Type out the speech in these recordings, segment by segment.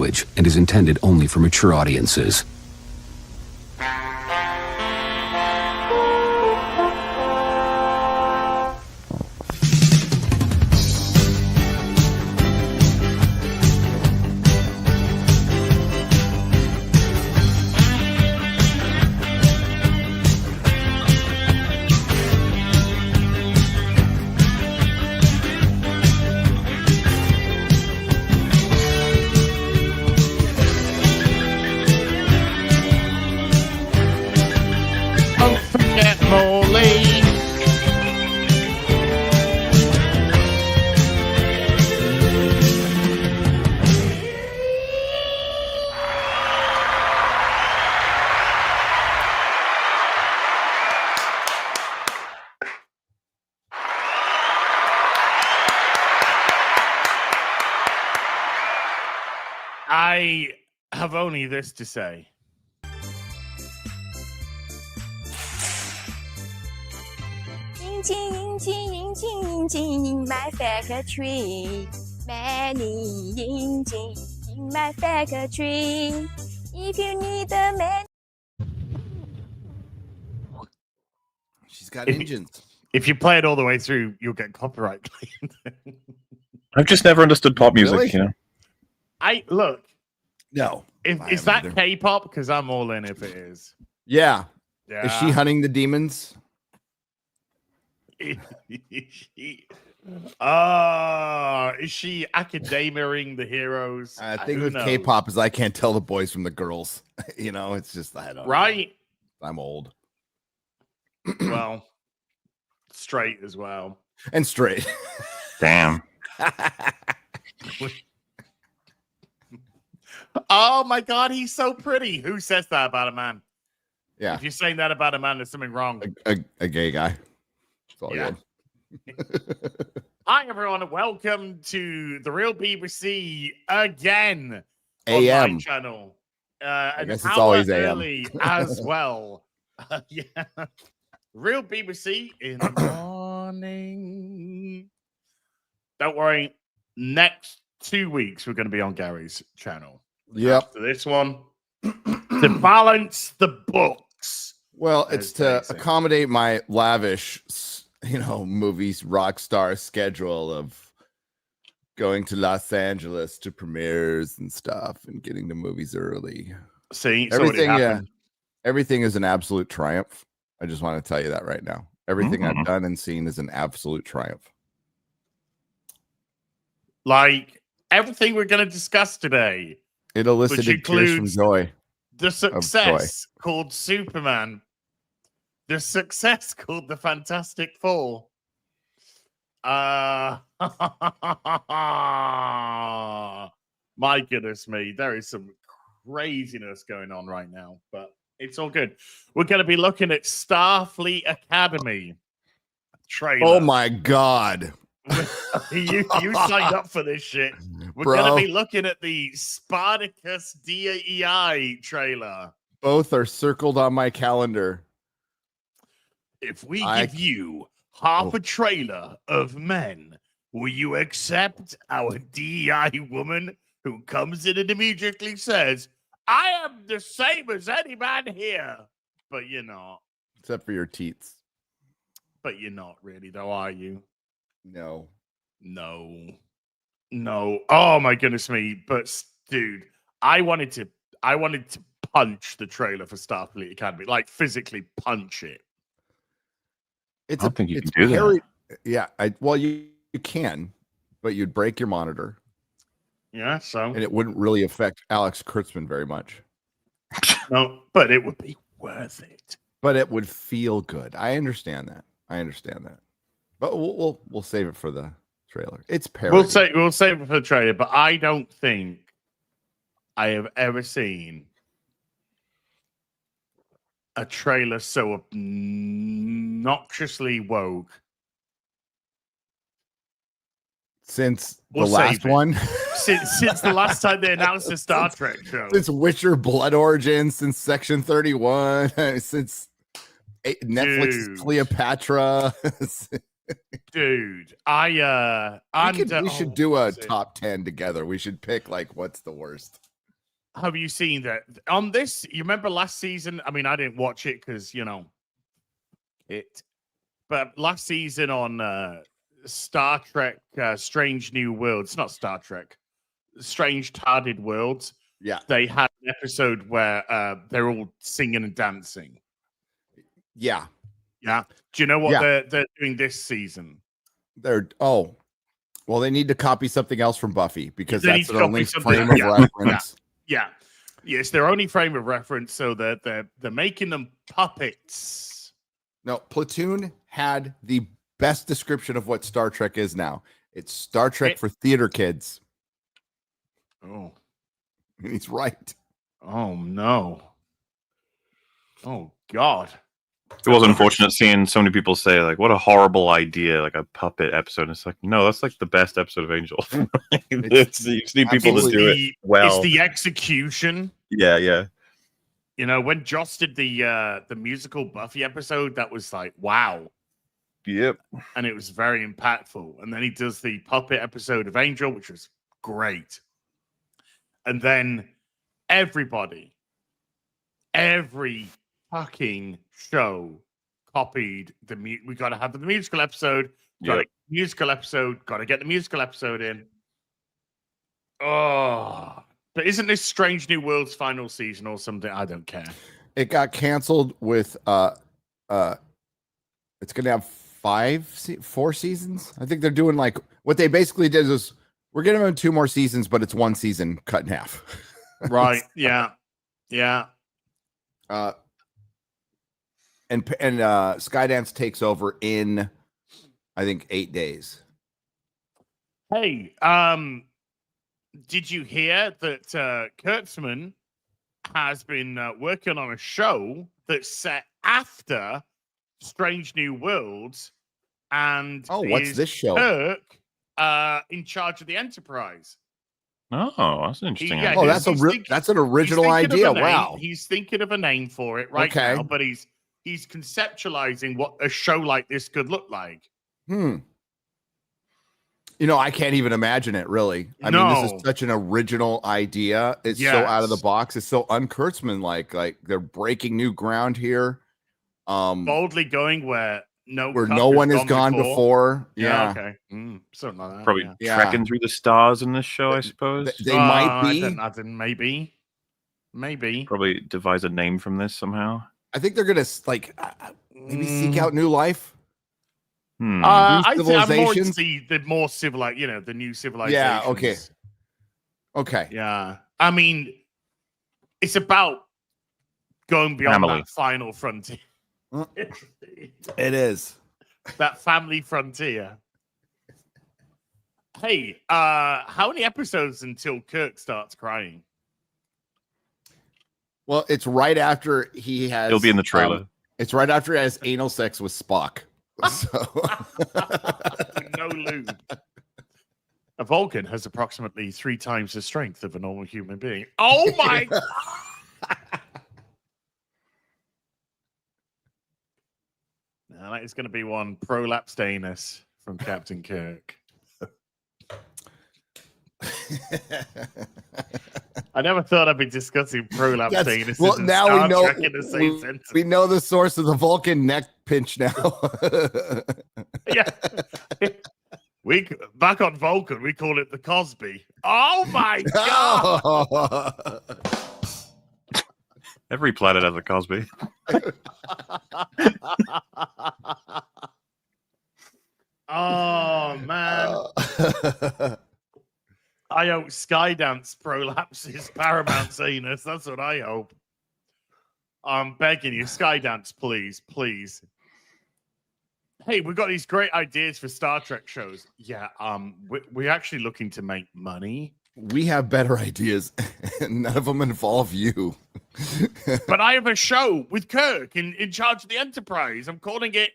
language and is intended only for mature audiences. I have only this to say. In my factory, many in my factory. If you need a man, she's got engines. If you play it all the way through, you'll get copyright claimed. I've just never understood pop music. Really? You know, No. Is that K-pop? Because I'm all in if it is. Yeah. Yeah. Is she hunting the demons? Is she academiaing the heroes? I think Who with knows? K-pop is I can't tell the boys from the girls. You know, it's just I don't Right. know. I'm old. Well, straight as well. And straight. damn. Oh my God, he's so pretty. Who says that about a man? Yeah. If you're saying that about a man, there's something wrong. A gay guy. That's all Yeah. good. Hi, everyone, and welcome to the Real BBC again. AM. On my channel. And guess it's always AM. early as well. Yeah. Real BBC in the morning. Don't worry. Next 2 weeks, we're going to be on Gary's channel. Yep. After this one, to balance the books. Well, it's As to they say. accommodate my lavish, movies rock star schedule of going to Los Angeles to premieres and stuff and getting to movies early. See, so what happened. Everything is an absolute triumph. I just want to tell you that right now. Everything I've done and seen is an absolute triumph. Like everything we're going to discuss today. It elicited tears from joy. The success called Superman. The success called the Fantastic Four. My goodness me. There is some craziness going on right now, but it's all good. We're going to be looking at Starfleet Academy trailer. Oh my God. you signed up for this shit. We're going to be looking at the Spartacus DEI trailer. Both are circled on my calendar. If we give you half a trailer of men, will you accept our DEI woman who comes in and immediately says, I am the same as any man here? But you're not. Except for your teats. But you're not really, though, are you? No. Oh my goodness me! But dude, I wanted to punch the trailer for Starfleet Academy, like physically punch it. I don't think you can do that. Yeah, you can, but you'd break your monitor. Yeah, so And it wouldn't really affect Alex Kurtzman very much. no, but it would be worth it. But it would feel good. I understand that. But we'll save it for the trailer. It's parody. We'll save it for the trailer, but I don't think I have ever seen a trailer so obnoxiously woke. Since We'll the last save it. one. Since the last time they announced the Star Trek show. Since Witcher Blood Origin, since Section 31, since Netflix's Dude. Cleopatra. Dude, we we should do a top 10 together. We should pick like what's the worst. have you seen that on this? You remember last season? I mean, I didn't watch it because but last season on Star Trek Strange New Worlds, not Star Trek, Strange Tarded Worlds. Yeah. They had an episode where they're all singing and dancing. Yeah. Yeah. Do you know what they're doing this season? Well, they need to copy something else from Buffy because They that's need their to only copy frame something. of reference. Yeah. It's their only frame of reference, so they're making them puppets. No, Platoon had the best description of what Star Trek is now. It's Star Trek for theater kids. Oh. And he's right. Oh, no. Oh, God. It was unfortunate seeing so many people say, like, what a horrible idea, like a puppet episode. It's like, no, that's like the best episode of Angel. You just need people to do it well. It's the execution. Yeah. When Joss did the musical Buffy episode, that was like, wow. Yep. And it was very impactful. And then he does the puppet episode of Angel, which was great. And then every fucking show copied we got to have the musical episode. Got to get the musical episode in. Oh, but isn't this Strange New Worlds final season or something? I don't care. It got canceled with it's gonna have 4 seasons. I think they're doing like what they basically did is we're getting them 2 more seasons, but it's 1 season cut in half. Right. Yeah. And Skydance takes over in I think 8 days. Hey, did you hear that Kurtzman has been working on a show that's set after Strange New Worlds, and what's this show? Kirk in charge of the Enterprise. Oh, that's interesting. That's an original idea. Wow. He's thinking of a name for it now, but he's conceptualizing what a show like this could look like. I can't even imagine it, really. I mean, this is such an original idea. It's so out of the box. It's so un-Kurtzman like they're breaking new ground here. Boldly going where no one has gone before. Yeah. Okay. Something like that. Probably trekking through the stars in this show, I suppose. They might be. I don't, maybe. Probably devise a name from this somehow. I think they're gonna maybe seek out new life. I think I'm more the more civilized, the new civilizations. Yeah. Okay. Yeah. I mean, it's about going beyond that final frontier. It is that family frontier. Hey, how many episodes until Kirk starts crying? Well, it's right after he has. He'll be in the trailer. It's right after he has anal sex with Spock. So. No lube. A Vulcan has approximately 3 times the strength of a normal human being. Oh my God! Now that is going to be one prolapsed anus from Captain Kirk. I never thought I'd be discussing prolapsed anus. Well, now we know we know the source of the Vulcan neck pinch now. Yeah. Back on Vulcan, we call it the Cosby. Oh my God! Every planet has a Cosby. Oh man. I hope Skydance prolapses Paramount's anus. That's what I hope. I'm begging you, Skydance, please. Hey, we've got these great ideas for Star Trek shows. Yeah, we're actually looking to make money. We have better ideas, and none of them involve you. But I have a show with Kirk in charge of the Enterprise. I'm calling it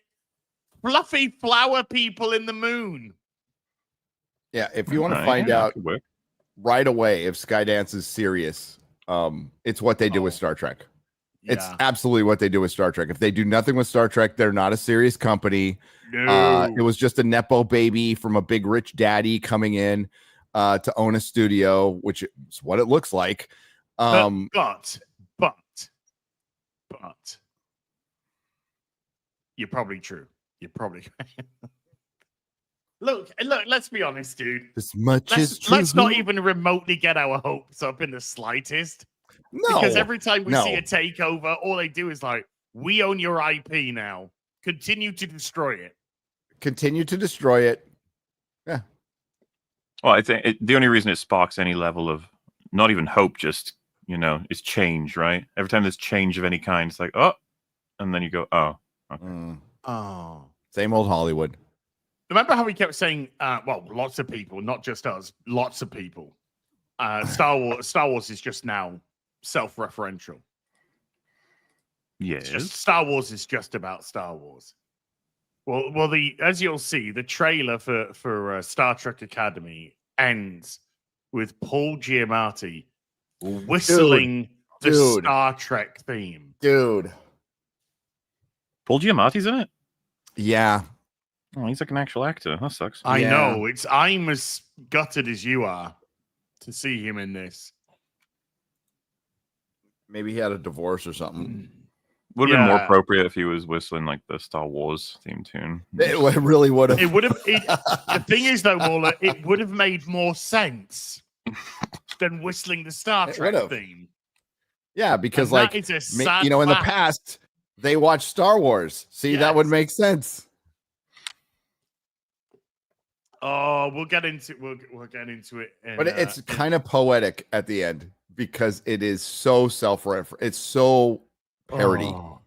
Fluffy Flower People in the Moon. Yeah, if you want to find out right away if Skydance is serious, it's what they do with Star Trek. Yeah. It's absolutely what they do with Star Trek. If they do nothing with Star Trek, they're not a serious company. No. It was just a Nepo baby from a big rich daddy coming in to own a studio, which is what it looks like. But you're probably true. You're probably look. Let's be honest, dude. As much as true. Let's not even remotely get our hopes up in the slightest. No, because every time we see a takeover, all they do is like, we own your IP now. Continue to destroy it. Continue to destroy it. Yeah. Well, I think the only reason it sparks any level of not even hope, just is change, right? Every time there's change of any kind, it's like, oh, and then you go, oh, okay. Oh, same old Hollywood. Remember how we kept saying, well, lots of people, not just us, lots of people. Star Wars is just now self-referential. Yes. Star Wars is just about Star Wars. Well, as you'll see, the trailer for Star Trek Academy ends with Paul Giamatti whistling the Star Trek theme. Dude. Paul Giamatti's in it? Yeah. Oh, he's like an actual actor. That sucks. I know. I'm as gutted as you are to see him in this. Maybe he had a divorce or something. Would have been more appropriate if he was whistling like the Star Wars theme tune. It really would have. It would have. The thing is, though, Waller, it would have made more sense than whistling the Star Trek theme. Yeah, because and like in the past they watched Star Wars. See, that would make sense. Oh, we'll get into it. But it's kind of poetic at the end because it is so self-referential. It's so parody. Oh.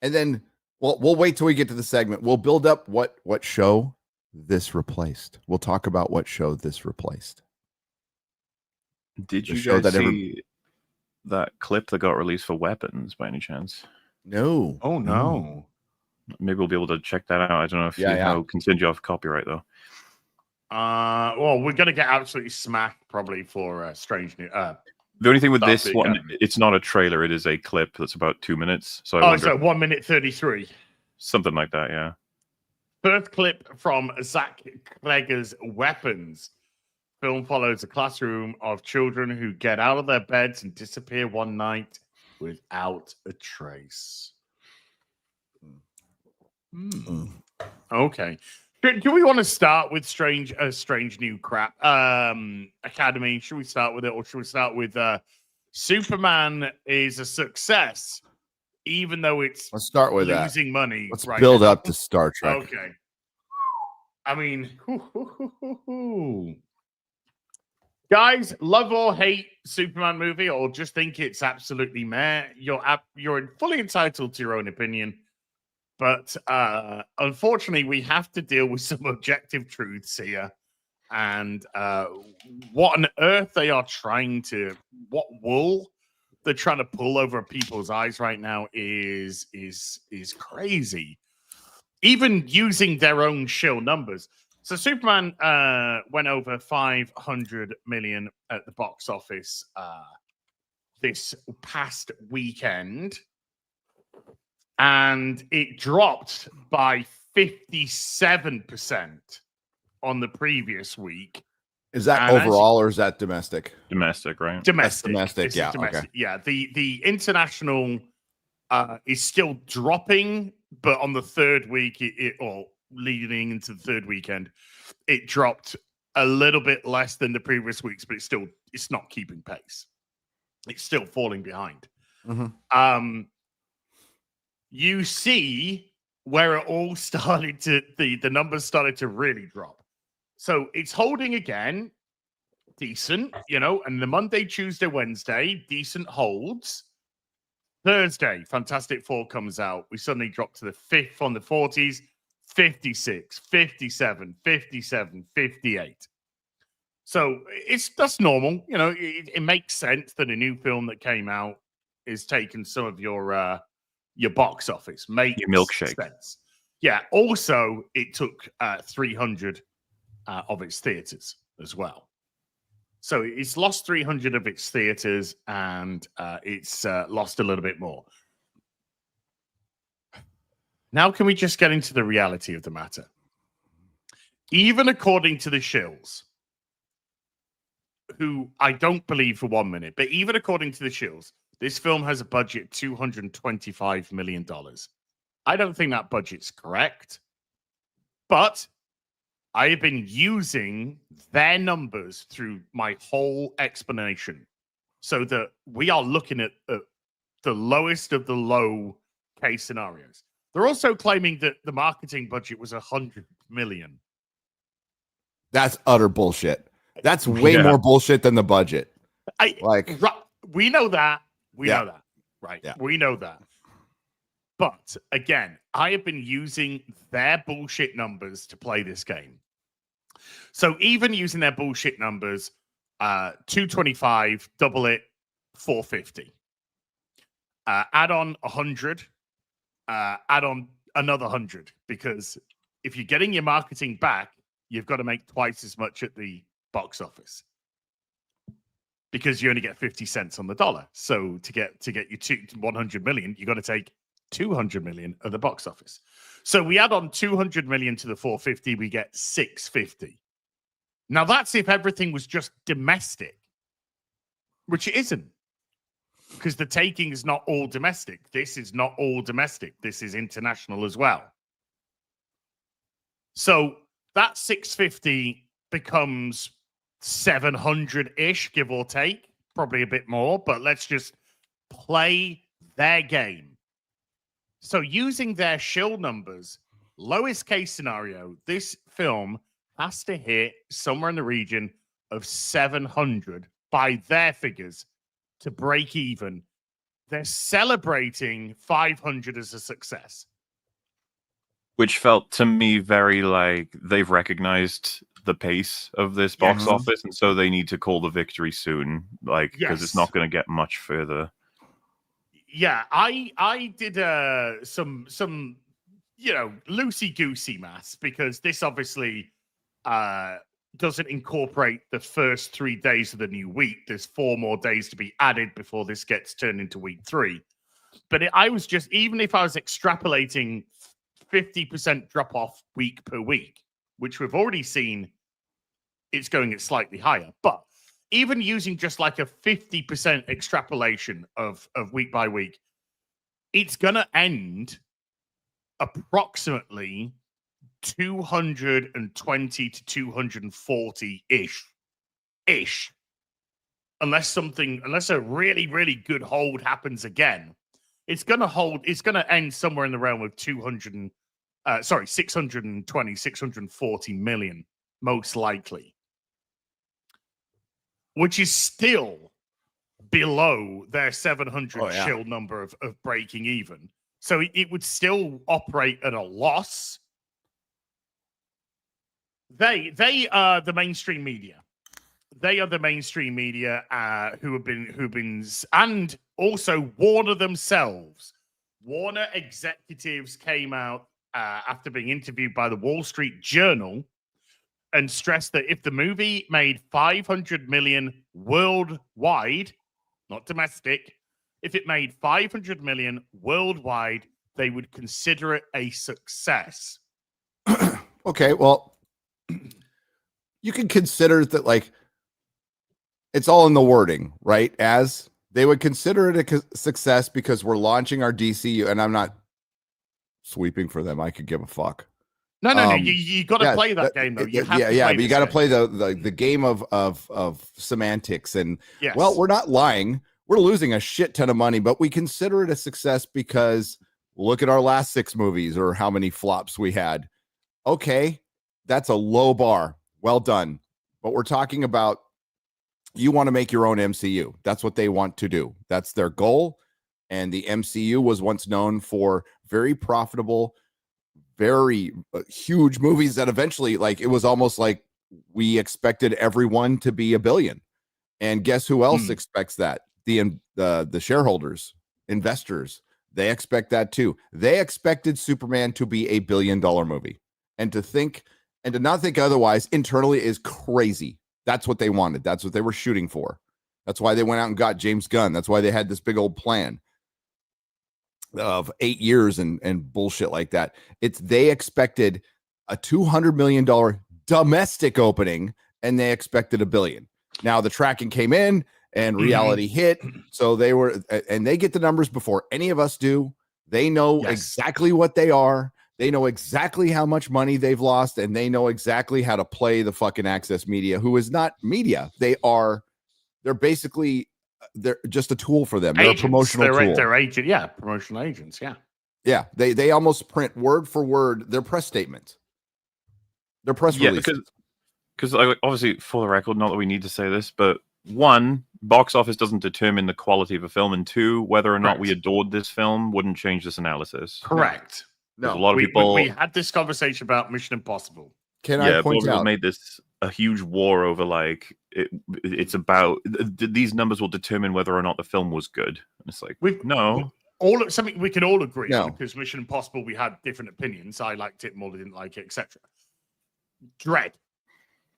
And then we'll wait till we get to the segment. We'll build up what show this replaced. We'll talk about what show this replaced. Did you guys see that clip that got released for Weapons by any chance? No. Oh no. Maybe we'll be able to check that out. I don't know if you can send you off copyright though. Well, we're gonna get absolutely smacked probably for Strange New. The only thing with this one, it's not a trailer; it is a clip that's about 2 minutes. So it's like 1 minute 33, something like that. Yeah. First clip from Zach Cregger's Weapons. Film follows a classroom of children who get out of their beds and disappear one night without a trace. Okay. Do we want to start with strange new crap? Academy, should we start with it, or should we start with Superman is a success, even though it's let's start with losing money. Let's build up to Star Trek. Okay. I mean, guys, love or hate Superman movie, or just think it's absolutely meh. You're fully entitled to your own opinion. But unfortunately, we have to deal with some objective truths here. And what on earth they are what wool they're trying to pull over people's eyes right now is crazy. Even using their own show numbers. So Superman went over 500 million at the box office this past weekend. And it dropped by 57% on the previous week. Is that overall or is that domestic? Domestic, right? Domestic. That's domestic, yeah. Domestic. Okay. Yeah, the international is still dropping, but on the third week, or leading into the third weekend, it dropped a little bit less than the previous weeks, but it's not keeping pace. It's still falling behind. Mm-hmm. You see where it all started to, the numbers started to really drop. So it's holding again, decent, and the Monday, Tuesday, Wednesday, decent holds. Thursday, Fantastic Four comes out. We suddenly drop to the 5th on the 40s, 56, 57, 57, 58. So that's normal. It makes sense that a new film that came out is taking some of your box office. Makes your milkshake sense. Yeah. Also, it took 300 of its theaters as well. So it's lost 300 of its theaters, and it's lost a little bit more. Now, can we just get into the reality of the matter? Even according to the shills, who I don't believe for 1 minute, but even according to the shills, this film has a budget $225 million. I don't think that budget's correct, but I have been using their numbers through my whole explanation so that we are looking at the lowest of the low case scenarios. They're also claiming that the marketing budget was $100 million. That's utter bullshit. That's way more bullshit than the budget. We know that. We know that. Right. Yeah. We know that. But again, I have been using their bullshit numbers to play this game. So even using their bullshit numbers, 225, double it, 450. Add on 100, add on another 100, because if you're getting your marketing back, you've got to make twice as much at the box office, because you only get 50 cents on the dollar. So to get your 100 million, you got to take 200 million at the box office. So we add on 200 million to the 450, we get 650. Now that's if everything was just domestic, which it isn't, because the taking is not all domestic. This is not all domestic. This is international as well. So that 650 becomes 700-ish, give or take, probably a bit more, but let's just play their game. So using their shill numbers, lowest case scenario, this film has to hit somewhere in the region of 700 by their figures to break even. They're celebrating 500 as a success. Which felt to me very like they've recognized the pace of this box office, and so they need to call the victory soon, like, because it's not going to get much further. Yeah, I did some loosey-goosey maths, because this obviously doesn't incorporate the first 3 days of the new week. There's 4 more days to be added before this gets turned into week 3. But I was just, even if I was extrapolating 50% drop off week per week, which we've already seen, it's going at slightly higher. But even using just like a 50% extrapolation of week by week, it's going to end approximately 220 to 240 ish, unless a really, really good hold happens again. It's going to end somewhere in the realm of 620, 640 million, most likely, which is still below their 700 shield number of breaking even. So it would still operate at a loss. They are the mainstream media. They are the mainstream media who've been, and also Warner themselves. Warner executives came out after being interviewed by the Wall Street Journal and stressed that if the movie made 500 million worldwide, not domestic, if it made 500 million worldwide, they would consider it a success. Okay, well, you can consider that, like, it's all in the wording, right? As they would consider it a success because we're launching our DCU, and I'm not sweeping for them. I could give a fuck. No. You got to play that game, though. You have to but you got to play the game of semantics. And well, we're not lying. We're losing a shit ton of money, but we consider it a success because look at our last 6 movies or how many flops we had. Okay, that's a low bar. Well done. But we're talking about, you want to make your own MCU. That's what they want to do. That's their goal. And the MCU was once known for very profitable, very huge movies that eventually, like, it was almost like we expected everyone to be $1 billion. And guess who else expects that? The shareholders, investors. They expect that too. They expected Superman to be $1 billion movie. And to not think otherwise internally is crazy. That's what they wanted. That's what they were shooting for. That's why they went out and got James Gunn. That's why they had this big old plan of 8 years and bullshit like that. They expected a $200 million domestic opening, and they expected $1 billion. Now the tracking came in and reality hit. So they get the numbers before any of us do. They know exactly what they are. They know exactly how much money they've lost, and they know exactly how to play the fucking access media, who is not media. They're basically, they're just a tool for them. They're a promotional tool. They're agent, yeah, promotional agents, yeah. Yeah, they almost print word for word their press statement. Their press release. Because obviously, for the record, not that we need to say this, but one, box office doesn't determine the quality of a film, and two, whether or not we adored this film wouldn't change this analysis. Correct. No, a lot of people. We had this conversation about Mission Impossible. I point out? Made this a huge war over it's about these numbers will determine whether or not the film was good. And it's like something we can all agree on, because Mission Impossible, we had different opinions. I liked it more, didn't like it, etc. Dread.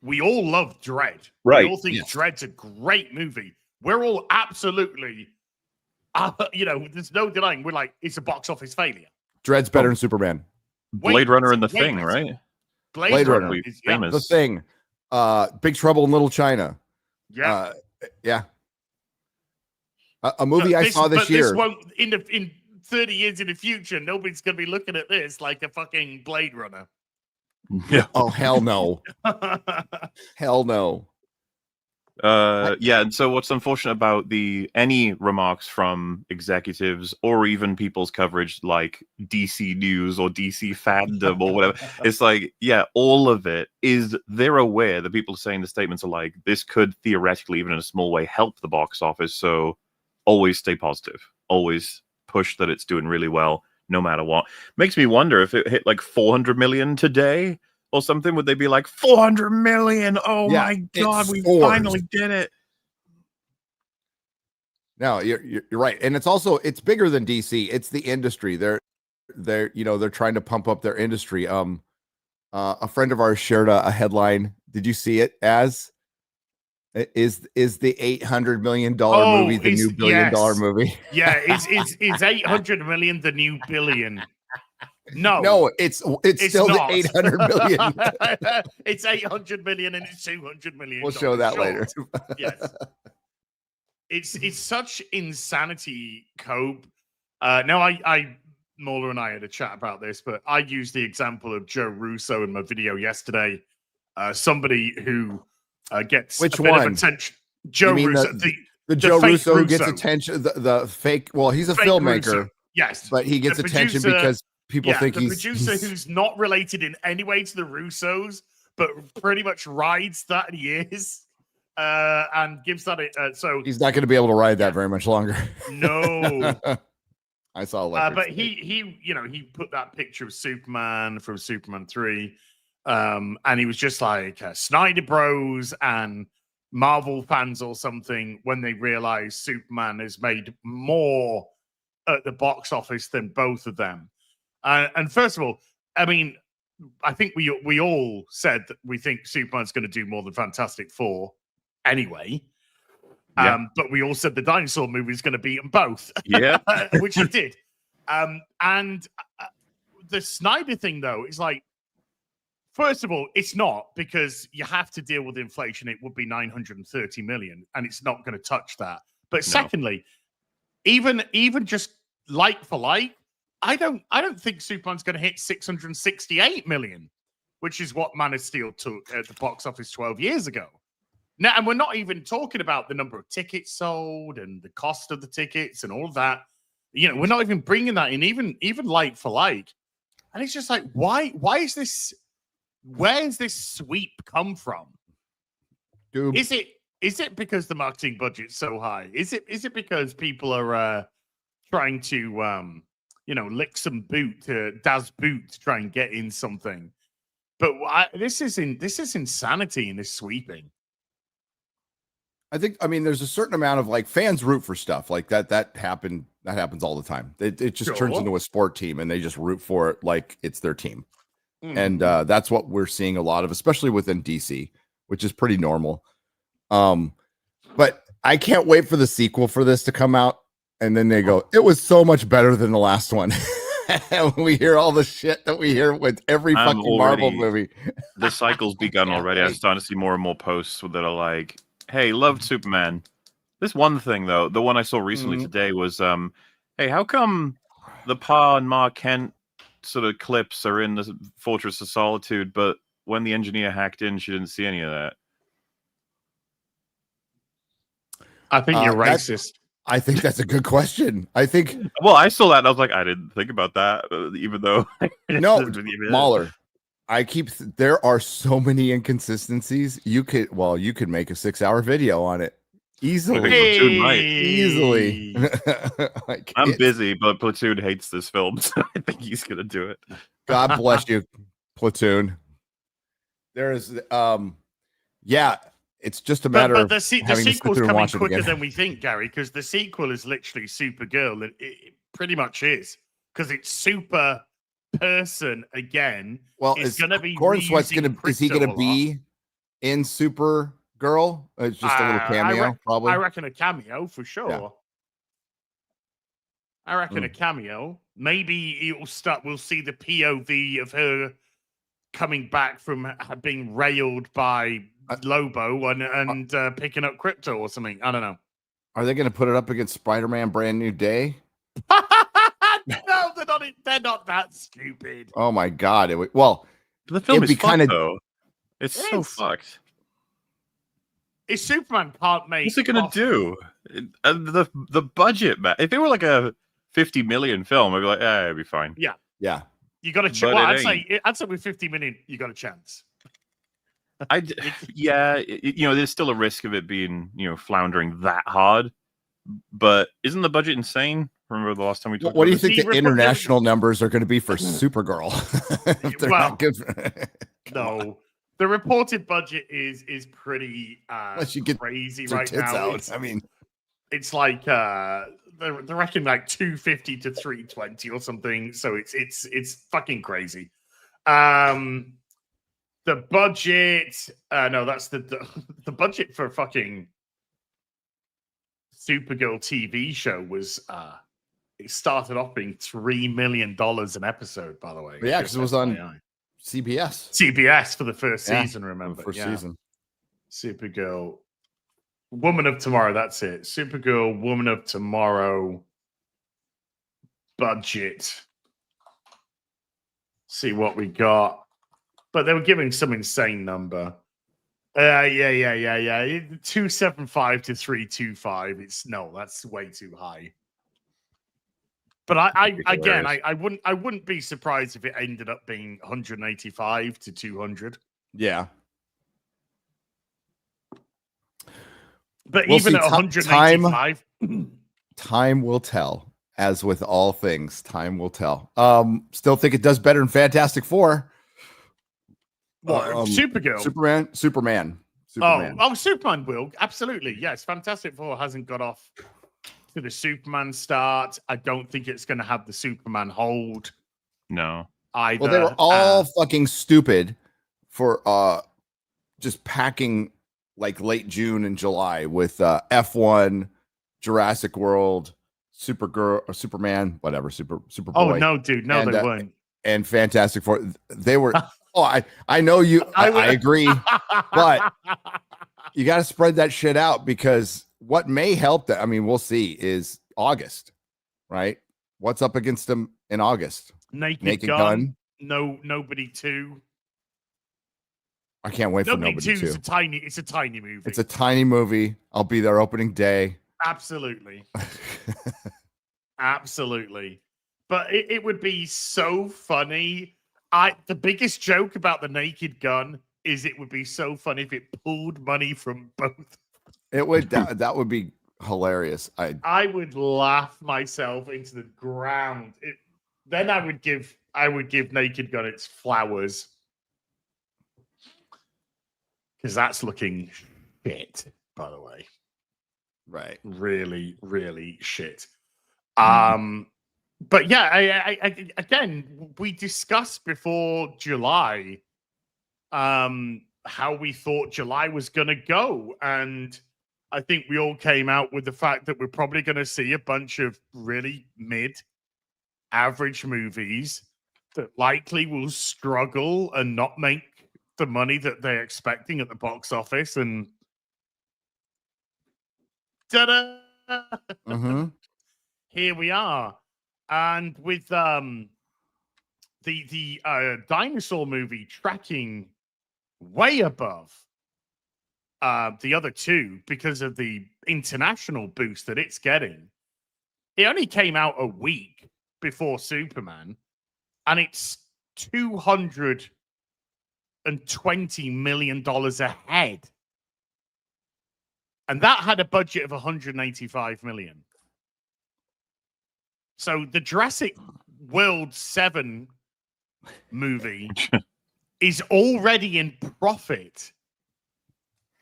We all love Dread. Right. We all think Dread's a great movie. We're all absolutely, there's no denying. We're like, it's a box office failure. Dread's better than Superman. Blade Runner and The Thing, right? Blade Runner is famous. The Thing. Big Trouble in Little China. Yeah. A movie I saw this year. This won't, in 30 years in the future, nobody's going to be looking at this like a fucking Blade Runner. Yeah. Oh, hell no. Hell no. And so what's unfortunate about any remarks from executives or even people's coverage like DC News or DC Fandom or whatever, it's like, all of it is, they're aware that people saying the statements are like, this could theoretically, even in a small way, help the box office. So always stay positive. Always push that it's doing really well, no matter what. Makes me wonder if it hit like 400 million today or something, would they be like 400 million? Oh my God, we finally did it. No, you're right. And it's bigger than DC. It's the industry. They're trying to pump up their industry. A friend of ours shared a headline. Did you see it? Is the $800 million movie the new $1 billion movie? Yeah, it's 800 million the new billion. No, it's still not. the 800 million. It's 800 million and it's 200 million. We'll show that later. Yes. It's such insanity, Cope. Mauler and I had a chat about this, but I used the example of Joe Russo in my video yesterday. Somebody who gets which a bit one? Of attention. Joe Russo, the Joe Russo who gets attention. The fake. Well, he's a filmmaker. Russo. Yes, but he gets attention because people think he's the producer who's not related in any way to the Russos, but pretty much rides that he is, and gives that. So he's not going to be able to ride that very much longer. No, I saw. But he put that picture of Superman from Superman 3, and he was just like Snyder Bros and Marvel fans or something when they realize Superman has made more at the box office than both of them. And first of all, I mean, I think we all said that we think Superman's going to do more than Fantastic Four anyway. But we all said the dinosaur movie is going to beat them both. Yeah. Which it did. And the Snyder thing, though, is like, first of all, it's not, because you have to deal with inflation. It would be 930 million, and it's not going to touch that. But secondly, even just like for like, I don't think Superman's going to hit 668 million, which is what Man of Steel took at the box office 12 years ago. Now, and we're not even talking about the number of tickets sold and the cost of the tickets and all of that. We're not even bringing that in, even like for like. And it's just like, why is this? Where has this sweep come from? Dude. Is it because the marketing budget's so high? Is it because people are trying to lick some boot to Das Boot to try and get in something? But this is insanity in this sweeping. I think, there's a certain amount of like fans root for stuff like that. That happens all the time. It just turns into a sport team and they just root for it like it's their team. And that's what we're seeing a lot of, especially within DC, which is pretty normal. But I can't wait for the sequel for this to come out. And then they go, it was so much better than the last one. And we hear all the shit that we hear with every fucking Marvel movie. The cycle's begun already. I'm starting to see more and more posts that are like, Hey, loved Superman. This one thing though, the one I saw recently today was, hey, how come the Pa and Ma Kent sort of clips are in the Fortress of Solitude, but when the engineer hacked in, she didn't see any of that? I think you're racist. I think that's a good question. I think. Well, I saw that and I was like, I didn't think about that, even though. No, Mahler. There are so many inconsistencies. You could make a 6-hour video on it easily. Easily. I'm busy, but Platoon hates this film, so I think he's gonna do it. God bless you, Platoon. There is, it's just a matter of the having sequel's to coming watch quicker it again. than we think, Gary, because the sequel is literally Supergirl. It pretty much is, because it's super person again. Well, it's going to be Cornsweat's is he going to be in Supergirl? It's just a little cameo, probably. I reckon a cameo for sure. Yeah. I reckon a cameo. Maybe we'll see the POV of her coming back from being railed by Lobo and picking up crypto or something. I don't know. Are they going to put it up against Spider-Man Brand New Day? No, they're not that stupid. Oh my God. The film is fucked, though. It's so fucked. If Superman can't make, what's it going to do? The budget, man. If it were like a 50 million film, I'd be like, it'd be fine. Yeah. Yeah. You got a chance. Well, I'd say with 50 million, you got a chance. There's still a risk of it being, floundering that hard. But isn't the budget insane? Remember the last time we talked about what do you think the international numbers are going to be for Supergirl? They're not good no. The reported budget is pretty crazy right now. I mean, it's like they're reckoning like 250 to 320 or something. So it's fucking crazy. The budget, no, that's the budget for fucking Supergirl TV show was it started off being $3 million an episode, by the way. Yeah, because it was on CBS for the first season, remember? The first season. Supergirl, Woman of Tomorrow, that's it. Supergirl, Woman of Tomorrow budget. See what we got. But they were giving some insane number. 275 to 325. That's way too high. But I wouldn't be surprised if it ended up being 185 to 200. Yeah. But even at 185, time will tell. As with all things, time will tell. Still think it does better than Fantastic Four. Supergirl, Superman. Superman will absolutely, yes. Fantastic Four hasn't got off to the Superman start. I don't think it's going to have the Superman hold. No, either. Well, they were all fucking stupid for just packing like late June and July with F1, Jurassic World, Supergirl or Superman, whatever, Superboy. Oh no, dude, no, they weren't. And Fantastic Four, they were. I know you. I agree, but you got to spread that shit out because what may help that. I mean, we'll see. Is August, right? What's up against them in August? Naked Gun. No, Nobody 2. I can't wait for Nobody 2. It's a tiny movie. It's a tiny movie. I'll be there opening day. Absolutely. Absolutely. But it would be so funny. The biggest joke about the Naked Gun is it would be so funny if it pulled money from both. It would. That would be hilarious. I would laugh myself into the ground. Then I would give Naked Gun its flowers. Because that's looking shit, by the way. Right. Really, really shit. But yeah, I again, we discussed before July how we thought July was going to go. And I think we all came out with the fact that we're probably going to see a bunch of really mid-average movies that likely will struggle and not make the money that they're expecting at the box office. And Ta-da! Mm-hmm. Here we are, and with the dinosaur movie tracking way above the other two because of the international boost that it's getting. It only came out a week before Superman, and it's $220 million ahead. And that had a budget of $185 million. So the Jurassic World 7 movie is already in profit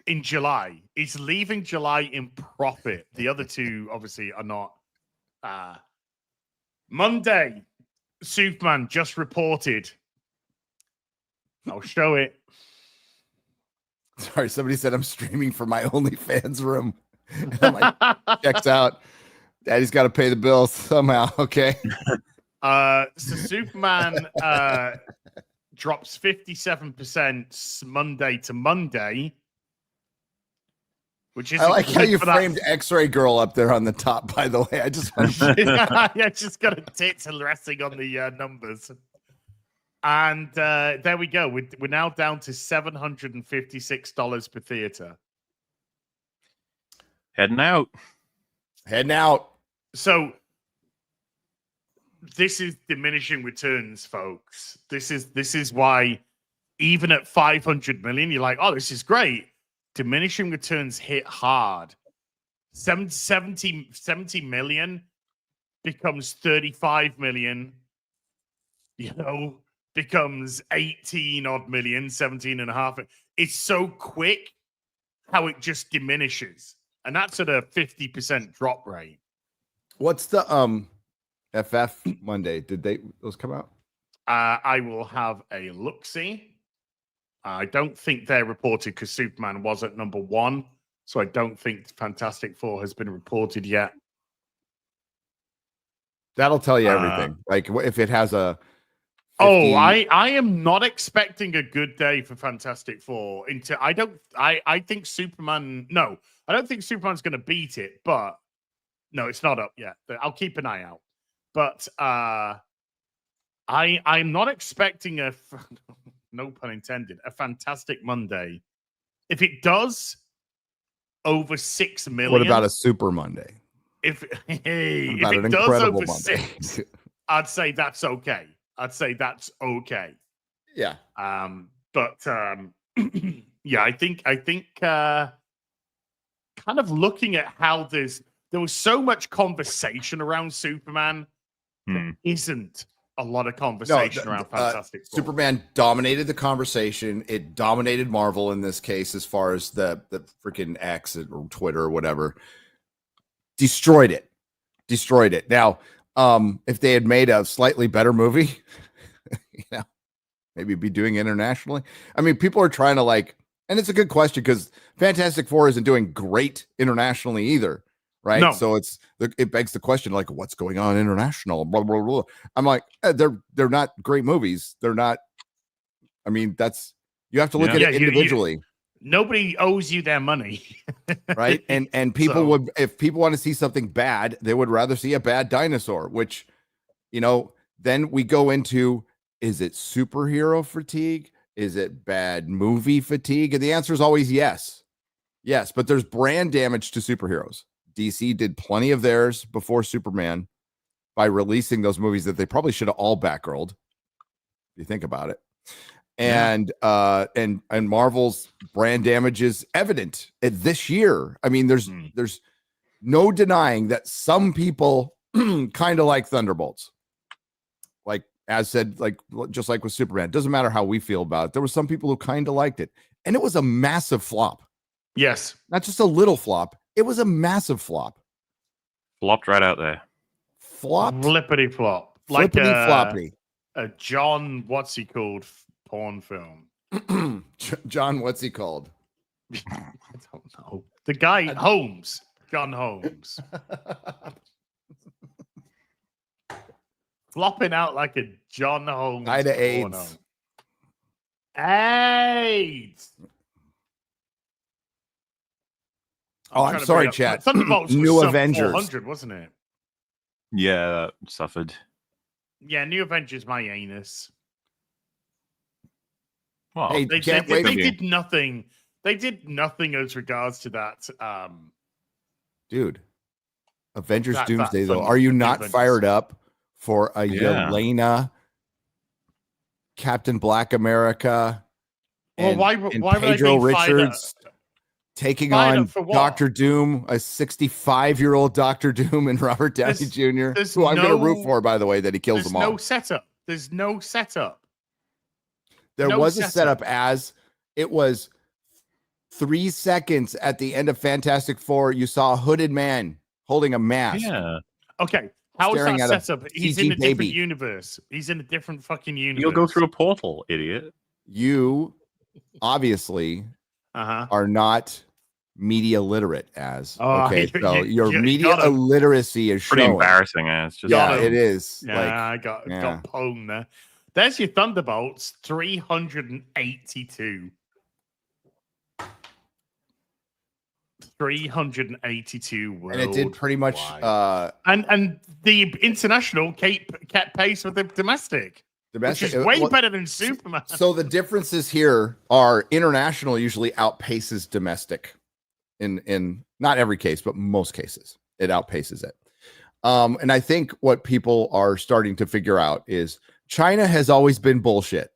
in July. It's leaving July in profit. The other two obviously are not. Monday, Superman just reported. I'll show it. Sorry, somebody said I'm streaming from my OnlyFans room. I'm like, checks out. Daddy's got to pay the bills somehow. Okay. So Superman drops 57% Monday to Monday, which is. I like how you framed X-Ray Girl up there on the top. By the way, I just want to... yeah, just got a tits resting on the numbers. And there we go. We're now down to $756 per theater. Heading out. So this is diminishing returns, folks. This is why even at 500 million, you're like, oh, this is great. Diminishing returns hit hard. 70 million becomes 35 million. You know, becomes 18 odd million, 17 and a half. It's so quick how it just diminishes. And that's at a 50% drop rate. What's the FF Monday? Did those come out? I will have a look-see. I don't think they're reported because Superman was at number 1. So I don't think Fantastic Four has been reported yet. That'll tell you everything. Like if it has a 50... Oh, I am not expecting a good day for Fantastic Four. I think Superman. No, I don't think Superman's going to beat it. But no, it's not up yet. I'll keep an eye out. But I'm not expecting no pun intended, a Fantastic Monday. If it does over 6 million. What about a Super Monday? If it does over Monday? 6, I'd say that's okay. Yeah. Yeah, I think kind of looking at how there was so much conversation around Superman. There isn't a lot of conversation around Fantastic Four. Superman dominated the conversation. It dominated Marvel in this case, as far as the freaking X or Twitter or whatever. Destroyed it. Now, if they had made a slightly better movie, maybe be doing internationally. I mean, people are trying to and it's a good question because Fantastic Four isn't doing great internationally either, right? No. So it begs the question, what's going on international? Blah, blah, blah. I'm like, they're not great movies. They're not. I mean, you have to look at it individually. Nobody owes you their money. Right. And people would, if people want to see something bad, they would rather see a bad dinosaur, which, then we go into, is it superhero fatigue? Is it bad movie fatigue? And the answer is always yes. Yes. But there's brand damage to superheroes. DC did plenty of theirs before Superman by releasing those movies that they probably should have all Batgirled. If you think about it. And Marvel's brand damage is evident this year. I mean, there's no denying that some people kind of like Thunderbolts. Like as said, just like with Superman, it doesn't matter how we feel about it. There were some people who kind of liked it, and it was a massive flop. Yes, not just a little flop. It was a massive flop. Flopped right out there. Flopped. Flippity flop. Floppity. A John, what's he called? Porn film. John, what's he called? I don't know. The guy Holmes. John Holmes. Flopping out like a John Holmes. Guy to AIDS. AIDS. Oh, I'm sorry, chat. Thunderbolts New was Avengers, 400, wasn't it? Yeah, that suffered. Yeah, New Avengers, my anus. Well, hey, they did nothing. They did nothing as regards to that. Dude, Avengers that Doomsday, though. Are you not fired up for a Yelena, Captain Black America, and, why Pedro Richards taking on Dr. Doom, a 65-year-old Dr. Doom, and Robert Downey Jr., who I'm going to root for, by the way, that he kills them all. There's no setup. There was a setup as it was 3 seconds at the end of Fantastic Four. You saw a hooded man holding a mask. Yeah. Okay. How is that setup? He's in a different universe. He's in a different fucking universe. You'll go through a portal, idiot. You obviously are not media literate as. Okay, so your media illiteracy is pretty showing. Embarrassing as. Just it is. Yeah, I got pwned there. There's your Thunderbolts, 382. 382 worldwide. And it did pretty much and the international kept pace with the domestic. Which is way better than Superman. So the differences here are international usually outpaces domestic in not every case, but most cases it outpaces it. And I think what people are starting to figure out is China has always been bullshit.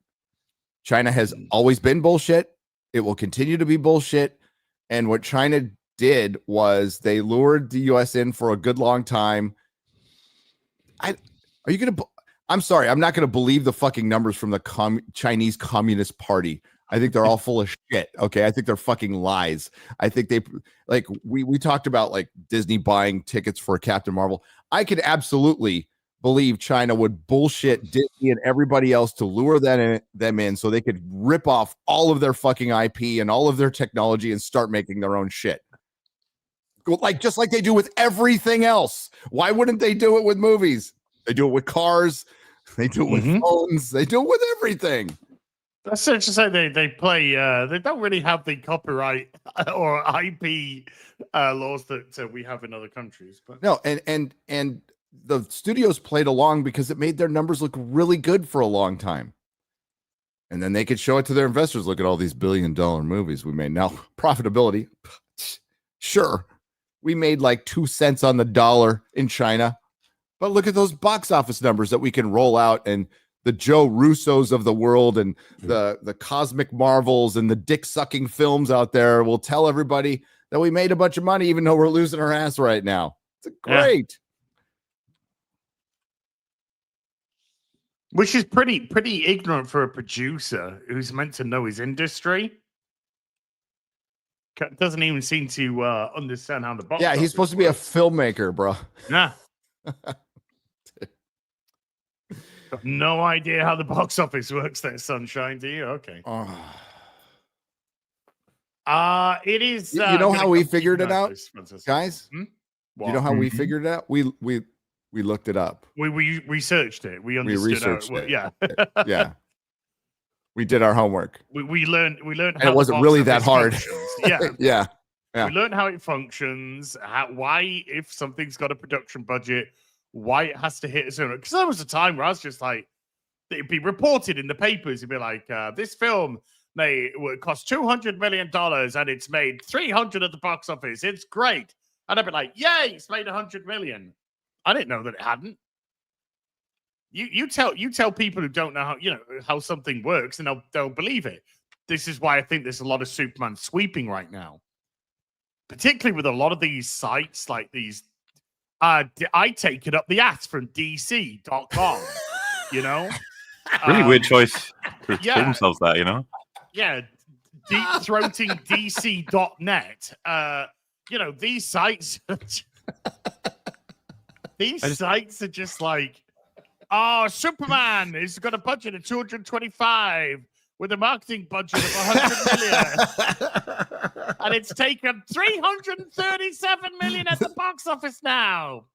China has always been bullshit. It will continue to be bullshit. And what China did was they lured the US in for a good long time. I'm sorry, I'm not going to believe the fucking numbers from the Chinese Communist Party. I think they're all full of shit. Okay, I think they're fucking lies. I think they we talked about like Disney buying tickets for Captain Marvel. I could absolutely believe China would bullshit Disney and everybody else to lure them in so they could rip off all of their fucking IP and all of their technology and start making their own shit. Just like they do with everything else. Why wouldn't they do it with movies? They do it with cars. They do it with phones. They do it with everything. That's to say they play. They don't really have the copyright or IP laws that we have in other countries. But no, and the studios played along because it made their numbers look really good for a long time. And then they could show it to their investors. Look at all these billion-dollar movies we made. Now, profitability, sure. We made like 2 cents on the dollar in China. But look at those box office numbers that we can roll out, and the Joe Russos of the world and the Cosmic Marvels and the dick-sucking films out there will tell everybody that we made a bunch of money even though we're losing our ass right now. It's great. Yeah. Which is pretty ignorant for a producer who's meant to know his industry. Doesn't even seem to understand how the box office he's supposed to be a filmmaker, bro. Yeah. Got no idea how the box office works there, Sunshine, do you? Okay. It is you know how we figured it out, guys? You know how we figured it out? We looked it up. We researched it. We understood it. Yeah. Yeah. We did our homework. We learned and it wasn't really that hard. Yeah. Yeah. We learned how it functions, why, if something's got a production budget, why it has to hit a certain. Because there was a time where I was just like, it'd be reported in the papers. It'd be like, this film would cost $200 million and it's made 300 at the box office. It's great. And I'd be like, yay, it's made 100 million. I didn't know that it hadn't. You tell people who don't know how something works, and they'll believe it. This is why I think there's a lot of Superman sweeping right now, particularly with a lot of these sites like these. I take it up the ass from DC.com. Really weird choice to call themselves that. Yeah, deep-throating DC.net. These sites. Sites are just like, Superman has got a budget of 225 with a marketing budget of 100 million. And it's taken 337 million at the box office now.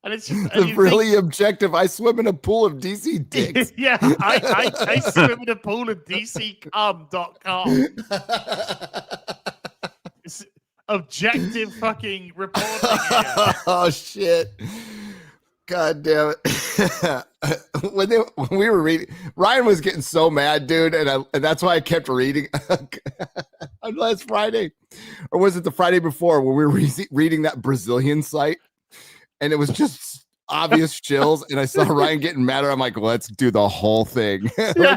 And And it's just the really objective. I swim in a pool of DC dicks. Yeah, I swim in a pool of DCcom.com. It's objective fucking reporting here. Oh shit. God damn it. when we were reading, Ryan was getting so mad, dude, and that's why I kept reading on last Friday. Or was it the Friday before when we were reading that Brazilian site? And it was just obvious chills, and I saw Ryan getting madder. I'm like, let's do the whole thing. Yeah.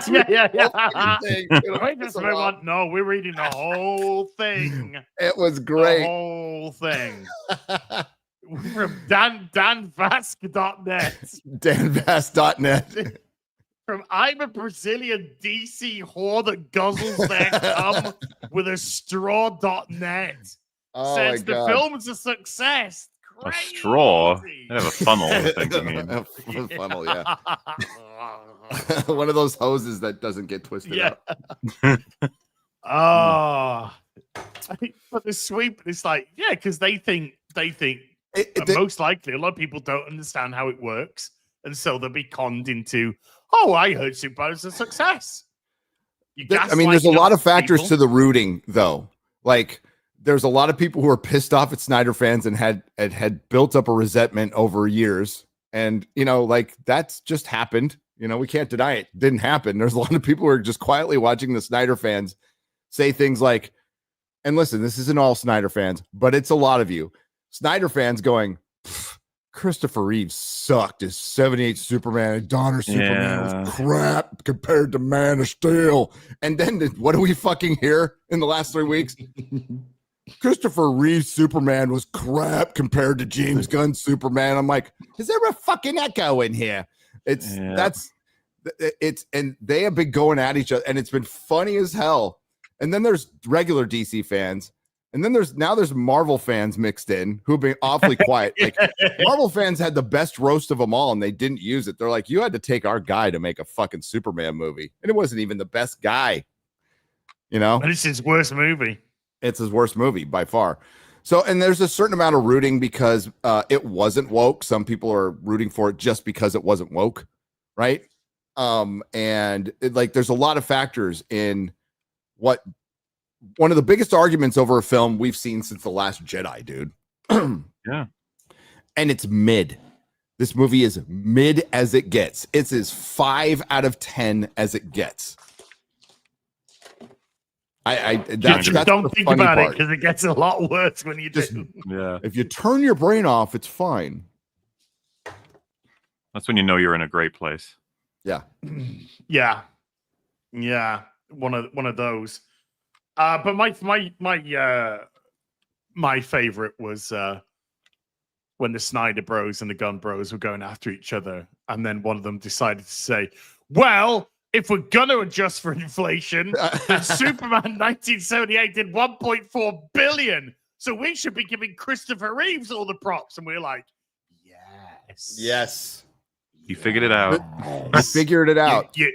Wait just a minute. No, we're reading the whole thing. It was great. The whole thing. From danvask.net. danvask.net. From I'm a Brazilian DC whore that guzzles their cum with a straw.net. Says the film's a success. A straw? I have a funnel. I think you mean. A funnel, yeah. One of those hoses that doesn't get twisted up. Oh. But the sweep is like, yeah, because they think most likely a lot of people don't understand how it works. And so they'll be conned into, oh, I heard Superman's a success. I mean, there's a lot of factors to the rooting, though. Like, there's a lot of people who are pissed off at Snyder fans and had built up a resentment over years. And, you know, like, that's just happened. You know, we can't deny it didn't happen. There's a lot of people who are just quietly watching the Snyder fans say things like, and listen, this isn't all Snyder fans, but it's a lot of you. Snyder fans going, Christopher Reeve sucked as 78 Superman and Donner Superman was crap compared to Man of Steel. And then what do we fucking hear in the last 3 weeks? Christopher Reeve's Superman was crap compared to James Gunn's Superman. I'm like, is there a fucking echo in here? And they have been going at each other, and it's been funny as hell. And then there's regular DC fans, and then there's Marvel fans mixed in who've been awfully quiet. Like, Marvel fans had the best roast of them all, and they didn't use it. They're like, you had to take our guy to make a fucking Superman movie, and it wasn't even the best guy. You know, but it's his worst movie. It's his worst movie by far. So, and there's a certain amount of rooting because it wasn't woke. Some people are rooting for it just because it wasn't woke, right? And there's a lot of factors in what one of the biggest arguments over a film we've seen since The Last Jedi, dude. Yeah. And it's mid. This movie is mid as it gets. It's as 5 out of 10 as it gets. That's don't think about it because it gets a lot worse when you do. Yeah. If you turn your brain off, it's fine. That's when you know you're in a great place. Yeah. Yeah. One of those. But my favorite was when the Snyder Bros and the Gunn Bros were going after each other, and then one of them decided to say, "Well, if we're gonna adjust for inflation, then Superman 1978 did 1.4 billion, so we should be giving Christopher Reeves all the props." And we're like, yes. You figured it out. You figured it out. You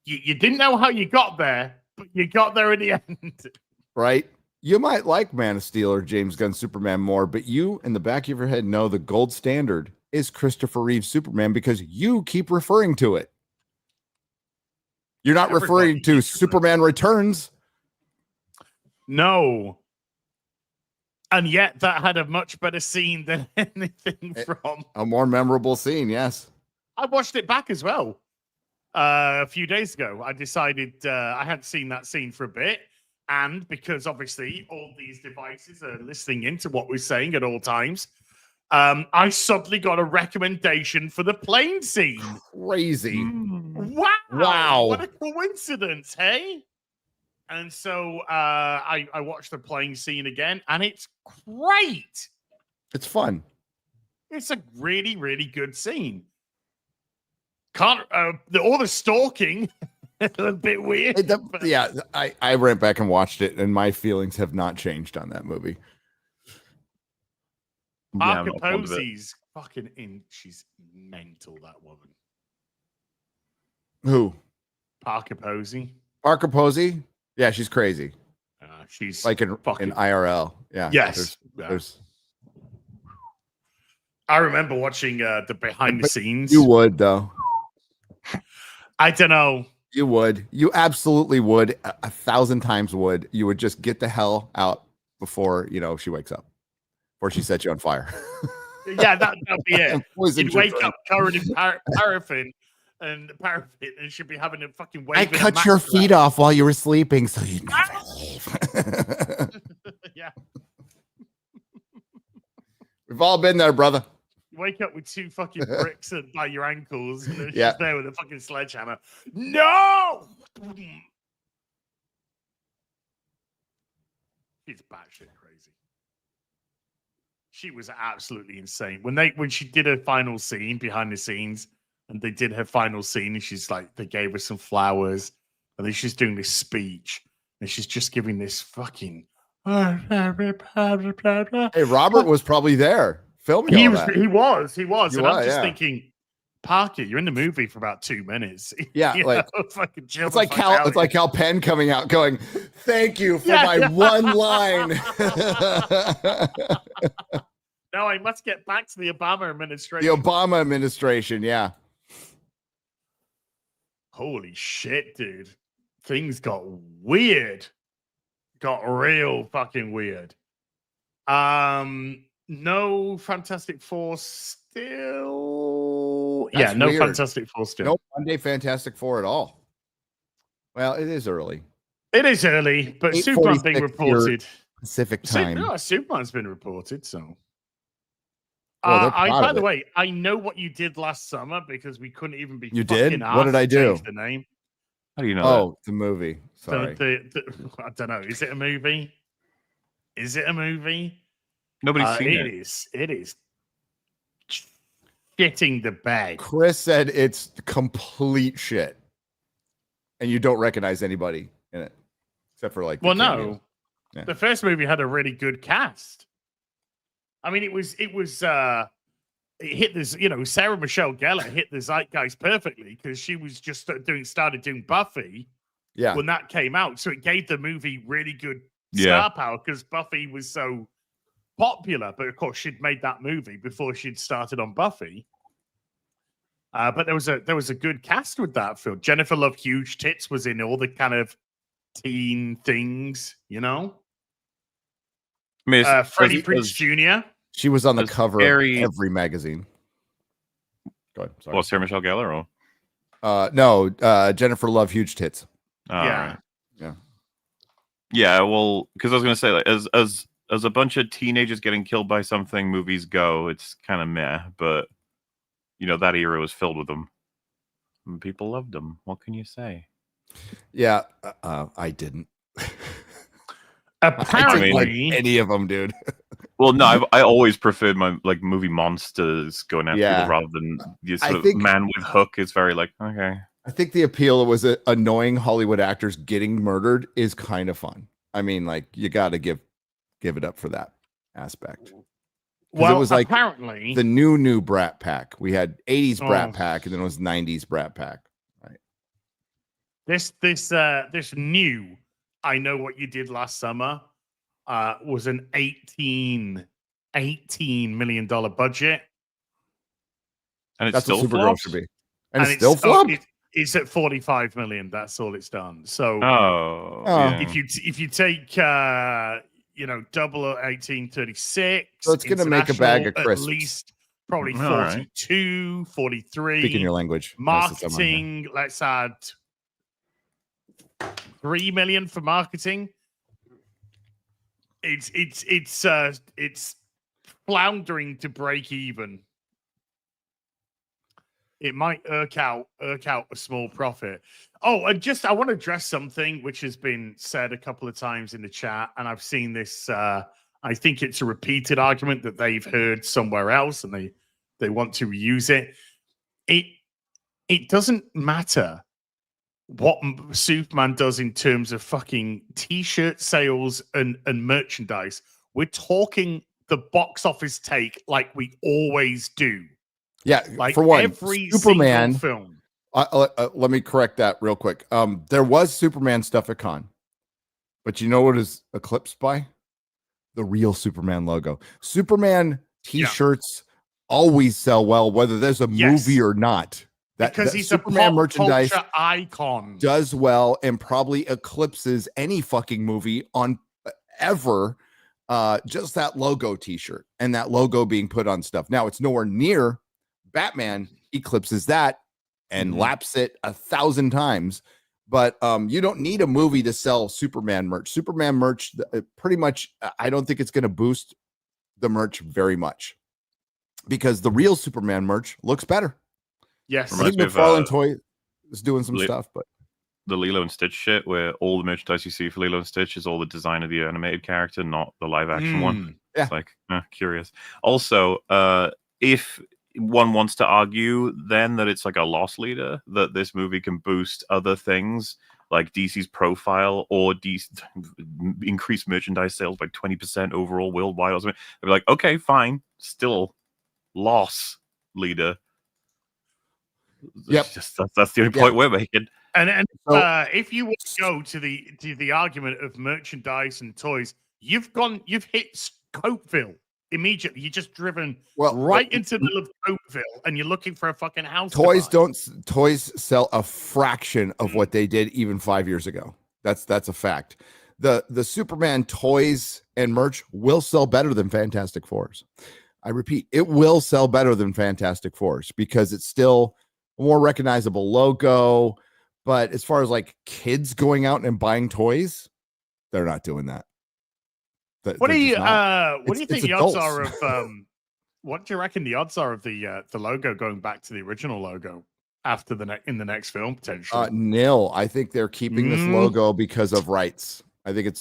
didn't know how you got there, but you got there in the end. Right? You might like Man of Steel or James Gunn Superman more, but you in the back of your head know the gold standard is Christopher Reeve's Superman because you keep referring to it. You're not referring to Superman Returns. No. And yet that had a much better scene than anything from... A more memorable scene, yes. I watched it back as well. A few days ago, I decided I hadn't seen that scene for a bit. And because obviously all these devices are listening into what we're saying at all times, I suddenly got a recommendation for the plane scene. Crazy. Wow. What a coincidence, hey? And so I watched the plane scene again, and it's great. It's fun. It's a really, really good scene. All the stalking, a bit weird. Yeah, I went back and watched it, and my feelings have not changed on that movie. Parker Posey's fucking in. She's mental, that woman. Who? Parker Posey. Parker Posey? Yeah, she's crazy. She's like in IRL. Yeah. Yes. There's I remember watching the behind the scenes. You would, though. I don't know. You would. You absolutely would. 1,000 times would. You would just get the hell out before, she wakes up. Before she sets you on fire. Yeah, that'd be it. You'd wake up covered in paraffin, and she'd be having a fucking wave. I cut your feet off while you were sleeping, so you'd never leave. Yeah. We've all been there, brother. You wake up with 2 fucking bricks by your ankles, and she's Yeah. there with a fucking sledgehammer. No! She's batshit crazy. She was absolutely insane. When she did her final scene behind the scenes, and they did her final scene, and she's like, they gave her some flowers, and then she's doing this speech, and she's just giving this fucking. Hey, Robert was probably there filming. He was. And I'm just yeah. thinking, Parker, you're in the movie for about 2 minutes. Yeah, fucking chill. It's like Cal Penn coming out, going, "Thank you for my one line." Now I must get back to the Obama administration. The Obama administration, yeah. Holy shit, dude! Things got weird. Got real fucking weird. No Fantastic Four still. That's no weird. Fantastic Four still. No Monday Fantastic Four at all. Well, it is early. It is early, but Superman being reported. Pacific time. Superman's been reported, so. Well, by the way, I know what you did last summer because we couldn't even be. You did? What did I do? The name. How do you know? Oh, the movie. Sorry. I don't know. Is it a movie? Nobody's seen it. It is shitting the bed. Chris said it's complete shit, and you don't recognize anybody in it except for like. Well, no. Yeah. The first movie had a really good cast. I mean, it hit this, Sarah Michelle Gellar hit the zeitgeist perfectly because she was just started doing Buffy. Yeah. When that came out, so it gave the movie really good star power because Buffy was so popular. But of course, she'd made that movie before she'd started on Buffy. But there was a good cast with that film. Jennifer Love Huge Tits was in all the kind of teen things, Freddie Prinze Jr. She was on the cover of every magazine. Go ahead. Sorry. Well, Sarah Michelle Gellar? No, Jennifer Love Huge Tits. Right. Yeah. Yeah, well, because I was going to say, like, as a bunch of teenagers getting killed by something movies go, it's kind of meh, but, that era was filled with them. And people loved them. What can you say? Yeah, I didn't. Apparently, like any of them, dude. Well, no, I always preferred my movie monsters going after people rather than the sort of man with hook is very like, okay. I think the appeal was annoying Hollywood actors getting murdered is kind of fun. I mean, like you got to give it up for that aspect. Well, it was like apparently the new Brat Pack. We had 80s Brat Pack, and then it was 90s Brat Pack. Right. This new I Know What You Did Last Summer was an $18 million budget. And that's still what Supergirl flopped? should be. And it's still flopped? It's at 45 million. That's all it's done. So if you take double 1836, so it's gonna make a bag of crisps. At least probably 42, 43. Speaking your language. Marketing, let's add 3 million for marketing. It's floundering to break even. It might irk out a small profit. Oh, and I want to address something which has been said a couple of times in the chat, and I've seen this. I think it's a repeated argument that they've heard somewhere else, and they want to reuse it. It doesn't matter what Superman does in terms of fucking t-shirt sales and merchandise. We're talking the box office take like we always do. Yeah, like for one, every Superman film. Let me correct that real quick. There was Superman stuff at Con, but you know what is eclipsed by? The real Superman logo. Superman t-shirts always sell well, whether there's a movie or not. Because he's Superman a merchandise culture icon. Does well and probably eclipses any fucking movie on ever. Just that logo t-shirt and that logo being put on stuff. Now it's nowhere near Batman eclipses that and laps it 1,000 times. But you don't need a movie to sell Superman merch. Superman merch, pretty much, I don't think it's going to boost the merch very much because the real Superman merch looks better. Yes, I think McFarlane Toy is doing some stuff, but the Lilo and Stitch shit, where all the merchandise you see for Lilo and Stitch is all the design of the animated character, not the live action one. Yeah. It's like curious. Also, if one wants to argue then that it's like a loss leader, that this movie can boost other things like DC's profile or increase merchandise sales by 20% overall worldwide or something, I'd be like, okay, fine, still loss leader. Yep, that's the only point we're making. And if you would go to the argument of merchandise and toys, you've hit Copeville immediately. You're just driven into the middle of Copeville, and you're looking for a fucking house. Toys sell a fraction of what they did even 5 years ago. That's a fact. The Superman toys and merch will sell better than Fantastic Fours. I repeat, it will sell better than Fantastic Fours because it's still a more recognizable logo. But as far as like kids going out and buying toys, they're not doing that. What do you think the odds are of what do you reckon the odds are of the logo going back to the original logo after in the next film potentially? Nil. I think they're keeping this logo because of rights. I think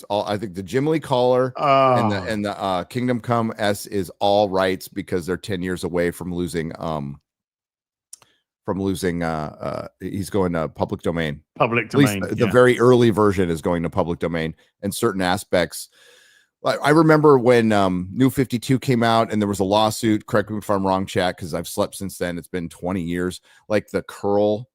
the Jim Lee collar and the Kingdom Come S is all rights because they're 10 years away from losing he's going to public domain. Public domain. At least the very early version is going to public domain, and certain aspects. I remember when New 52 came out and there was a lawsuit. Correct me if I'm wrong, chat, because I've slept since then. It's been 20 years. Like the curl,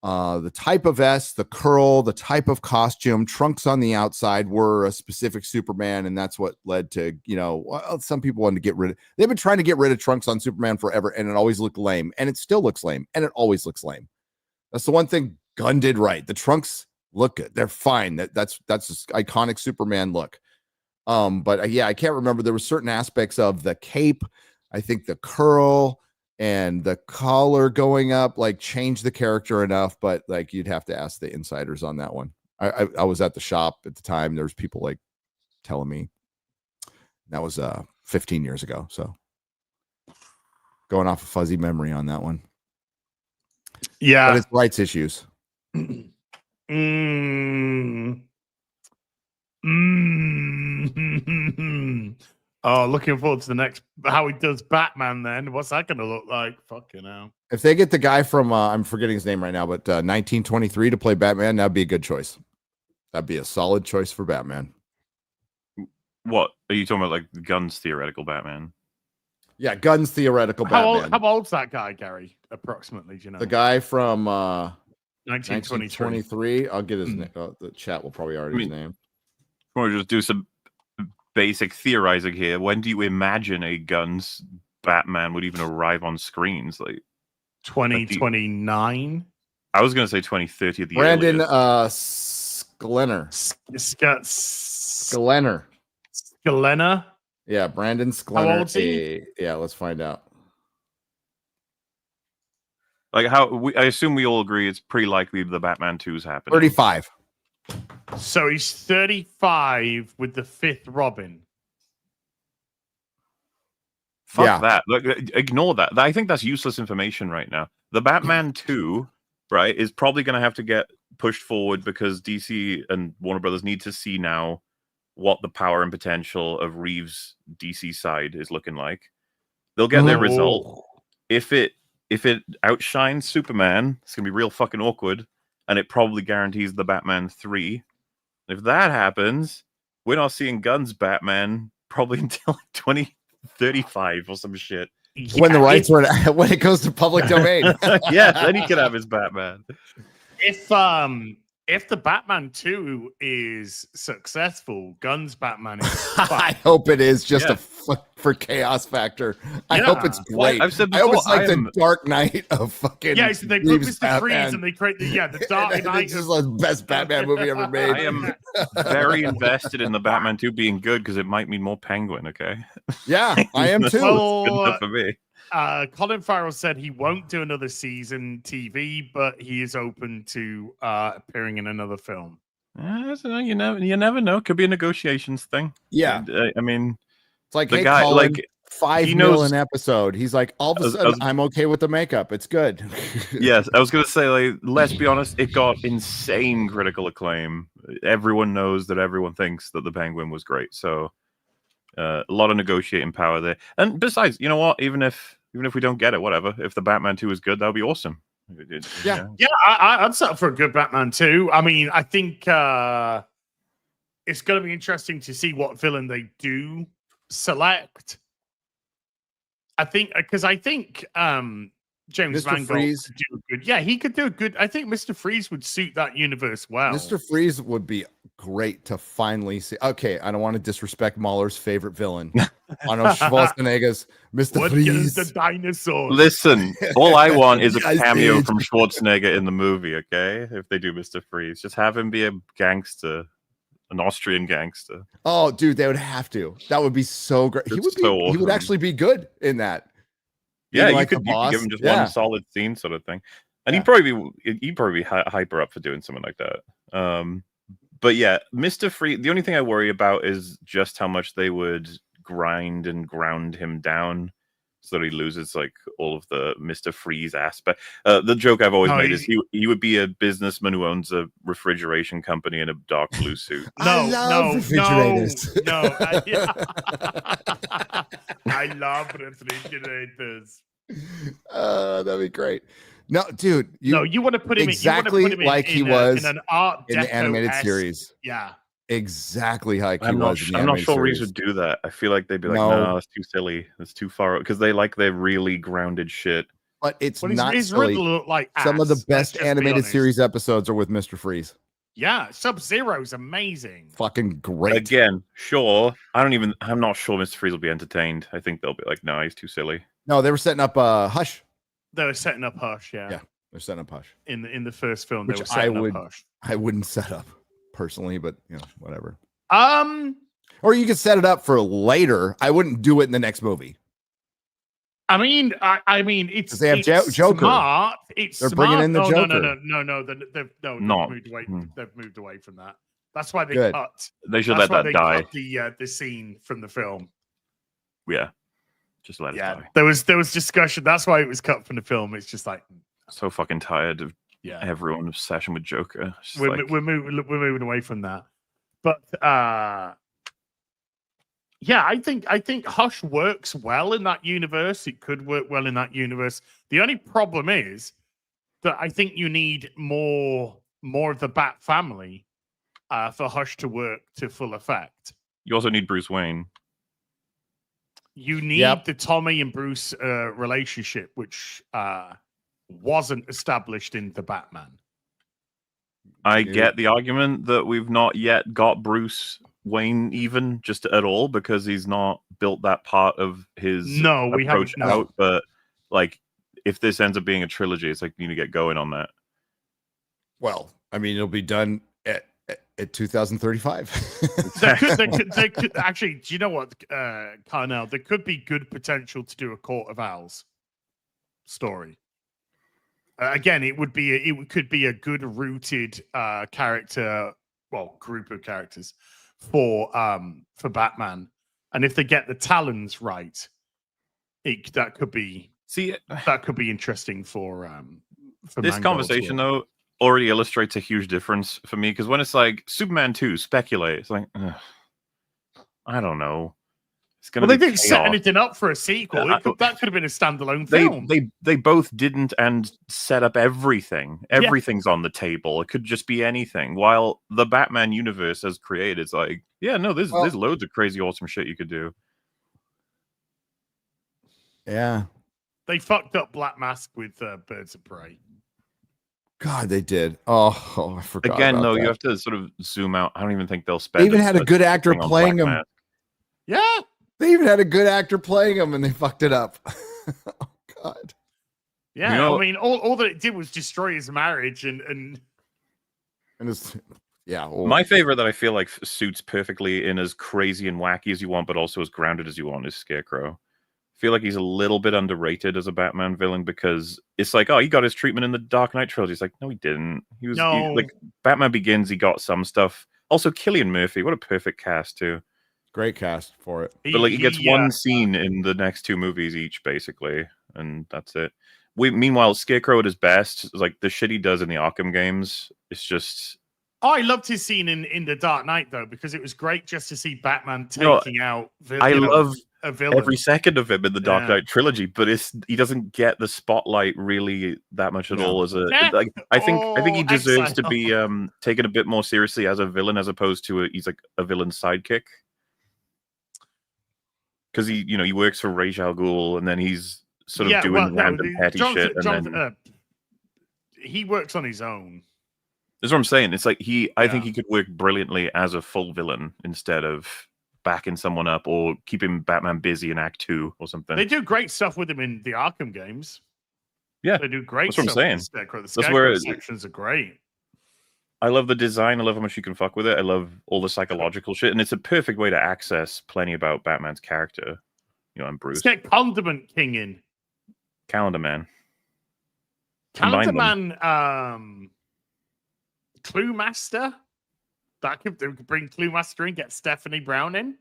the type of vest, the curl, the type of costume, trunks on the outside were a specific Superman, and that's what led to, some people wanted to get rid of. They've been trying to get rid of trunks on Superman forever, and it always looked lame, and it still looks lame, and it always looks lame. That's the one thing Gunn did right. The trunks look good; they're fine. That's this iconic Superman look. But I can't remember. There were certain aspects of the cape. I think the curl and the collar going up like changed the character enough, but like you'd have to ask the insiders on that one. I was at the shop at the time. There was people like telling me that was 15 years ago. So going off a fuzzy memory on that one. Yeah. But it's rights issues. Oh, looking forward to the next how he does Batman then. What's that gonna look like? Fucking hell. If they get the guy from I'm forgetting his name right now, but 1923 to play Batman, that'd be a good choice. That'd be a solid choice for Batman. What are you talking about, like Gunn's theoretical Batman? Yeah, Gunn's theoretical Batman. How old's that guy, Gary? Approximately, do you know? The guy from 1923. I'll get his name. The chat will probably already his name. We'll just do some basic theorizing here. When do you imagine a Gunn's Batman would even arrive on screens? Like 2029? I was going to say 2030 at the Brandon earliest. Sklenner. Yeah, Brandon Sklenner. How old is he? Yeah, let's find out. Like I assume we all agree it's pretty likely the Batman 2 is happening. 35. So he's 35 with the 5th Robin. Fuck that. Look, ignore that. I think that's useless information right now. The Batman 2, right, is probably going to have to get pushed forward because DC and Warner Brothers need to see now what the power and potential of Reeves' DC side is looking like. They'll get their result. If it outshines Superman, it's going to be real fucking awkward. And it probably guarantees the Batman 3. If that happens, we're not seeing Gunn's Batman probably until 2035 or some shit. When the rights were when it goes to public domain. Yeah, then he can have his Batman. If the Batman 2 is successful, Gunn's Batman is I hope it is just a for chaos factor. I hope it's great. I've said before, I hope it's like the Dark Knight of fucking. Yeah, so they put Mr. Freeze and they create the Dark Knight. This is the best Batman movie ever made. I am very invested in the Batman 2 being good because it might mean more Penguin. Okay. Yeah, I am too. Well, good enough for me. Colin Farrell said he won't do another season TV, but he is open to appearing in another film. You never know. Could be a negotiations thing. Yeah, I mean, it's like the hey, guy, Colin, like $5 million an episode. He's like, all of a sudden, I'm okay with the makeup. It's good. Yes, I was gonna say, like, let's be honest, it got insane critical acclaim. Everyone knows that everyone thinks that the Penguin was great. So, a lot of negotiating power there. And besides, you know what? Even if we don't get it, whatever. If the Batman 2 is good, that'll be awesome. Yeah, I'd settle for a good Batman 2. I mean, I think it's going to be interesting to see what villain they do select. I think James Mr. Mangold Freeze could do a good. Yeah, he could do a good. I think Mr. Freeze would suit that universe well. Mr. Freeze would be great to finally see. Okay, I don't want to disrespect Mahler's favorite villain. Arnold Schwarzenegger's Mr. Freeze. The dinosaur. Listen, all I want is a cameo from Schwarzenegger in the movie. Okay, if they do Mr. Freeze, just have him be a gangster. An Austrian gangster. Oh, dude, they would have to. That would be so great. He would actually be good in that. Yeah, like you could give him just one solid scene sort of thing, and he'd probably be hyper up for doing something like that. But yeah, Mr. Freeze. The only thing I worry about is just how much they would grind and ground him down, so that he loses like all of the Mr. Freeze aspect. The joke I've always made is he would be a businessman who owns a refrigeration company in a dark blue suit. No. I love refrigerators. That'd be great. No, dude. You want to put him exactly like he was in an art in the animated series. Yeah. Exactly like I'm not sure Reese would do that. I feel like they'd be like, no, it's too silly. It's too far because they like their really grounded shit. But it's not silly. Like some of the best animated series episodes are with Mr. Freeze. Yeah, Sub-Zero's amazing. Fucking great. Again, sure. I'm not sure Mr. Freeze will be entertained. I think they'll be like, no, he's too silly. No, they were setting up Hush. They were setting up Hush, yeah. Yeah, they're setting up Hush. In the first film, which they were setting up Hush. I wouldn't set up personally, but whatever. Or you could set it up for later. I wouldn't do it in the next movie. I mean, it's they have Joker. Smart. They're bringing in the Joker. No. They've moved away from that. That's why they cut. They should let that die. The scene from the film. Yeah, just let it die. There was discussion. That's why it was cut from the film. It's just like so fucking tired of everyone's obsession with Joker. We're moving away from that, but yeah, I think Hush works well in that universe. It could work well in that universe. The only problem is that I think you need more of the Bat family for Hush to work to full effect. You also need Bruce Wayne. You need the Tommy and Bruce relationship, which wasn't established in the Batman. I get the argument that we've not yet got Bruce Wayne even just at all because he's not built that part of his approach out. But like, if this ends up being a trilogy, it's like you need to get going on that. Well, I mean, it'll be done at 2035. they could actually. Do you know what, Carnell? There could be good potential to do a Court of Owls story. Again, it could be a good rooted character, group of characters for Batman, and if they get the Talons right, that could be interesting for this Mangold's conversation though. Already illustrates a huge difference for me because when it's like Superman 2, speculate. It's like, I don't know. It's gonna. Well, they didn't set anything up for a sequel. That could have been a standalone film. They both didn't and set up everything. Everything's on the table. It could just be anything. While the Batman universe as created is like, there's loads of crazy, awesome shit you could do. Yeah, they fucked up Black Mask with Birds of Prey. God, they did. Oh, I forgot. Again, though, that. You have to sort of zoom out. I don't even think they'll spend. They even had a good actor playing him. Yeah. They even had a good actor playing him, and they fucked it up. Oh God. Yeah, I mean, all that it did was destroy his marriage, and his, yeah. Well, my favorite that I feel like suits perfectly in as crazy and wacky as you want, but also as grounded as you want, is Scarecrow. I feel like he's a little bit underrated as a Batman villain because it's like, oh, he got his treatment in the Dark Knight trilogy. It's like, no, he didn't. He like Batman Begins. He got some stuff. Also, Cillian Murphy. What a perfect cast too. Great cast for it. But like, he gets one scene in the next 2 movies each, basically, and that's it. Meanwhile, Scarecrow at his best, like the shit he does in the Arkham games, it's just. Oh, I loved his scene in the Dark Knight though, because it was great just to see Batman taking out. I love a villain. Every second of him in the Dark Knight trilogy, but he doesn't get the spotlight really that much at all. As a like, I think he deserves to be taken a bit more seriously as a villain, as opposed to he's like a villain's sidekick. Because he works for Ra's al Ghul, and then he's sort of doing random petty shit. He works on his own. That's what I'm saying. It's like I think he could work brilliantly as a full villain instead of backing someone up or keeping Batman busy in Act 2 or something. They do great stuff with him in the Arkham games. Yeah, they do great. That's what I'm saying. The Scarecrow sections are great. I love the design. I love how much you can fuck with it. I love all the psychological shit, and it's a perfect way to access plenty about Batman's character. And Bruce. Let's get Condiment King in. Calendar Man. Calendar Man. Clue Master. That could bring Clue Master in. Get Stephanie Brown in.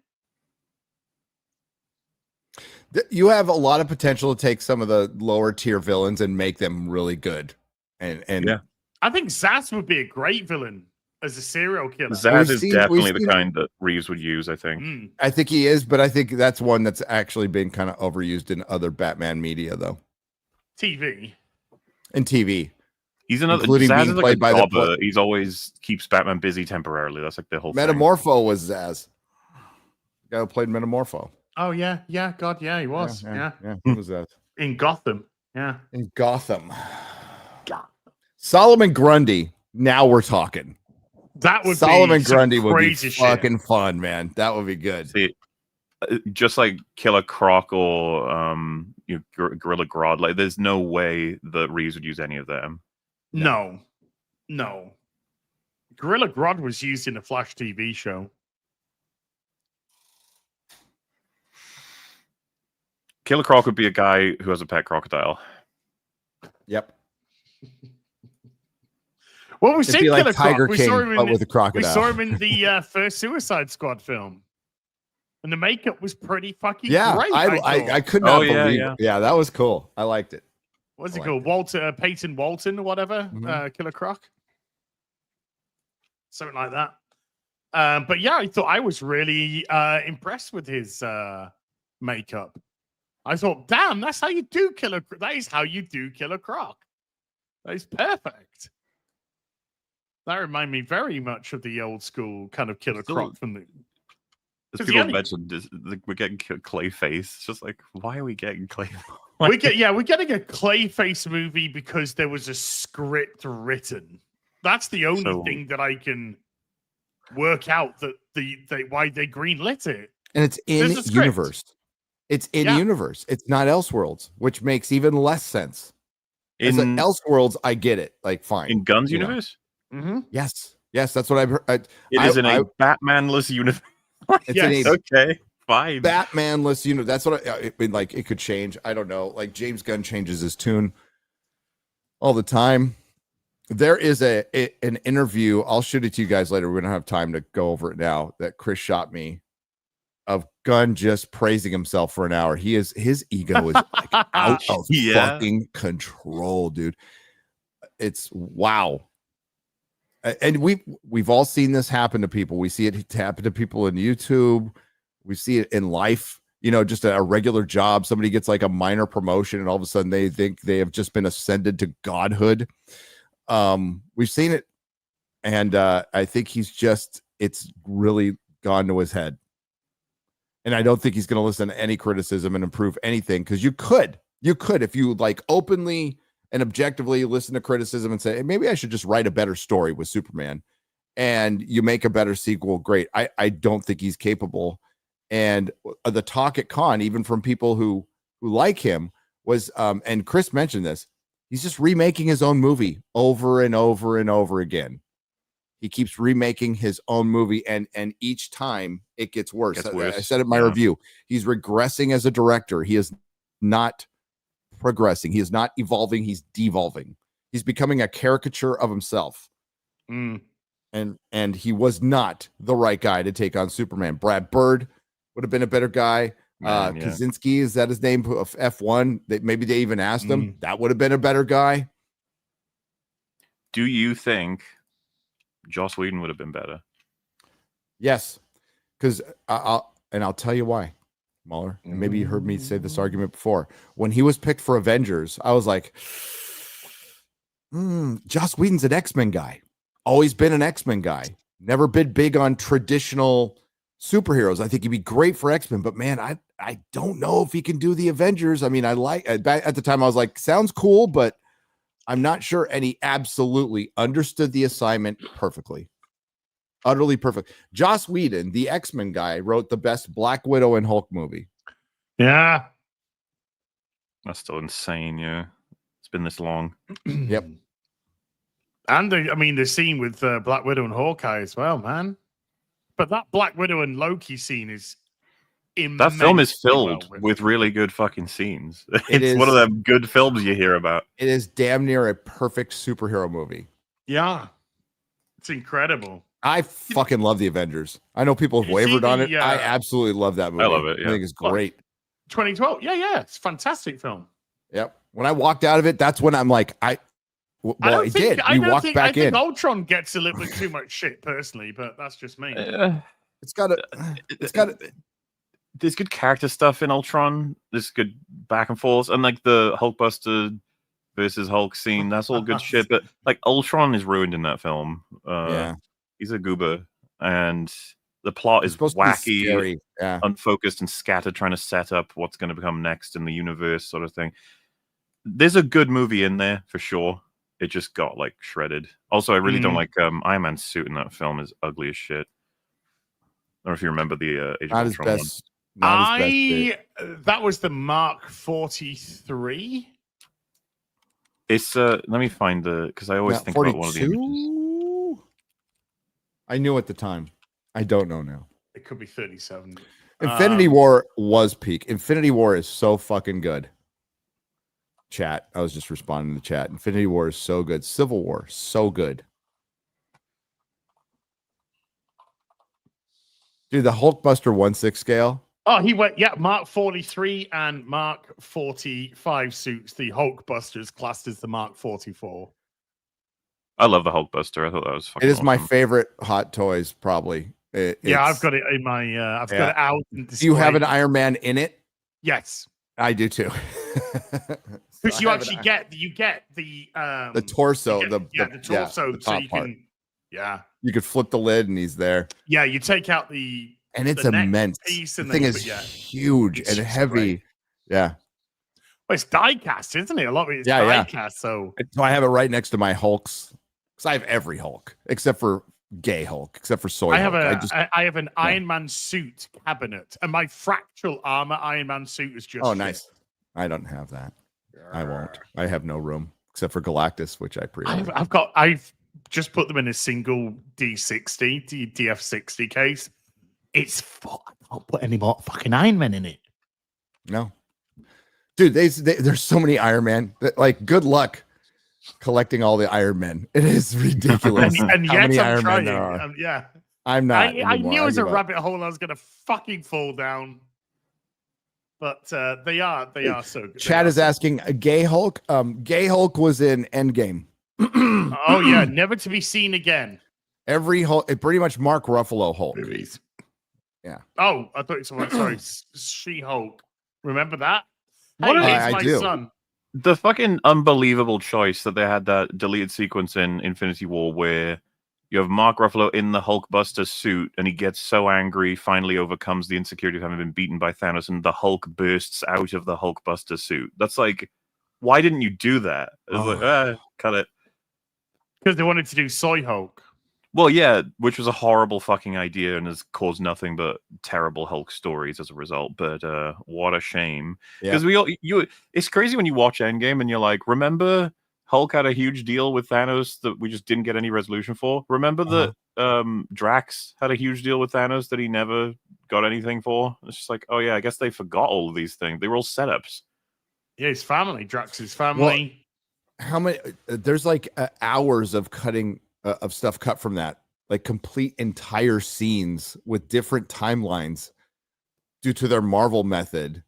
You have a lot of potential to take some of the lower tier villains and make them really good. And yeah. I think Zaz would be a great villain as a serial killer. Zaz is definitely the kind that Reeves would use, I think. I think he is, but I think that's one that's actually been kind of overused in other Batman media, though. TV. And TV. He's another, including Zaz being is played like by the He's always keeps Batman busy temporarily. That's like the whole Metamorpho thing. Was Zaz. The guy who played Metamorpho. Oh, yeah. Yeah, God, yeah, he was. Yeah. Who was that? In Gotham. Yeah. In Gotham. Solomon Grundy. Now we're talking. That would Solomon be Grundy would be fucking shit. fun, man. That would be good. See, just like Killer Croc or Gorilla Grodd, like there's no way that Reeves would use any of them. No. Gorilla Grodd was used in a Flash TV show. Killer Croc would be a guy who has a pet crocodile. Yep. Well, we've seen like Killer Tiger Croc. King, with a crocodile. We saw him in the first Suicide Squad film. And the makeup was pretty fucking great. I could not believe it. Yeah, that was cool. I liked it. What's it called? Peyton Walton or whatever? Killer Croc? Something like that. But yeah, I was really impressed with his makeup. I thought, damn, that's how you do Killer Croc. That is how you do Killer Croc. That is perfect. That reminded me very much of the old school kind of Killer Croc from the. As people mentioned, we're getting Clayface. It's just like, why are we getting Clayface? We're getting a Clayface movie because there was a script written. That's the only thing that I can work out that why they greenlit it. And it's in universe. It's in universe. It's not Elseworlds, which makes even less sense. In Elseworlds, I get it. Like, fine. In Gunn's universe? Mm-hmm. Yes, that's what I've heard. It is in a Batmanless universe. It's okay, fine. Batmanless universe. That's what I mean. Like, it could change. I don't know. Like, James Gunn changes his tune all the time. There is an interview. I'll shoot it to you guys later. We don't have time to go over it now. That Chris shot me of Gunn just praising himself for an hour. His ego is like out of fucking control, dude. It's wow. And we've all seen this happen to people. We see it happen to people in YouTube. We see it in life. Just a regular job. Somebody gets like a minor promotion, and all of a sudden they think they have just been ascended to godhood. We've seen it, and I think it's really gone to his head. And I don't think he's going to listen to any criticism and improve anything, because you could if you like openly and objectively listen to criticism and say, hey, maybe I should just write a better story with Superman, and you make a better sequel. Great. I don't think he's capable. And the talk at con, even from people who like him, was and Chris mentioned this, he's just remaking his own movie over and over and over again. He keeps remaking his own movie, and each time it gets worse. I said it in my review. He's regressing as a director. He is not progressing. He is not evolving. He's devolving. He's becoming a caricature of himself. And he was not the right guy to take on Superman. Brad Bird would have been a better guy. Kaczynski, is that his name? F1. Maybe they even asked him. That would have been a better guy. Do you think Joss Whedon would have been better? Yes, because I'll tell you why, Mueller. And maybe you heard me say this argument before. When he was picked for Avengers, I was like, Joss Whedon's an X-Men guy. Always been an X-Men guy. Never been big on traditional superheroes. I think he'd be great for X-Men, but man, I don't know if he can do the Avengers. I mean, at the time I was like, sounds cool, but I'm not sure. And he absolutely understood the assignment perfectly. Utterly perfect. Joss Whedon, the X-Men guy, wrote the best Black Widow and Hulk movie. Yeah. That's still insane, yeah. It's been this long. Yep. And the scene with Black Widow and Hawkeye as well, man. But that Black Widow and Loki scene is that film is filled with really good fucking scenes. It's one of them good films you hear about. It is damn near a perfect superhero movie. Yeah. It's incredible. I fucking love the Avengers. I know people have wavered on it. I absolutely love that movie. I love it. Yeah. I think it's great. 2012. Yeah. It's a fantastic film. Yep. When I walked out of it, that's when I'm like, I did. We walked back in. I think Ultron gets a little bit too much shit personally, but that's just me. It's got there's good character stuff in Ultron. There's good back and forth, and like the Hulkbuster versus Hulk scene. That's all good shit. But like Ultron is ruined in that film. He's a goober, and the plot is wacky, unfocused, and scattered, trying to set up what's going to become next in the universe, sort of thing. There's a good movie in there for sure. It just got like shredded. Also, I really don't like Iron Man's suit in that film. Is ugly as shit. I don't know if you remember the Age of Ultron one. That was the Mark 43. It's let me find because I always think 42? About one of the images. I knew at the time. I don't know now. It could be 37. Infinity War was peak. Infinity War is so fucking good. Chat. I was just responding to the chat. Infinity War is so good. Civil War, so good. Dude, the Hulkbuster 1/6 scale. Oh, he went, Mark 43 and Mark 45 suits. The Hulkbusters classed as the Mark 44. I love the Hulkbuster. I thought that was fucking It is awesome. my favorite Hot Toys, probably. I've got it in my, I've got it out. Do you have an Iron Man in it? Yes. I do too. Because you actually get the torso, the torso, the top so you part. can, you could flip the lid and he's there. Yeah, you take out and it's immense. The thing is huge and heavy. Great. Yeah. Well, it's die cast, isn't it? A lot of it is die cast. So I have it right next to my Hulks because I have every Hulk except for gay Hulk, except for soy. I have an Iron Man suit cabinet, and my fractal armor Iron Man suit is just. Oh, nice. I don't have that. I won't. I have no room except for Galactus, which I pre-ordered. I've just put them in a single D60, DF60 case. It's full. I can't put any more fucking Iron Man in it. No, dude. There's so many Iron Man. Like, good luck collecting all the Iron Men. It is ridiculous. and how yet many I'm Iron trying. Men there are. I'm not. I knew it was a up. rabbit hole I was going to fucking fall down. But they are so good. Chad is asking, a gay Hulk? Gay Hulk was in Endgame. Oh yeah, never to be seen again. Every Hulk, pretty much Mark Ruffalo Hulk. Movies. Yeah. Oh, I thought someone. Sorry, She-Hulk. Remember that? I do. Son. The fucking unbelievable choice that they had that deleted sequence in Infinity War where you have Mark Ruffalo in the Hulkbuster suit, and he gets so angry, finally overcomes the insecurity of having been beaten by Thanos, and the Hulk bursts out of the Hulkbuster suit. That's like, why didn't you do that? It's like, cut it. Because they wanted to do Soy Hulk. Well, yeah, which was a horrible fucking idea and has caused nothing but terrible Hulk stories as a result. But what a shame. Because it's crazy when you watch Endgame and you're like, remember Hulk had a huge deal with Thanos that we just didn't get any resolution for? Remember that Drax had a huge deal with Thanos that he never got anything for? It's just like, oh yeah, I guess they forgot all of these things. They were all setups. Yeah, his family, Drax's family. Well, how many? There's like hours of cutting of stuff cut from that, like complete entire scenes with different timelines due to their Marvel method.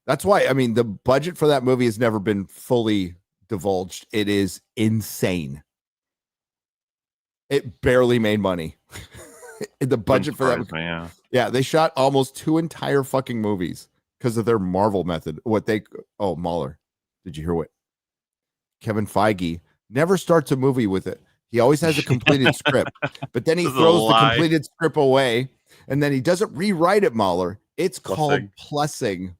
That's why, I mean, the budget for that movie has never been fully divulged. It is insane. It barely made money. The budget for that. Yeah, they shot almost 2 entire fucking movies because of their Marvel method. Mahler. Did you hear what? Kevin Feige never starts a movie with it. He always has a completed script, but then he throws the completed script away, and then he doesn't rewrite it, Mahler. It's called plussing.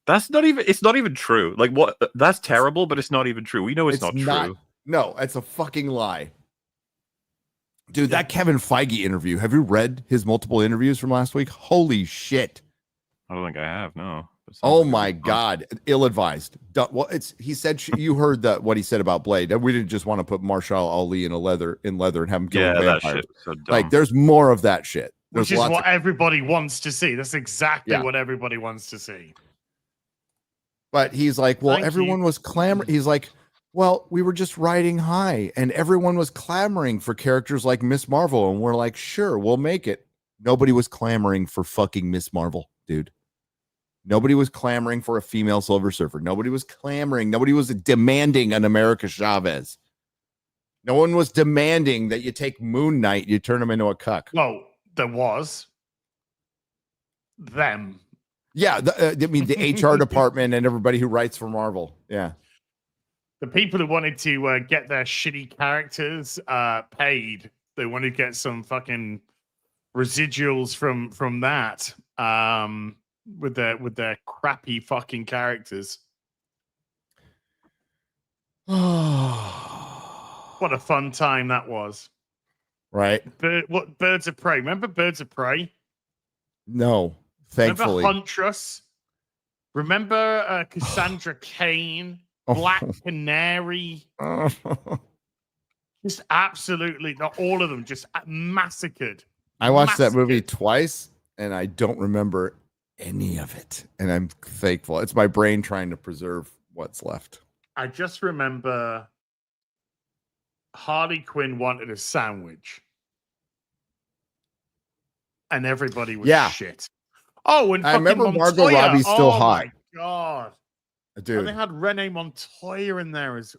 That's not even, it's not even true. Like, what? That's terrible, but it's not even true. We know it's not true. No, it's a fucking lie. Dude, that Kevin Feige interview, have you read his multiple interviews from last week? Holy shit. I don't think I have, no. Oh my God, ill-advised. Well, he said you heard what he said about Blade. We didn't just want to put Marshall Ali in leather and have him kill vampires. That shit so dumb. Like, there's more of that shit. Which is what everybody wants to see. That's exactly what everybody wants to see. But he's like, well, everyone was clamoring. He's like, well, we were just riding high, and everyone was clamoring for characters like Miss Marvel, and we're like, sure, we'll make it. Nobody was clamoring for fucking Miss Marvel, dude. Nobody was clamoring for a female Silver Surfer. Nobody was clamoring. Nobody was demanding an America Chavez. No one was demanding that you take Moon Knight, you turn him into a cuck. Well, there was them. Yeah, I mean, the HR department and everybody who writes for Marvel. Yeah. The people who wanted to get their shitty characters paid. They wanted to get some fucking residuals from that. With their crappy fucking characters. What a fun time that was. Right. Birds of Prey? Remember Birds of Prey? No, thankfully. Remember Huntress? Remember Cassandra Cain? Black Canary? Just absolutely, not all of them, just massacred. I watched that movie twice, and I don't remember any of it, and I'm thankful. It's my brain trying to preserve what's left. I just remember Harley Quinn wanted a sandwich, and everybody was shit. Oh, and I remember Montoya. Margot Robbie's still hot. Oh my God, dude! And they had Renee Montoya in there as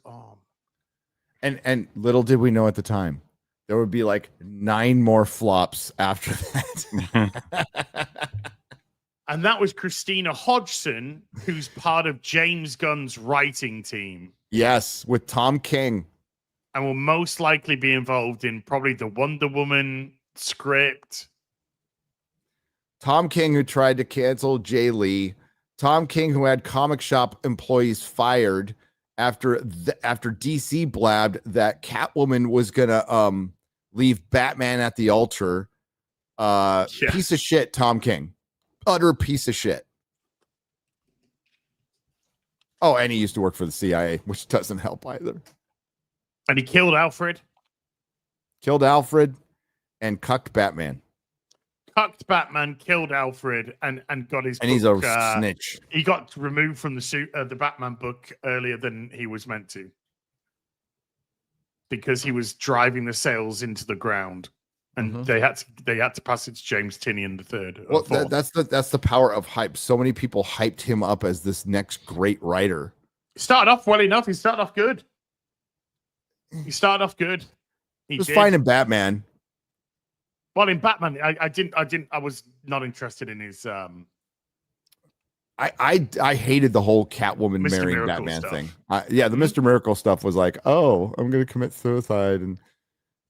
And little did we know at the time there would be like 9 more flops after that. And that was Christina Hodgson, who's part of James Gunn's writing team. Yes, with Tom King. And will most likely be involved in probably the Wonder Woman script. Tom King, who tried to cancel Jay Lee. Tom King, who had comic shop employees fired after DC blabbed that Catwoman was going to leave Batman at the altar. Piece of shit, Tom King. Utter piece of shit. Oh, and he used to work for the CIA, which doesn't help either. And he killed Alfred. Killed Alfred and cucked Batman. Cucked Batman, killed Alfred, and got his. And he's a snitch. He got removed from the Batman book earlier than he was meant to, because he was driving the sales into the ground. And they had to pass it to James Tynion III. Well, that's the power of hype. So many people hyped him up as this next great writer. He started off well enough. He started off good. He was fine in Batman. Well, in Batman, I was not interested in his. I hated the whole Catwoman Mr. marrying Miracle Batman stuff. thing. The Mr. Miracle stuff was like, oh, I'm going to commit suicide and.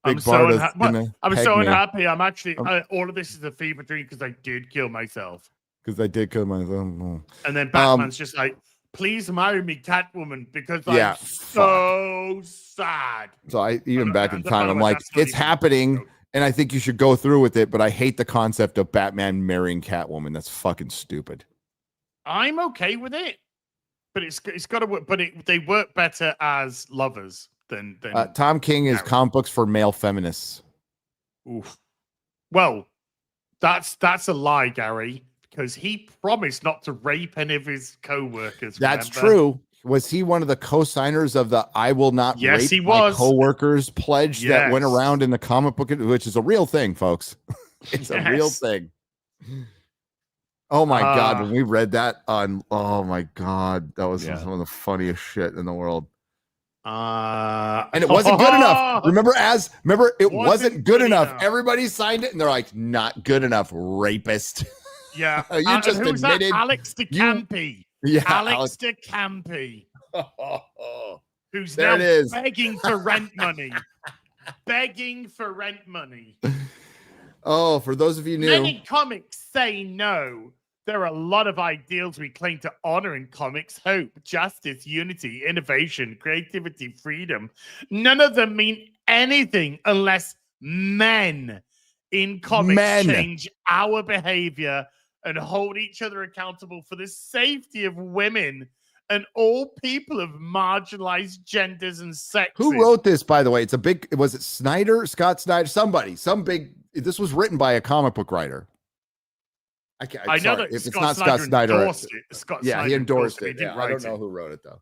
I'm so unhappy. I'm actually all of this is a fever dream because I did kill myself. And then Batman's just like, please marry me, Catwoman, because I'm so sad. So even back in time, I'm like, it's happening, and I think you should go through with it. But I hate the concept of Batman marrying Catwoman. That's fucking stupid. I'm okay with it, but it's got to work. But they work better as lovers than Tom King is comic books for male feminists. Oof. Well, that's a lie, Gary, because he promised not to rape any of his co-workers. That's true. Was he one of the co-signers of the "I will not rape my co-workers" pledge that went around in the comic book, which is a real thing, folks? It's a real thing. Oh my God, when we read that oh my God, that was some of the funniest shit in the world. And it wasn't good enough. Remember, it wasn't good enough. Everybody signed it, and they're like, "Not good enough, rapist." Yeah, you just admitted Alex DeCampi. Alex DeCampi, who's now begging for rent money. Begging for rent money. Oh, for those of you new, many comics say no. There are a lot of ideals we claim to honor in comics: hope, justice, unity, innovation, creativity, freedom. None of them mean anything unless men in comics change our behavior and hold each other accountable for the safety of women and all people of marginalized genders and sexes. Who wrote this, by the way? Was it Snyder, Scott Snyder? This was written by a comic book writer. I know that if it's not Scott Snyder endorsed it. He endorsed it. He I don't know who wrote it, though.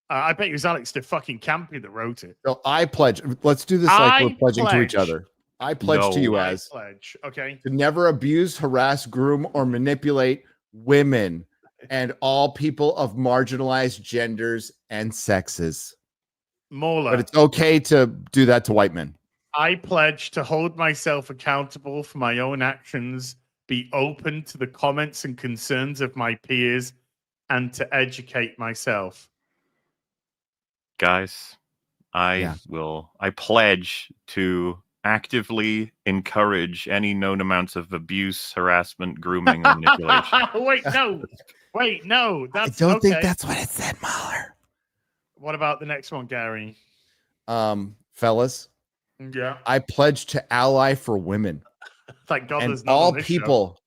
I bet it was Alex DeCampi that wrote it. So I pledge. Let's do this like we're pledging to each other. I pledge to you to never abuse, harass, groom, or manipulate women and all people of marginalized genders and sexes. Mola. But it's okay to do that to white men. I pledge to hold myself accountable for my own actions, be open to the comments and concerns of my peers, and to educate myself. Guys, I pledge to actively encourage any known amounts of abuse, harassment, grooming, or manipulation. Wait, no. I don't think that's what it said, Mahler. What about the next one, Gary? Fellas. Yeah. I pledge to ally for women. Thank God and there's not all people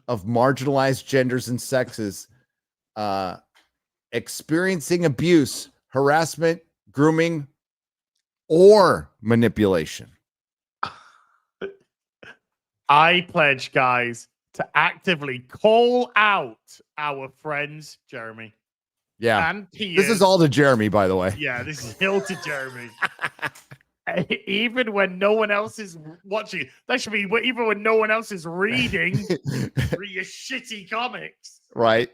of marginalized genders and sexes experiencing abuse, harassment, grooming, or manipulation. I pledge, guys, to actively call out our friends, Jeremy. Yeah. And Piers. This is all to Jeremy, by the way. Yeah, this is all to Jeremy. Even when no one else is watching, that should be even when no one else is reading your shitty comics. Right.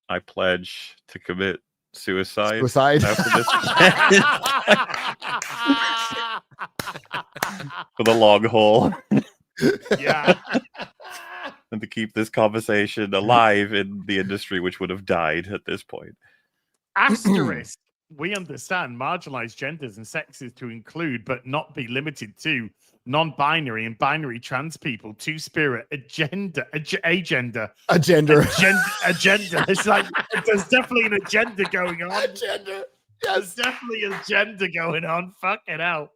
I pledge to commit suicide. After this. For the long haul. Yeah. And to keep this conversation alive in the industry, which would have died at this point. Asterisk. We understand marginalized genders and sexes to include, but not be limited to, non-binary and binary trans people, two-spirit, agenda. It's like there's definitely an agenda going on. Agenda. Yes. There's definitely an agenda going on. Fucking hell.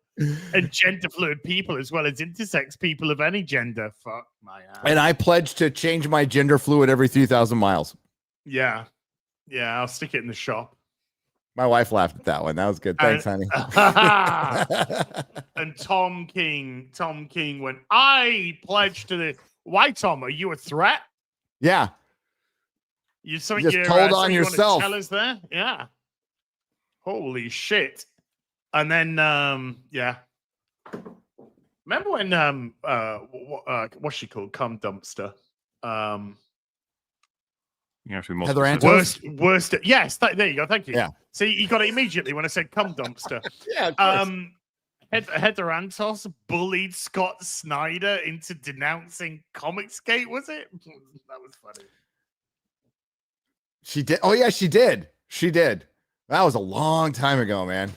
And gender fluid people as well as intersex people of any gender. Fuck my ass. And I pledge to change my gender fluid every 3,000 miles. Yeah. Yeah, I'll stick it in the shop. My wife laughed at that one. That was good. Thanks, honey. And Tom King went, I pledge to this. Why, Tom? Are you a threat? Yeah. You just told on yourself. Tell us there? Yeah. Holy shit. And then, yeah. Remember when, what's she called? Cum Dumpster. Heather Antos? Worst. Yes, there you go. Thank you. Yeah. See, you got it immediately when I said cum dumpster. Yeah, of course. Heather Antos bullied Scott Snyder into denouncing Comicsgate, was it? That was funny. She did. Oh, yeah, she did. She did. That was a long time ago, man. That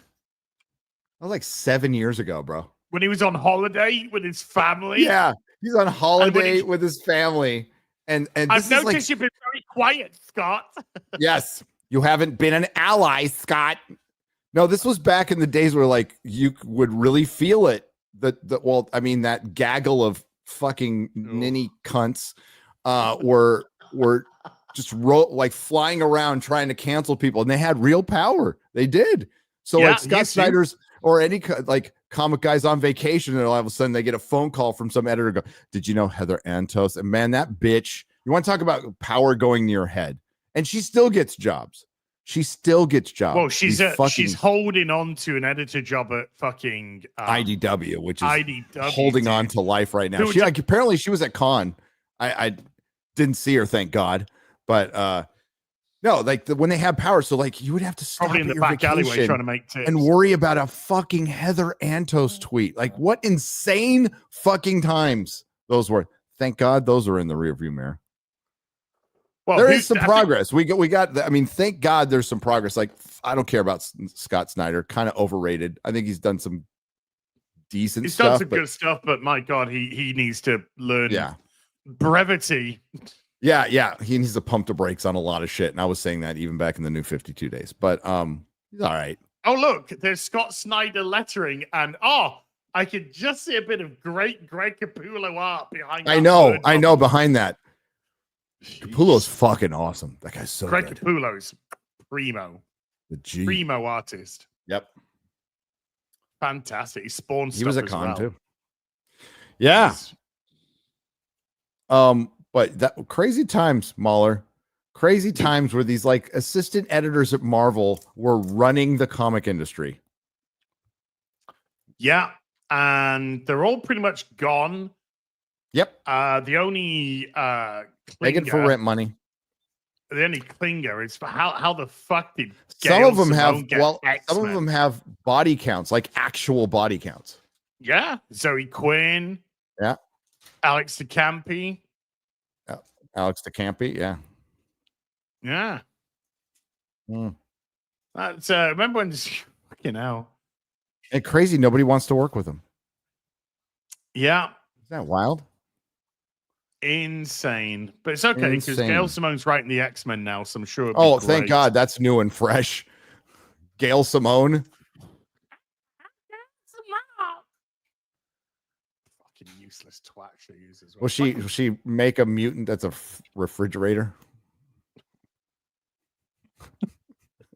was like 7 years ago, bro. When he was on holiday with his family. Yeah, he's on holiday with his family. And I've noticed you've been very quiet, Scott. Yes, you haven't been an ally, Scott. No, this was back in the days where like you would really feel it. That gaggle of fucking ninny cunts were just like flying around trying to cancel people, and they had real power. They did. So like Scott Snyder's or any like comic guys on vacation, and all of a sudden they get a phone call from some editor. Go, did you know Heather Antos? And man, that bitch. You want to talk about power going to your head? And she still gets jobs. Well, she's holding on to an editor job at fucking IDW, which is holding on to life right now. Apparently she was at Con. I didn't see her, thank God. But no, like when they have power, so like you would have to stop probably in the back alleyway trying to make tips and worry about a fucking Heather Antos tweet. Like what insane fucking times those were. Thank God those are in the rearview mirror. Well, there is some progress. We got. I mean, thank God there's some progress. Like, I don't care about Scott Snyder. Kind of overrated. I think he's done some decent stuff. He's done some good stuff, but my God, he needs to learn brevity. Yeah. He needs to pump the brakes on a lot of shit. And I was saying that even back in the New 52 days. But he's all right. Oh, look, there's Scott Snyder lettering, and I could just see a bit of great Greg Capullo art behind. I know behind that. Capullo's fucking awesome. That guy's so Greg good. Capullo's primo. Primo artist. Yep. Fantastic. He spawned stuff. He was at Con too. Yeah. But that crazy times, Mahler. Crazy times where these like assistant editors at Marvel were running the comic industry. Yeah. And they're all pretty much gone. Yep. The only begging for rent money. The only clinger is for how the fuck did some of them have body counts, like actual body counts. Yeah. Zoe Quinn. Yeah. Alex DeCampi. Alex DeCampi, yeah. Yeah. That's remember when and crazy nobody wants to work with him. Yeah. Is that wild? Insane, but it's okay because Gail Simone's writing the X-Men now, so I'm sure. Thank God, that's new and fresh. Gail Simone, fucking useless twat she uses. Will she make a mutant that's a refrigerator?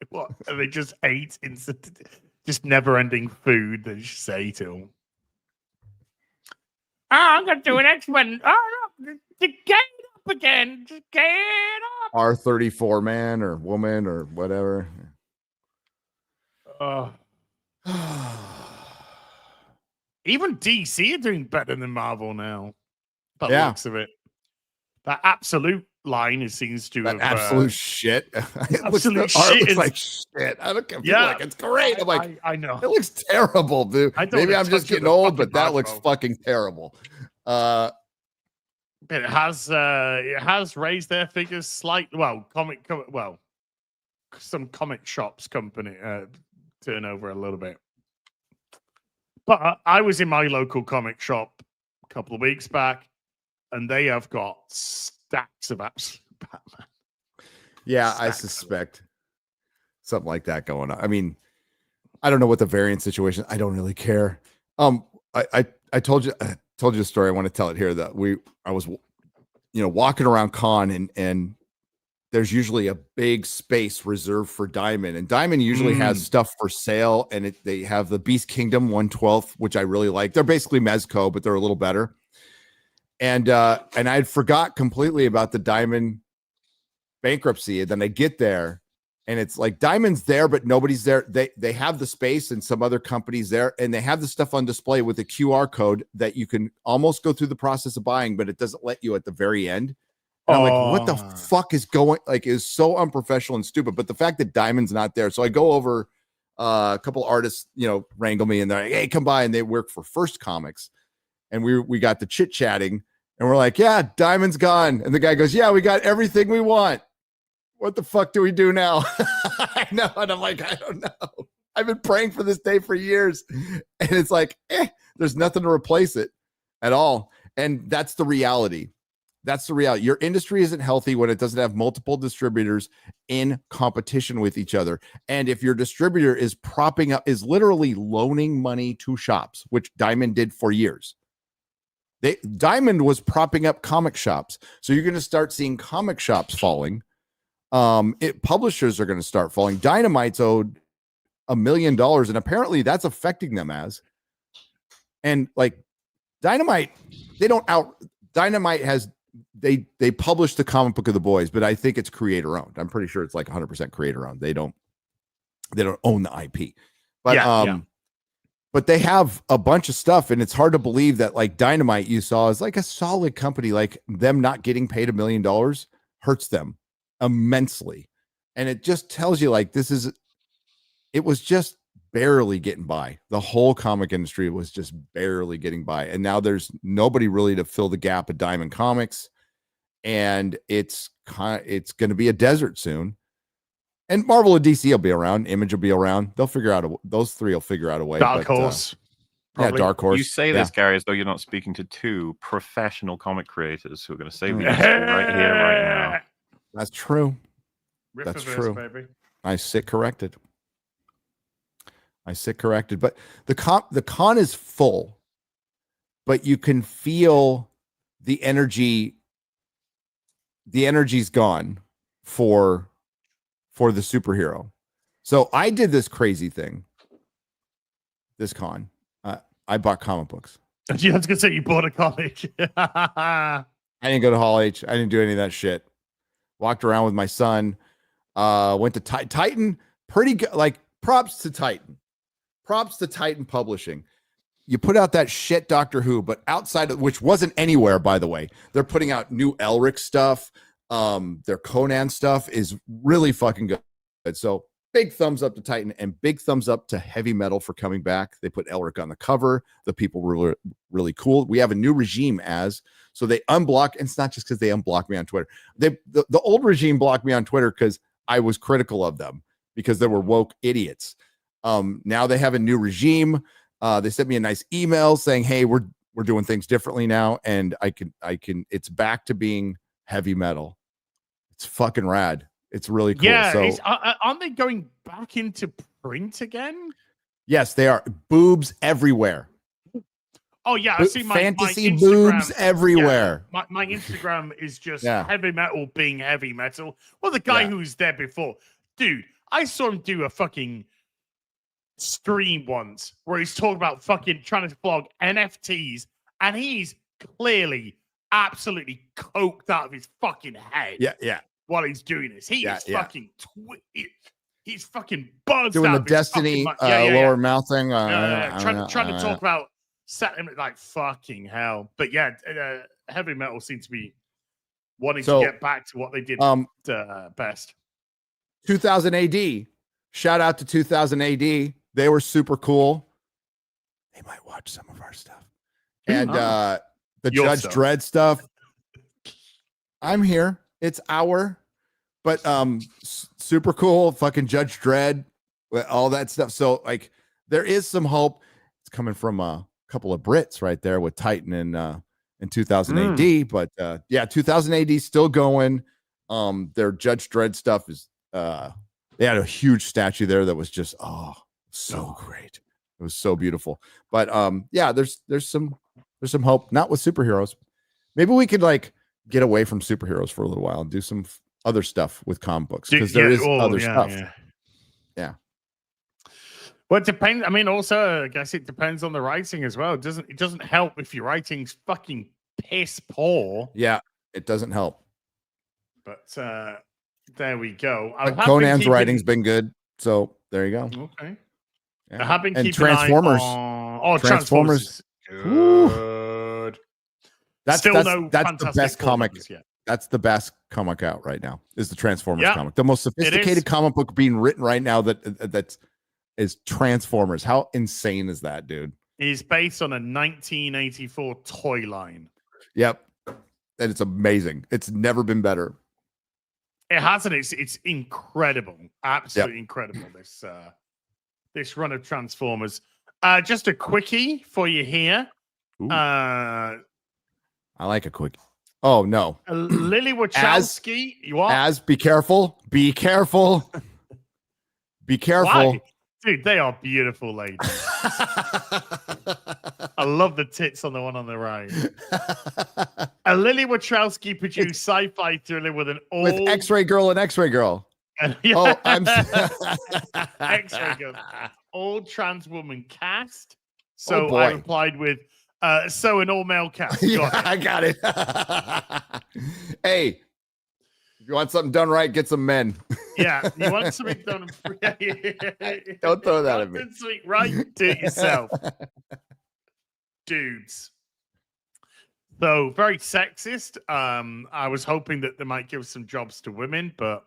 What? And they just ate instant, just never-ending food. They just ate it all. I'm gonna do an X-Men. Look, get up again. Just get up. R34 man or woman or whatever. Even DC are doing better than Marvel now. By the looks of it. That absolute line seems to have absolute shit. Absolute shit is like shit. I don't care. Like it's great. I'm like, I know it looks terrible, dude. Maybe I'm just getting old, but that looks fucking terrible. It has raised their figures slightly. Well, some comic shops company turnover a little bit. But I was in my local comic shop a couple of weeks back, and they have got stacks of absolute Batman. Yeah, I suspect something like that going on. I mean, I don't know what the variant situation. I don't really care. I told you a story. I want to tell it here. That I was, walking around Con, and there's usually a big space reserved for Diamond, and Diamond usually has stuff for sale. And they have the Beast Kingdom 1/12, which I really like. They're basically Mezco, but they're a little better. And I'd forgot completely about the Diamond bankruptcy. And then I get there, and it's like Diamond's there, but nobody's there. They have the space and some other companies there, and they have the stuff on display with a QR code that you can almost go through the process of buying, but it doesn't let you at the very end. And I'm like, what the fuck is going? Like, is so unprofessional and stupid. But the fact that Diamond's not there, so I go over. A couple artists, wrangle me, and they're like, "Hey, come by," and they work for First Comics, and we got the chit chatting, and we're like, "Yeah, Diamond's gone," and the guy goes, "Yeah, we got everything we want. What the fuck do we do now?" I know, and I'm like, I don't know. I've been praying for this day for years, and it's like, there's nothing to replace it at all, and that's the reality. That's the reality. Your industry isn't healthy when it doesn't have multiple distributors in competition with each other. And if your distributor is literally loaning money to shops, which Diamond did for years. Diamond was propping up comic shops. So you're going to start seeing comic shops falling. Publishers are going to start falling. Dynamite's owed $1 million, and apparently that's affecting them and like Dynamite, Dynamite has they published the comic book of the boys, but I think it's creator owned. I'm pretty sure it's like 100% creator owned. They don't own the IP, but but they have a bunch of stuff, and it's hard to believe that like Dynamite you saw is like a solid company. Like them not getting paid $1 million hurts them immensely, and it just tells you like it was just barely getting by. The whole comic industry was just barely getting by, and now there's nobody really to fill the gap of Diamond Comics, and it's going to be a desert soon. And Marvel and DC will be around. Image will be around. They'll figure out those three will figure out a way. Dark Horse. Yeah, Dark Horse. You say this, Gary, as though you're not speaking to two professional comic creators who are going to save the industry right here, right now. That's true. That's true. Baby. I sit corrected. But the con is full, but you can feel the energy. The energy's gone for the superhero. So I did this crazy thing. This con, I bought comic books. I was gonna say you bought a comic. I didn't go to Hall H. I didn't do any of that shit. Walked around with my son. Went to Titan. Pretty good. Like props to Titan. Props to Titan Publishing. You put out that shit Doctor Who, but outside of which wasn't anywhere, by the way. They're putting out new Elric stuff. Their Conan stuff is really fucking good. So big thumbs up to Titan and big thumbs up to Heavy Metal for coming back. They put Elric on the cover. The people were really cool. We have a new regime so they unblock. And it's not just because they unblocked me on Twitter. The old regime blocked me on Twitter because I was critical of them because they were woke idiots. Now they have a new regime. They sent me a nice email saying, hey, we're doing things differently now. And I can, it's back to being Heavy Metal. It's fucking rad. It's really cool. Yeah. So, aren't they going back into print again? Yes, they are. Boobs everywhere. Oh yeah. I see my fantasy my boobs everywhere. Yeah, my Instagram is just Heavy Metal being Heavy Metal. Well, the guy who was there before, dude, I saw him do a fucking stream once where he's talking about fucking trying to flog NFTs, and he's clearly absolutely coked out of his fucking head. Yeah. While he's doing this, he is fucking he's fucking buzzed doing out the Destiny lower mouth thing. Trying to talk about setting like fucking hell. But Heavy Metal seems to be wanting to get back to what they did best. 2000 AD. Shout out to 2000 AD. They were super cool. They might watch some of our stuff. And the Judge Dredd stuff. I'm here. It's but super cool. Fucking Judge Dredd, all that stuff. So like there is some hope. It's coming from a couple of Brits right there with Titan in 2000 AD. But 2000 AD still going. Their Judge Dredd stuff is they had a huge statue there that was just so great. It was so beautiful. But there's some hope. Not with superheroes. Maybe we could like get away from superheroes for a little while and do some other stuff with comic books because there is other stuff. Yeah. Well, it depends. I mean, also, I guess it depends on the writing as well. It doesn't help if your writing's fucking piss poor. Yeah, it doesn't help. But there we go. Conan's writing's been good, so there you go. Okay. Yeah. I have been keeping Transformers. Transformers. Good. That's the best comic. That's the best comic out right now. Is the Transformers comic the most sophisticated comic book being written right now? That is Transformers. How insane is that, dude? It's based on a 1984 toy line. Yep, and it's amazing. It's never been better. It hasn't. It's incredible. Absolutely incredible. This run of Transformers. Just a quickie for you here. I like a quickie. Oh no. Lily Wachowski. Be careful. Be careful. Be careful. Why? Dude, they are beautiful ladies. I love the tits on the one on the right. A Lily Wachowski produced sci-fi thriller with X-Ray Girl and X-Ray Girl. Oh, I'm X-Ray Girl. Old trans woman cast. So I replied with an all-male cast. I got it. Hey, if you want something done right, get some men. Yeah, you want something done. Don't throw that at me. Right, do it yourself, dudes. So very sexist. I was hoping that they might give some jobs to women, but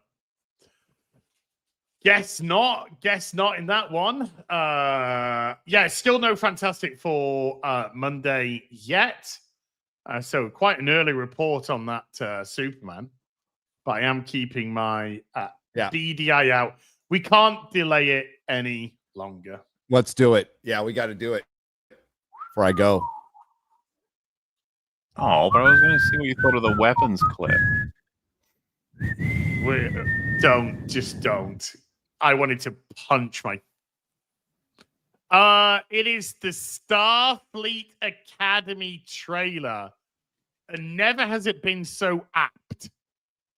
guess not. Guess not in that one. Yeah, still no Fantastic Four Monday yet. So quite an early report on that Superman. But I am keeping my DDI out. We can't delay it any longer. Let's do it. Yeah, we got to do it before I go. Oh, but I was going to see what you thought of the weapons clip. Don't. I wanted to punch my... It is the Starfleet Academy trailer. And never has it been so apt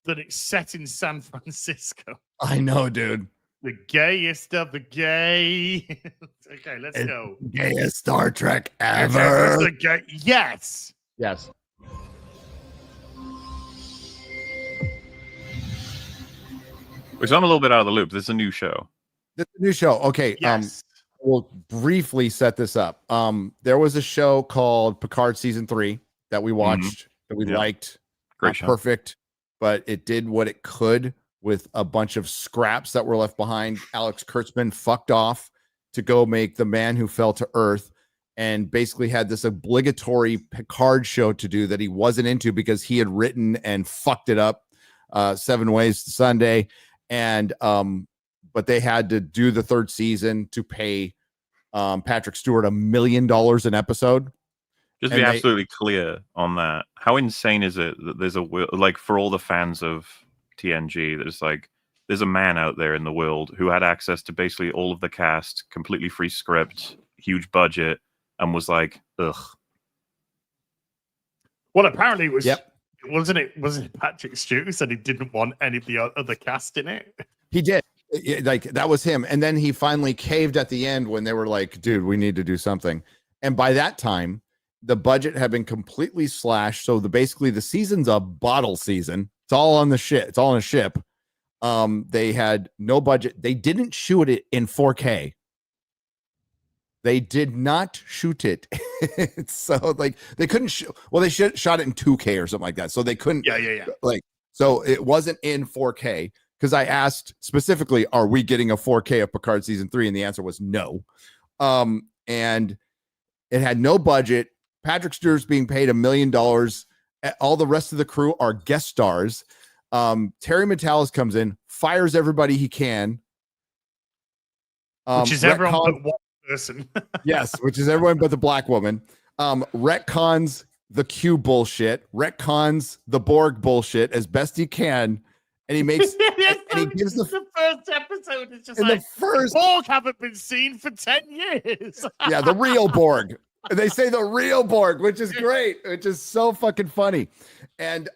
that it's set in San Francisco. I know, dude. The gayest of the gay. Okay, let's go. Gayest Star Trek ever. Yes. Yes. Which I'm a little bit out of the loop. This is a new show. Okay. Yes. We'll briefly set this up. There was a show called Picard Season 3 that we watched that we liked. Great show. Perfect, but it did what it could with a bunch of scraps that were left behind. Alex Kurtzman fucked off to go make The Man Who Fell to Earth and basically had this obligatory Picard show to do that he wasn't into because he had written and fucked it up 7 Ways to Sunday. And but they had to do the 3rd season to pay Patrick Stewart $1 million an episode. Just be absolutely clear on that. How insane is it that there's for all the fans of TNG, there's a man out there in the world who had access to basically all of the cast, completely free script, huge budget, and was like, ugh. Well, apparently it was. Yep. Wasn't it Patrick Stewart who said he didn't want any of the other cast in it? He did. That was him. And then he finally caved at the end when they were like, dude, we need to do something. And by that time, the budget had been completely slashed. So basically the season's a bottle season. It's all on the ship. It's all on a ship. They had no budget. They didn't shoot it in 4K. They did not shoot it. So they couldn't they shot it in 2K or something like that. So they couldn't. Yeah. So it wasn't in 4K because I asked specifically, are we getting a 4K of Picard Season 3? And the answer was no. And it had no budget. Patrick Stewart's being paid $1 million. All the rest of the crew are guest stars. Terry Metalis comes in, fires everybody he can. Which is everyone but one person. Yes, which is everyone but the black woman. Retcons the Q bullshit, retcons the Borg bullshit as best he can. And he makes and he gives the first episode is just the Borg haven't been seen for 10 years. Yeah, the real Borg. They say the real Borg, which is great, which is so fucking funny. And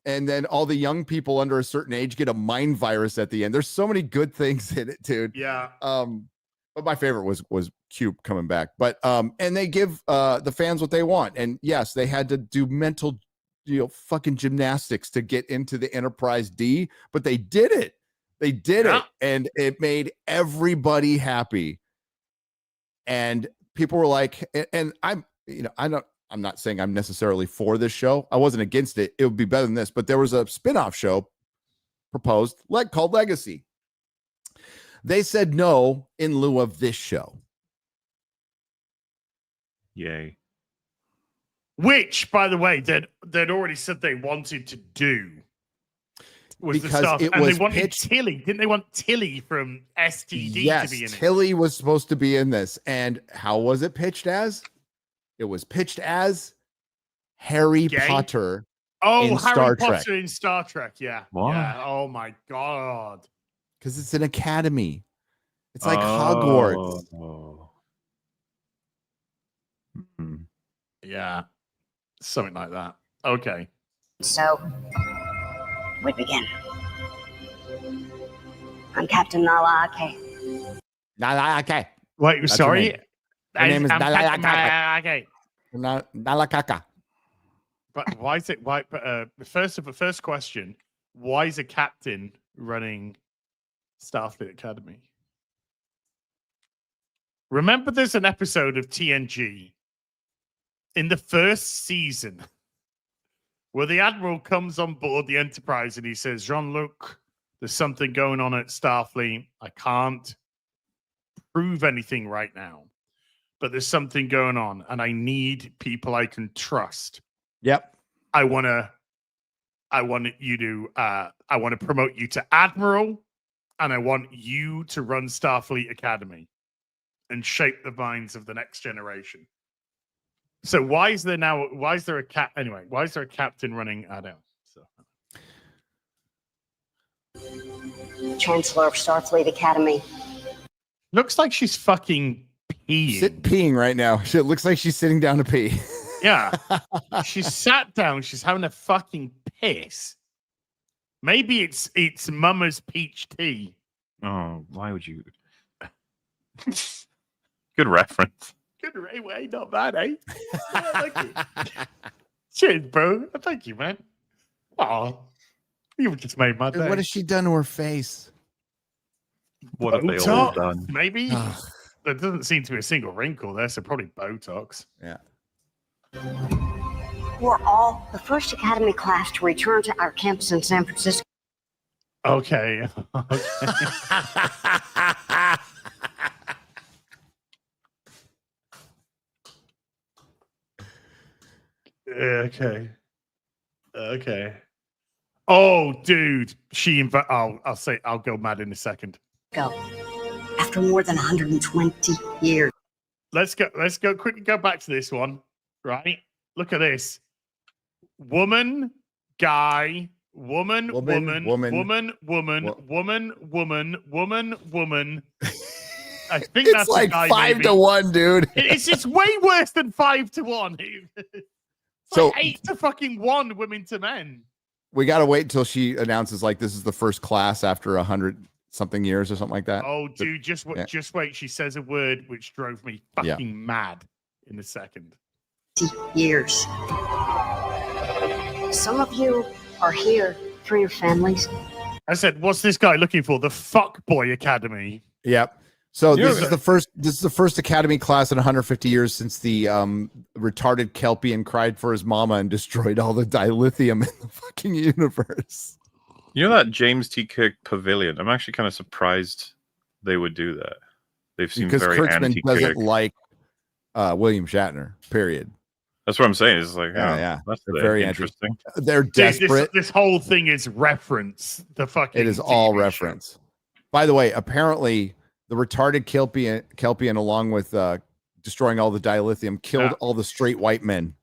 then all the young people under a certain age get a mind virus at the end. There's so many good things in it, dude. Yeah. But my favorite was Cube coming back. But and they give the fans what they want. And yes, they had to do mental fucking gymnastics to get into the Enterprise D, but they did it. They did it, and it made everybody happy. And people were like, and I'm not saying I'm necessarily for this show. I wasn't against it. It would be better than this, but there was a spin-off show proposed called Legacy. They said no in lieu of this show. Yay. Which, by the way, they'd already said they wanted to do. Because they wanted Tilly. Didn't they want Tilly from STD to be in it? Tilly was supposed to be in this. And how was it pitched as? It was pitched as Harry Potter Oh, in Harry Star Potter Trek. in Star Trek. Yeah. What? Yeah. Oh my god. Because it's an academy. It's like Hogwarts. Hmm. Yeah. Something like that. Okay. So, we begin. I'm Captain Nala Ake. Nalakaka. Wait, That's sorry. Her name is Nalakaka. Okay. Nalakaka. But why is it? Why? First question: why is a captain running Starfleet Academy? Remember, there's an episode of TNG in the first season where the admiral comes on board the Enterprise and he says, "Jean-Luc, there's something going on at Starfleet. I can't prove anything right now, but there's something going on, and I need people I can trust." Yep. I want to promote you to Admiral, and I want you to run Starfleet Academy and shape the minds of the next generation. So why is there a captain running? I don't know. So. Chancellor of Starfleet Academy. Looks like she's fucking peeing. Peeing right now. It looks like she's sitting down to pee. Yeah. She's sat down. She's having a fucking piss. Maybe it's Mama's peach tea. Oh, why would you? Good reference. Good way, not bad, eh? Yeah, thank you. Cheers, bro. Thank you, man. Oh, you just made my day. What has she done to her face? What have they all Botox, done? Maybe. There doesn't seem to be a single wrinkle there, so probably Botox. Yeah. We're all the first Academy class to return to our campus in San Francisco. Okay. Okay. Oh, dude. I'll go mad in a second. Go. After more than 120 years. Let's go quickly go back to this one. Right? Look at this. Woman, guy, woman. I think It's that's like a guy, 5-1, dude. It's way worse than 5-1. It's So- like 8-1 women to men. We got to wait until she announces like this is the first class after 100-something years or something like that. Oh, dude, just wait. She says a word which drove me fucking mad in a second. Years. Some of you are here for your families. I said, what's this guy looking for? The Fuckboy Academy. Yep. So this is the first Academy class in 150 years since the retarded Kelpian cried for his mama and destroyed all the dilithium in the fucking universe. You know that James T. Kirk pavilion? I'm actually kind of surprised they would do that. They've seemed Because very Kurtzman anti-Kirk. doesn't like William Shatner. Period. That's what I'm saying. It's like, Yeah. that's They're very interesting. They're desperate. This whole thing is reference. It is all reference. By the way, apparently the retarded Kelpian along with destroying all the dilithium, killed all the straight white men.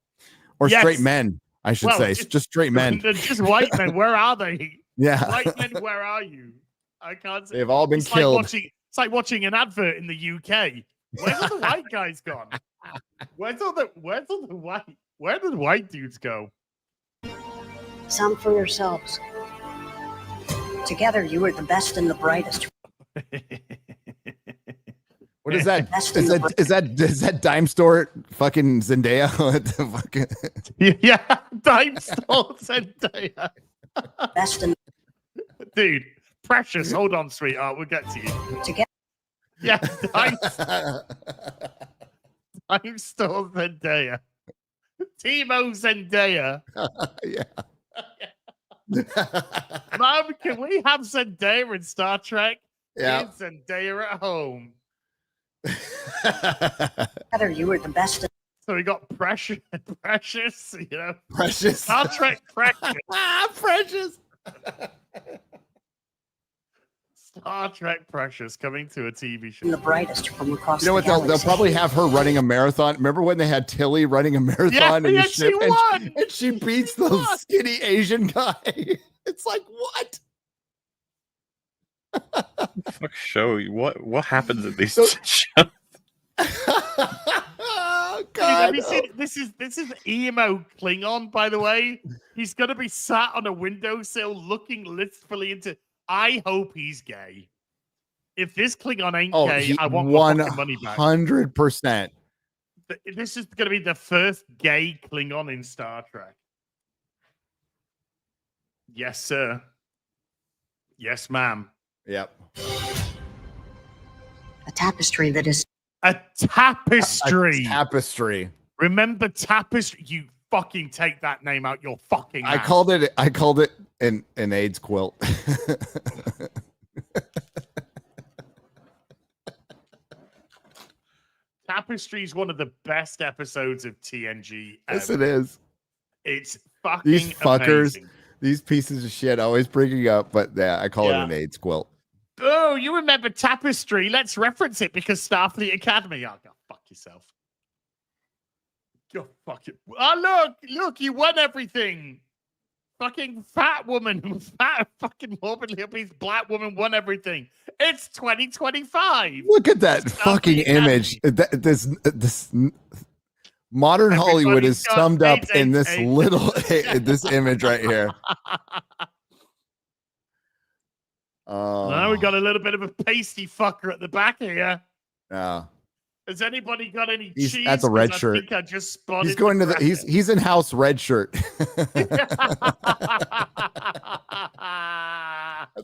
Or straight men, I should say. Just straight men. Just white men. Where are they? Yeah. White men, where are you? I can't see. They've all been killed. It's like watching an advert in the UK. Where's all the white guys gone? Where did the white dudes go? Some for yourselves. Together, you are the best and the brightest. What is that? Is that dime store fucking Zendaya? Yeah, dime store Zendaya. Best and dude, Precious. Hold on, sweetheart. We'll get to you. Together. Yeah, dime store Zendaya. Timo Zendaya. Yeah. Mom, can we have Zendaya in Star Trek? Yeah. Give Zendaya at home. Together, you are the best. So we got Precious, Precious. Star Trek Precious. Precious. Star Trek Precious coming to a TV show. The brightest from across You know what? They'll probably have her running a marathon. Remember when they had Tilly running a marathon in the ship, and she beats the skinny Asian guy? It's like, what? Fuck show. What happens at these shows? Oh, God, have you seen this is emo Klingon, by the way. He's gonna be sat on a windowsill looking listfully into. I hope he's gay. If this Klingon ain't gay, I want my fucking money back. 100%. This is gonna be the first gay Klingon in Star Trek. Yes, sir. Yes, ma'am. Yep. A tapestry that is a tapestry. A tapestry. Remember tapestry? You fucking take that name out your fucking mouth. I called it an AIDS quilt. Tapestry is one of the best episodes of TNG ever. Yes, it is. It's fucking these fuckers, amazing. These pieces of shit always bringing up, but yeah, I call it an AIDS quilt. Oh, you remember Tapestry? Let's reference it because Starfleet Academy. Oh, go fuck yourself. Go fuck it. Oh, look, you won everything. Fucking fat woman, fat fucking morbidly obese black woman won everything. It's 2025. Look at that Starfleet fucking image. This modern Hollywood is summed up in this little this image right here. Now we got a little bit of a pasty fucker at the back here. Yeah. Has anybody got any cheese? That's a red shirt. I think I just spotted. He's going to the. He's in house red shirt. That's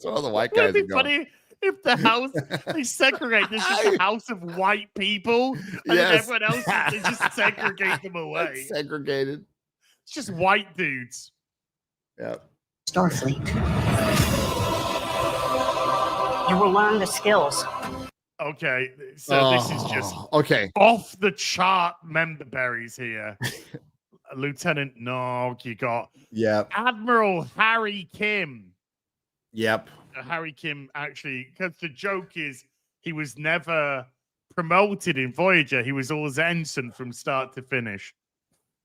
what all the white guys are going. Funny if the house they segregate. This is the house of white people, and then everyone else they just segregate them away. It's segregated. It's just white dudes. Yeah. Starfleet. You will learn the skills. Okay, so this is just off the chart member berries here. Lieutenant Nog, you got Admiral Harry Kim. Yep. Harry Kim, actually, because the joke is he was never promoted in Voyager. He was always ensign from start to finish.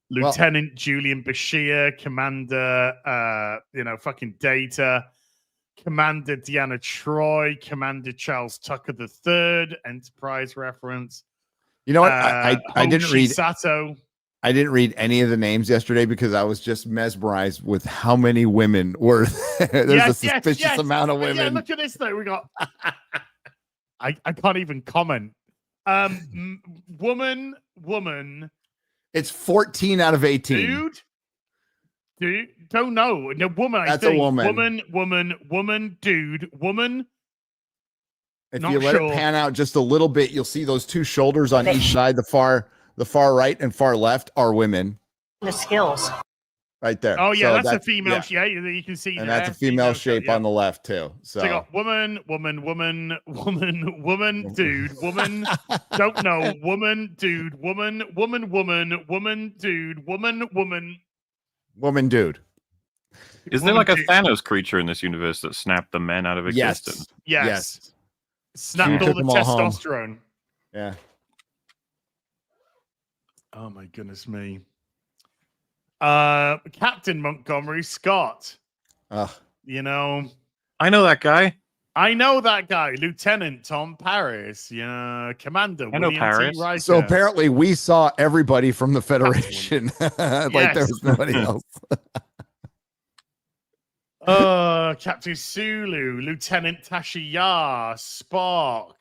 Lieutenant Julian Bashir, Commander, fucking Data. Commander Deanna Troy, Commander Charles Tucker III, Enterprise reference. You know what? I didn't read Sato. I didn't read any of the names yesterday because I was just mesmerized with how many women were there. There's a suspicious amount of women. Yeah, look at this though. We got I can't even comment. Woman. It's 14 out of 18. Dude, don't know. No, woman. That's a woman. Woman, dude, woman. If you let it pan out just a little bit, you'll see those two shoulders on each side. The far right and far left are women. The skills. Right there. Oh, yeah, that's a female shape. You can see and that's a female shape on the left, too. So you got woman, dude, woman, don't know, woman, dude, woman, dude, woman. Woman, dude. Is there like a Thanos creature in this universe that snapped the men out of existence? Yes. Snapped all the testosterone. Yeah. Oh my goodness me. Captain Montgomery Scott. You know. I know that guy. Lieutenant Tom Paris. Yeah. Commander William Paris. T. Riker. So apparently we saw everybody from the Federation. Like there was nobody else. Captain Sulu, Lieutenant Tasha Spock.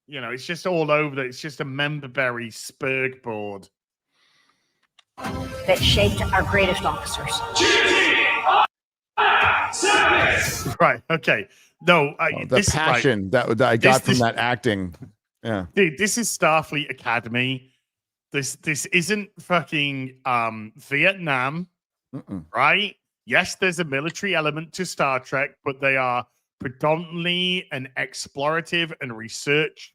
It's just all over. It's just a memberberry spurg board that shaped our greatest officers. Right. Okay. No. The passion that I got from that acting. Yeah. Dude, this is Starfleet Academy. This isn't fucking Vietnam, right? Yes, there's a military element to Star Trek, but they are predominantly an explorative and research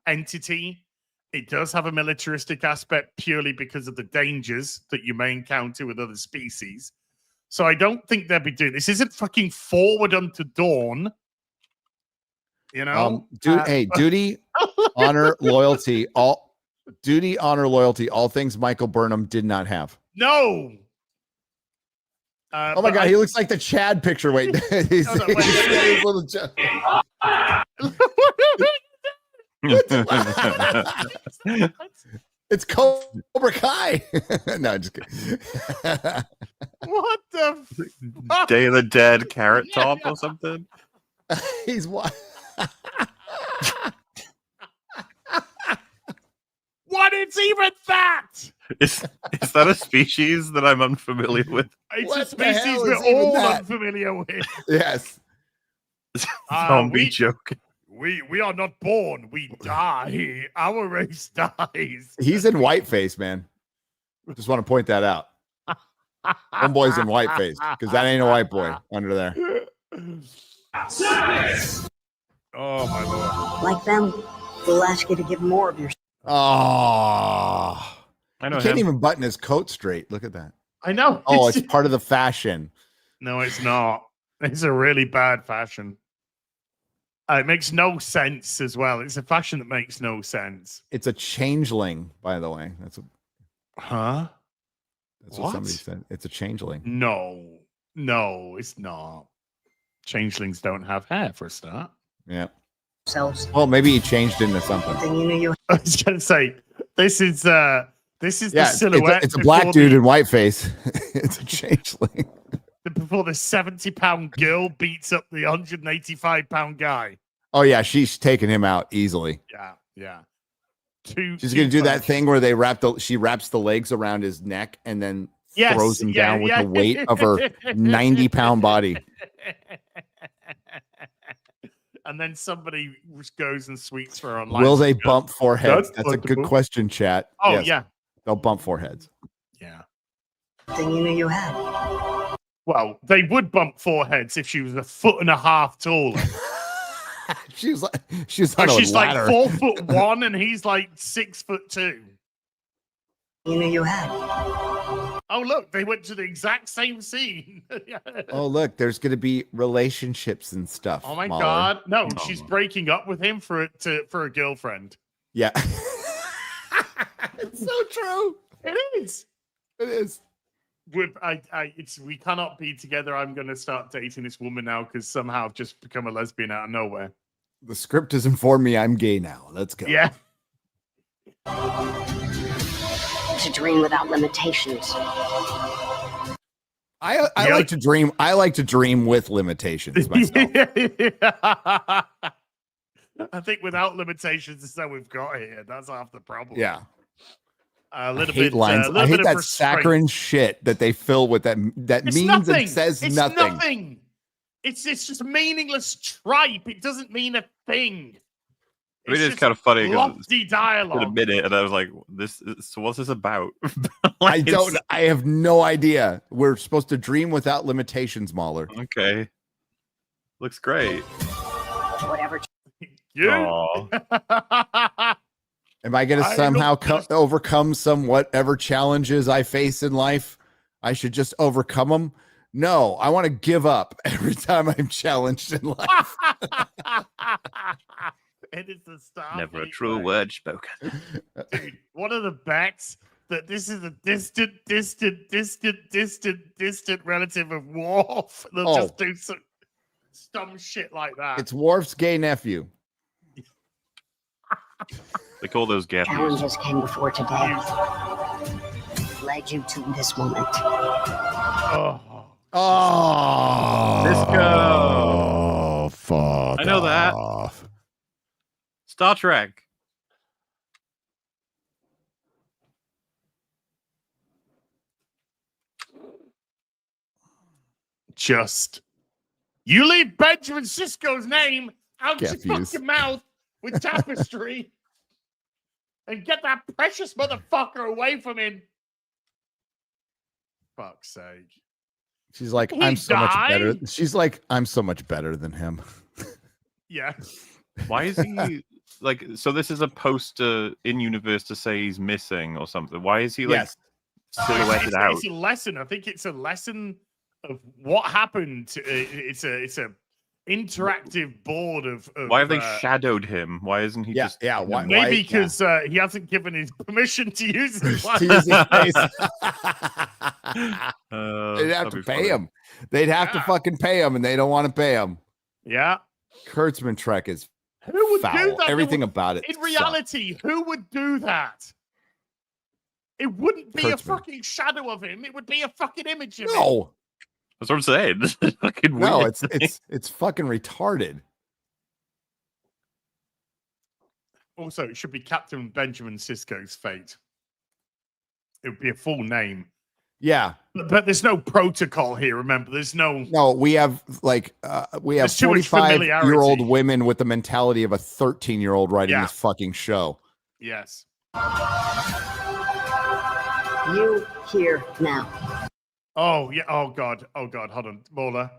entity. It does have a militaristic aspect purely because of the dangers that you may encounter with other species. So I don't think they'll be doing this. Isn't fucking Forward Unto Dawn. You know? Hey, duty, honor, loyalty, all things Michael Burnham did not have. No. Oh my God, he looks like the Chad picture. Wait, he's Hold on, wait. little Chad. It's Cobra Kai. No, just kidding. What the fuck? Day of the Dead Carrot Top or something? He's what? What is even that? Is that a species that I'm unfamiliar with? It's What a the species hell we're is even all that? unfamiliar with. Yes. Zombie joke. We are not born, we die. Our race dies. He's in whiteface, man. Just want to point that out. One boy's in whiteface because that ain't a white boy under there. Oh my lord. Like them, we'll ask you to give more of your. Oh, I know he can't him. even button his coat straight. Look at that. I know. Oh, it's part of the fashion. No, it's not. It's a really bad fashion. It makes no sense as well. It's a fashion that makes no sense. It's a changeling, by the way. That's what What? somebody said. It's a changeling. No, it's not. Changelings don't have hair for a start. Yeah. Selves. Well, maybe he changed into something. Then you knew you. I was gonna say this is the silhouette. It's a black dude in whiteface. It's a changeling. Before the 70-pound girl beats up the 185-pound guy. Oh yeah, she's taking him out easily. Yeah. She's gonna do that thing where she wraps the legs around his neck and then throws him down with the weight of her 90-pound body. And then somebody goes and sweeps her online. Will they bump foreheads? That's a good question, chat. Oh, yes, yeah. They'll bump foreheads. Yeah. Then you knew you had. Well, they would bump foreheads if she was 1.5 feet taller. she's like 4'1" and he's like 6'2". You knew you had. Oh, look, they went to the exact same scene. Oh, look, there's going to be relationships and stuff. Oh my Mahler. God. No, she's breaking up with him for a girlfriend. Yeah. It's so true. It is. It is. We cannot be together. I'm going to start dating this woman now because somehow I've just become a lesbian out of nowhere. The script has informed me I'm gay now. Let's go. Yeah. To dream without limitations. I like to dream. I like to dream with limitations myself. I think without limitations is how we've got here. That's half the problem. Yeah. A little hate bit lines. I hate that saccharine shit that they fill with that means nothing. and says it's nothing. It's just meaningless tripe. It doesn't mean a thing. I mean, it's kind of funny. Lofty dialogue. In a minute, and I was like, so what's this about? I have no idea. We're supposed to dream without limitations, Mahler. Okay. Looks great. Whatever. You. Am I going to somehow overcome some whatever challenges I face in life? I should just overcome them? No, I want to give up every time I'm challenged in life. It is the Starfleet. Never a true word spoken. Dude, one of the bets that this is a distant relative of Worf. They'll just do some dumb shit like that. It's Worf's gay nephew. They call those gap years. Challenges came before today. Led you to this moment. Disco. Oh, fuck. I know that. Off. Star Trek. You leave Benjamin Sisko's name out your Confused. fucking mouth with tapestry and get that precious motherfucker away from him. Fuck's sake. She's like, I'm so much better. She's like, I'm so much better than him. Yeah. Why is he like? So this is a poster in universe to say he's missing or something. Why is he like silhouetted out? It's a lesson. I think it's a lesson of what happened. It's a interactive board of why have they shadowed him? Why isn't he just why, maybe because he hasn't given his permission to use his to use his face. They'd have to pay him. They'd have to fucking pay him, and they don't want to pay him. Yeah. Kurtzman Trek is who would foul. do that? Everything about it. In reality, who would do that? It wouldn't be a fucking shadow of him. It would be a fucking image of him. No. That's what I'm saying. This is fucking weird. No, it's fucking retarded. Also, it should be Captain Benjamin Sisko's fate. It would be a full name. Yeah. But there's no protocol here, remember. There's no... No, we have 45-year-old women with the mentality of a 13-year-old writing this fucking show. Yes. You here now. Oh, yeah. Oh, God. Hold on. Mauler.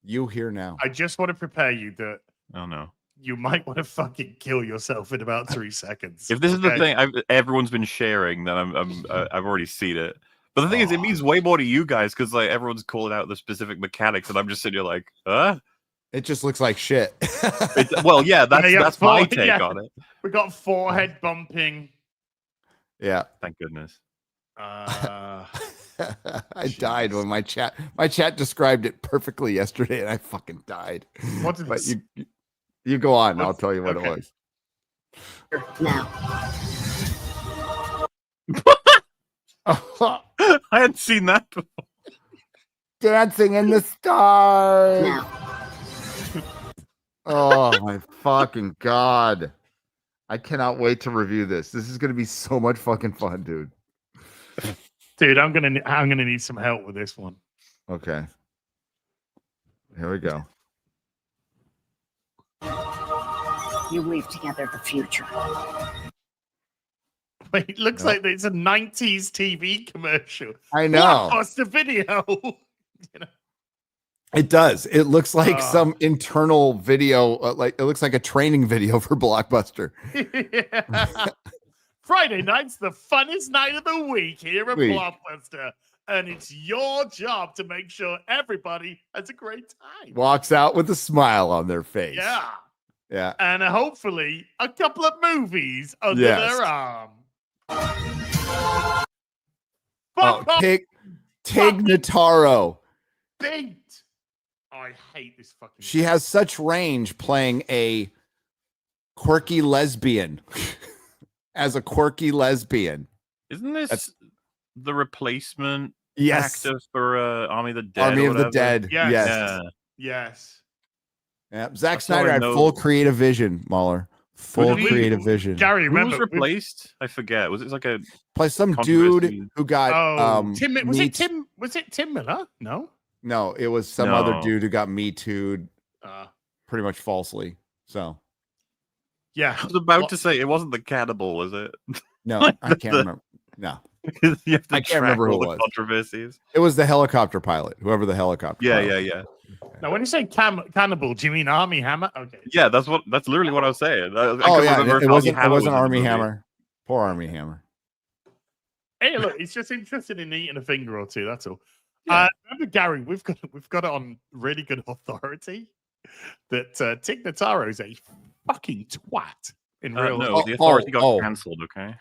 You here now. I just want to prepare you that... Oh, no. You might want to fucking kill yourself in about 3 seconds. If this is the thing everyone's been sharing, then I've already seen it. But the thing is, it means way more to you guys because like everyone's calling out the specific mechanics, and I'm just sitting here like, huh? It just looks like shit. Well, yeah, that's my take on it. We got forehead bumping. Yeah. Thank goodness. I died when my chat described it perfectly yesterday, and I fucking died. What did but you go on, and I'll tell you what it was. Now. I hadn't seen that before. Dancing in the stars. Now. Oh my fucking God. I cannot wait to review this. This is gonna be so much fucking fun, dude. Dude, I'm gonna need some help with this one. Okay. Here we go. You weave together the future. Wait, it looks like it's a 90s TV commercial. I know. What's the video? It does. It looks like some internal video. Like it looks like a training video for Blockbuster. Friday night's the funnest night of the week here at Blockbuster. And it's your job to make sure everybody has a great time. Walks out with a smile on their face. Yeah. Yeah. And hopefully a couple of movies under their arm. Tig Notaro. Beat. I hate this fucking. She has such range playing a quirky lesbian. As a quirky lesbian. Isn't this the replacement Yes. actor for Army of the Dead. Army of the Dead. Yes. Yes. Yeah. Yes. Yeah. Zack Snyder had full creative vision, Mahler. Full creative vision. Gary, Who remember was replaced? I forget. Was it like a play some dude who got Tim? Was it Tim? Was it Tim Miller? No. No, it was some other dude who got Me Too'd pretty much falsely. So yeah, I was about to say it wasn't the cannibal, was it? No, I can't remember. No. You have to I can't remember who all it the was. controversies. It was the helicopter pilot, whoever the helicopter pilot. Yeah. Now, when you say cannibal, do you mean Army Hammer? Okay. Yeah, that's literally what I was saying. It wasn't Army Hammer. Poor Army Hammer. Hey, look, he's just interested in eating a finger or two. That's all. Yeah. Remember, Gary, we've got it on really good authority that Tig Notaro is a fucking twat in real life. No, the authority got cancelled. Okay.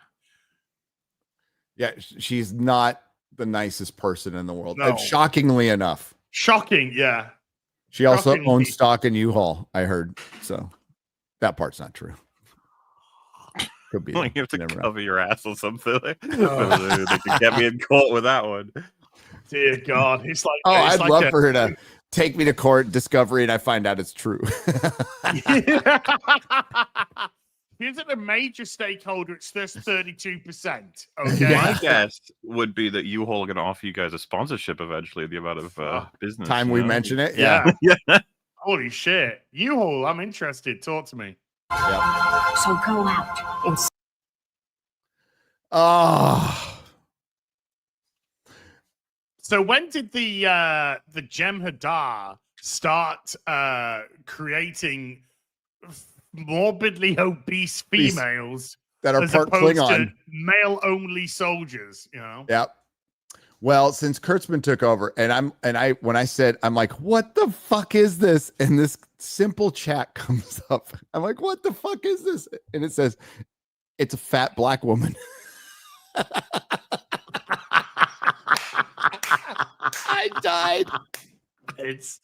Yeah, she's not the nicest person in the world. No. Shockingly enough. Shocking, yeah. She also owns stock in U-Haul, I heard. So that part's not true. Could be. You have to cover your ass or something. They can get me in court with that one. Dear God, it's like I'd love for her to take me to court, discovery, and I find out it's true. Here's a major stakeholder. It's just 32%. Okay. My guess would be that U-Haul are going to offer you guys a sponsorship eventually. The amount of business. Time we mention it. Yeah. Yeah. Holy shit. U-Haul, I'm interested. Talk to me. Yep. So go out and. So when did the Jem'Hadar start creating morbidly obese females that are as part opposed Klingon, to male-only soldiers? You know. Yep. Well, since Kurtzman took over, when I said, I'm like, what the fuck is this? And this simple chat comes up. I'm like, what the fuck is this? And it says, it's a fat black woman. I died. It's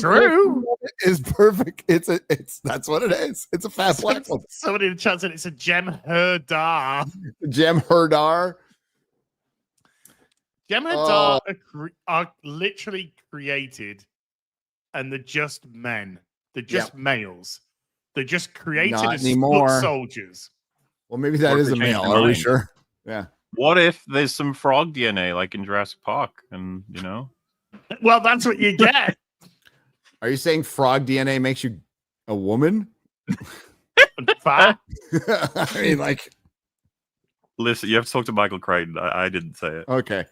true. It's perfect. That's what it is. It's a fat black woman. Somebody in the chat said it's a Jem'Hadar. Jem'Hadar. Jem'Hadar are literally created, and they're just men. They're just males. They're just created as foot soldiers. Well, maybe that is a male. Are we sure? Yeah. What if there's some frog DNA like in Jurassic Park, and you know? Well, that's what you get. Are you saying frog DNA makes you a woman? Fat? I mean, like. Listen, you have to talk to Michael Crichton. I didn't say it. Okay.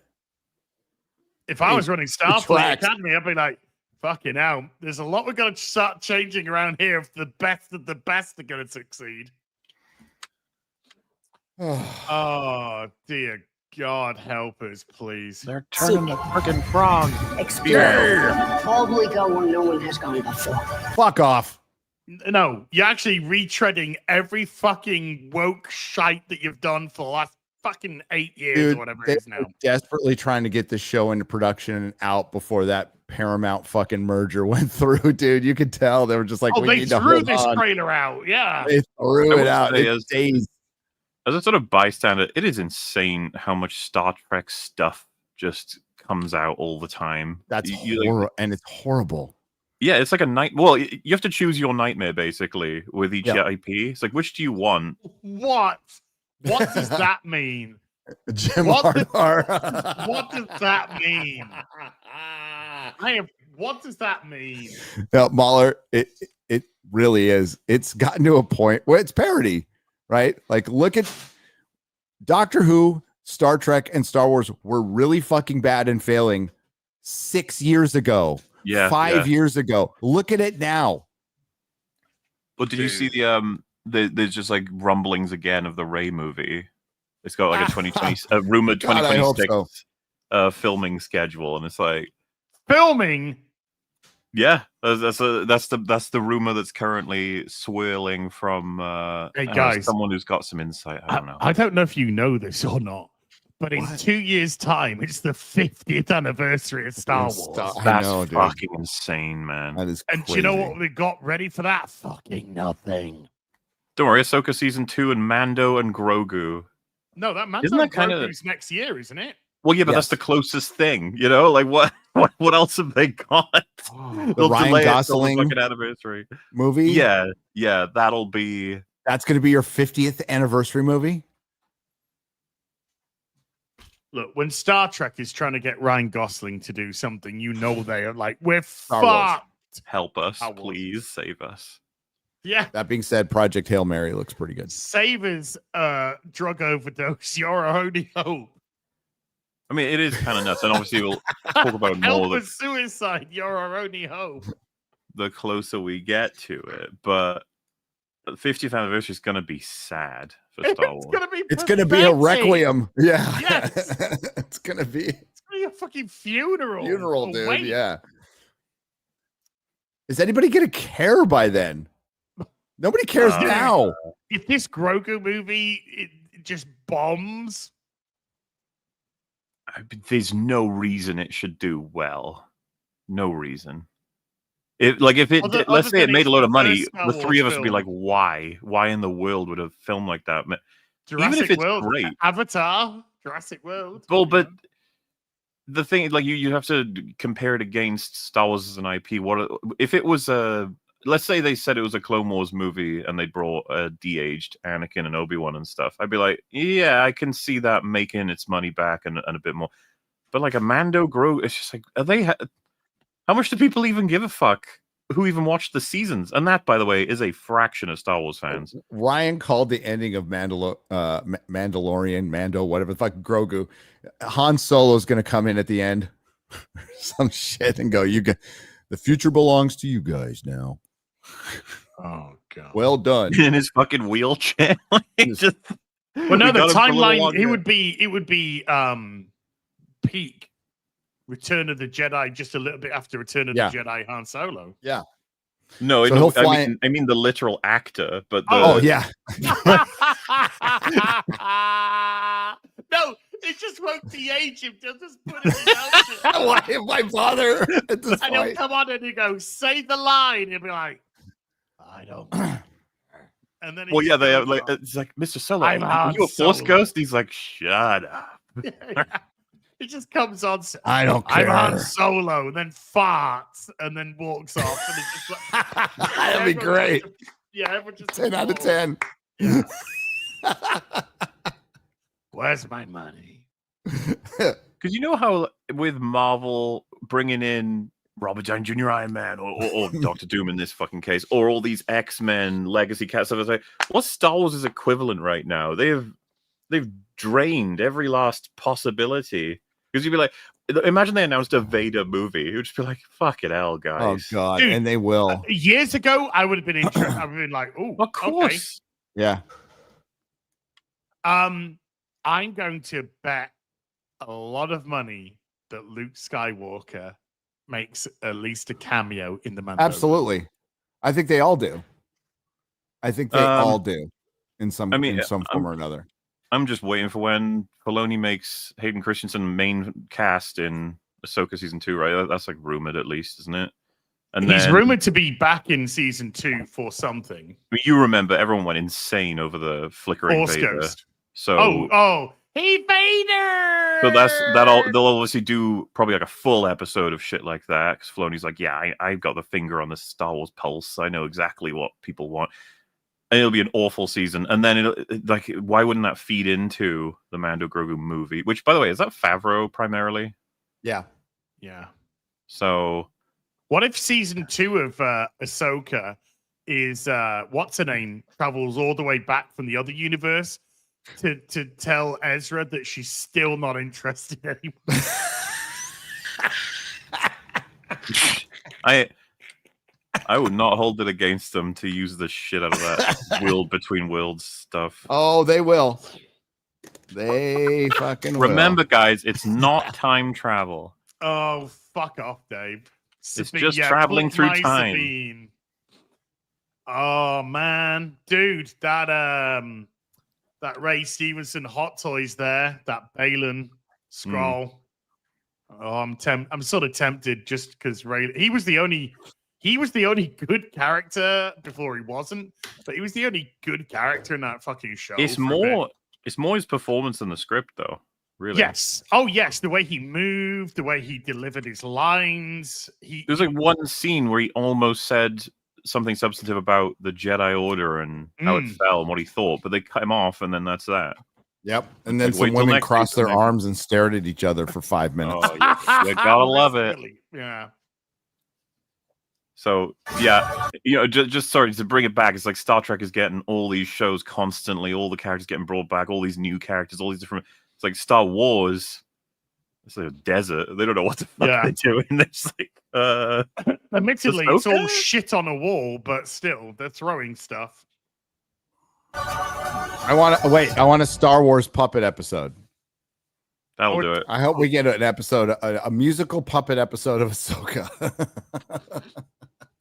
If I was running Starfleet Academy, I'd be like, fucking hell, there's a lot we're going to start changing around here if the best of the best are going to succeed. Oh, dear God, help us, please. They're turning the freaking frog. Experience. Probably go where no one has gone before. Fuck off. No, you're actually retreading every fucking woke shite that you've done for the last fucking 8 years, dude, or whatever it is now. Desperately trying to get the show into production and out before that Paramount fucking merger went through, dude. You could tell they were just like, they threw this trailer out. Yeah, they threw it out. As a sort of bystander, it is insane how much Star Trek stuff just comes out all the time. That's horrible, and it's horrible. Yeah, it's like a night. Well, you have to choose your nightmare basically with each IP. It's like, which do you want? What does that mean? What does that mean? What does that mean? Now, Mahler, it really is. It's gotten to a point where it's parody, right? Like, look at Doctor Who, Star Trek, and Star Wars were really fucking bad and failing 6 years ago. Yeah, 5 years ago. Look at it now. But did you see there's just like rumblings again of the Rey movie? It's got like a 2020 rumored 2026 filming schedule, and it's like filming. Yeah, that's the rumor that's currently swirling from hey guys, someone who's got some insight. I don't know. I don't know if you know this or not, but in 2 years' time, it's the 50th anniversary of Star Wars. That's fucking insane, man. That is and crazy. Do you know what we got ready for that? Fucking nothing. Don't worry, Ahsoka season 2 and Mando and Grogu. No, that Mando and Grogu's next year, isn't it? Well, yeah, but that's the closest thing, you know. Like, what else have they got? The Ryan Gosling anniversary movie. Yeah, that's going to be your 50th anniversary movie. Look, when Star Trek is trying to get Ryan Gosling to do something, you know they are like, we're fucked. Help us, please save us. Yeah. That being said, Project Hail Mary looks pretty good. Save his drug overdose. You're our only hope. I mean, it is kind of nuts, and obviously we'll talk about more. Help with suicide. You're our only hope. The closer we get to it, but the 50th anniversary is going to be sad for Star Wars. It's going to be a requiem. Yeah. Yes. It's going to be a fucking funeral. Funeral, dude. Wait. Yeah. Is anybody going to care by then? Nobody cares now. If this Grogu movie it just bombs, there's no reason it should do well. No reason. Let's say it made a lot of money, the three of us would be like, why? Why in the world would a film like that? Jurassic Even if it's World, great. Avatar, Jurassic World. Well, but the thing, like, you have to compare it against Star Wars as an IP. What if it was let's say they said it was a Clone Wars movie and they brought a de-aged Anakin and Obi-Wan and stuff. I'd be like, yeah, I can see that making its money back and a bit more. But like a Mando Grogu, it's just like, how much do people even give a fuck? Who even watched the seasons? And that, by the way, is a fraction of Star Wars fans. Ryan called the ending of Mandalorian, Mando, whatever the fuck, Grogu. Han Solo's going to come in at the end, some shit, and go, the future belongs to you guys now. Oh god! Well done. In his fucking wheelchair. Well, no, the timeline. It would be peak Return of the Jedi, just a little bit after Return of the Jedi Han Solo. Yeah. No, so I mean the literal actor, but the... Oh yeah. No, it just won't de-age him. They'll just put it out. Why bother at this and point? he'll come on and he go, say the line. He'll be like, I don't care. And then well, yeah, they have, like, it's like, Mr. Solo, are you a Force ghost? He's like, shut up. It just comes on. I don't care. I'm Han Solo, and then farts, and then walks off. And it's just like, that'd be great. Everyone just 10 out of 10. Where's my money? Because you know how with Marvel bringing in Robert Downey Jr. Iron Man or Doctor Doom in this fucking case, or all these X-Men legacy cast stuff, like, what's Star Wars' equivalent right now? They've drained every last possibility. Because you'd be like, imagine they announced a Vader movie. It would just be like, fuck it, hell, guys. Oh god, dude, and they will. Years ago, I would have been interested. I would have been like, oh, of course, okay. Yeah. I'm going to bet a lot of money that Luke Skywalker makes at least a cameo in the Mando. Absolutely. I think they all do. I think they all do in some form or another. I'm just waiting for when Filoni makes Hayden Christensen main cast in Ahsoka season 2, right? That's like rumored at least, isn't it? And he's rumored to be back in season 2 for something. You remember everyone went insane over the flickering Force Vader. Ghost. So hey Vader. So they'll obviously do probably like a full episode of shit like that because Filoni's like, yeah, I've got the finger on the Star Wars pulse. I know exactly what people want. And it'll be an awful season. And then why wouldn't that feed into the Mando Grogu movie? Which, by the way, is that Favreau primarily? Yeah. Yeah. So what if season 2 of Ahsoka is what's her name travels all the way back from the other universe to tell Ezra that she's still not interested anymore? I would not hold it against them to use the shit out of that world between worlds stuff. Oh, they will. They fucking remember, will. guys, it's not time travel. Oh, fuck off, Dave. It's just traveling through time. Sabine. Oh man, dude, that Ray Stevenson Hot Toys there, that Balin scroll. Oh, I'm sort of tempted just because Ray. He was the only good character before he wasn't, but he was the only good character in that fucking show. It's more his performance than the script, though. Really? Yes. Oh, yes. The way he moved, the way he delivered his lines. There's like one scene where he almost said something substantive about the Jedi Order and how it fell and what he thought, but they cut him off, and then that's that. Yep. And then some women crossed their arms and stared at each other for 5 minutes. Oh, yeah. You gotta love it. Yeah. So yeah, just sorry to bring it back. It's like Star Trek is getting all these shows constantly, all the characters getting brought back, all these new characters, all these different. It's like Star Wars. It's like a desert. They don't know what the fuck they're doing. They're just like, admittedly, it's all shit on a wall, but still, they're throwing stuff. I want a Star Wars puppet episode. That'll do it. I hope we get an episode, a musical puppet episode of Ahsoka.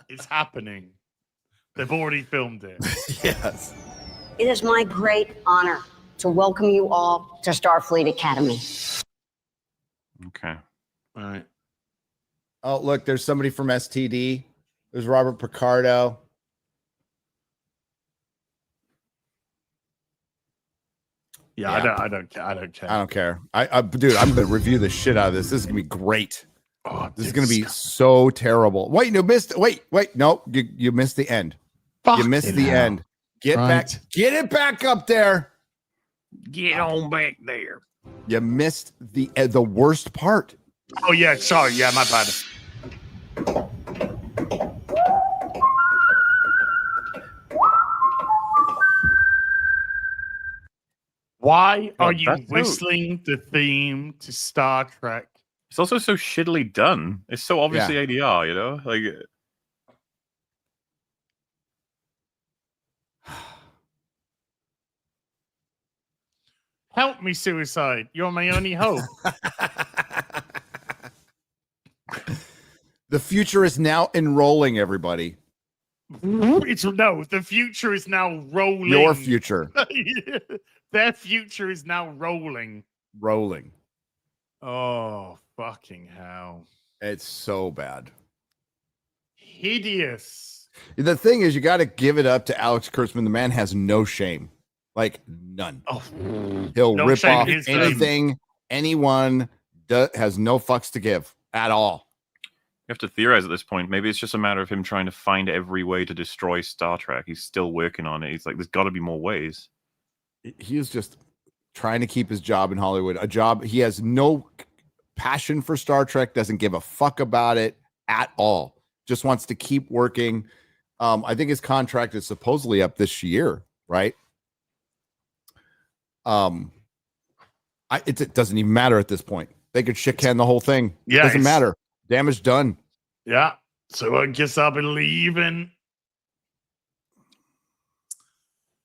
It's happening. They've already filmed it. Yes. It is my great honor to welcome you all to Starfleet Academy. Okay. All right. Oh, look, there's somebody from STD. There's Robert Picardo. Yeah, I don't care. I don't care. Dude, I'm gonna review the shit out of this. This is gonna be great. Oh, this is gonna be so terrible. Wait, no, no, you missed the end. You missed the end. Get it back up there. Get on back there. You missed the worst part. Oh yeah, sorry. Yeah, my bad. Why are you whistling the theme to Star Trek? It's also so shittily done. It's so obviously ADR, you know? Like, help me, suicide. You're my only hope. The future is now enrolling, everybody. The future is now rolling. Your future. Their future is now rolling. Rolling. Oh, fucking hell. It's so bad. Hideous. The thing is, you got to give it up to Alex Kurtzman. The man has no shame. Like, none. Oh, He'll no rip off shame anything, anyone, has no fucks to give at all. You have to theorize at this point. Maybe it's just a matter of him trying to find every way to destroy Star Trek. He's still working on it. He's like, there's got to be more ways. He is just trying to keep his job in Hollywood. A job he has no passion for Star Trek, doesn't give a fuck about it at all. Just wants to keep working. I think his contract is supposedly up this year, right? It doesn't even matter at this point. They could shit can the whole thing. Yeah, doesn't matter. Damage done. Yeah. So I guess I'll be leaving.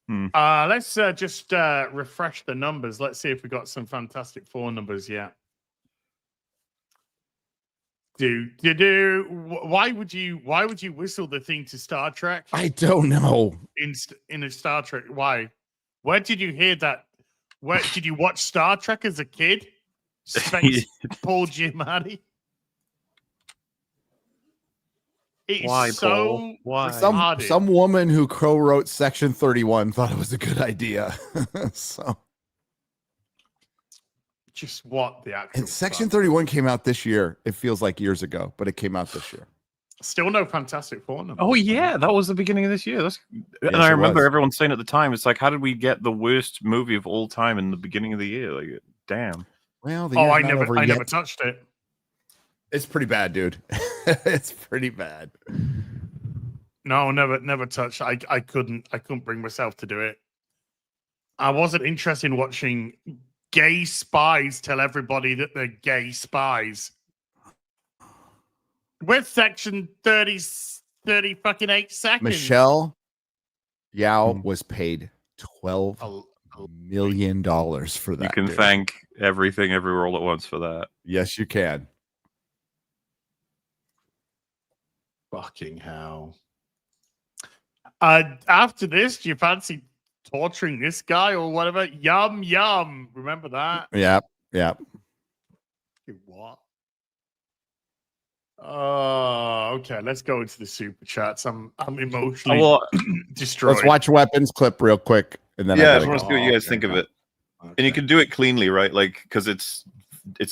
Let's just refresh the numbers. Let's see if we got some Fantastic Four numbers yet. Why would you whistle the thing to Star Trek? I don't know. In a Star Trek, why? Where did you hear that? Where did you watch Star Trek as a kid? Space Paul Giamatti. Why, Paul? Why? Some woman who co-wrote Section 31 thought it was a good idea. So just what the actual and Section 31 came out this year. It feels like years ago, but it came out this year. Still no Fantastic Four numbers. Oh yeah, that was the beginning of this year. And I remember everyone saying at the time, it's like, how did we get the worst movie of all time in the beginning of the year? Like, damn. Well, I never touched it. It's pretty bad, dude. It's pretty bad. No, never touched. I couldn't bring myself to do it. I wasn't interested in watching gay spies tell everybody that they're gay spies. With Section 30 fucking 8 seconds. Michelle Yao was paid $12 million for that. You can thank Everything Everywhere All at Once for that. Yes, you can. Fucking hell. After this, do you fancy torturing this guy or whatever? Yum, yum. Remember that? Yeah. What? Oh, okay. Let's go into the super chats. I'm emotionally destroyed. Let's watch Weapons clip real quick, and then I just want to see what you guys think of it. Okay. And you can do it cleanly, right? Like, because it's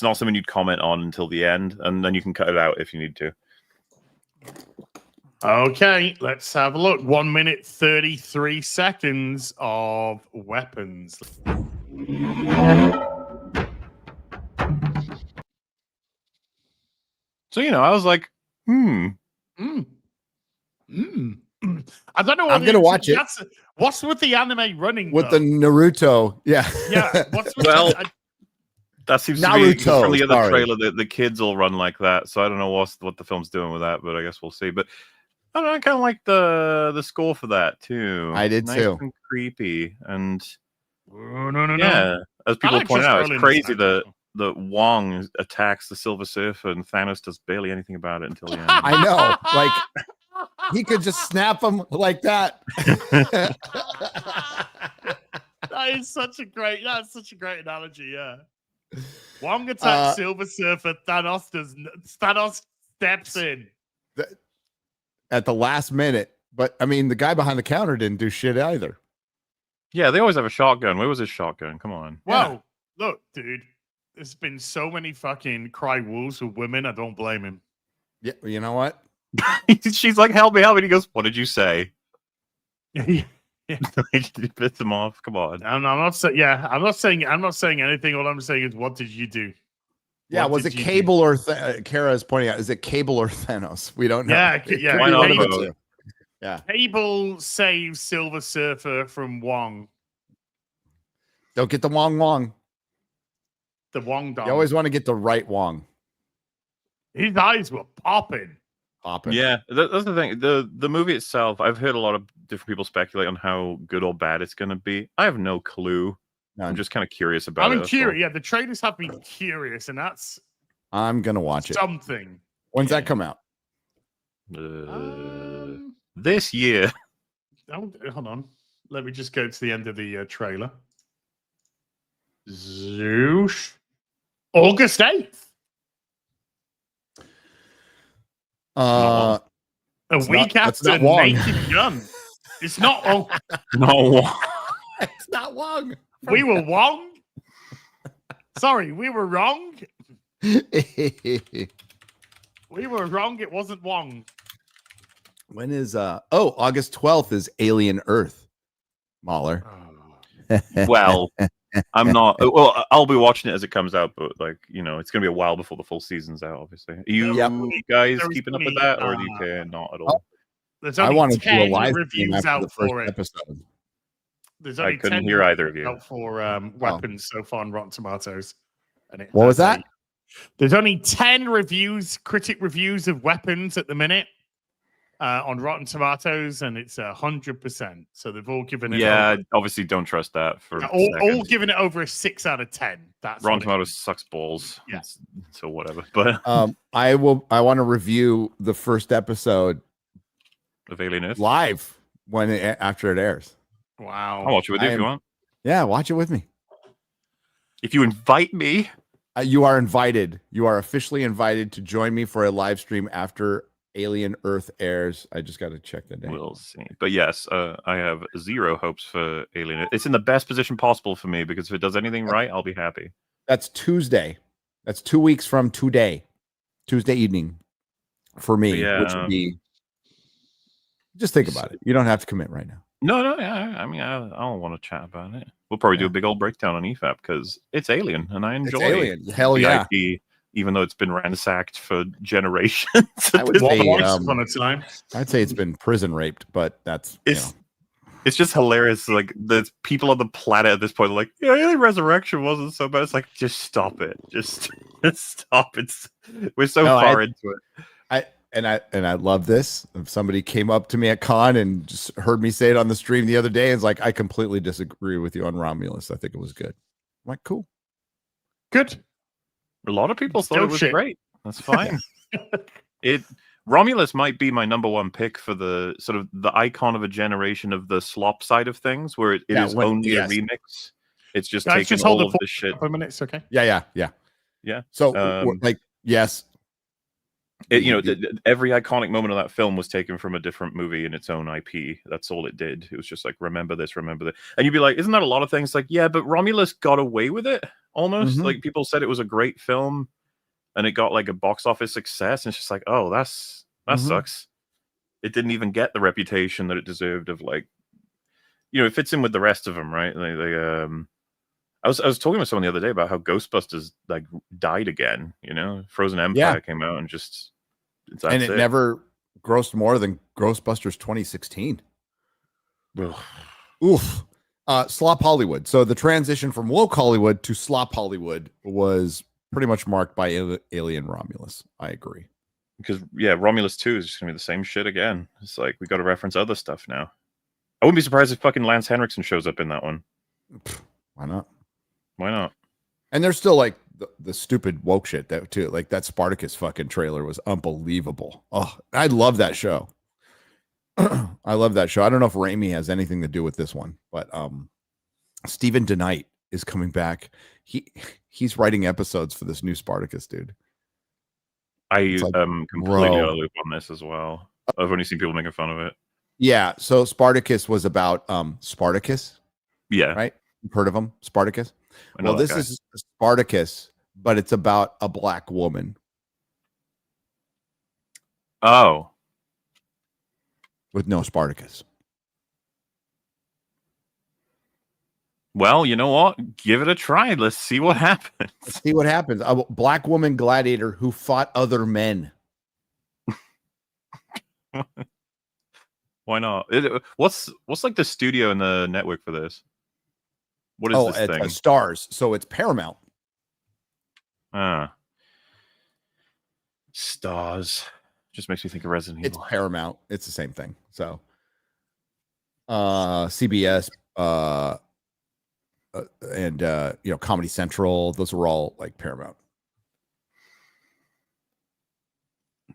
not something you'd comment on until the end, and then you can cut it out if you need to. Okay, let's have a look. 1 minute 33 seconds of Weapons. So, I was like, I don't know. I'm gonna watch it. What's with the anime running with the Naruto? Yeah. What's with that seems Naruto, to be from the other trailer. The kids all run like that, so I don't know what the film's doing with that, but I guess we'll see. But I don't know, I kind of like the score for that too. I did nice too. And creepy and no. As people point out, it's crazy that Wong attacks the Silver Surfer and Thanos does barely anything about it until the end. I know, like he could just snap him like that. That's such a great analogy. Yeah. Wong attacks Silver Surfer. Thanos steps in at the last minute. But I mean, the guy behind the counter didn't do shit either. Yeah, they always have a shotgun. Where was his shotgun? Come on. Well, look, dude. There's been so many fucking cry wolves with women. I don't blame him. Yeah, you know what? She's like, help me. And he goes, what did you say? Yeah. Bit them off. Come on. I'm not saying anything. All I'm saying is, what did you do? Yeah, was it Cable or Kara is pointing out? Is it Cable or Thanos? We don't know. Yeah. Why not? Yeah. Cable saves Silver Surfer from Wong. Don't get the Wong. The Wong dog. You always want to get the right Wong. His eyes were popping. Yeah, that's the thing. The movie itself, I've heard a lot of different people speculate on how good or bad it's going to be. I have no clue. None. I'm just kind of curious about it. I'm curious. Yeah, the trailers have been curious, and that's. I'm going to watch it. Something. When's that come out? This year. Oh, hold on. Let me just go to the end of the trailer. Zoosh. August 8th. A week after Naked Gun. It's not Wong. No. It's not Wong. We were Wong. Sorry, we were wrong. We were wrong. It wasn't Wong. When is August 12th is Alien Earth, Mahler. Well, I'm not. Well, I'll be watching it as it comes out, but like it's gonna be a while before the full season's out. Obviously, are you guys keeping up with that, or do you care not at all? There's only 10 reviews out the first for it. Episode. There's only I couldn't 10 hear either of you. out for weapons so far on Rotten Tomatoes. And what was that? There's only 10 critic reviews of weapons at the minute on Rotten Tomatoes, and it's 100%. So they've all given it. Yeah, obviously don't trust that for all giving it over a 6 out of 10. That's Rotten Tomatoes sucks balls. Yes. So whatever. But I want to review the first episode of Alien Earth live after it airs. Wow. I'll watch it with you if you want. Yeah, watch it with me. If you invite me. You are invited. You are officially invited to join me for a live stream after Alien Earth airs. I just got to check the date. We'll see. But yes, I have zero hopes for Alien. It's in the best position possible for me because if it does anything right, I'll be happy. That's Tuesday. That's 2 weeks from today. Tuesday evening for me, which would be. Just think about it. You don't have to commit right now. No. Yeah, I mean, I'll want to chat about it. We'll probably do a big old breakdown on EFAP because it's Alien, and I enjoy Alien. Hell yeah! IP, even though it's been ransacked for generations. I would say, upon a time. I'd say it's been prison raped, but that's it's just hilarious. Like the people on the planet at this point are like, yeah, Alien Resurrection wasn't so bad. It's like, just stop it. Just stop. We're so far into it. And I love this. If somebody came up to me at con and just heard me say it on the stream the other day, and it's like, I completely disagree with you on Romulus. I think it was good. I'm like, cool. Good. A lot of people thought it was great. That's fine. Romulus might be my number one pick for the sort of the icon of a generation of the slop side of things, where it is only a remix. It's just taking all of the shit. For a minute, it's okay. Yeah. So yes. Every iconic moment of that film was taken from a different movie in its own IP. That's all it did. It was just like, remember this, remember that. And you'd be like, isn't that a lot of things? Like, yeah, but Romulus got away with it almost. Like, people said it was a great film and it got like a box office success. And it's just like, oh, that sucks. It didn't even get the reputation that it deserved of, like, it fits in with the rest of them, right? I was talking to someone the other day about how Ghostbusters like died again. Frozen Empire came out and just it never grossed more than Ghostbusters 2016. Oof. Slop Hollywood. So the transition from woke Hollywood to slop Hollywood was pretty much marked by Alien Romulus. I agree. Because Romulus 2 is just gonna be the same shit again. It's like we got to reference other stuff now. I wouldn't be surprised if fucking Lance Henriksen shows up in that one. Why not? Why not? And there's still like the stupid woke shit that too. Like that Spartacus fucking trailer was unbelievable. Oh, I love that show. I love that show. I don't know if Raimi has anything to do with this one, but Stephen DeKnight is coming back. He's writing episodes for this new Spartacus, dude. I am completely out of loop on this as well. I've only seen people making fun of it. Yeah, so Spartacus was about Spartacus. Yeah. Right? You've heard of him? Spartacus? Well, this is Spartacus, but it's about a black woman. Oh. With no Spartacus. Well, you know what? Give it a try. Let's see what happens. Let's see what happens. A black woman gladiator who fought other men. Why not? What's like the studio and the network for this? What is this thing? Stars. So it's Paramount. Stars. Just makes me think of Resident Evil. It's Paramount. It's the same thing. So CBS and Comedy Central, those were all like Paramount.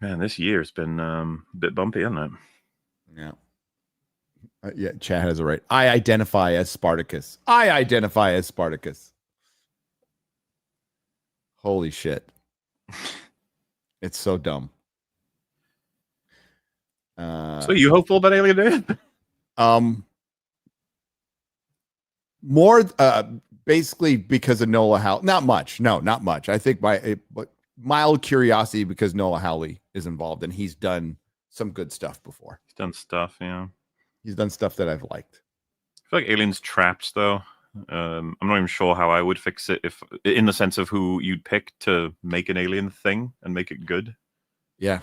Man, this year's been a bit bumpy, hasn't it? Yeah. Yeah, Chad has it right. I identify as Spartacus. I identify as Spartacus. Holy shit. It's so dumb. So you hopeful about Alien Days? More basically because of Noah Hawley. Not much. No, not much. I think but mild curiosity because Noah Hawley is involved and he's done some good stuff before. He's done stuff, yeah. He's done stuff that I've liked. I feel like Alien's trapped though. I'm not even sure how I would fix it if, in the sense of who you'd pick to make an Alien thing and make it good. Yeah.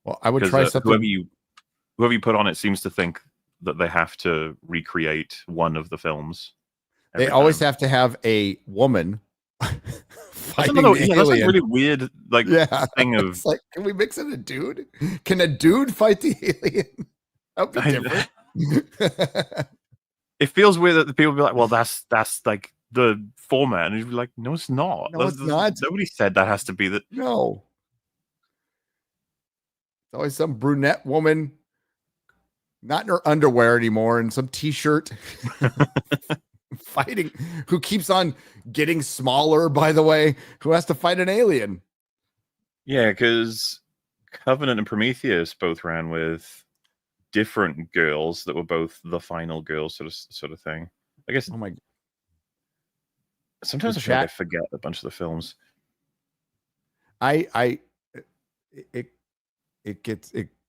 Well, I would try something. Whoever you put on it seems to think that they have to recreate one of the films. They always have to have a woman fighting the alien. That's like really weird, thing of. It's like, can we mix in a dude? Can a dude fight the alien? That would be different. It feels weird that the people be like, "Well, that's like the format," and you'd be like, "No, it's not. No, it's not. Nobody said that has to be that." No. It's always some brunette woman, not in her underwear anymore, and some t-shirt, fighting, who keeps on getting smaller, by the way, who has to fight an alien. Yeah, because Covenant and Prometheus both ran with different girls that were both the final girls, sort of thing. I guess. Oh my! Sometimes I feel like I forget a bunch of the films. It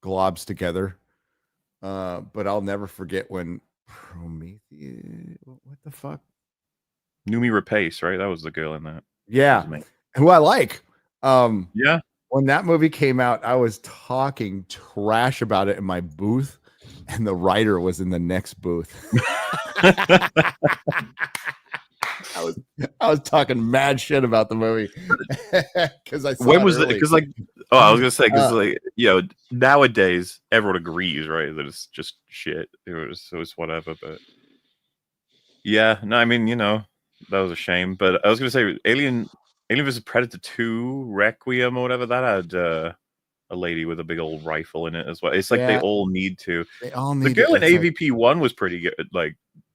globs together, but I'll never forget when Prometheus. What the fuck? Numi Rapace, right? That was the girl in that. Yeah, who I like. Yeah. When that movie came out, I was talking trash about it in my booth, and the writer was in the next booth. I was talking mad shit about the movie because I saw when was it? Because I was gonna say because nowadays everyone agrees, right, that it's just shit. It was whatever, but yeah, no, I mean, that was a shame. But I was gonna say Alien vs Predator 2 Requiem or whatever, that had a lady with a big old rifle in it as well. It's like they all need to. They all need. The girl in AVP 1 was pretty good,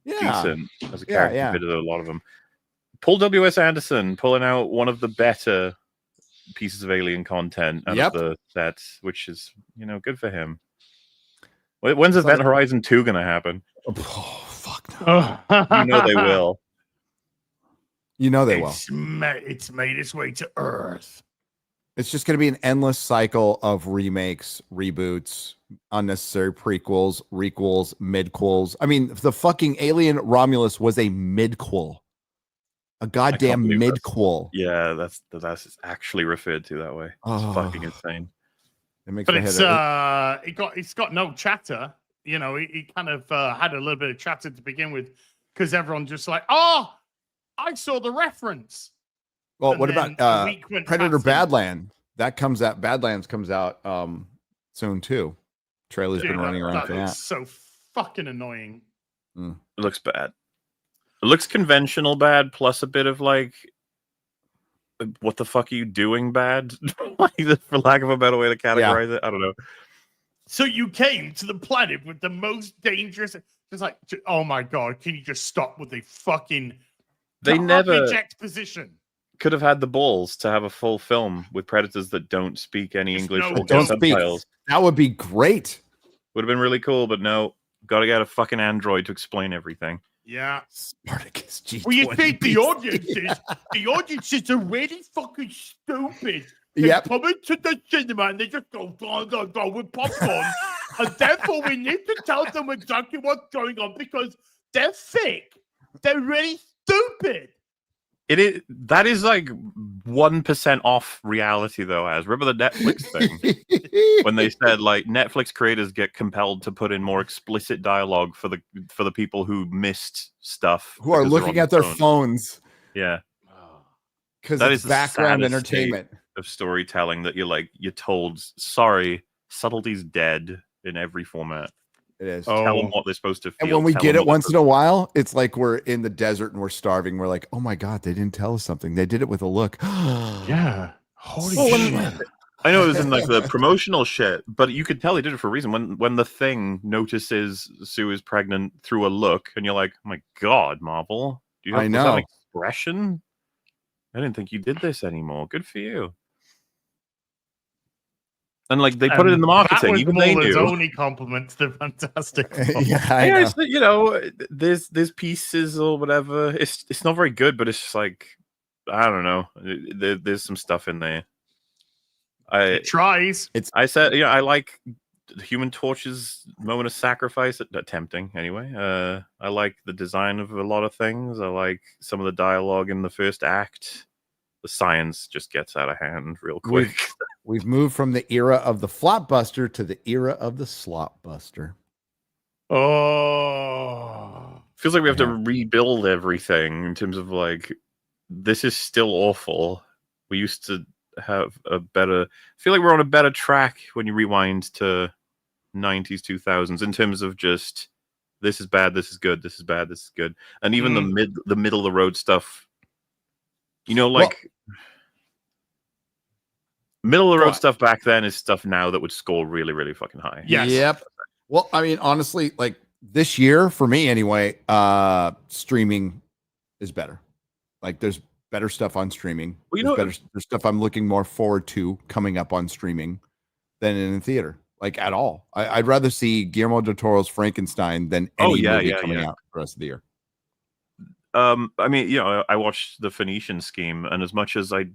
decent as a character compared to a lot of them. Paul W.S. Anderson pulling out one of the better pieces of Alien content out of the sets, which is, good for him. When's Event Horizon 2 going to happen? Oh, fuck no. They will. They will. It's made its way to Earth. It's just going to be an endless cycle of remakes, reboots, unnecessary prequels, requels, midquels. I mean, the fucking Alien Romulus was a midquel. A goddamn midquel. Yeah, that's actually referred to that way. It's fucking insane. It's got no chatter. It kind of had a little bit of chatter to begin with because everyone just like, oh, I saw the reference. Well, what about Predator Badlands? Badlands comes out soon too. Trailer's been running around for that. So fucking annoying. It looks bad. It looks conventional bad, plus a bit of what the fuck are you doing bad? For lack of a better way to categorize it. I don't know. So you came to the planet with the most dangerous. It's like, oh my god, can you just stop with the fucking? They never eject position. Could have had the balls to have a full film with predators that don't speak any English or don't subtitles. That would be great. Would have been really cool, but no, got to get a fucking android to explain everything. Yeah, Spartacus G20. Well, you think the audiences are really fucking stupid. They come into the cinema and they just go with popcorn, and therefore we need to tell them exactly what's going on because they're fake. They're really stupid. That is 1% off reality though. As remember the Netflix thing when they said Netflix creators get compelled to put in more explicit dialogue for the people who missed stuff, who are looking at their phones. Yeah, because that is background entertainment of storytelling that you're told. Sorry, subtlety's dead in every format. It is. Tell them what they're supposed to feel. And when we get it once in a while, it's like we're in the desert and we're starving. We're like, oh my god, they didn't tell us something. They did it with a look. Yeah. Holy shit. I know it was in like the promotional shit, but you could tell he did it for a reason. When the Thing notices Sue is pregnant through a look, and you're like, oh my God, Marvel, do you have an expression? I didn't think you did this anymore. Good for you. And like they put it in the marketing. Even they knew. Only compliments the Fantastic Four. Yeah, you know, there's pieces or whatever. It's not very good, but it's just like I don't know. There's some stuff in there. It tries. I said, I like the Human Torch's moment of sacrifice. Attempting anyway. I like the design of a lot of things. I like some of the dialogue in the first act. The science just gets out of hand real quick. We've moved from the era of the flopbuster to the era of the slopbuster. Oh, feels like we have to rebuild everything in terms of like this is still awful. We used to have a better. I feel like we're on a better track when you rewind to 90s, 2000s in terms of just this is bad, this is good, this is bad, this is good, and even the middle of the road stuff. You know, like. Middle of the road stuff back then is stuff now that would score really, really fucking high. Yes. Yep. Well, I mean, honestly, like this year for me anyway, streaming is better. Like there's better stuff on streaming. Well, there's stuff I'm looking more forward to coming up on streaming than in the theater. Like at all. I'd rather see Guillermo del Toro's Frankenstein than any movie coming out the rest of the year. I mean, I watched The Phoenician Scheme, and as much as I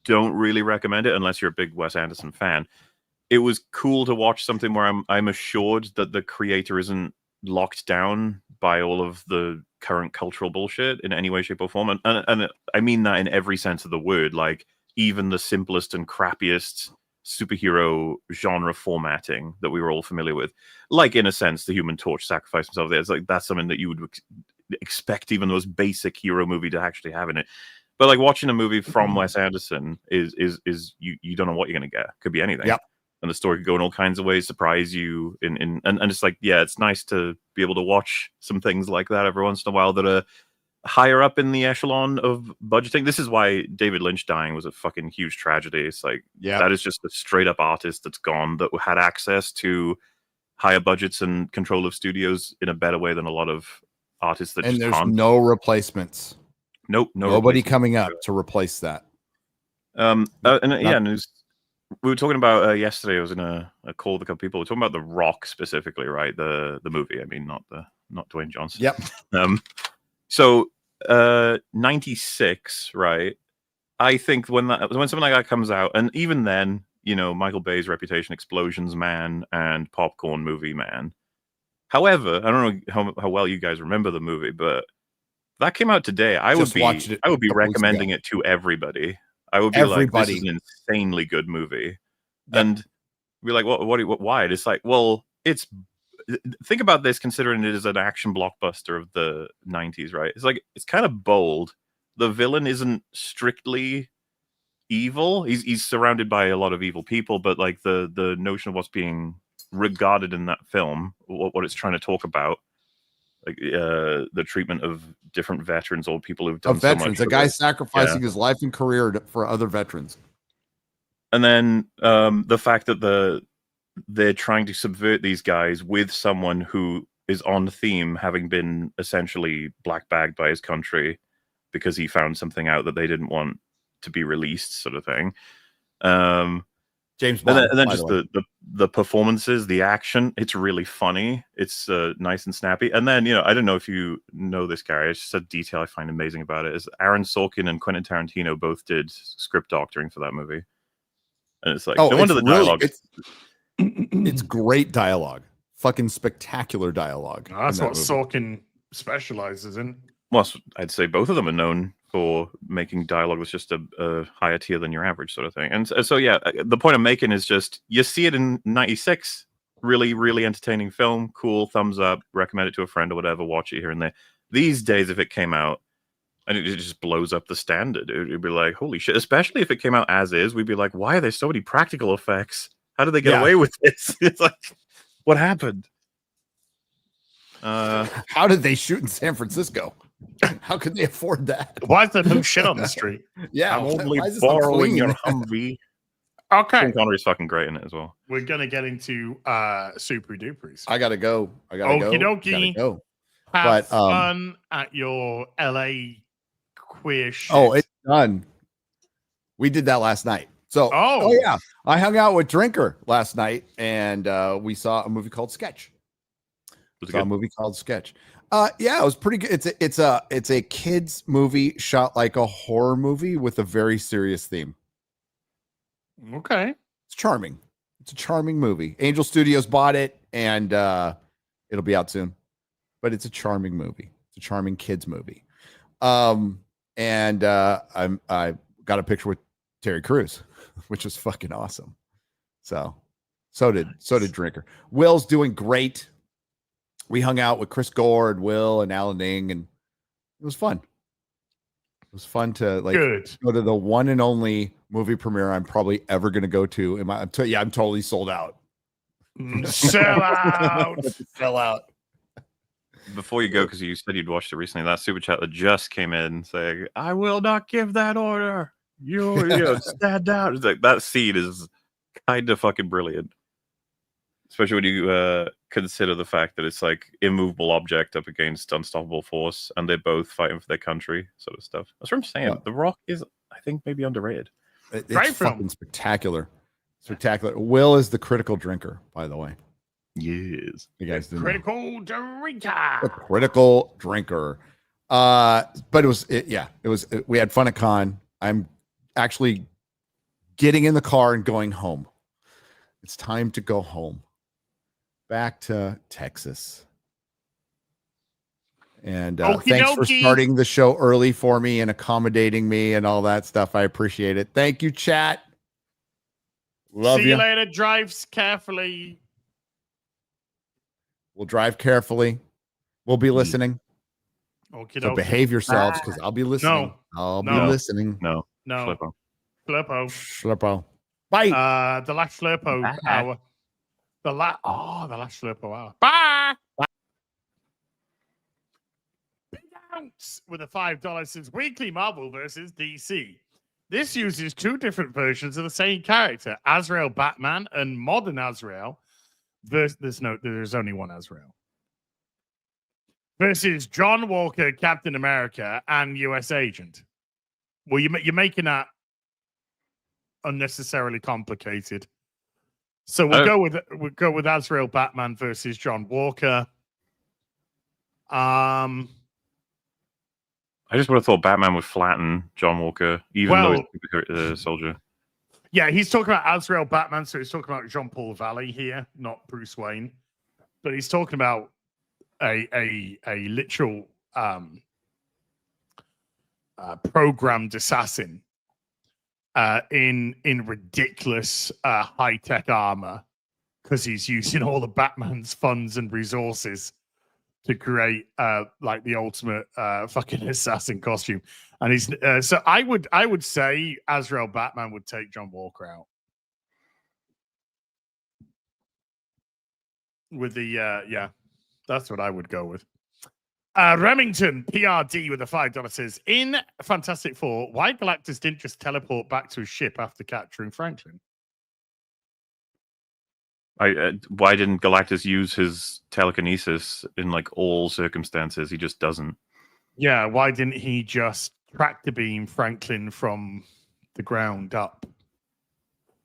don't really recommend it unless you're a big Wes Anderson fan, it was cool to watch something where I'm assured that the creator isn't locked down by all of the current cultural bullshit in any way, shape, or form. And I mean that in every sense of the word. Like even the simplest and crappiest superhero genre formatting that we were all familiar with, like in a sense, the Human Torch sacrificed himself there. It's like that's something that you would expect even the most basic hero movie to actually have in it. But like watching a movie from Wes Anderson is you don't know what you're gonna get. Could be anything. Yep. And the story could go in all kinds of ways, surprise you and it's like, yeah, it's nice to be able to watch some things like that every once in a while that are higher up in the echelon of budgeting. This is why David Lynch dying was a fucking huge tragedy. It's like that is just a straight up artist that's gone that had access to higher budgets and control of studios in a better way than a lot of artists that just there's can't. No replacements. Nope, nobody coming up to replace that. News. We were talking about yesterday. I was in a call with a couple people. We're talking about The Rock specifically, right? The movie. I mean, not Dwayne Johnson. Yep. So 96, right? I think when something like that comes out, and even then, Michael Bay's reputation, Explosions Man and Popcorn Movie Man. However, I don't know how well you guys remember the movie, but that came out today. I would be recommending it to everybody. I would be like, this is an insanely good movie. Yep. And be like, what, why? It's like, well, think about this, considering it is an action blockbuster of the 90s, right? It's like, it's kind of bold. The villain isn't strictly evil. He's surrounded by a lot of evil people, but like the notion of what's being regarded in that film, what it's trying to talk about, like the treatment of different veterans or people who've done veterans, so much. A guy sacrificing his life and career for other veterans. And then the fact that they're trying to subvert these guys with someone who is on theme, having been essentially black-bagged by his country because he found something out that they didn't want to be released, sort of thing. James Bond, and then just the performances, the action, it's really funny. It's nice and snappy. And then, I don't know if you know this, Gary, it's just a detail I find amazing about it is Aaron Sorkin and Quentin Tarantino both did script doctoring for that movie. And it's like, no wonder the dialogue. It's great dialogue. Fucking spectacular dialogue. Oh, that's what Sorkin specializes in. Well, I'd say both of them are known for making dialogue with just a higher tier than your average sort of thing. And so, yeah, the point I'm making is just, you see it in 96, really, really entertaining film, cool, thumbs up, recommend it to a friend or whatever, watch it here and there. These days, if it came out, and it just blows up the standard, it'd be like, holy shit, especially if it came out as is, we'd be like, why are there so many practical effects? How did they get away with this? It's like, what happened? How did they shoot in San Francisco? How could they afford that? Why is there no shit on the street? Yeah, I'm only borrowing your Humvee. Okay. Sean Connery's fucking great in it as well. We're gonna get into Super Duperies. I gotta go. Okie dokie. Go. Have fun at your LA queer shit. Oh, it's done. We did that last night. So, yeah, I hung out with Drinker last night, and we saw a movie called Sketch. Yeah, it was pretty good. It's a kids movie shot like a horror movie with a very serious theme. Okay, it's charming. It's a charming movie. Angel Studios bought it, and it'll be out soon. But it's a charming movie. It's a charming kids movie. And I got a picture with Terry Crews, which was fucking awesome. So did Drinker. Will's doing great. We hung out with Chris Gore and Will and Alan Ning, and it was fun. It was fun to go to the one and only movie premiere I'm probably ever going to go to. I'm totally sold out. Sell out. Sell out. Before you go, because you said you'd watched it recently, that super chat that just came in saying, "I will not give that order. You stand down." It's like that scene is kind of fucking brilliant, especially when you consider the fact that it's like immovable object up against unstoppable force, and they're both fighting for their country, sort of stuff. That's what I'm saying. Yeah. The Rock is, I think, maybe underrated. It's fucking spectacular. Spectacular. Will is the critical drinker, by the way. Yes, you guys didn't critical drinker. The critical drinker. But it was. We had fun at con. I'm actually getting in the car and going home. It's time to go home, back to Texas. And thanks for starting the show early for me and accommodating me and all that stuff. I appreciate it. Thank you, chat. Love you. See you later. Drive carefully. We'll drive carefully. We'll be listening. So behave yourselves, because I'll be listening. I'll be listening. No. Slurpo. Bye. The last Slurpo hour. The last Slurpo hour. Bye. Big Ounce with a $5 since weekly Marvel versus DC. This uses two different versions of the same character, Azrael Batman and Modern Azrael. There's only one Azrael. Versus John Walker, Captain America, and US Agent. Well, you're making that unnecessarily complicated. So we'll go with Azrael Batman versus John Walker. I just would have thought Batman would flatten John Walker, even though he's a soldier. Yeah, he's talking about Azrael Batman, so he's talking about Jean-Paul Valley here, not Bruce Wayne. But he's talking about a literal programmed assassin in ridiculous high-tech armor, because he's using all the Batman's funds and resources to create like the ultimate fucking assassin costume. And he's so I would say Azrael Batman would take John Walker out with the that's what I would go with. Remington PRD with a $5 says, in Fantastic Four, why Galactus didn't just teleport back to his ship after capturing Franklin? Why didn't Galactus use his telekinesis in like all circumstances? He just doesn't. Yeah, why didn't he just tractor beam Franklin from the ground up?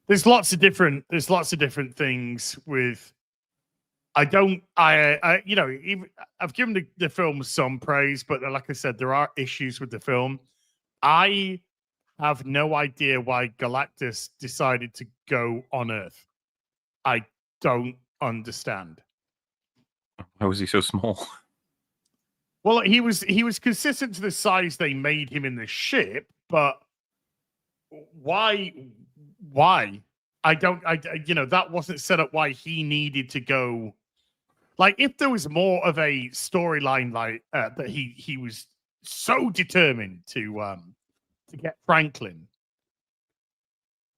There's lots of different things with. I've given the film some praise, but like I said, there are issues with the film. I have no idea why Galactus decided to go on Earth. I don't understand. Why was he so small? Well, he was consistent to the size they made him in the ship, but why? That wasn't set up why he needed to go. Like, if there was more of a storyline like that, he was so determined to get Franklin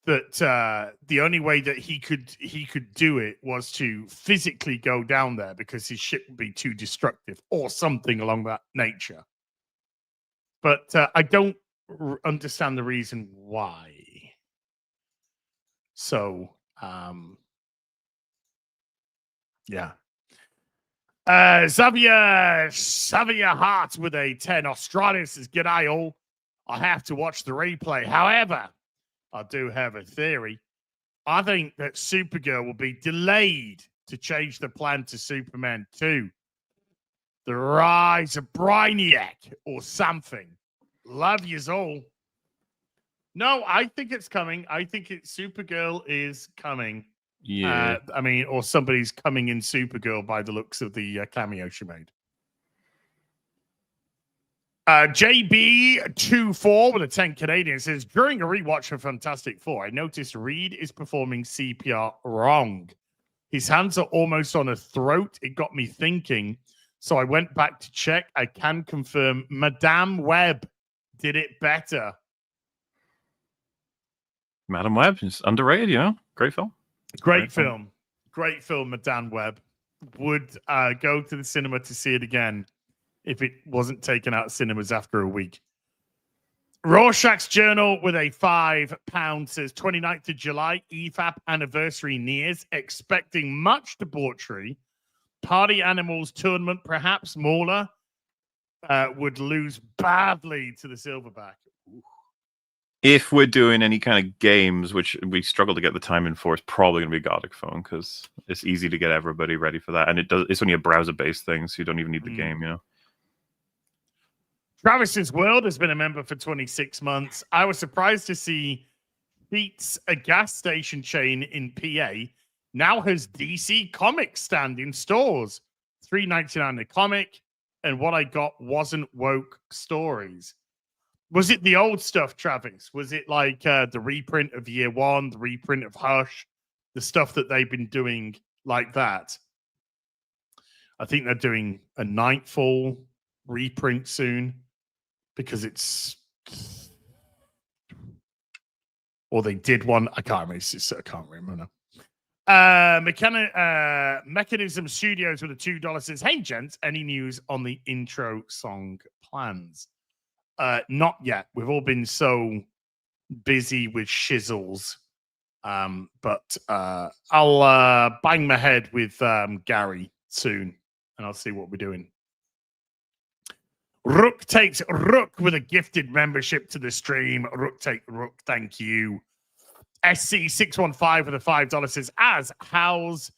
that the only way that he could do it was to physically go down there because his ship would be too destructive or something along that nature. But I don't understand the reason why. So, yeah. Xavier Hart with a 10. Australia says, "G'day all. I have to watch the replay. However, I do have a theory. I think that Supergirl will be delayed to change the plan to Superman 2. The rise of Brainiac or something. Love yous all." No, I think it's coming. I think Supergirl is coming. Yeah. I mean, or somebody's coming in Supergirl by the looks of the cameo she made. JB24 with a 10 Canadian says, "During a rewatch of Fantastic Four, I noticed Reed is performing CPR wrong. His hands are almost on her throat. It got me thinking. So I went back to check. I can confirm Madame Web did it better." Madam Web is underrated, Great film. Great film, Madame Web. Would go to the cinema to see it again if it wasn't taken out of cinemas after a week. Rorschach's Journal with a £5 says, 29th of July, EFAP anniversary nears, expecting much debauchery. Party Animals tournament, perhaps Mauler would lose badly to the Silverback. If we're doing any kind of games, which we struggle to get the time in for, it's probably going to be Gothic Phone because it's easy to get everybody ready for that. And it's only a browser-based thing, so you don't even need the game, Travis's World has been a member for 26 months. I was surprised to see Beats, a gas station chain in PA, now has DC Comics stand in stores. $3.99 a comic, and what I got wasn't woke stories. Was it the old stuff, Travis? Was it like the reprint of Year One, the reprint of Hush, the stuff that they've been doing like that? I think they're doing a Nightfall reprint soon because it's... Or they did one. I can't remember. I can't remember now. Mechanism Studios with a $2 says, "Hey, gents, any news on the intro song plans?" Not yet. We've all been so busy with shizzles. But I'll bang my head with Gary soon, and I'll see what we're doing. Rook takes Rook with a gifted membership to the stream. Rook, thank you. SC615 with a $5 says, how's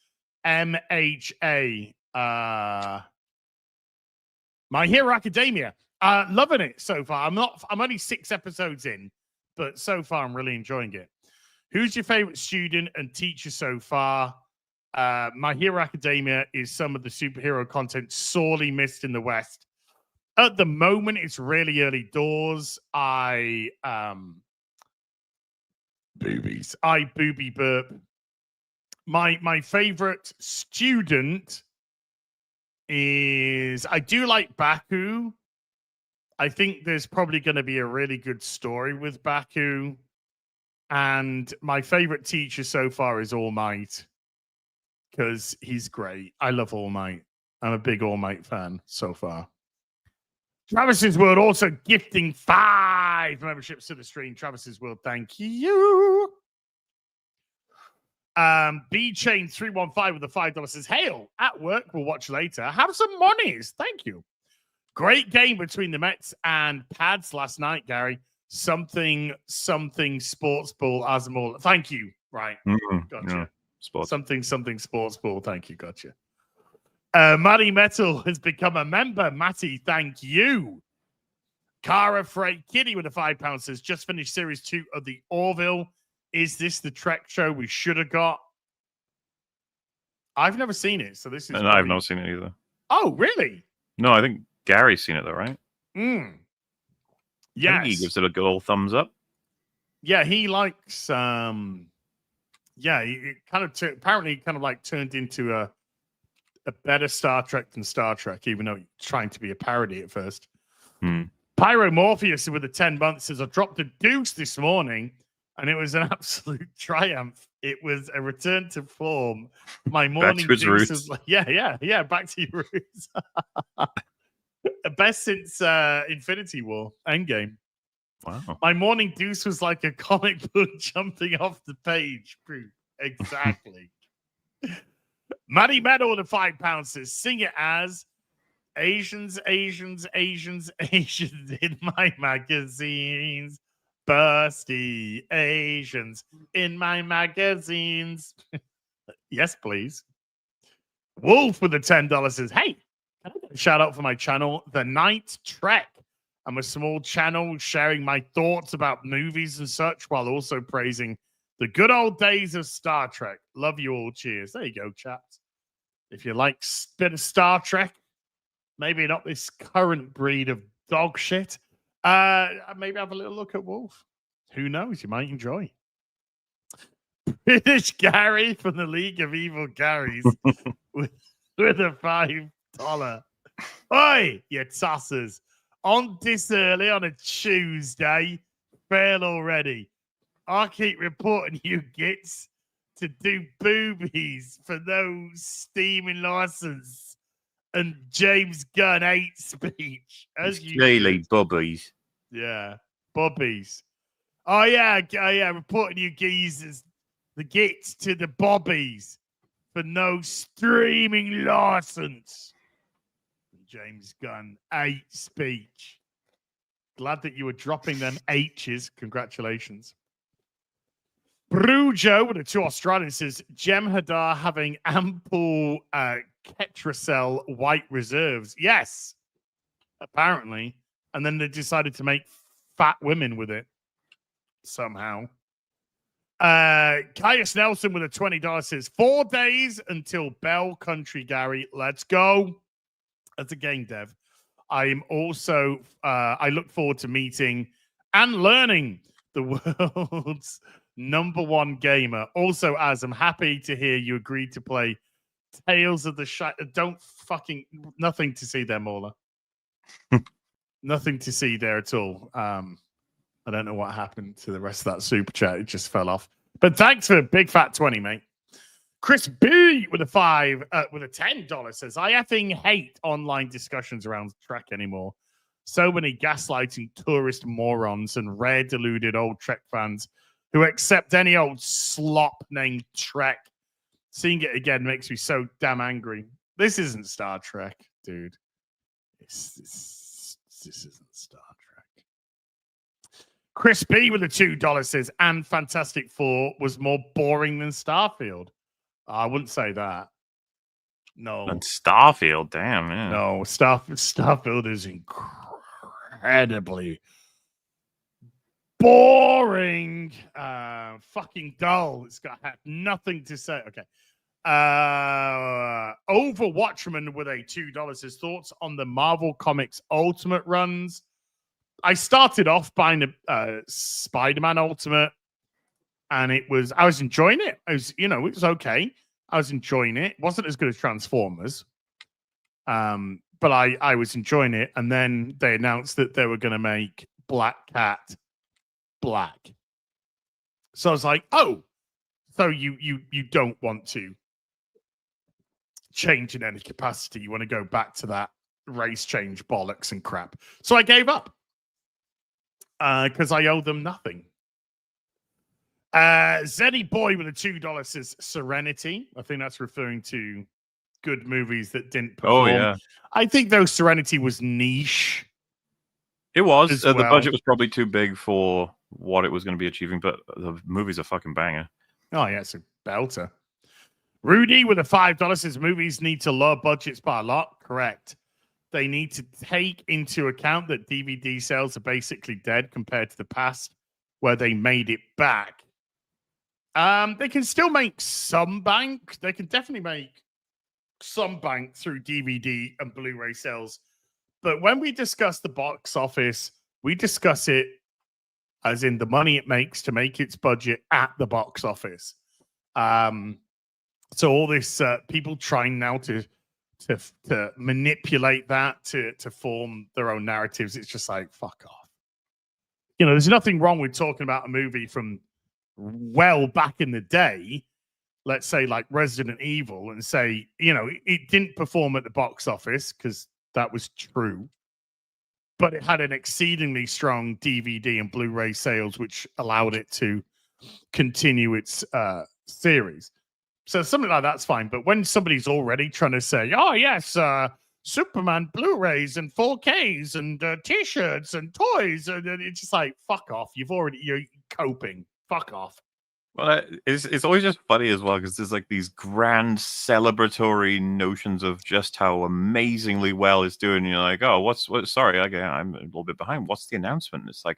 MHA? My Hero Academia. Loving it so far. I'm only 6 episodes in, but so far I'm really enjoying it. Who's your favorite student and teacher so far? My Hero Academia is some of the superhero content sorely missed in the West. At the moment, it's really early doors. I booby burp. My favorite student is, I do like Baku. I think there's probably going to be a really good story with Baku. And my favorite teacher so far is All Might, because he's great. I love All Might. I'm a big All Might fan so far. Travis's World also gifting 5 memberships to the stream. Travis's World, thank you. B-Chain 315 with the $5 says, "Hail, at work, we'll watch later. Have some monies. Thank you. Great game between the Mets and Pads last night, Gary. Something sports ball, Asmall. Thank you. Right. Gotcha. Yeah. Sports. Something sports ball. Thank you. Gotcha. Matty Metal has become a member. Matty, thank you. Cara Frey Kitty with a £5 says, "Just finished series 2 of the Orville. Is this the Trek show we should have got?" I've never seen it, so this is. And probably... I've not seen it either. Oh, really? No, I think Gary's seen it though, right? Yes. I think he gives it a good old thumbs up. Yeah, he likes. It kind of apparently kind of like turned into a better Star Trek than Star Trek, even though trying to be a parody at first. Pyro Morpheus with a 10 months says, "I dropped a deuce this morning, and it was an absolute triumph. It was a return to form. My morning back to his roots. Was like, yeah, back to your roots. Best since Infinity War Endgame. Wow. My morning deuce was like a comic book jumping off the page. Exactly. Maddie Meadow with the £5 says, sing it as Asians, Asians, Asians, Asians in my magazines. Bursty Asians in my magazines. Yes, please. Wolf with the $10 says, hey, can I get a shout out for my channel, The Night Trek? I'm a small channel sharing my thoughts about movies and such while also praising the good old days of Star Trek. Love you all. Cheers. There you go, chaps. If you like a bit of Star Trek, maybe not this current breed of dog shit, maybe have a little look at Wolf. Who knows? You might enjoy. British Gary from the League of Evil Garys with a $5. Oi, you tossers. On this early on a Tuesday, fail already. I keep reporting you gits to do boobies for no steaming license and James Gunn hate speech. As you really bubbies. Yeah, bobbies. Oh yeah, reporting you geezers, the gits to the bobbies for no streaming license. James Gunn, 8 speech. Glad that you were dropping them H's. Congratulations. Brujo with the 2 Australians says, Jem Hadar having ample Ketracel white reserves. Yes, apparently. And then they decided to make fat women with it somehow. Caius Nelson with a $20 says, 4 days until Bell Country, Gary. Let's go. As a game dev, I am also, I look forward to meeting and learning the world's #1 gamer. Also, as I'm happy to hear you agreed to play Tales of the nothing to see there, Mauler. Nothing to see there at all. I don't know what happened to the rest of that super chat. It just fell off. But thanks for a big fat 20, mate. Chris B with a $10 says, I effing hate online discussions around Trek anymore. So many gaslighting tourist morons and rare deluded old Trek fans who accept any old slop named Trek. Seeing it again makes me so damn angry. This isn't Star Trek, dude. This isn't Star Trek. Chris B with a $2 says, and Fantastic Four was more boring than Starfield. I wouldn't say that. No. And Starfield, damn, man. No, Starfield is incredibly boring. Fucking dull. It's got nothing to say. Okay. Overwatchman with a $2 says, thoughts on the Marvel Comics Ultimate runs. I started off buying the Spider-Man Ultimate. And I was enjoying it. It was okay. I was enjoying it. It wasn't as good as Transformers. But I was enjoying it. And then they announced that they were going to make Black Cat black. So I was like, oh, so you don't want to change in any capacity. You want to go back to that race change bollocks and crap. So I gave up. Because I owe them nothing. Zeddy Boy with a $2 says Serenity. I think that's referring to good movies that didn't perform. Oh, yeah. I think though Serenity was niche. It was. The budget was probably too big for what it was going to be achieving, but the movie's a fucking banger. Oh, yeah, it's a belter. Rudy with a $5 says movies need to lower budgets by a lot. Correct. They need to take into account that DVD sales are basically dead compared to the past where they made it back. They can still make some bank. They can definitely make some bank through DVD and Blu-ray sales. But when we discuss the box office, we discuss it as in the money it makes to make its budget at the box office. So all this people trying now to manipulate that to form their own narratives. It's just like, fuck off. There's nothing wrong with talking about a movie from well back in the day, let's say like Resident Evil, and say, it didn't perform at the box office because that was true. but it had an exceedingly strong DVD and Blu-ray sales, which allowed it to continue its series. So something like that's fine. But when somebody's already trying to say, oh, yes, Superman Blu-rays and 4Ks and T-shirts and toys, and it's just like, fuck off. You're coping. Fuck off. Well, it's always just funny as well, because there's like these grand celebratory notions of just how amazingly well it's doing. And you're like, oh, sorry, I'm a little bit behind. What's the announcement? It's like,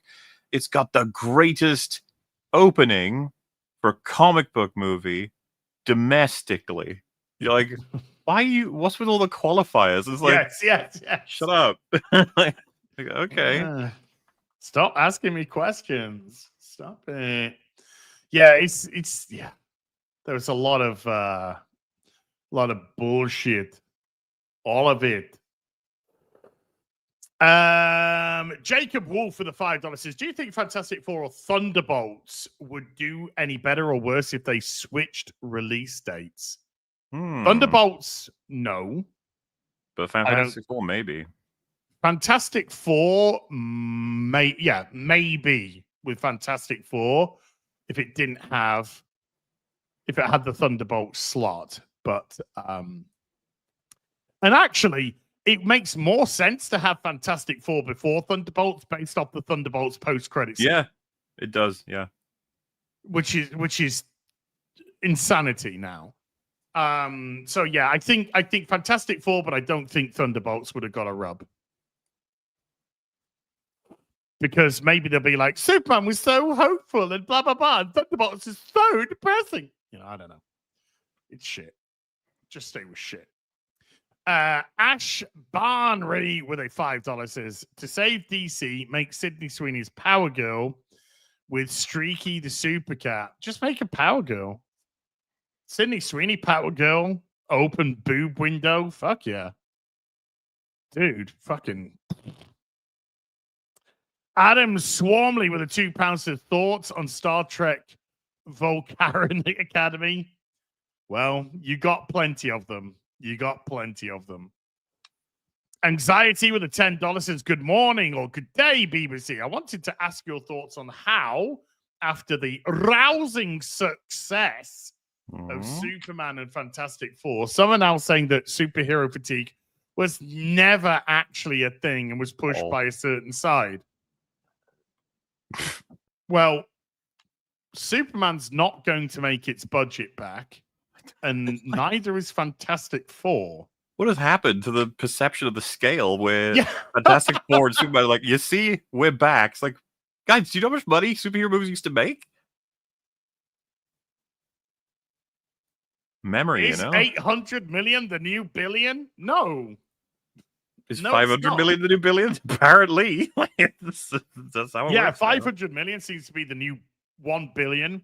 it's got the greatest opening for a comic book movie domestically. You're like, what's with all the qualifiers? It's like, yes. Shut up. like, okay. Stop asking me questions. Stop it. Yeah, it's There's a lot of bullshit. All of it. Jacob Wolf for the $5 says, do you think Fantastic Four or Thunderbolts would do any better or worse if they switched release dates? Thunderbolts, no. But Fantastic Four, maybe. Fantastic Four, maybe with Fantastic Four if it had the Thunderbolt slot. But and actually, it makes more sense to have Fantastic Four before Thunderbolts based off the Thunderbolts post-credits. Yeah, it does. Yeah, which is insanity now. So yeah, I think Fantastic Four, but I don't think Thunderbolts would have got a rub. Because maybe they'll be like, Superman was so hopeful and blah, blah, blah. And Thunderbolts is so depressing. I don't know. It's shit. Just stay with shit. Ash Barnry with a $5 says, to save DC, make Sydney Sweeney's Power Girl with Streaky the Super Cat. Just make a Power Girl. Sydney Sweeney Power Girl. Open boob window. Fuck yeah. Dude, fucking... Adam Swarmley with a £2 of thoughts on Star Trek Volcaran Academy. Well, you got plenty of them. Anxiety with a $10 says, good morning or good day, BBC. I wanted to ask your thoughts on how, after the rousing success of Superman and Fantastic Four, some are now saying that superhero fatigue was never actually a thing and was pushed by a certain side. Well, Superman's not going to make its budget back, and neither is Fantastic Four. What has happened to the perception of the scale where Fantastic Four and Superman are like, you see, we're back? It's like, guys, do you know how much money superhero movies used to make? Memory, Is 800 million the new billion? No. Is 500 million the new billion? Apparently. That's how it works. 500 million seems to be the new 1 billion.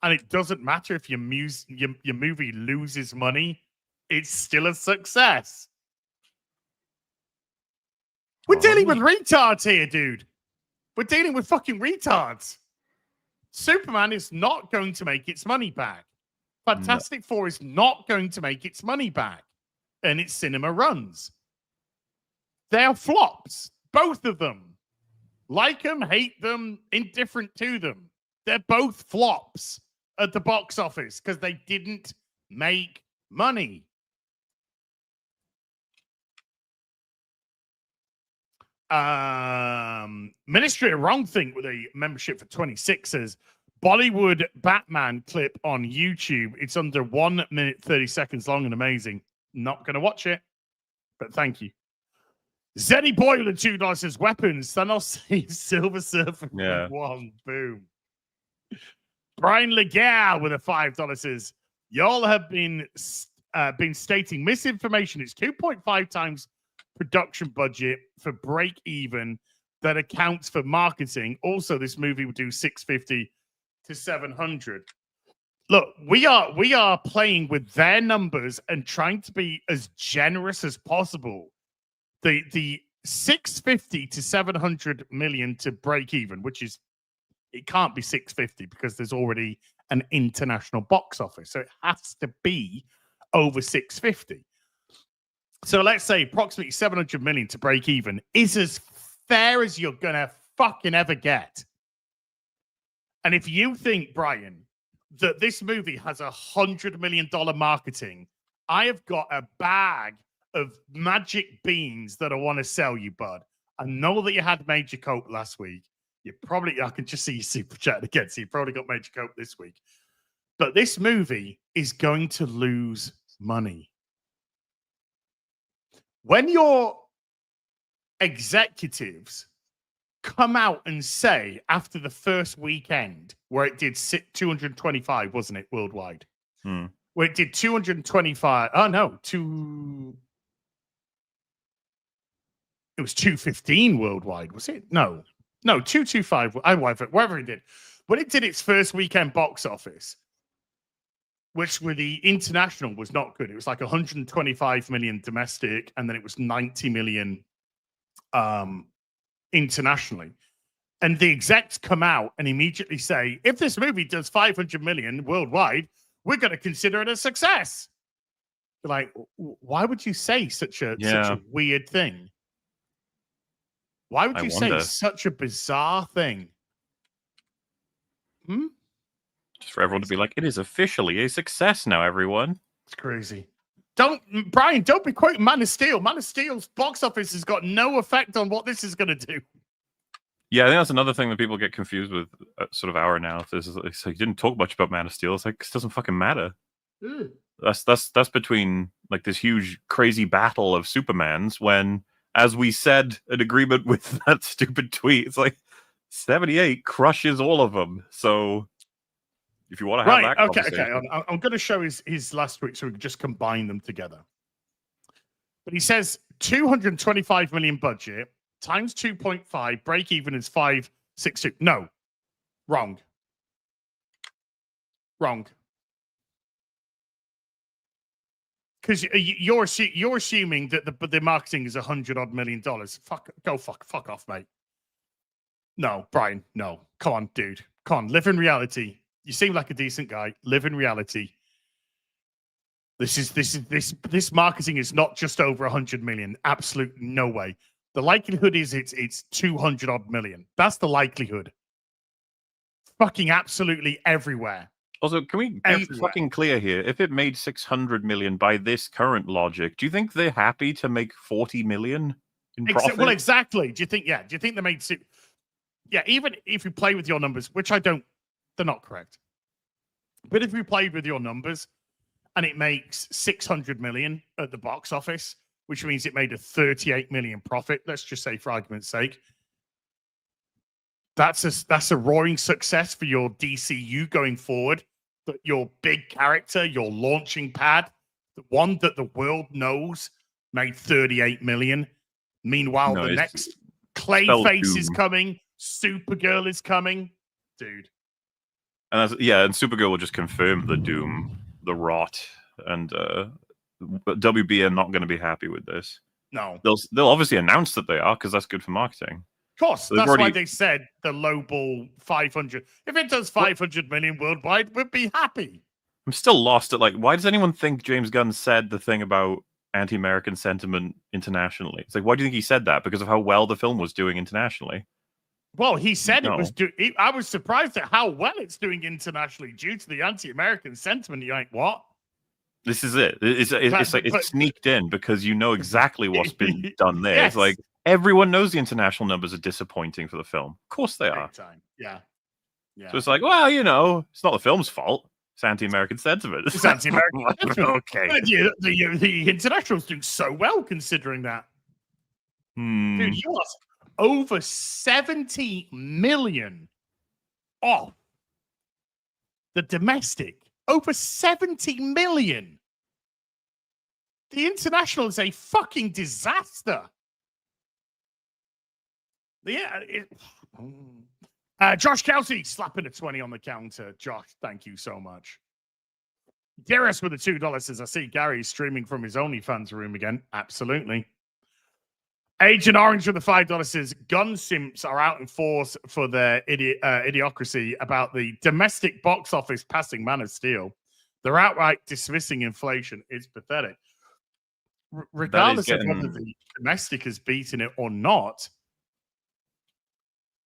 And it doesn't matter if your movie loses money. It's still a success. We're dealing with retards here, dude. We're dealing with fucking retards. Superman is not going to make its money back. Fantastic Four is not going to make its money back. And its cinema runs. They're flops. Both of them. Like them, hate them, indifferent to them. They're both flops at the box office because they didn't make money. Ministry of Wrong Thing with a membership for 26 says, Bollywood Batman clip on YouTube. It's under 1 minute 30 seconds long and amazing. Not going to watch it, but thank you. Zeddy Boy with a $2 says, weapons. Thanos saves Silver Surfer. Yeah. One. Boom. Brian Legal with a $5 says, y'all have been stating misinformation. It's 2.5 times production budget for break even that accounts for marketing. Also, this movie will do 650 to 700. Look, we are playing with their numbers and trying to be as generous as possible. The 650 to 700 million to break even, which is, it can't be 650 because there's already an international box office. So it has to be over 650. So let's say approximately 700 million to break even is as fair as you're gonna fucking ever get. And if you think, Brian, that this movie has $100 million marketing, I have got a bag of magic beans that I want to sell you, bud. I know that you had Major Cope last week. I can just see you super chat again. So you probably got Major Cope this week. But this movie is going to lose money. When your executives come out and say after the first weekend, where it did 225, wasn't it, worldwide? Where it did 225. Oh, no, it was 215 worldwide, was it? No, 225. Whatever it did. When it did its first weekend box office, which with the international was not good. It was like 125 million domestic, and then it was 90 million internationally. And the execs come out and immediately say, if this movie does 500 million worldwide, we're going to consider it a success. You're like, why would you say such a weird thing? Why would you say such a bizarre thing? Just for everyone to be like, it is officially a success now, everyone. It's crazy. Don't be quoting Man of Steel. Man of Steel's box office has got no effect on what this is going to do. Yeah, I think that's another thing that people get confused with sort of our analysis. It's like, you didn't talk much about Man of Steel. It's like, it doesn't fucking matter. That's between like this huge, crazy battle of Supermans when, as we said, an agreement with that stupid tweet, it's like 78 crushes all of them. So if you want to have that conversation. I'm going to show his last tweet so we can just combine them together. But he says 225 million budget times 2.5, break even is 562. No, wrong. Because you're assuming that the marketing is $100 million. Fuck off, mate. No, Brian, no. Come on, dude. Come on, live in reality. You seem like a decent guy. Live in reality. This marketing is not just over 100 million. Absolute no way. The likelihood is it's 200 odd million. That's the likelihood. Fucking absolutely everywhere. Also, can we be fucking clear here? If it made 600 million by this current logic, do you think they're happy to make 40 million in profit? Well, exactly. Do you think they made even if you play with your numbers, which I don't, they're not correct. But if we played with your numbers and it makes 600 million at the box office, which means it made a 38 million profit, let's just say for argument's sake, that's a roaring success for your DCU going forward. That your big character, your launching pad, the one that the world knows, made 38 million. Meanwhile, the next Clayface is coming, Supergirl is coming, dude. And and Supergirl will just confirm the doom, the rot, and WB are not going to be happy with this. No, they'll obviously announce that they are because that's good for marketing. Of course, so that's why they said the lowball 500. If it does 500 million worldwide, we'd be happy. I'm still lost at why does anyone think James Gunn said the thing about anti-American sentiment internationally? It's like, why do you think he said that? Because of how well the film was doing internationally? Well, he said it was doing. I was surprised at how well it's doing internationally due to the anti-American sentiment. You're like, what? This is it. It's sneaked in because you know exactly what's been done there. Yes. It's like everyone knows the international numbers are disappointing for the film. Of course they are. Time. Yeah. So it's like, well, it's not the film's fault. It's anti-American sentiment. It's anti-American sentiment. Okay. The international's doing so well considering that. Dude, you lost over 70 million off the domestic. Over 70 million. The international is a fucking disaster. Yeah. Josh Kelsey slapping a 20 on the counter. Josh, thank you so much. Darius with the $2 says, I see Gary streaming from his OnlyFans room again. Absolutely. Agent Orange with the $5 says, gun simps are out in force for their idiocracy about the domestic box office passing Man of Steel. They're outright dismissing inflation. It's pathetic. Regardless of whether the domestic has beaten it or not,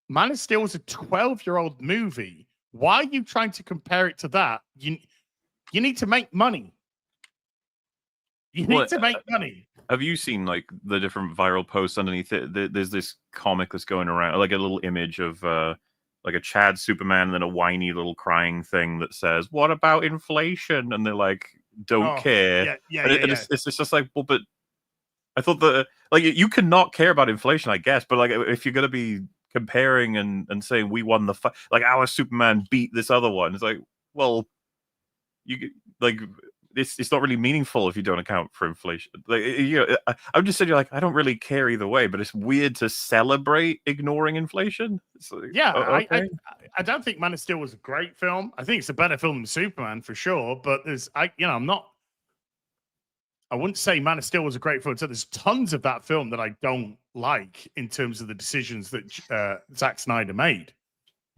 Man of Steel was a 12-year-old movie. Why are you trying to compare it to that? You need to make money. You need to make money. Have you seen like the different viral posts underneath it? There's this comic that's going around, like a little image of like a Chad Superman and then a whiny little crying thing that says, "What about inflation?" And they're like, "Don't care." It's just like, well, but I thought that like you cannot care about inflation, I guess, but like if you're gonna be comparing and saying we won the fight, like our Superman beat this other one, it's like, well, you like. It's not really meaningful if you don't account for inflation. Like, you know, I'm just saying, like, I don't really care either way, but it's weird to celebrate ignoring inflation. Like, yeah, okay. I don't think Man of Steel was a great film. I think it's a better film than Superman for sure. But I wouldn't say Man of Steel was a great film. So there's tons of that film that I don't like in terms of the decisions that Zack Snyder made.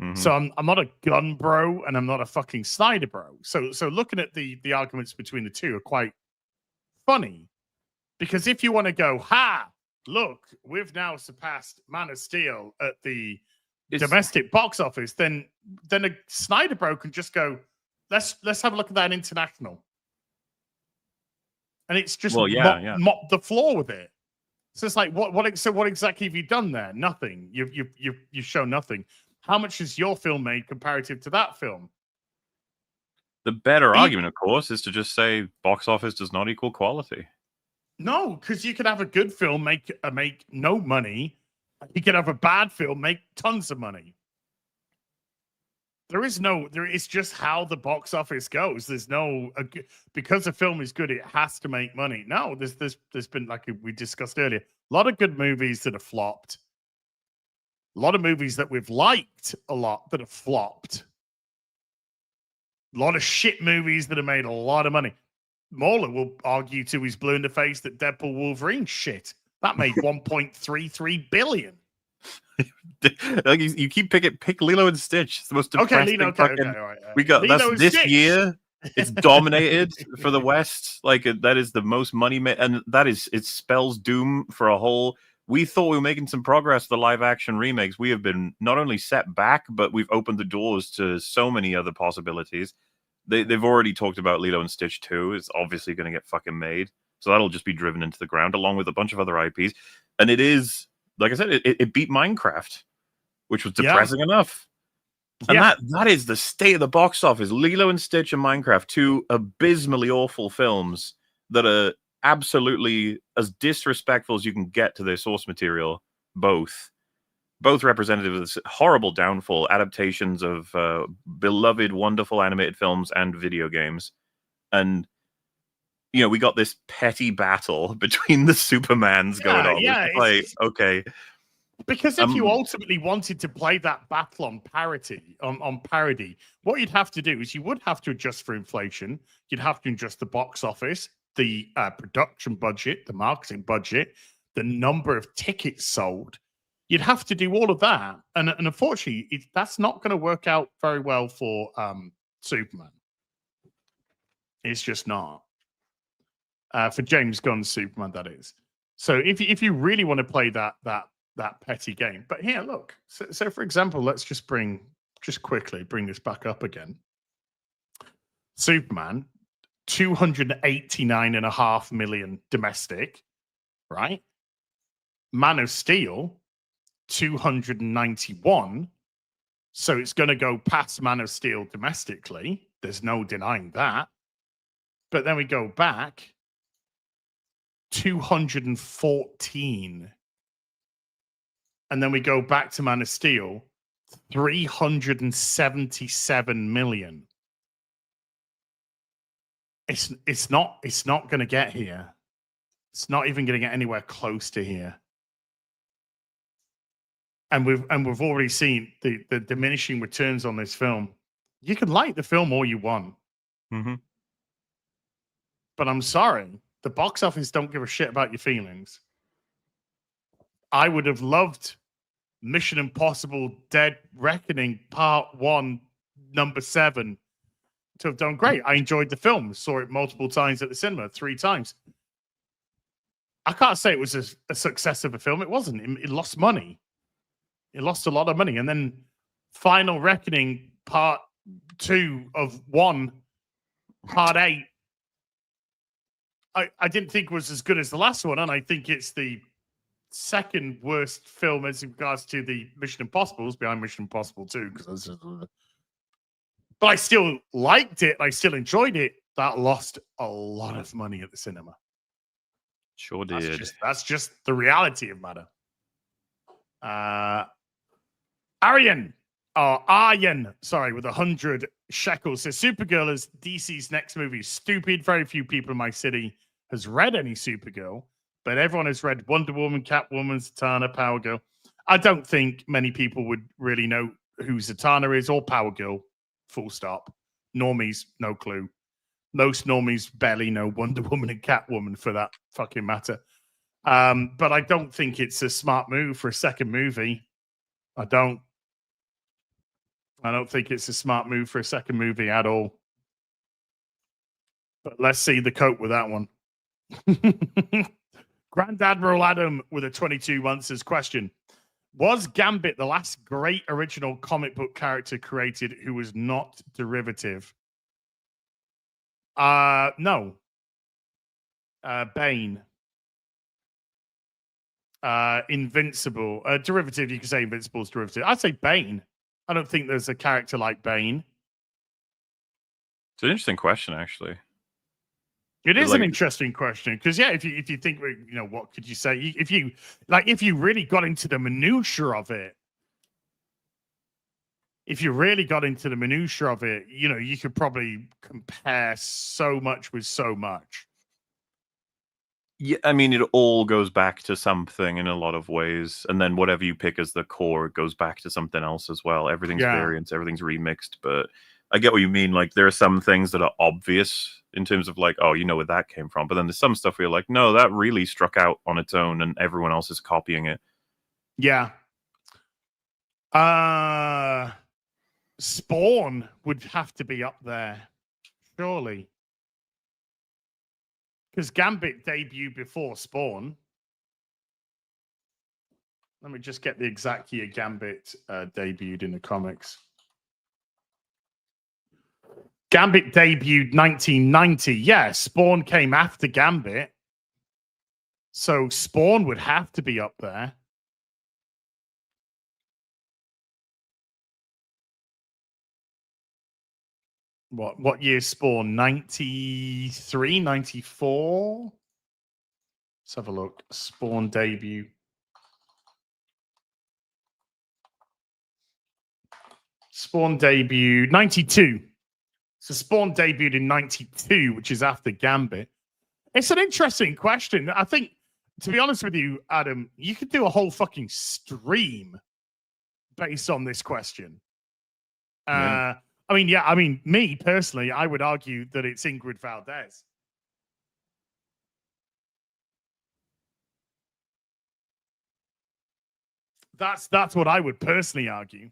Mm-hmm. So I'm not a gun bro and I'm not a fucking Snyder bro. So looking at the arguments between the two are quite funny, because if you want to go, look, we've now surpassed Man of Steel at the domestic box office, then a Snyder bro can just go, let's have a look at that international, and it's just mop the floor with it. So it's like what exactly have you done there? Nothing. You've shown nothing. How much has your film made comparative to that film? The better argument, of course, is to just say box office does not equal quality. No, because you could have a good film make no money. You could have a bad film make tons of money. It's just how the box office goes. There's no because a film is good, it has to make money. No, there's been, like we discussed earlier, a lot of good movies that have flopped. A lot of movies that we've liked a lot that have flopped. A lot of shit movies that have made a lot of money. Mauler will argue till he's blue in the face that Deadpool Wolverine shit. That made 1.33 billion. Like you keep pick Lilo and Stitch. It's the most depressing. Okay. We got that's this year. It's dominated for the West. Like that is the most money made, and it spells doom for a whole. We thought we were making some progress with the live action remakes. We have been not only set back, but we've opened the doors to so many other possibilities. They've already talked about Lilo and Stitch 2. It's obviously going to get fucking made. So that'll just be driven into the ground along with a bunch of other IPs. And it is, like I said, it beat Minecraft, which was depressing enough. And that is the state of the box office. Lilo and Stitch and Minecraft, two abysmally awful films that are absolutely as disrespectful as you can get to their source material. Both representative of this horrible downfall, adaptations of beloved, wonderful animated films and video games. And you know, we got this petty battle between the Supermans going on. Yeah, okay. Because if you ultimately wanted to play that battle on parody, what you'd have to do is you would have to adjust for inflation. You'd have to adjust the box office, the production budget, the marketing budget, the number of tickets sold. You'd have to do all of that. And unfortunately, that's not going to work out very well for Superman. It's just not. For James Gunn's Superman, that is. So if you really want to play that petty game. But here, look. So for example, let's just quickly bring this back up again. Superman, 289.5 million domestic, right? Man of Steel, 291. So it's going to go past Man of Steel domestically. There's no denying that. But then we go back, 214. And then we go back to Man of Steel, 377 million. It's not going to get here. It's not even going to get anywhere close to here. And we've already seen the diminishing returns on this film. You can like the film all you want. Mm-hmm. But I'm sorry, the box office don't give a shit about your feelings. I would have loved Mission Impossible Dead Reckoning Part 1, number 7 to have done great. I enjoyed the film. Saw it multiple times at the cinema, 3 times. I can't say it was a success of a film. It wasn't. It lost money. It lost a lot of money. And then Final Reckoning Part 2 of 1, Part 8, I didn't think was as good as the last one, and I think it's the second worst film as regards to the Mission Impossibles, behind Mission Impossible 2. But I still liked it. I still enjoyed it. That lost a lot of money at the cinema. Sure did. That's just the reality of matter. Aryan, with 100 shekels says Supergirl is DC's next movie. Stupid. Very few people in my city has read any Supergirl, but everyone has read Wonder Woman, Catwoman, Zatanna, Power Girl. I don't think many people would really know who Zatanna is or Power Girl. Full stop. Normies, no clue. Most normies barely know Wonder Woman and Catwoman for that fucking matter. But I don't think it's a smart move for a second movie. I don't think it's a smart move for a second movie at all. But let's see the cope with that one. Grand Admiral Adam with a 22 months says, question. Was Gambit the last great original comic book character created who was not derivative? No. Bane. Invincible. Derivative, you can say Invincible is derivative. I'd say Bane. I don't think there's a character like Bane. It's an interesting question, actually. It is an interesting question because, yeah, if you think, what could you say? If you really got into the minutiae of it, you could probably compare so much with so much. Yeah, I mean, it all goes back to something in a lot of ways, and then whatever you pick as the core goes back to something else as well. Everything's variants, everything's remixed, but I get what you mean. Like, there are some things that are obvious in terms of like, oh, you know where that came from. But then there's some stuff where you're like, no, that really struck out on its own and everyone else is copying it. Yeah. Spawn would have to be up there, surely. Because Gambit debuted before Spawn. Let me just get the exact year Gambit debuted in the comics. Gambit debuted 1990. Yeah, Spawn came after Gambit. So Spawn would have to be up there. What year Spawn? 93, 94? Let's have a look. Spawn debut. Spawn debut 92. So Spawn debuted in 92, which is after Gambit. It's an interesting question. I think, to be honest with you, Adam, you could do a whole fucking stream based on this question. Yeah. Me personally, I would argue that it's Ingrid Valdez. That's what I would personally argue.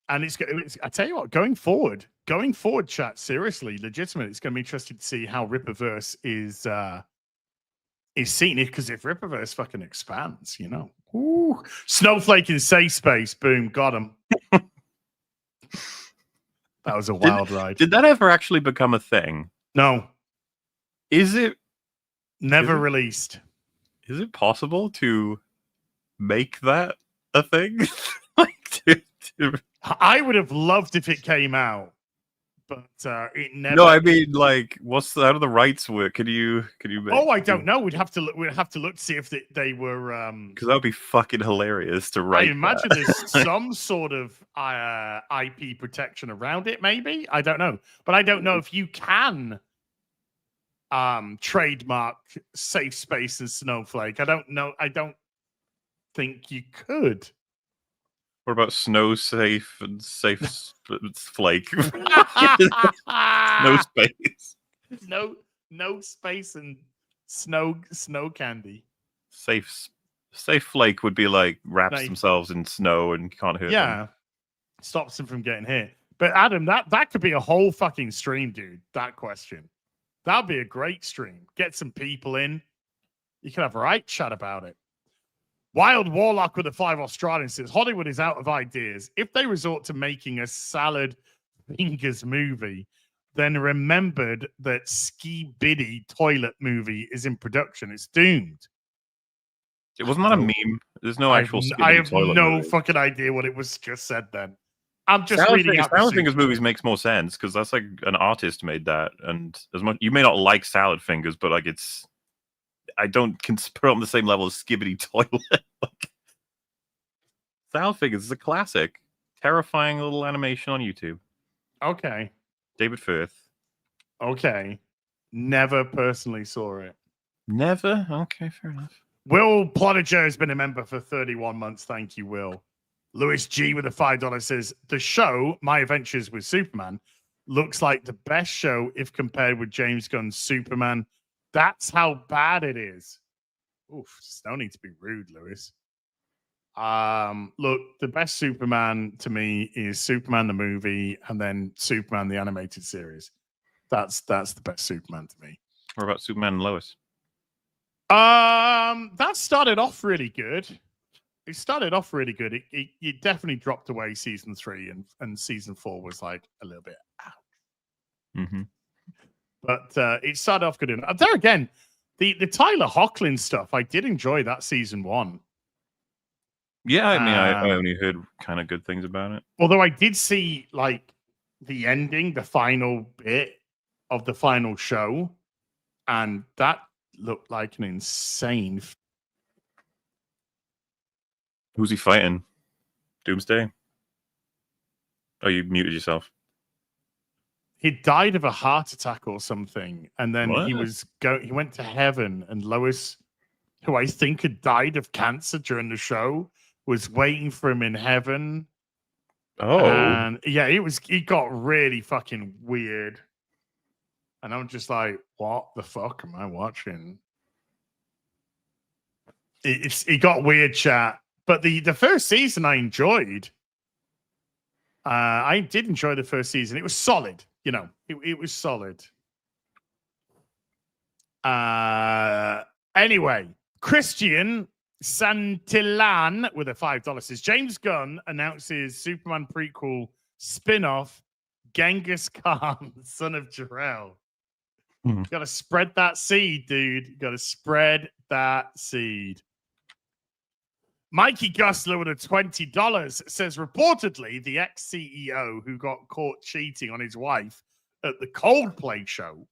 And it's I tell you what, going forward, chat, seriously, legitimate, it's going to be interesting to see how Rippaverse is seen. Because if Rippaverse fucking expands, Ooh. Snowflake in safe space, boom, got him. That was a wild ride. Did that ever actually become a thing? No. Is it never released? Is it possible to make that a thing? I would have loved if it came out, but it never. No, I mean, like, how do the rights work? Can you make? Oh, I don't know. We'd have to look to see if they were. Because that would be fucking hilarious to write. I imagine there's some sort of IP protection around it. Maybe, I don't know, but I don't know if you can trademark Safe Space and Snowflake. I don't know. I don't think you could. What about Snow Safe and Safe Flake? No space. No space and snow candy. Safe Flake would be like wraps themselves in snow and can't hurt them. Yeah. Stops them from getting hit. But Adam, that could be a whole fucking stream, dude. That question. That'd be a great stream. Get some people in. You can have a right chat about it. Wild Warlock with the 5 Australian says, Hollywood is out of ideas. If they resort to making a salad fingers movie, then remembered that Ski Biddy toilet movie is in production. It's doomed. It wasn't that a meme. There's no actual I have toilet no movie. fucking idea what it was just said then. I'm just Salad reading out the Salad Fingers movies makes more sense because that's like an artist made that. And as much you may not like Salad Fingers, but like it's I don't put it on the same level as Skibbity Toilet. Salad Fingers is a classic. Terrifying little animation on YouTube. Okay. David Firth. Okay. Never personally saw it. Never? Okay, fair enough. Will Plottager has been a member for 31 months. Thank you, Will. Louis G with a $5 says, the show, My Adventures with Superman, looks like the best show if compared with James Gunn's Superman. That's how bad it is. Oof, just no need to be rude, Louis. Look, the best Superman to me is Superman the movie and then Superman the animated series. That's the best Superman to me. What about Superman and Lois? That started off really good. It started off really good. It definitely dropped away season 3 and season 4 was like a little bit out. Mm-hmm. But it started off good. And there again, the Tyler Hoechlin stuff, I did enjoy that season 1. Yeah, I mean, I only heard kind of good things about it. Although I did see like the ending, the final bit of the final show, and that looked like an insane. Who's he fighting? Doomsday? Oh, you muted yourself. He died of a heart attack or something, and then What? he went to heaven, and Lois, who I think had died of cancer during the show, was waiting for him in heaven. Oh. And yeah, it got really fucking weird. And I'm just like, what the fuck am I watching? It got weird, chat. But the first season I enjoyed. I did enjoy the first season. It was solid, you know. It was solid. Anyway, Christian Santillan with a $5 says James Gunn announces Superman prequel spin-off Genghis Khan, son of Jor-El. Got to spread that seed, dude. Got to spread that seed. Mikey Gustler with a $20 says reportedly the ex-CEO who got caught cheating on his wife at the Coldplay show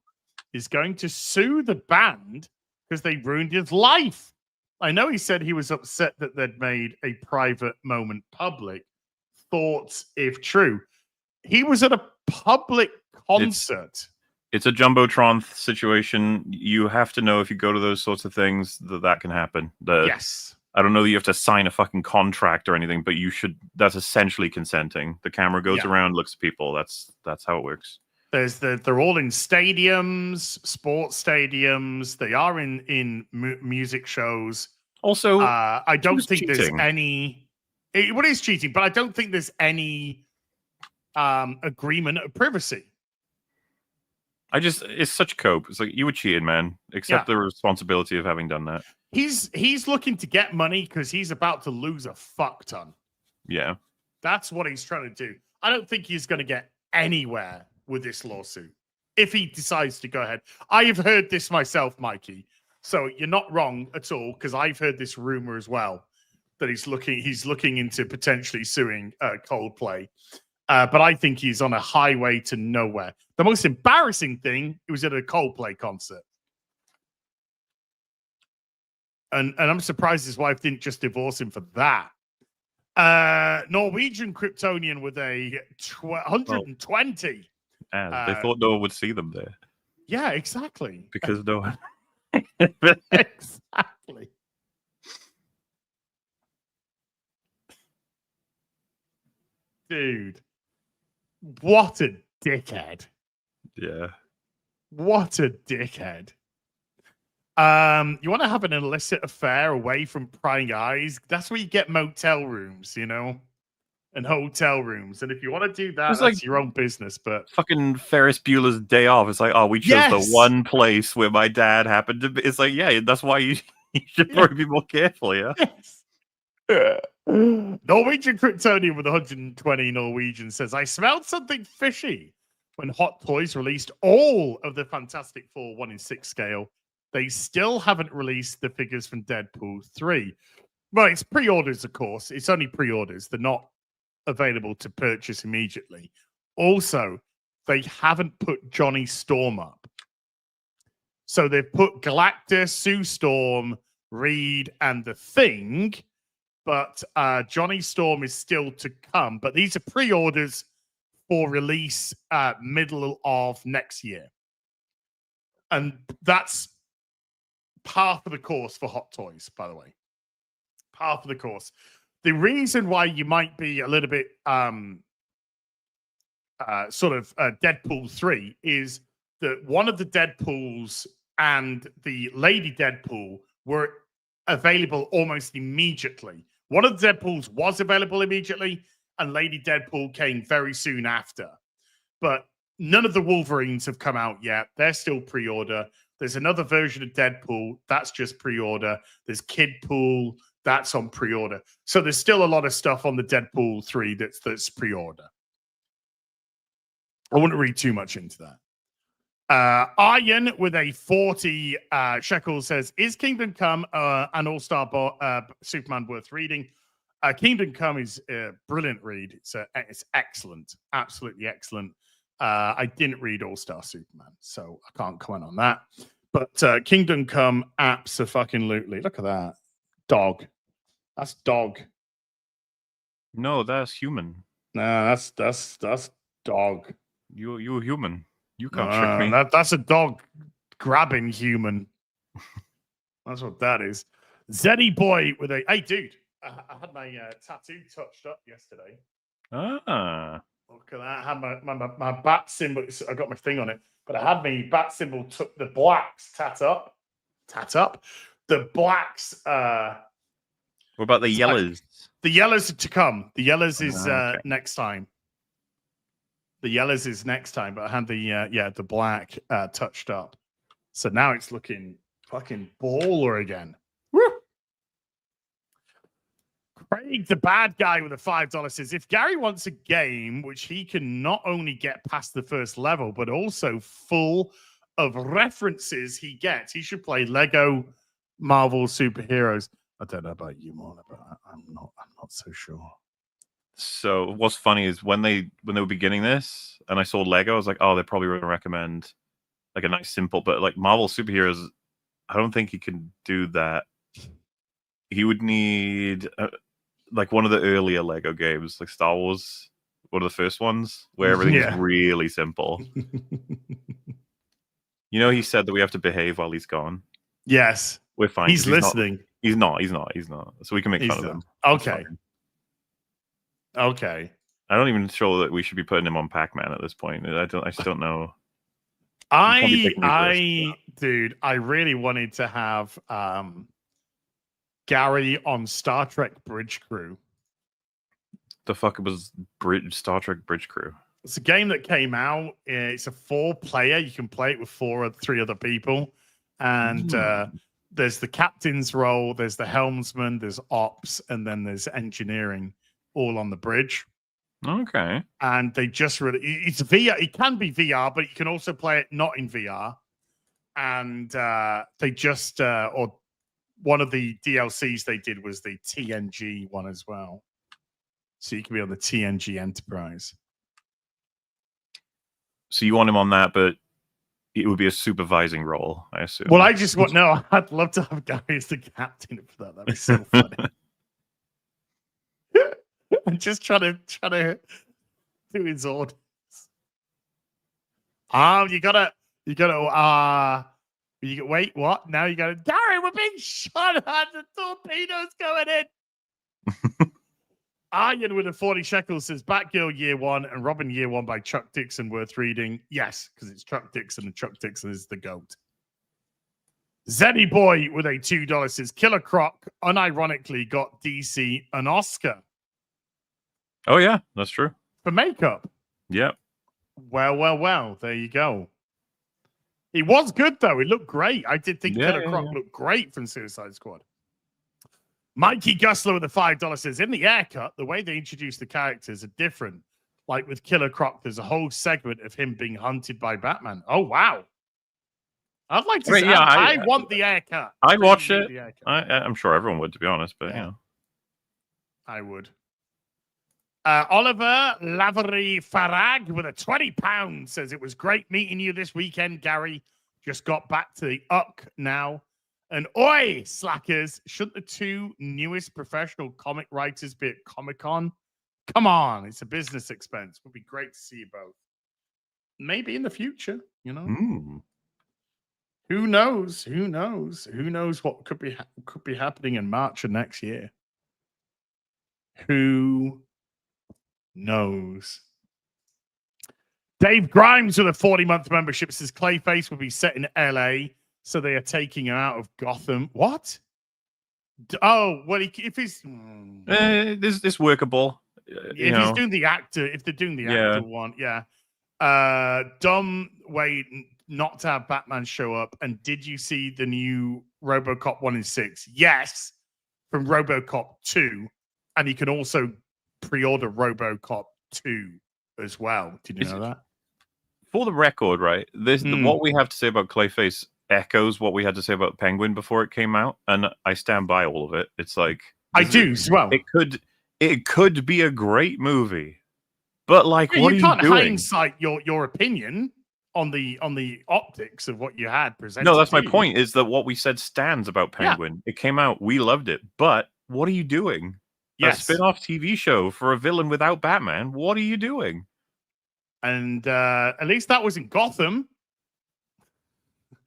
is going to sue the band because they ruined his life. I know he said he was upset that they'd made a private moment public. Thoughts, if true. He was at a public concert. It's a Jumbotron situation. You have to know if you go to those sorts of things that can happen. Yes. I don't know that you have to sign a fucking contract or anything, but you should. That's essentially consenting. The camera goes around, looks at people. That's how it works. They're all in stadiums, sports stadiums. They are in music shows. Also, I don't think there's any. What is cheating? But I don't think there's any agreement of privacy. It's such cope. It's like you were cheating, man. Accept the responsibility of having done that. He's looking to get money because he's about to lose a fuck ton. Yeah. That's what he's trying to do. I don't think he's going to get anywhere with this lawsuit if he decides to go ahead. I've heard this myself, Mikey. So you're not wrong at all because I've heard this rumor as well that he's looking into potentially suing Coldplay. But I think he's on a highway to nowhere. The most embarrassing thing, it was at a Coldplay concert. And I'm surprised his wife didn't just divorce him for that. Norwegian Kryptonian with a 120. They thought no one would see them there. Yeah, exactly. Because no one. Exactly. Dude. What a dickhead. Yeah. What a dickhead. You want to have an illicit affair away from prying eyes? That's where you get motel rooms, you know, and hotel rooms. And if you want to do that, that's like your own business. But fucking Ferris Bueller's Day Off. It's like, oh, we chose the one place where my dad happened to be. It's like, yeah, that's why you You should probably be more careful, yeah? Yes. Norwegian Kryptonian with 120 Norwegian says, I smelled something fishy when Hot Toys released all of the Fantastic Four 1/6 scale. They still haven't released the figures from Deadpool 3. Well, it's pre-orders, of course. It's only pre-orders. They're not available to purchase immediately. Also, they haven't put Johnny Storm up. So they've put Galactus, Sue Storm, Reed, and The Thing, but Johnny Storm is still to come. But these are pre-orders for release middle of next year. And that's half of the course for Hot Toys, by the way. Half of the course. The reason why you might be a little bit Deadpool 3 is that one of the Deadpools and the Lady Deadpool were available almost immediately. One of the Deadpools was available immediately, and Lady Deadpool came very soon after. But none of the Wolverines have come out yet. They're still pre-order. There's another version of Deadpool. That's just pre-order. There's Kidpool. That's on pre-order. So there's still a lot of stuff on the Deadpool 3 that's pre-order. I wouldn't read too much into that. Iron with a 40 shekels says, is Kingdom Come an all-star Superman worth reading? Kingdom Come is a brilliant read. It's excellent. Absolutely excellent. I didn't read All-Star Superman, so I can't comment on that. But Kingdom Come, abso-fucking-lutely. Look at that. Dog. That's dog. No, that's human. Nah, that's dog. You're human. You can't trick me. That's a dog grabbing human. That's what that is. Zeddy boy with a... Hey, dude. I had my tattoo touched up yesterday. Ah. Look at that. I had my bat symbol. I got my thing on it. But I had my bat symbol, took the blacks tat up. The blacks... what about the yellows? The yellows are to come. The yellows is next time. The yellows is next time, but I had the black touched up. So now it's looking fucking baller again. Woo! Craig, the bad guy with a $5 says, if Gary wants a game which he can not only get past the first level, but also full of references he gets, he should play Lego Marvel Superheroes. I don't know about you, Mona, but I'm not so sure. So what's funny is when they were beginning this and I saw Lego, I was like, oh, they're probably going to recommend like a nice simple, but like Marvel Superheroes, I don't think he can do that. He would need like one of the earlier Lego games, like Star Wars, one of the first ones where everything is really simple. You know, he said that we have to behave while he's gone. Yes. We're fine. He's listening. He's not. So we can make fun of him. Okay. Okay. I don't even sure that we should be putting him on Pac-Man at this point. I just don't know. Dude, I really wanted to have Gary on Star Trek Bridge Crew. The fuck was Star Trek Bridge Crew? It's a game that came out. It's a 4-player. You can play it with 3 other people. And there's the captain's role, there's the helmsman, there's ops, and then there's engineering all on the bridge. Okay. And they just it's VR. It can be VR, but you can also play it not in VR. And they just, or one of the DLCs they did was the TNG one as well. So you can be on the TNG Enterprise. So you want him on that, but it would be a supervising role, I assume. Well, I'd love to have Gary as the captain for that. That'd be so funny. I'm just trying to do his orders. Wait, what? Now you gotta, Gary, we're being shot at, the torpedoes going in. Iron with a 40 shekels says Batgirl Year 1 and Robin Year 1 by Chuck Dixon worth reading. Yes, because it's Chuck Dixon and Chuck Dixon is the GOAT. Zeddy Boy with a $2 says Killer Croc unironically got DC an Oscar. Oh, yeah, that's true. For makeup. Yep. Well. There you go. He was good, though. He looked great. I did think Killer Croc looked great from Suicide Squad. Mikey Gusler with the $5 says, in the haircut, the way they introduce the characters are different. Like with Killer Croc, there's a whole segment of him being hunted by Batman. Oh, wow. I'd like to see. I want the haircut. I'd watch it. I'm sure everyone would, to be honest, but I would. Oliver Lavery Farag with a £20 says, it was great meeting you this weekend, Gary. Just got back to the UC now. And oi, slackers, shouldn't the two newest professional comic writers be at Comic-Con? Come on, it's a business expense. It would be great to see you both. Maybe in the future, you know? Who knows? Who knows? Who knows what could be happening in March of next year? Who knows? Dave Grimes with a 40-month membership says Clayface will be set in LA, so they are taking him out of Gotham. What? Oh, well, if he's this workable. If he's doing the actor, if they're doing the actor one, dumb way not to have Batman show up. And did you see the new RoboCop 1 in 6? Yes, from RoboCop 2, and you can also pre-order RoboCop 2 as well. Did you know that? For the record, right? What we have to say about Clayface echoes what we had to say about Penguin before it came out, and I stand by all of it. It's like I do as well. It could be a great movie, but like, what are you doing? You can't hindsight your opinion on the optics of what you had presented. No, that's my point. Is that what we said stands about Penguin? It came out, we loved it, but what are you doing? A spin-off TV show for a villain without Batman. What are you doing? And at least that was in Gotham.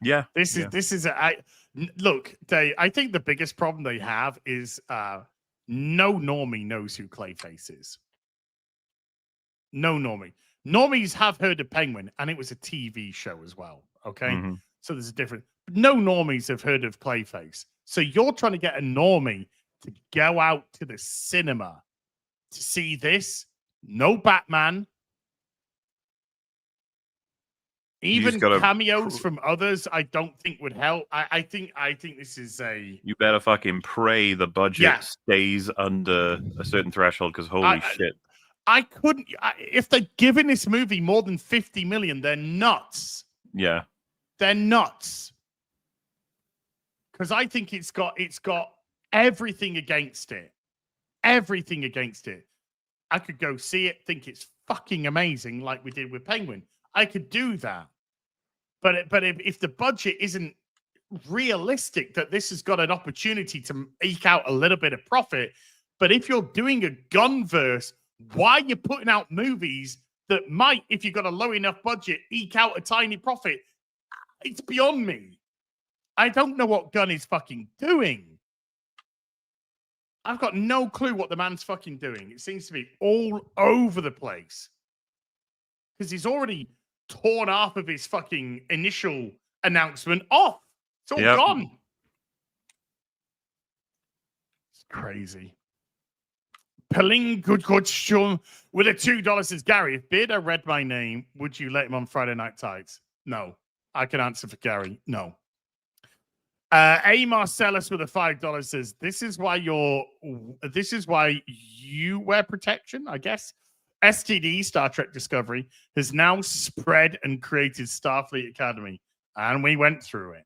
Yeah. Look, I think the biggest problem they have is no normie knows who Clayface is. No normie. Normies have heard of Penguin, and it was a TV show as well. Okay, so there's a difference. No normies have heard of Clayface. So you're trying to get a normie to go out to the cinema to see this. No Batman. Even cameos from others, I don't think would help. I think this is a. You better fucking pray the budget stays under a certain threshold, because holy shit. I couldn't. If they're giving this movie more than 50 million, they're nuts. Yeah, they're nuts. Because I think it's got everything against it. Everything against it. I could go see it, think it's fucking amazing, like we did with Penguin. I could do that. But if the budget isn't realistic, that this has got an opportunity to eke out a little bit of profit. But if you're doing a gunverse, why are you putting out movies that might, if you've got a low enough budget, eke out a tiny profit? It's beyond me. I don't know what Gunn is fucking doing. I've got no clue what the man's fucking doing. It seems to be all over the place. Because he's already torn half of his fucking initial announcement off. It's all gone. It's crazy. Peling good with a $2 says, Gary, if Beardo read my name, would you let him on Friday Night Tights? No. I can answer for Gary. No. A Marcellus with a $5 says, this is why you wear protection, I guess. STD, Star Trek Discovery, has now spread and created Starfleet Academy. And we went through it.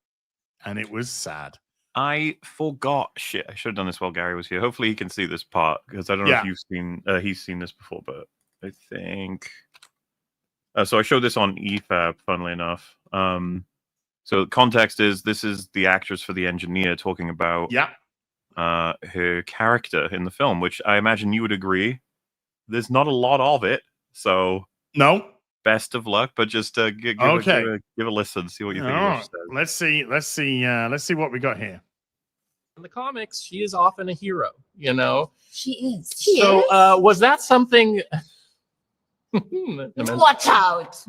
And it was sad. I forgot. Shit, I should have done this while Gary was here. Hopefully he can see this part, because I don't know if he's seen this before, but I think... so I showed this on EFAB, funnily enough. So context is, this is the actress for the engineer talking about her character in the film, which I imagine you would agree. There's not a lot of it, so no. Best of luck, but just give a listen, see what you think. Right. Let's see what we got here. In the comics, she is often a hero. You know, she is. Was that something? Watch out,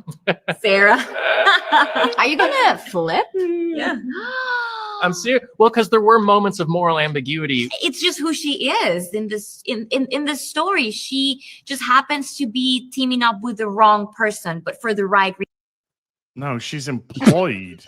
Sarah. Are you gonna flip? Yeah. I'm serious. Well, because there were moments of moral ambiguity. It's just who she is in this this story. She just happens to be teaming up with the wrong person, but for the right reason. No, she's employed.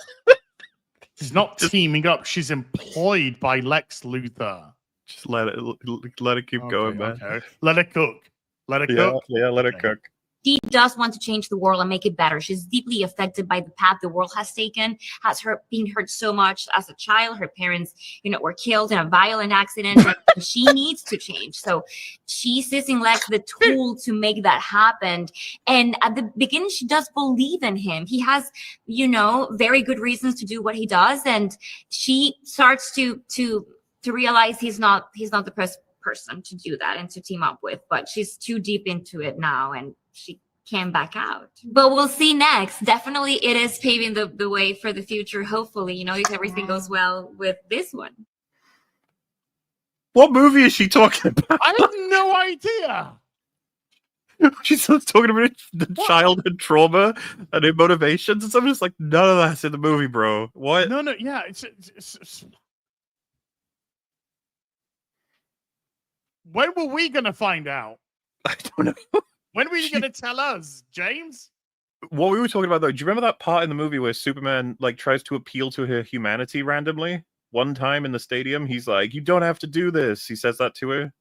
She's not teaming up. She's employed by Lex Luthor. Just let it keep going, man. Okay. Let it cook. Let it cook. Yeah, let it cook. She does want to change the world and make it better. She's deeply affected by the path the world has taken, has been hurt so much as a child. Her parents, were killed in a violent accident. And she needs to change. So she sees in Lex the tool to make that happen. And at the beginning, she does believe in him. He has, very good reasons to do what he does. And she starts to realize he's not the person to do that and to team up with, but she's too deep into it now and she can't back out. But we'll see next. Definitely it is paving the way for the future, hopefully, if everything goes well with this one. What movie is she talking about? I have no idea. She's talking about the childhood trauma and her motivations and stuff. I'm just like, none of that's in the movie, bro. What? No, yeah. It's... When were we going to find out? I don't know. When were you going to tell us, James? What we were talking about, though, do you remember that part in the movie where Superman tries to appeal to her humanity randomly? One time in the stadium, he's like, "You don't have to do this." He says that to her.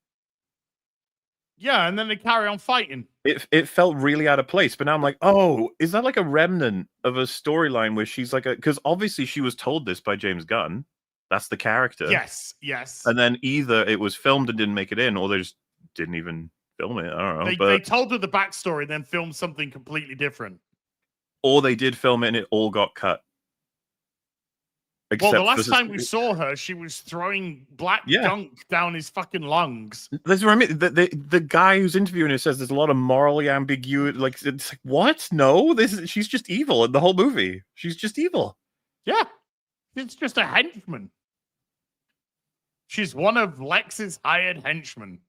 Yeah, and then they carry on fighting. It felt really out of place, but now I'm like, oh, is that like a remnant of a storyline where she's like because obviously she was told this by James Gunn. That's the character. Yes. And then either it was filmed and didn't make it in, or they just didn't even film it. I don't know. They told her the backstory, then filmed something completely different. Or they did film it and it all got cut. Well, the last time we saw her, she was throwing black gunk down his fucking lungs. That's what I mean. The guy who's interviewing her says there's a lot of morally ambiguity. It's like, what? No, she's just evil in the whole movie. She's just evil. Yeah. It's just a henchman. She's one of Lex's hired henchmen.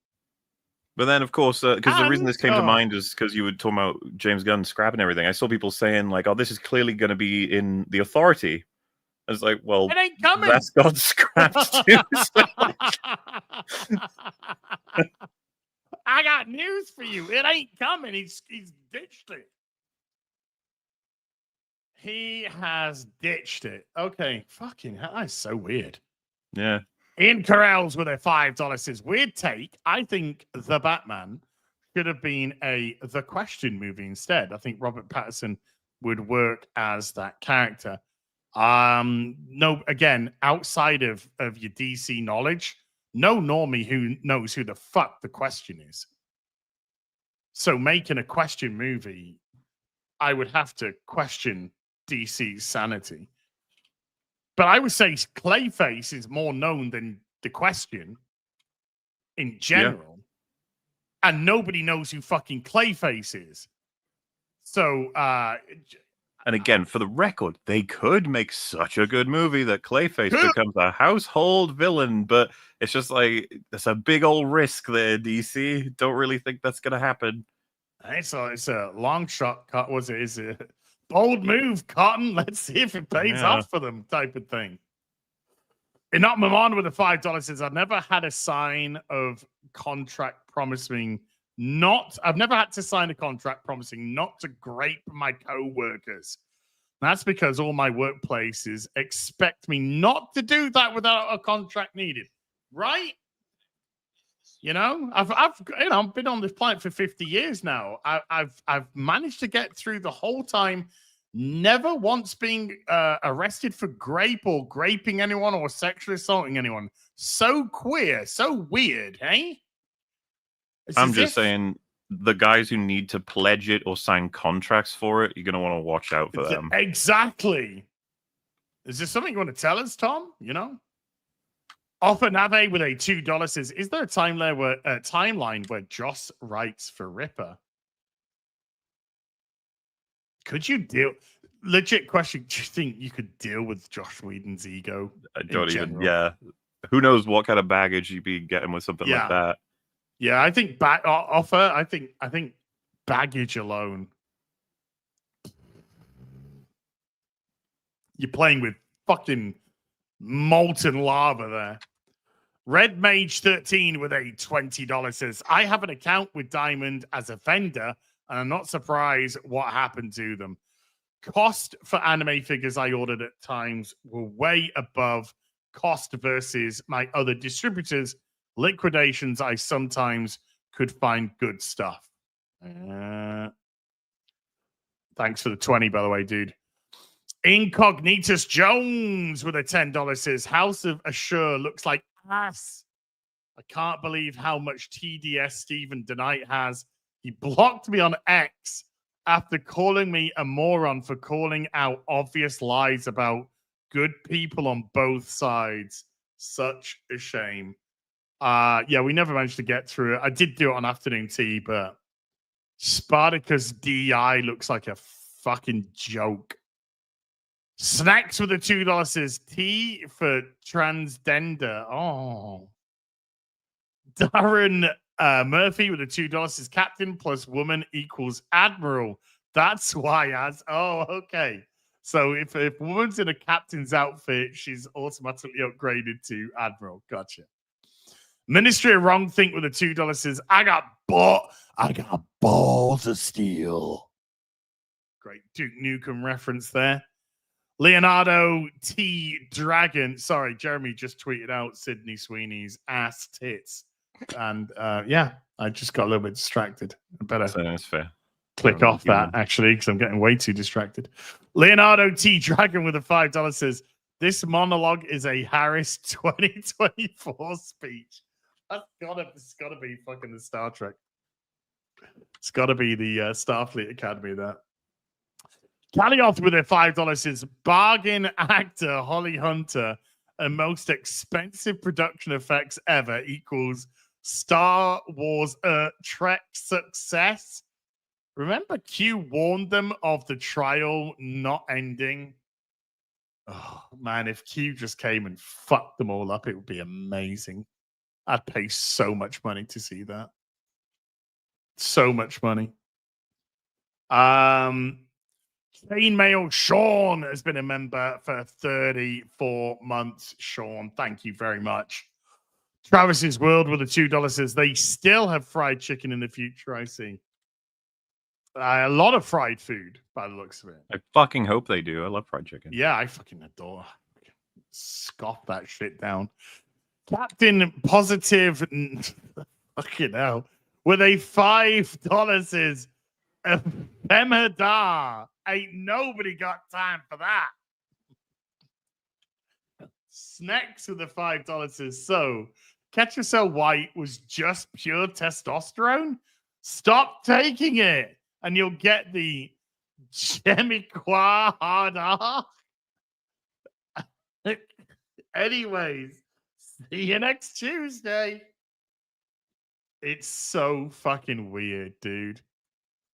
But then, of course, because the reason this came to mind is because you were talking about James Gunn scrapping everything. I saw people saying, like, oh, this is clearly going to be in The Authority. I was like, well, it ain't coming. That's got scrapped too. So. I got news for you. It ain't coming. He's ditched it. He has ditched it. Okay. Fucking hell. That's so weird. Yeah. Ian Carell's with a $5 says, weird take. I think The Batman should have been a The Question movie instead. I think Robert Pattinson would work as that character. No, again, outside of your DC knowledge, no normie who knows who the fuck The Question is. So making a Question movie, I would have to question DC's sanity. But I would say Clayface is more known than The Question in general. Yeah. And nobody knows who fucking Clayface is. So, and again, for the record, they could make such a good movie that Clayface becomes a household villain, but it's just like, it's a big old risk there, DC. Don't really think that's going to happen. It's a long shot. Is it bold move, Cotton? Let's see if it pays off for them type of thing. And not Mamon with the $5 says, I've never had a sign of contract promising I've never had to sign a contract promising not to grape my co-workers. That's because all my workplaces expect me not to do that without a contract needed. Right? I've been on this planet for 50 years now. I've managed to get through the whole time, never once being arrested for grape or graping anyone or sexually assaulting anyone. So queer, so weird, hey? I'm just saying, the guys who need to pledge it or sign contracts for it, you're going to want to watch out for them. Exactly. Is there something you want to tell us, Tom? Offer Nave with a $2 says, is there a timeline where Joss writes for Ripper? Could you deal... Legit question, do you think you could deal with Josh Whedon's ego? I don't even... Yeah. Who knows what kind of baggage you'd be getting with something like that. Yeah, I think offer. I think baggage alone. You're playing with fucking molten lava there. Red Mage 13 with a $20 says, I have an account with Diamond as a vendor, and I'm not surprised what happened to them. cost for anime figures I ordered at times were way above cost versus my other distributors. Liquidations, I sometimes could find good stuff. Thanks for the 20, by the way, dude. Incognitus Jones with a $10 says, House of Assure looks like ass. I can't believe how much TDS Stephen DeKnight has. He blocked me on X after calling me a moron for calling out obvious lies about good people on both sides. Such a shame. Yeah, we never managed to get through it. I did do it on Afternoon Tea, but Spartacus DEI looks like a fucking joke. Snacks with a $2 says T for transgender. Oh. Darren Murphy with a $2 says captain plus woman equals admiral. That's why as. Oh, okay. So if woman's in a captain's outfit, she's automatically upgraded to admiral. Gotcha. Ministry of Wrong Think with a $2 says, I got balls of steel. Great Duke Nukem reference there. Leonardo T. Dragon. Sorry, Jeremy just tweeted out Sydney Sweeney's ass tits. And yeah, I just got a little bit distracted. I better that's fair. Click off that, actually, because I'm getting way too distracted. Leonardo T. Dragon with a $5 says, this monologue is a Harris 2024 speech. It's gotta be fucking the Star Trek. It's gotta be the Starfleet Academy, that. Calioth with a $5 says, bargain actor Holly Hunter and most expensive production effects ever equals Star Wars Trek success. Remember Q warned them of the trial not ending? Oh, man, if Q just came and fucked them all up, it would be amazing. I'd pay so much money to see that. So much money. Chainmail Sean has been a member for 34 months. Sean, thank you very much. Travis's World with a $2 says they still have fried chicken in the future. I see. A lot of fried food by the looks of it. I fucking hope they do. I love fried chicken. Yeah, I fucking adore. Scoff that shit down. Captain Positive, fucking hell, with a $5 says, Femhadar. Ain't nobody got time for that. Snacks with the $5 says, so Ketracel White was just pure testosterone? Stop taking it, and you'll get the Jemiqua hard. Anyways, see you next Tuesday. It's so fucking weird, dude.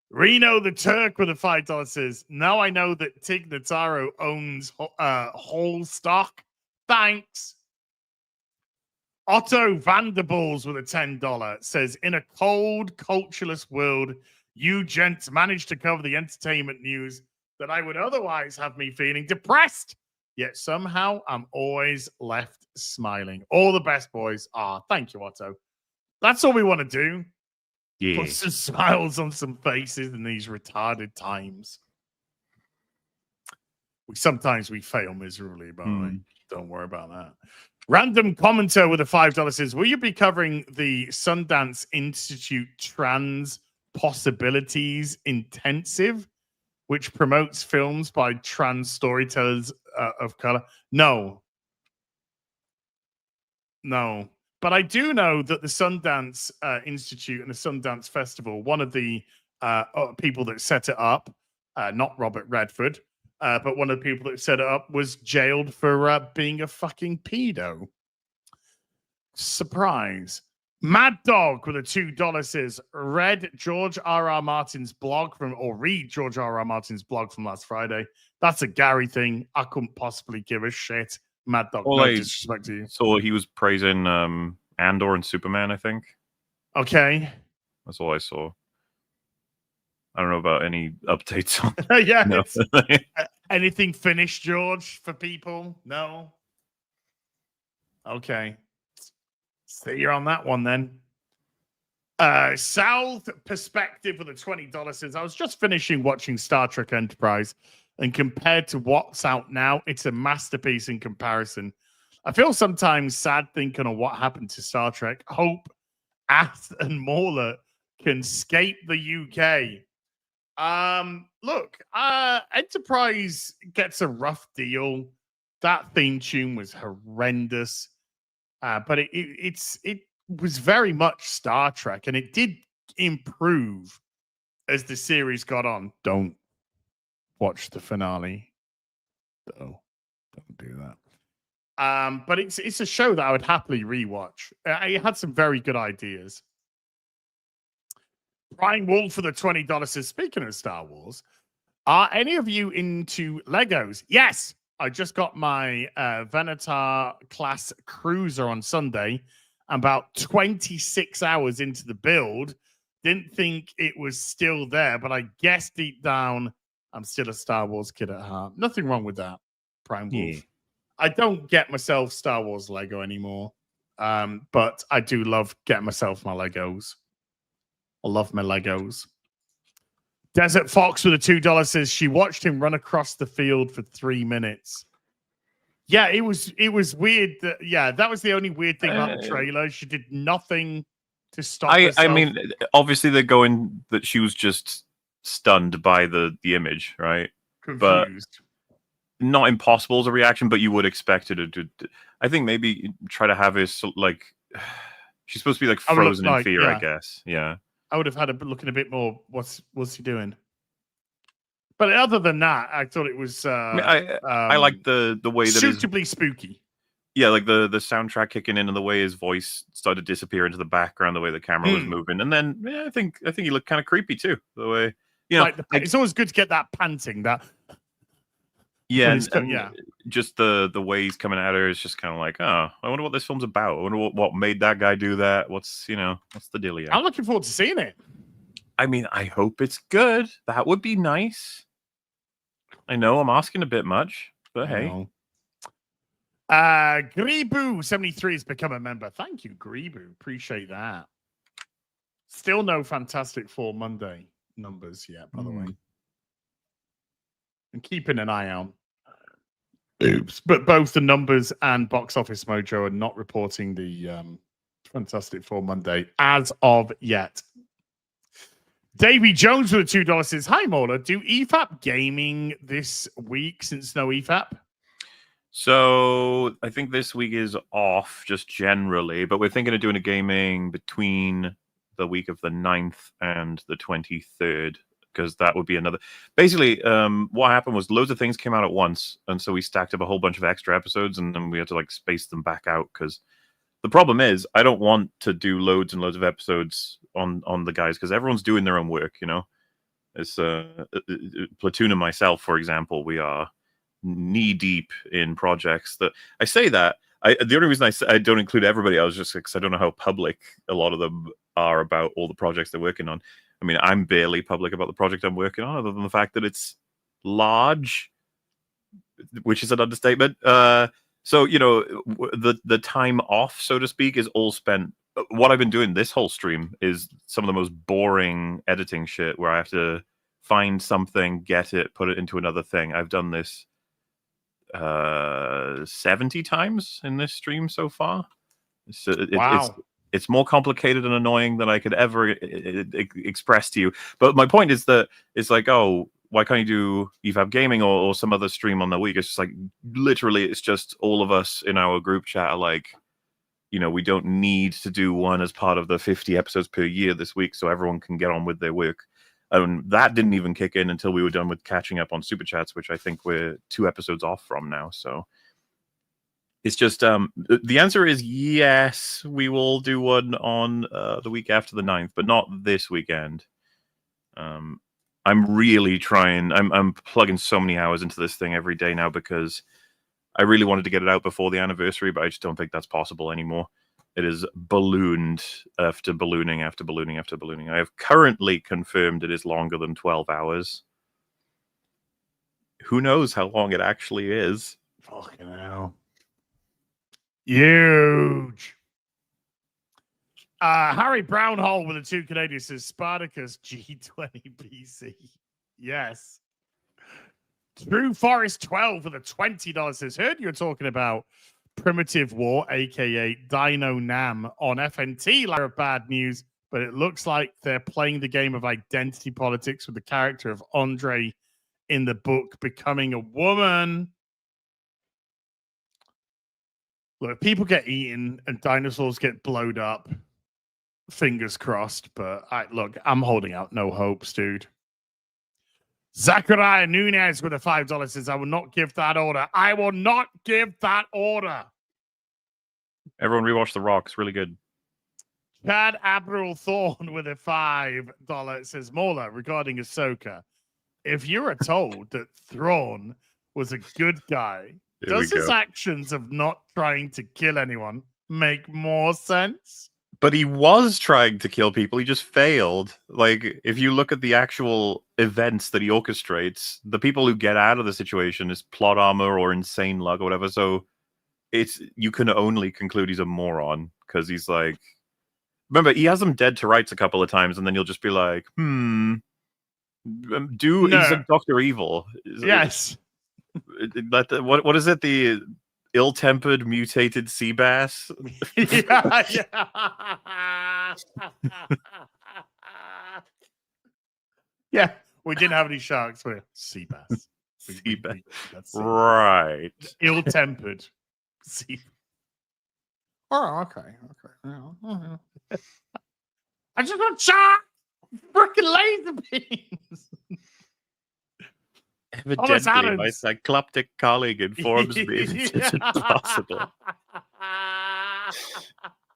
Reno the Turk with a $5 says, now I know that Tig Notaro owns whole stock. Thanks. Otto Vanderballs with a $10 says, in a cold, cultureless world, you gents managed to cover the entertainment news that I would otherwise have me feeling depressed. Yet somehow I'm always left smiling. All the best, boys. Thank you, Otto. That's all we want to do. Yeah. Put some smiles on some faces in these retarded times. Sometimes we fail miserably, but don't worry about that. Random commenter with a $5 says, will you be covering the Sundance Institute Trans Possibilities Intensive, which promotes films by trans storytellers of color? No. But I do know that the Sundance Institute and the Sundance Festival, one of the people that set it up, not Robert Redford, but one of the people that set it up was jailed for being a fucking pedo. Surprise. Mad Dog with a $2 says, read George R.R. Martin's blog read George R.R. Martin's blog from last Friday. That's a Gary thing. I couldn't possibly give a shit. Mad Dog, no disrespect to you. So he was praising Andor and Superman, I think. Okay. That's all I saw. I don't know about any updates on yeah. No. Anything finished, George, for people? No? Okay. See you on that one then. South Perspective with a $20 says, I was just finishing watching Star Trek Enterprise And compared to what's out now, it's a masterpiece in comparison. I feel sometimes sad thinking of what happened to Star Trek. Hope, Ath, and Mauler can escape the UK. Look, Enterprise gets a rough deal. That theme tune was horrendous. But it was very much Star Trek, and it did improve as the series got on. Don't watch the finale, though. Don't do that. But it's a show that I would happily rewatch. It had some very good ideas. Brian Wool for the $20 says, speaking of Star Wars, are any of you into Legos? Yes. I just got my Venator class cruiser on Sunday. I'm about 26 hours into the build. Didn't think it was still there, but I guess deep down, I'm still a Star Wars kid at heart. Nothing wrong with that, Prime Wolf. Yeah. I don't get myself Star Wars Lego anymore, but I do love getting myself my Legos. I love my Legos. Desert Fox with a $2 says she watched him run across the field for 3 minutes. Yeah, it was weird. That was the only weird thing about the trailer. She did nothing to stop herself. I mean, obviously they're going that she was just stunned by the image, right? Confused. But not impossible as a reaction, but you would expect it to. I think maybe try to have this like she's supposed to be like frozen in fear, I guess. Yeah. I would have had a looking a bit more. What's he doing? But other than that, I thought it was. I like the way that suitably spooky. Yeah, like the soundtrack kicking in and the way his voice started to disappear into the background, the way the camera was moving, and then I think he looked kind of creepy too. The way it's always good to get that panting. That just the way he's coming at her is just kind of like, oh, I wonder what this film's about. I wonder what made that guy do that. What's the dealio? I'm looking forward to seeing it. I mean, I hope it's good. That would be nice. I know I'm asking a bit much, but hey. Gribu73 has become a member. Thank you, Gribu. Appreciate that. Still no Fantastic Four Monday numbers yet, by the way. I'm keeping an eye out. Oops. But both the numbers and Box Office Mojo are not reporting the Fantastic Four Monday as of yet. Davey Jones with the $2 says, hi, Mola. Do EFAP gaming this week since no EFAP? So I think this week is off just generally, but we're thinking of doing a gaming between the week of the 9th and the 23rd. Because that would be another. Basically, what happened was loads of things came out at once, and so we stacked up a whole bunch of extra episodes, and then we had to like space them back out. Because the problem is, I don't want to do loads and loads of episodes on the guys because everyone's doing their own work. It's Platoon and myself, for example, we are knee deep in projects that I say that. The only reason I don't include everybody, I was just because I don't know how public a lot of them are about all the projects they're working on. I mean, I'm barely public about the project I'm working on, other than the fact that it's large, which is an understatement. So, the time off, so to speak, is all spent. What I've been doing this whole stream is some of the most boring editing shit where I have to find something, get it, put it into another thing. I've done this 70 times in this stream so far. Wow. It's more complicated and annoying than I could ever express to you. But my point is that it's like, oh, why can't you do EFAP Gaming or some other stream on the week? It's just like, literally, it's just all of us in our group chat are like, we don't need to do one as part of the 50 episodes per year this week so everyone can get on with their work. And that didn't even kick in until we were done with catching up on Super Chats, which I think we're 2 episodes off from now. So it's just the answer is yes, we will do one on the week after the 9th, but not this weekend. I'm really trying. I'm plugging so many hours into this thing every day now because I really wanted to get it out before the anniversary, but I just don't think that's possible anymore. It is ballooned after ballooning after ballooning after ballooning. I have currently confirmed it is longer than 12 hours. Who knows how long it actually is? Fucking hell. Huge. Harry Brownhall with the 2 Canadians says Spartacus G20 PC. Yes. True Forest 12 with a $20 says, heard you're talking about Primitive War, aka Dino Nam, on FNT. Like bad news, but it looks like they're playing the game of identity politics with the character of Andre in the book becoming a woman. Look, people get eaten and dinosaurs get blowed up. Fingers crossed, but I'm holding out no hopes, dude. Zachariah Nunez with a $5 says, I will not give that order. I will not give that order. Everyone rewatch The Rock. It's really good. Chad Admiral Thorne with a $5 says, Mola, regarding Ahsoka, if you are told that Thrawn was a good guy, does his actions of not trying to kill anyone make more sense? But he was trying to kill people. He just failed. Like, if you look at the actual events that he orchestrates, the people who get out of the situation is plot armor or insane luck or whatever. So you can only conclude he's a moron because he's like, remember, he has them dead to rights a couple of times, and then you'll just be like, he's a Dr. Evil. Yes. What is it? The ill-tempered mutated sea bass. Yeah, we didn't have any sharks. We're sea bass. Sea bass. Right. Ill-tempered sea. Oh, okay. I just got shot. Freaking laser beams. Evidently, my cycloptic colleague informs me it is impossible.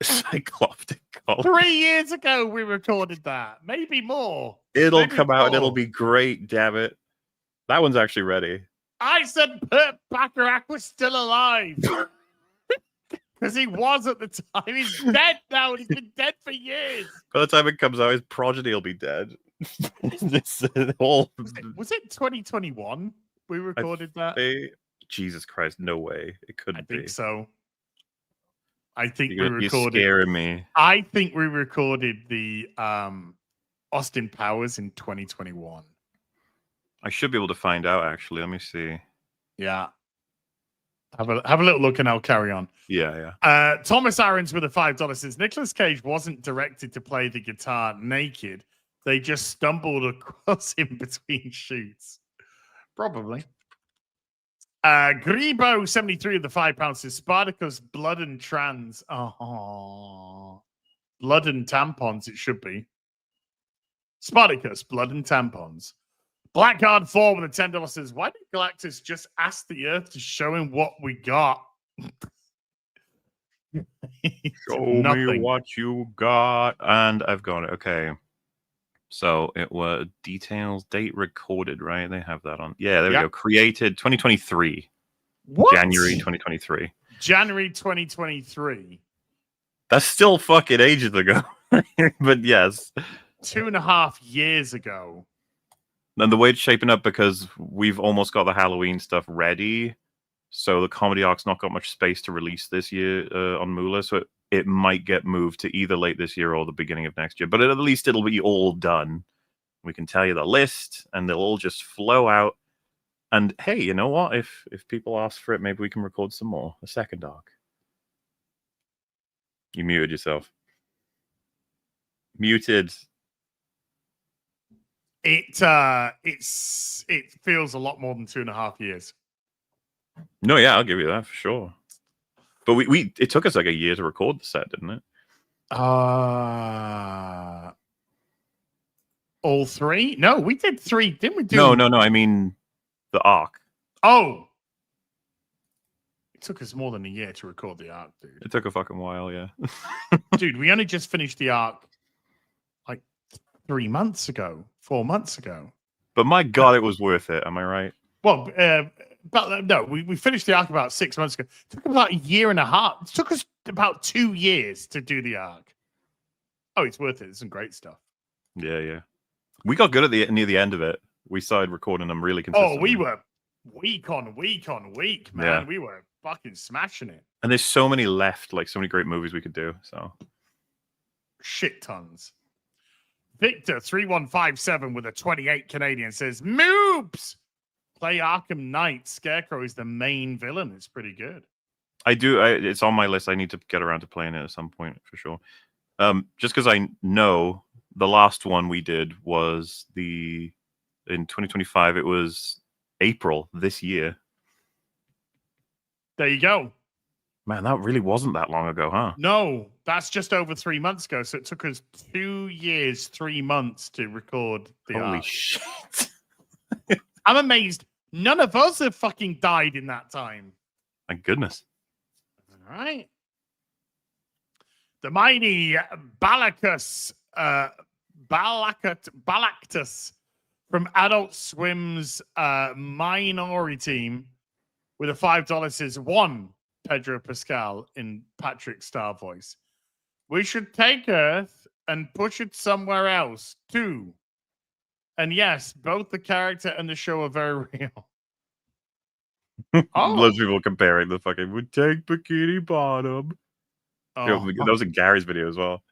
Cycloptic colleague. 3 years ago, we recorded that. Maybe more. It'll come out and it'll be great, damn it. That one's actually ready. I said Burt Bacharach was still alive. Because he was at the time. He's dead now, and he's been dead for years. By the time it comes out, his progeny will be dead. Was it 2021 we recorded that? Jesus Christ, no way. It couldn't be. I think so. I think You're scaring me. I think we recorded the Austin Powers in 2021. I should be able to find out, actually. Let me see. Yeah. Have a little look and I'll carry on. Yeah. Thomas Aarons with a $5 says, Nicolas Cage wasn't directed to play the guitar naked. They just stumbled across him between shoots. Probably. Grebo73 of the £5 says, Spartacus, blood and trans. Oh, blood and tampons, it should be. Spartacus, blood and tampons. Blackguard 4 with a $10 says, why did Galactus just ask the Earth to show him what we got? Show me what you got. And I've got it. Okay. So it was details, date recorded, right? They have that on. Yeah, there we go. Created 2023. What? January 2023. January 2023. That's still fucking ages ago. But yes. 2.5 years ago. And the way it's shaping up, because we've almost got the Halloween stuff ready. So the comedy arc's not got much space to release this year on Moolah. So it might get moved to either late this year or the beginning of next year. But at least it'll be all done. We can tell you the list, and they'll all just flow out. And hey, you know what? If people ask for it, maybe we can record some more. A second arc. You muted yourself. Muted. It feels a lot more than 2.5 years. No, yeah, I'll give you that for sure. But it took us like a year to record the set, didn't it? All three? No, we did 3, didn't we? No. I mean the arc. Oh, it took us more than a year to record the arc, dude. It took a fucking while, yeah. Dude, we only just finished the arc like 3 months ago, 4 months ago. But my God, it was worth it. Am I right? Well, but no, we finished the arc about 6 months ago. It took about 1.5 years. It took us about 2 years to do the arc. Oh, it's worth it. It's some great stuff. Yeah. We got good at near the end of it. We started recording them really consistently. Oh, we were week on week, man. Yeah. We were fucking smashing it. And there's so many left, like so many great movies we could do. So shit tons. Victor 3157 with a 28 Canadian says, Moobs! Play Arkham Knight. Scarecrow is the main villain. It's pretty good. I do. It's on my list. I need to get around to playing it at some point for sure. Just because I know the last one we did was in 2025. It was April this year. There you go. Man, that really wasn't that long ago, huh? No, that's just over 3 months ago. So it took us 2 years, 3 months to record the Holy art. shit. I'm amazed. None of us have fucking died in that time. Thank goodness. All right. The mighty Balactus from Adult Swim's Minority Team with a $5 says, 1, Pedro Pascal in Patrick Star voice. We should take Earth and push it somewhere else. 2. And yes, both the character and the show are very real. Loads of people comparing the fucking would take Bikini Bottom. That was in Gary's video as well.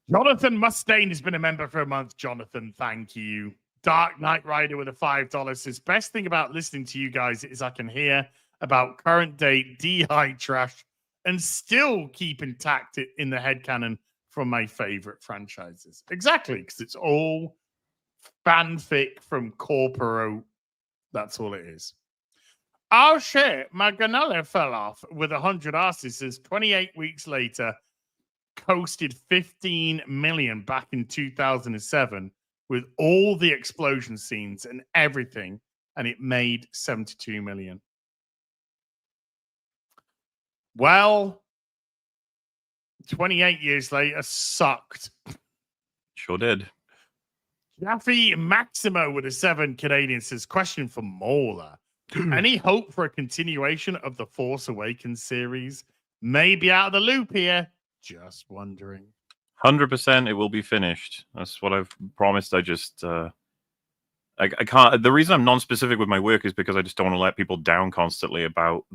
Jonathan Mustaine has been a member for a month. Jonathan, thank you. Dark Knight Rider with a $5 says, best thing about listening to you guys is I can hear about current day DEI trash and still keep intact in the headcanon from my favorite franchises. Exactly, because it's all fanfic from corporo. That's all it is. Oh shit, my granola fell off with 100 asses. Says 28 weeks later, coasted 15 million back in 2007 with all the explosion scenes and everything, and it made 72 million. Well, 28 years later, sucked. Sure did. Jaffe Maximo with a 7 Canadian says, question for Mauler. Any hope for a continuation of the Force Awakens series? Maybe out of the loop here. Just wondering. 100% it will be finished. That's what I've promised. I just I can't. The reason I'm non-specific with my work is because I just don't want to let people down constantly about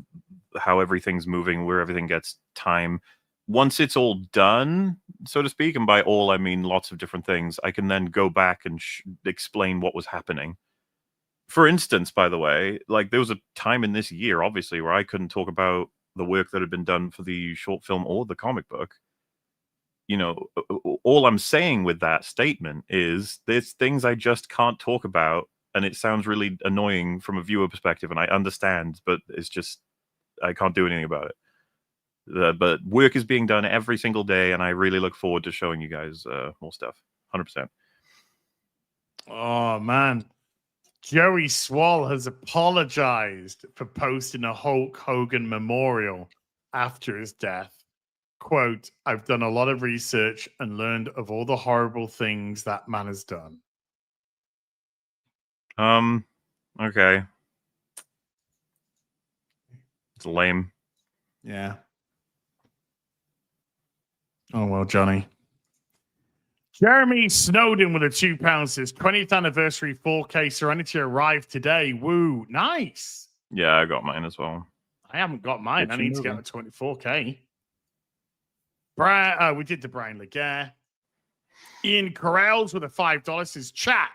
how everything's moving, where everything gets time. Once it's all done, so to speak, and by all I mean lots of different things, I can then go back and explain what was happening. For instance, by the way, like there was a time in this year, obviously, where I couldn't talk about the work that had been done for the short film or the comic book. You know, all I'm saying with that statement is there's things I just can't talk about, and it sounds really annoying from a viewer perspective, and I understand, but it's just, I can't do anything about it. But work is being done every single day, and I really look forward to showing you guys more stuff. 100%. Oh, man. Joey Swall has apologized for posting a Hulk Hogan memorial after his death. Quote, I've done a lot of research and learned of all the horrible things that man has done. Okay. It's lame. Yeah. Oh, well, Johnny. Jeremy Snowden with a £2 says 20th anniversary 4K Serenity arrived today. Woo. Nice. Yeah, I got mine as well. I haven't got mine. I need to get a 24K. We did the Brian Laguerre. Ian Corrales with a $5 says, chat,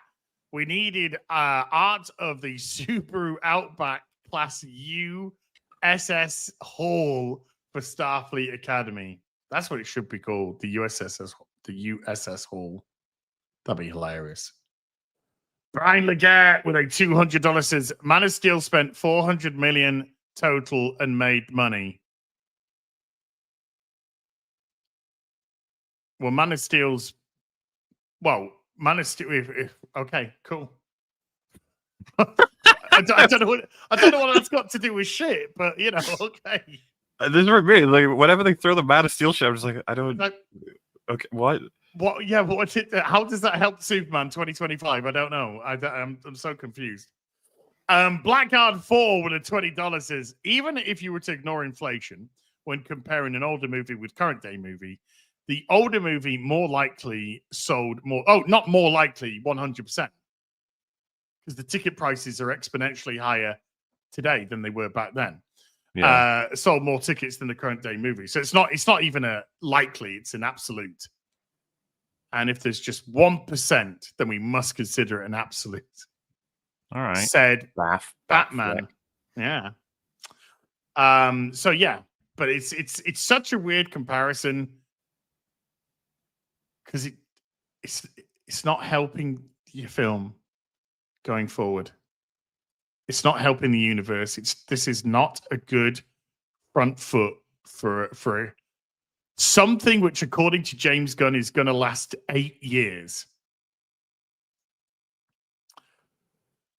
we needed art of the Subaru Outback Class USS Hall for Starfleet Academy. That's what it should be called, the USS Hall. That'd be hilarious. Brian Laguerre with a $200 says, Man of Steel spent $400 million total and made money. Well, Man of Steel's... Well, Man of Steel... okay, cool. I don't know what that's got to do with shit, but, you know, okay. This is really, like, whenever they throw the Man of Steel shit, I'm just like, I don't... Okay, what? What? Yeah, how does that help Superman 2025? I don't know. I'm so confused. Blackguard 4 with a $20 says, even if you were to ignore inflation when comparing an older movie with current day movie, the older movie more likely sold more. Oh, not more likely, 100%. Because the ticket prices are exponentially higher today than they were back then. Yeah. Sold more tickets than the current day movie. So it's not even a likely, it's an absolute. And if there's just 1%, then we must consider it an absolute. All right. said Batman. Yeah. So yeah, but it's such a weird comparison because it's not helping your film going forward. It's not helping the universe. This is not a good front foot for something which, according to James Gunn, is going to last 8 years.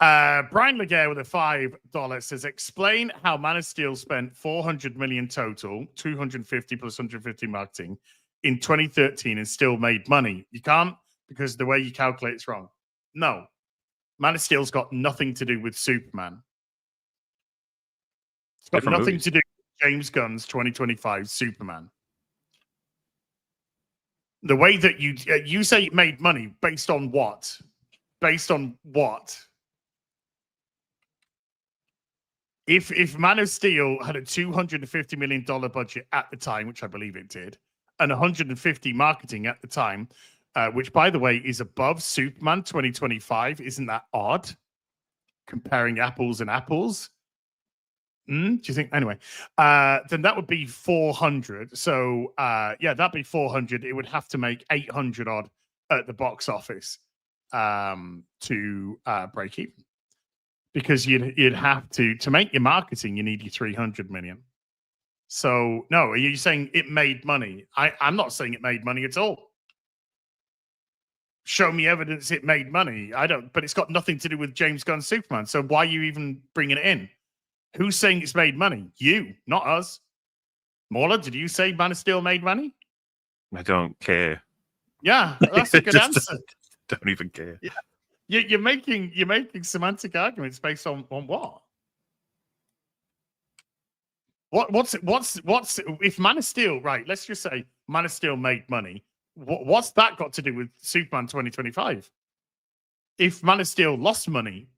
Brian Laguerre with a $5 says, explain how Man of Steel spent $400 million total, 250 plus 150 marketing in 2013 and still made money. You can't, because the way you calculate it's wrong. No. Man of Steel's got nothing to do with Superman. It's got Different nothing movies. to do with James Gunn's 2025 Superman. The way that you say it made money based on what? Based on what? If Man of Steel had a $250 million budget at the time, which I believe it did, and 150 marketing at the time, which, by the way, is above Superman 2025, isn't that odd? Comparing apples and apples. Do you think? Anyway, then that would be 400. So, yeah, that'd be 400. It would have to make 800 odd at the box office to break even. Because you'd have to make your marketing, you need your 300 million. So no, are you saying it made money? I'm not saying it made money at all. Show me evidence it made money. I don't, but it's got nothing to do with James Gunn's Superman. So why are you even bringing it in? Who's saying it's made money? You, not us. Mauler, did you say Man of Steel made money? I don't care. Yeah, that's a good answer. Don't even care. Yeah. You're making semantic arguments based on what? What's if Man of Steel, right? Let's just say Man of Steel made money. What's that got to do with Superman 2025? If Man of Steel lost money,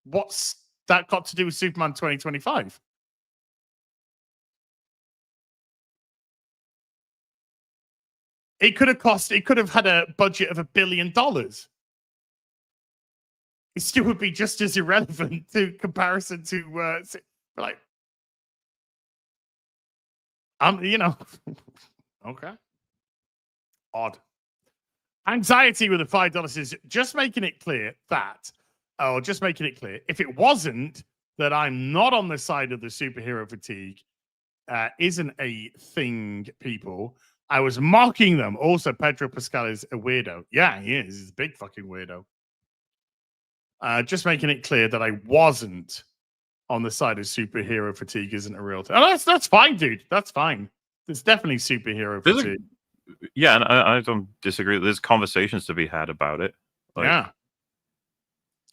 what's that got to do with Superman 2025? It could have had a budget of $1 billion. It still would be just as irrelevant to comparison to like, okay. Odd. Anxiety with a $5 is just making it clear if it wasn't that I'm not on the side of the superhero fatigue isn't a thing, people. I was mocking them. Also, Pedro Pascal is a weirdo. Yeah, he is. He's a big fucking weirdo. Just making it clear that I wasn't on the side of superhero fatigue isn't a real thing. Oh, that's fine, dude. That's fine. There's definitely superhero fatigue. Yeah, and I don't disagree. There's conversations to be had about it. Like, yeah.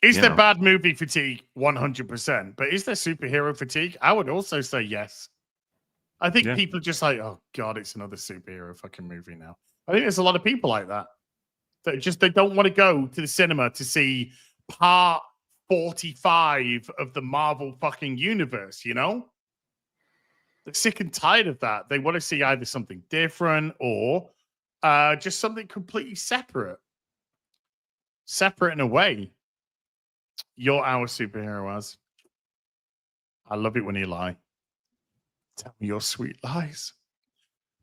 Is there bad movie fatigue? 100%. But is there superhero fatigue? I would also say yes. I think people are just like, oh, God, it's another superhero fucking movie now. I think there's a lot of people like that. They don't want to go to the cinema to see part 45 of the Marvel fucking universe, you know? They're sick and tired of that. They want to see either something different or just something completely separate. Separate in a way. You're our superhero, Az. I love it when you lie. Tell me your sweet lies.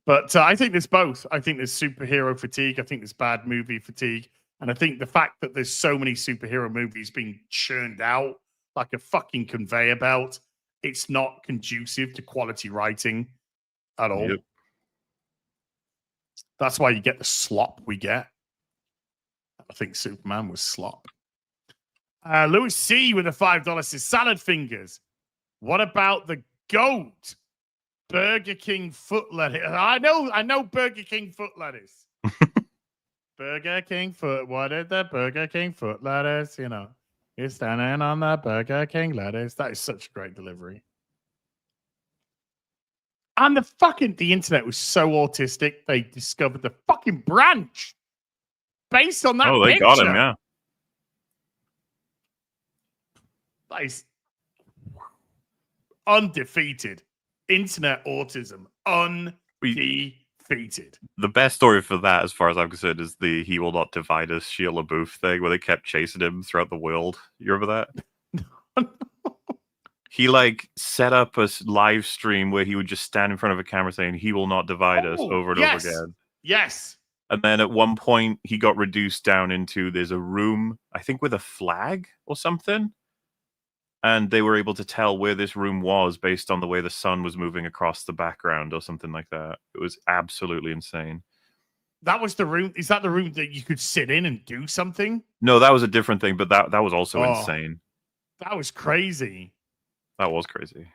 But I think there's both. I think there's superhero fatigue. I think there's bad movie fatigue. And I think the fact that there's so many superhero movies being churned out like a fucking conveyor belt, it's not conducive to quality writing at all. Yep. That's why you get the slop we get. I think Superman was slop. Louis C with a $5 says, salad fingers. What about the GOAT? Burger King foot lettuce. I know Burger King foot lettuce. Burger King foot. What is the Burger King foot lettuce? You know, you're standing on the Burger King lettuce. That is such a great delivery. And the internet was so autistic. They discovered the fucking branch based on that. Oh, they got him, yeah. That is undefeated. Internet autism. Undefeated. defeated. The best story for that, as far as I'm concerned, is the "He Will Not Divide Us" Shia LaBeouf thing, where they kept chasing him throughout the world. You remember that? He like set up a live stream where he would just stand in front of a camera saying "He will not divide us" over and over again. Yes. And then at one point, he got reduced down into there's a room, I think, with a flag or something. And they were able to tell where this room was based on the way the sun was moving across the background or something like that. It was absolutely insane. That was the room. Is that the room that you could sit in and do something? No, that was a different thing, but that was also insane. That was crazy. That was crazy.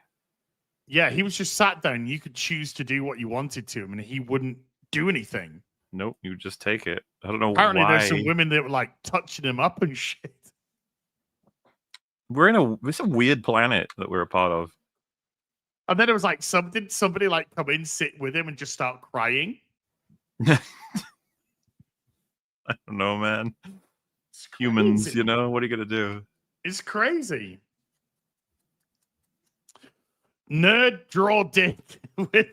Yeah, he was just sat down. You could choose to do what you wanted to him, and he wouldn't do anything. Nope, you just take it. I don't know Apparently, why. there's some women that were like touching him up and shit. It's a weird planet that we're a part of. And then it was like, somebody like come in, sit with him, and just start crying. I don't know, man. Humans, you know, what are you gonna do? It's crazy. Nerd draw dick with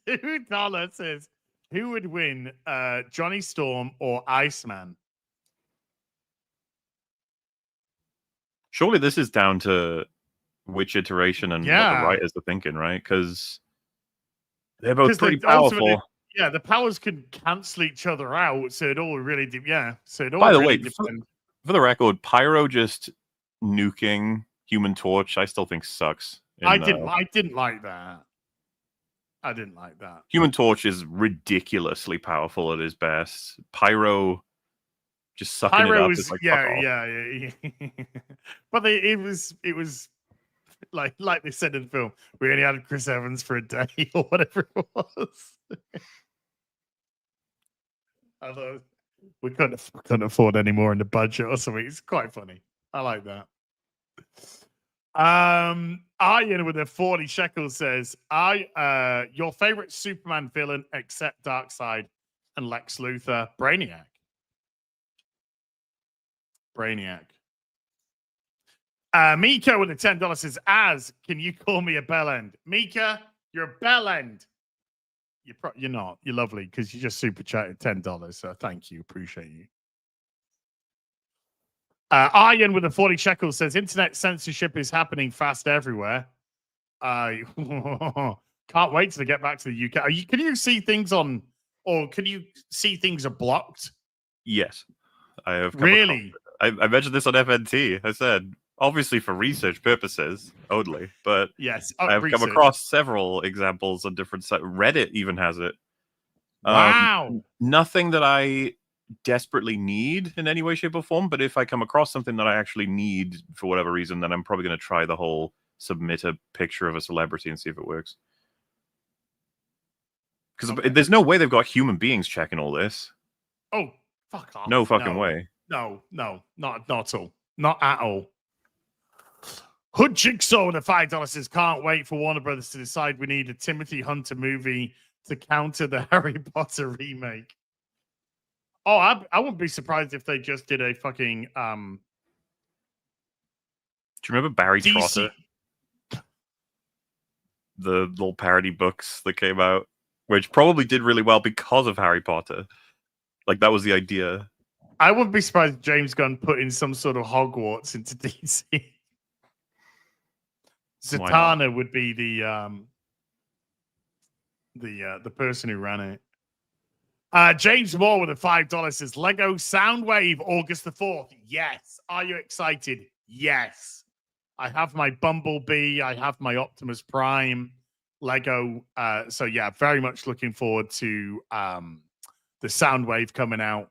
$2 says, who would win, Johnny Storm or Iceman? Surely this is down to which iteration and what the writers are thinking, right? Because they're both pretty powerful. Yeah, the powers can cancel each other out, so it all really So it all By the really way, for the record, Pyro just nuking Human Torch, I still think sucks. I didn't like that. I didn't like that. Human Torch is ridiculously powerful at his best. Pyro just sucking it up. Was, is like, yeah. But it was like they said in the film, we only had Chris Evans for a day or whatever it was. I thought we couldn't afford any more in the budget or something. It's quite funny. I like that. Ian with a 40 shekels says, your favorite Superman villain except Darkseid and Lex Luthor? Brainiac. Mika with the $10 says, can you call me a bell end? Mika, you're a bell end. You're not. You're lovely because you just super chatted $10. So thank you. Appreciate you. Ian with the 40 shekels says, internet censorship is happening fast everywhere. Can't wait to get back to the UK. Can you see things are blocked? Yes. I have. Really? I mentioned this on FNT. I said, obviously for research purposes only, but yes, I've come across several examples on different sites. Reddit even has it. Wow. Nothing that I desperately need in any way, shape, or form, but if I come across something that I actually need for whatever reason, then I'm probably going to try the whole submit a picture of a celebrity and see if it works. Because there's no way they've got human beings checking all this. Oh, fuck off. No fucking way. No, not at all. Not at all. Hood Jigsaw with the $5 says, can't wait for Warner Brothers to decide we need a Timothy Hunter movie to counter the Harry Potter remake. Oh, I wouldn't be surprised if they just did a fucking Do you remember Barry DC... Trotter? The little parody books that came out, which probably did really well because of Harry Potter. Like, that was the idea. I wouldn't be surprised if James Gunn put in some sort of Hogwarts into DC. Zatanna would be the person who ran it. James Moore with a $5 says, Lego Soundwave August the 4th. Yes. Are you excited? Yes. I have my Bumblebee. I have my Optimus Prime Lego. So yeah, very much looking forward to the Soundwave coming out.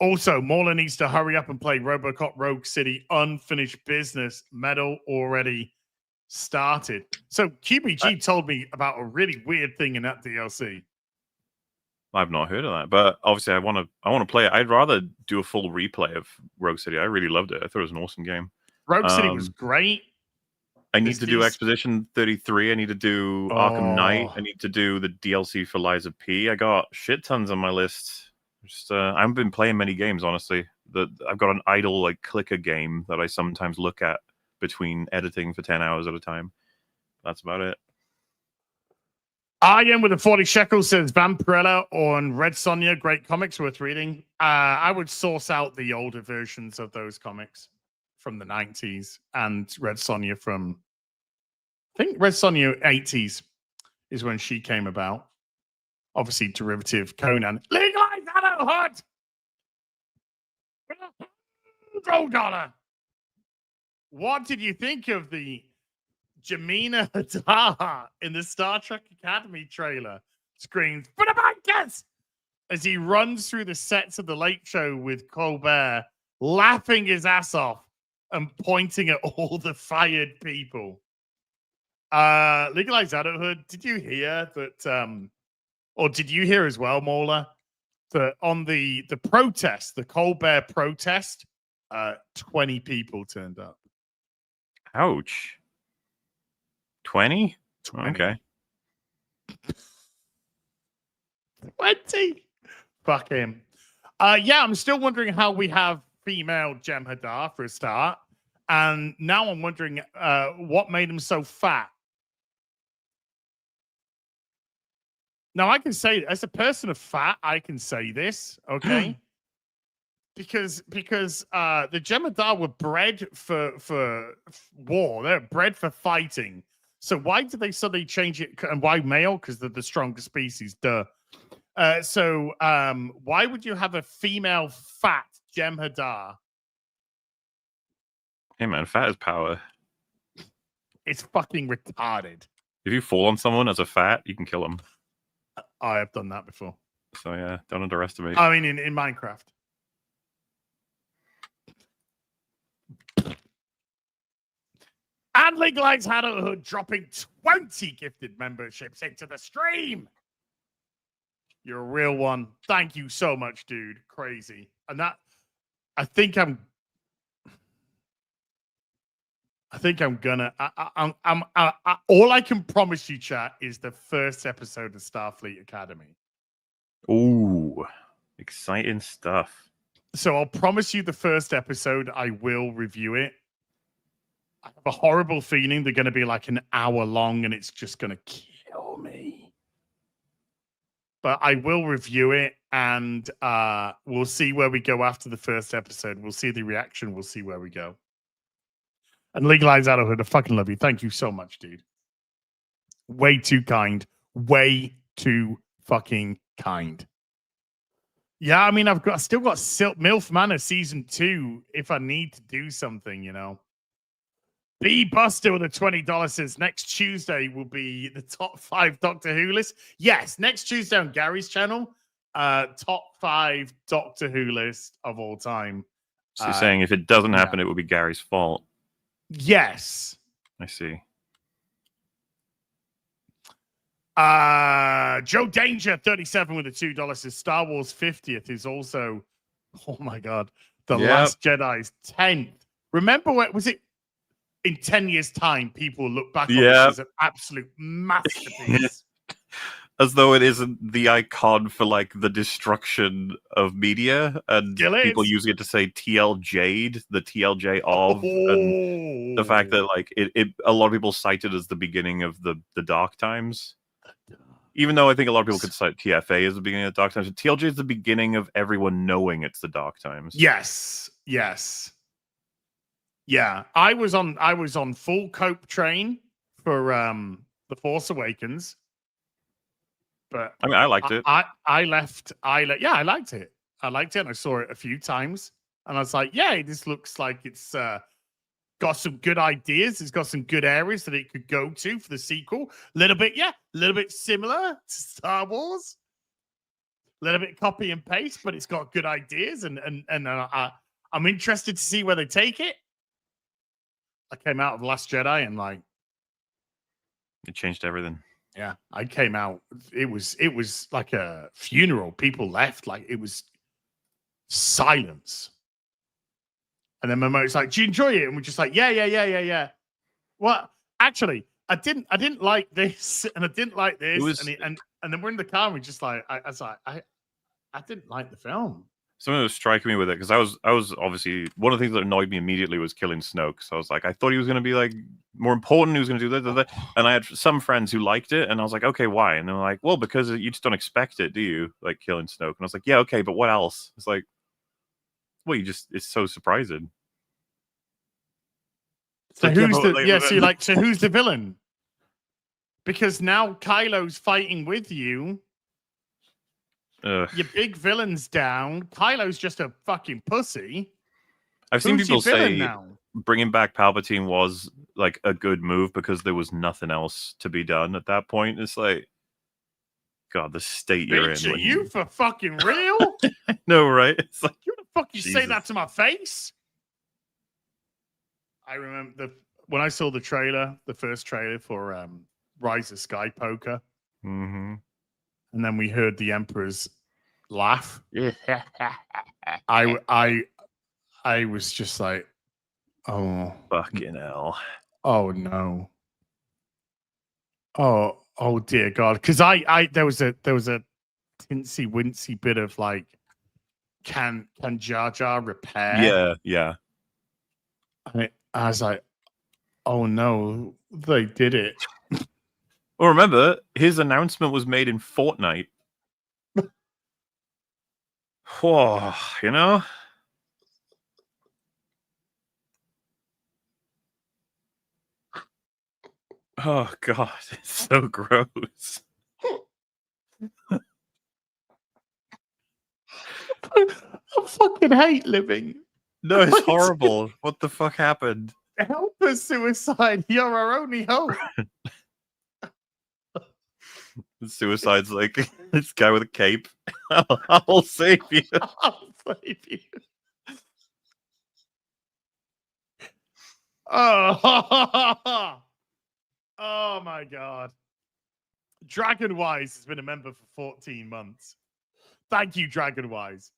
Also, Mauler needs to hurry up and play RoboCop Rogue City Unfinished Business. Medal already started. So QBG told me about a really weird thing in that DLC. I've not heard of that, but obviously I want to play it. I'd rather do a full replay of Rogue City. I really loved it. I thought it was an awesome game. Rogue City was great. I need to do Expedition 33. I need to do Arkham Knight. I need to do the DLC for Liza P. I got shit tons on my list. Just I haven't been playing many games, honestly. I've got an idle like clicker game that I sometimes look at between editing for 10 hours at a time. That's about it. I am with the 40 shekels says Vampirella on Red Sonja. Great comics worth reading. I would source out the older versions of those comics from the 90s and Red Sonja from, I think Red Sonja 80s is when she came about. Obviously, derivative Conan. Legalize adulthood! $100. What did you think of the Jamina Hadar in the Star Trek Academy trailer? Screams for the bankers as he runs through the sets of the Late Show with Colbert, laughing his ass off and pointing at all the fired people. Legalize adulthood. Did you hear that? Or did you hear as well, Mola, that on the protest, the Colbert protest, 20 people turned up. Ouch. 20? Okay. 20. Fuck him. Yeah, I'm still wondering how we have female Jem Hadar for a start. And now I'm wondering what made him so fat. Now, I can say, as a person of fat, I can say this, okay? because the Jem Hadar were bred for war. They're bred for fighting. So why did they suddenly change it? And why male? Because they're the stronger species. Duh. So why would you have a female fat Jem Hadar? Hey man, fat is power. It's fucking retarded. If you fall on someone as a fat, you can kill them. I have done that before. So yeah, don't underestimate. I mean, in Minecraft. And Legalize Adulthood dropping 20 gifted memberships into the stream. You're a real one. Thank you so much, dude. Crazy. And that, I think I'm gonna. All I can promise you, chat, is the first episode of Starfleet Academy. Ooh, exciting stuff. So I'll promise you the first episode. I will review it. I have a horrible feeling they're going to be like an hour long, and it's just going to kill me. But I will review it, and we'll see where we go after the first episode. We'll see the reaction. We'll see where we go. And Legalize Adulthood, I fucking love you. Thank you so much, dude. Way too kind. Way too fucking kind. Yeah, I mean, I still got MILF Manor season 2 if I need to do something, you know. B Buster with a $20 says next Tuesday will be the top 5 Doctor Who list. Yes, next Tuesday on Gary's channel, top 5 Doctor Who list of all time. So you're saying if it doesn't happen, it will be Gary's fault. Yes. I see. Joe Danger 37 with a $2 says Star Wars 50th is also, oh my god, The Last Jedi's 10th. Remember what was it? In 10 years' time, people look back on this as an absolute masterpiece. As though it isn't the icon for like the destruction of media, and people using it to say TLJ'd, the TLJ of, and the fact that like it a lot of people cite it as the beginning of the dark times. Even though I think a lot of people could cite TFA as the beginning of the dark times, TLJ is the beginning of everyone knowing it's the dark times. Yes. Yeah, I was on full cope train for The Force Awakens, but I mean, I liked it. I liked it. I liked it, and I saw it a few times, and I was like, yeah, this looks like it's got some good ideas. It's got some good areas that it could go to for the sequel. A little bit similar to Star Wars. A little bit copy and paste, but it's got good ideas, and I'm interested to see where they take it. I came out of Last Jedi and like it changed everything. Yeah, I came out. It was like a funeral. People left. Like it was silence. And then my mother's like, "Do you enjoy it?" And we're just like, "Yeah." Well, actually, I didn't like this, and I didn't like this, and then we're in the car, and we're just like, I was like, I didn't like the film. something that was striking me with it, because I was obviously, one of the things that annoyed me immediately was killing Snoke. So I was like, I thought he was going to be like more important. He was going to do that, and I had some friends who liked it, and I was like, okay, why? And they're like, well, because you just don't expect it, do you? Like killing Snoke. And I was like, yeah, okay, but what else? It's like, well, it's so surprising. So like, who's so who's the villain? Because now Kylo's fighting with you. Your big villain's down. Kylo's just a fucking pussy. I've seen people say now? Bringing back Palpatine was like a good move because there was nothing else to be done at that point. It's like, God, the state you're in. Are you for fucking real? No, right? It's like, you the fuck you say that to my face? I remember when I saw the trailer, the first trailer for Rise of Skypoker, and then we heard the Emperor's laugh. I was just like, oh fucking hell! Oh no! Oh dear God! Because there was a tinsy wincy bit of like, can Jar Jar repair? Yeah. I was like, oh no, they did it. Well, remember, his announcement was made in Fortnite. Whoa, you know? Oh, God, it's so gross. I fucking hate living. No, it's horrible. What the fuck happened? Help us, suicide. You're our only hope. Suicide's like this guy with a cape. I'll save you. I'll save you. Oh, oh my God. Dragonwise has been a member for 14 months. Thank you, Dragonwise.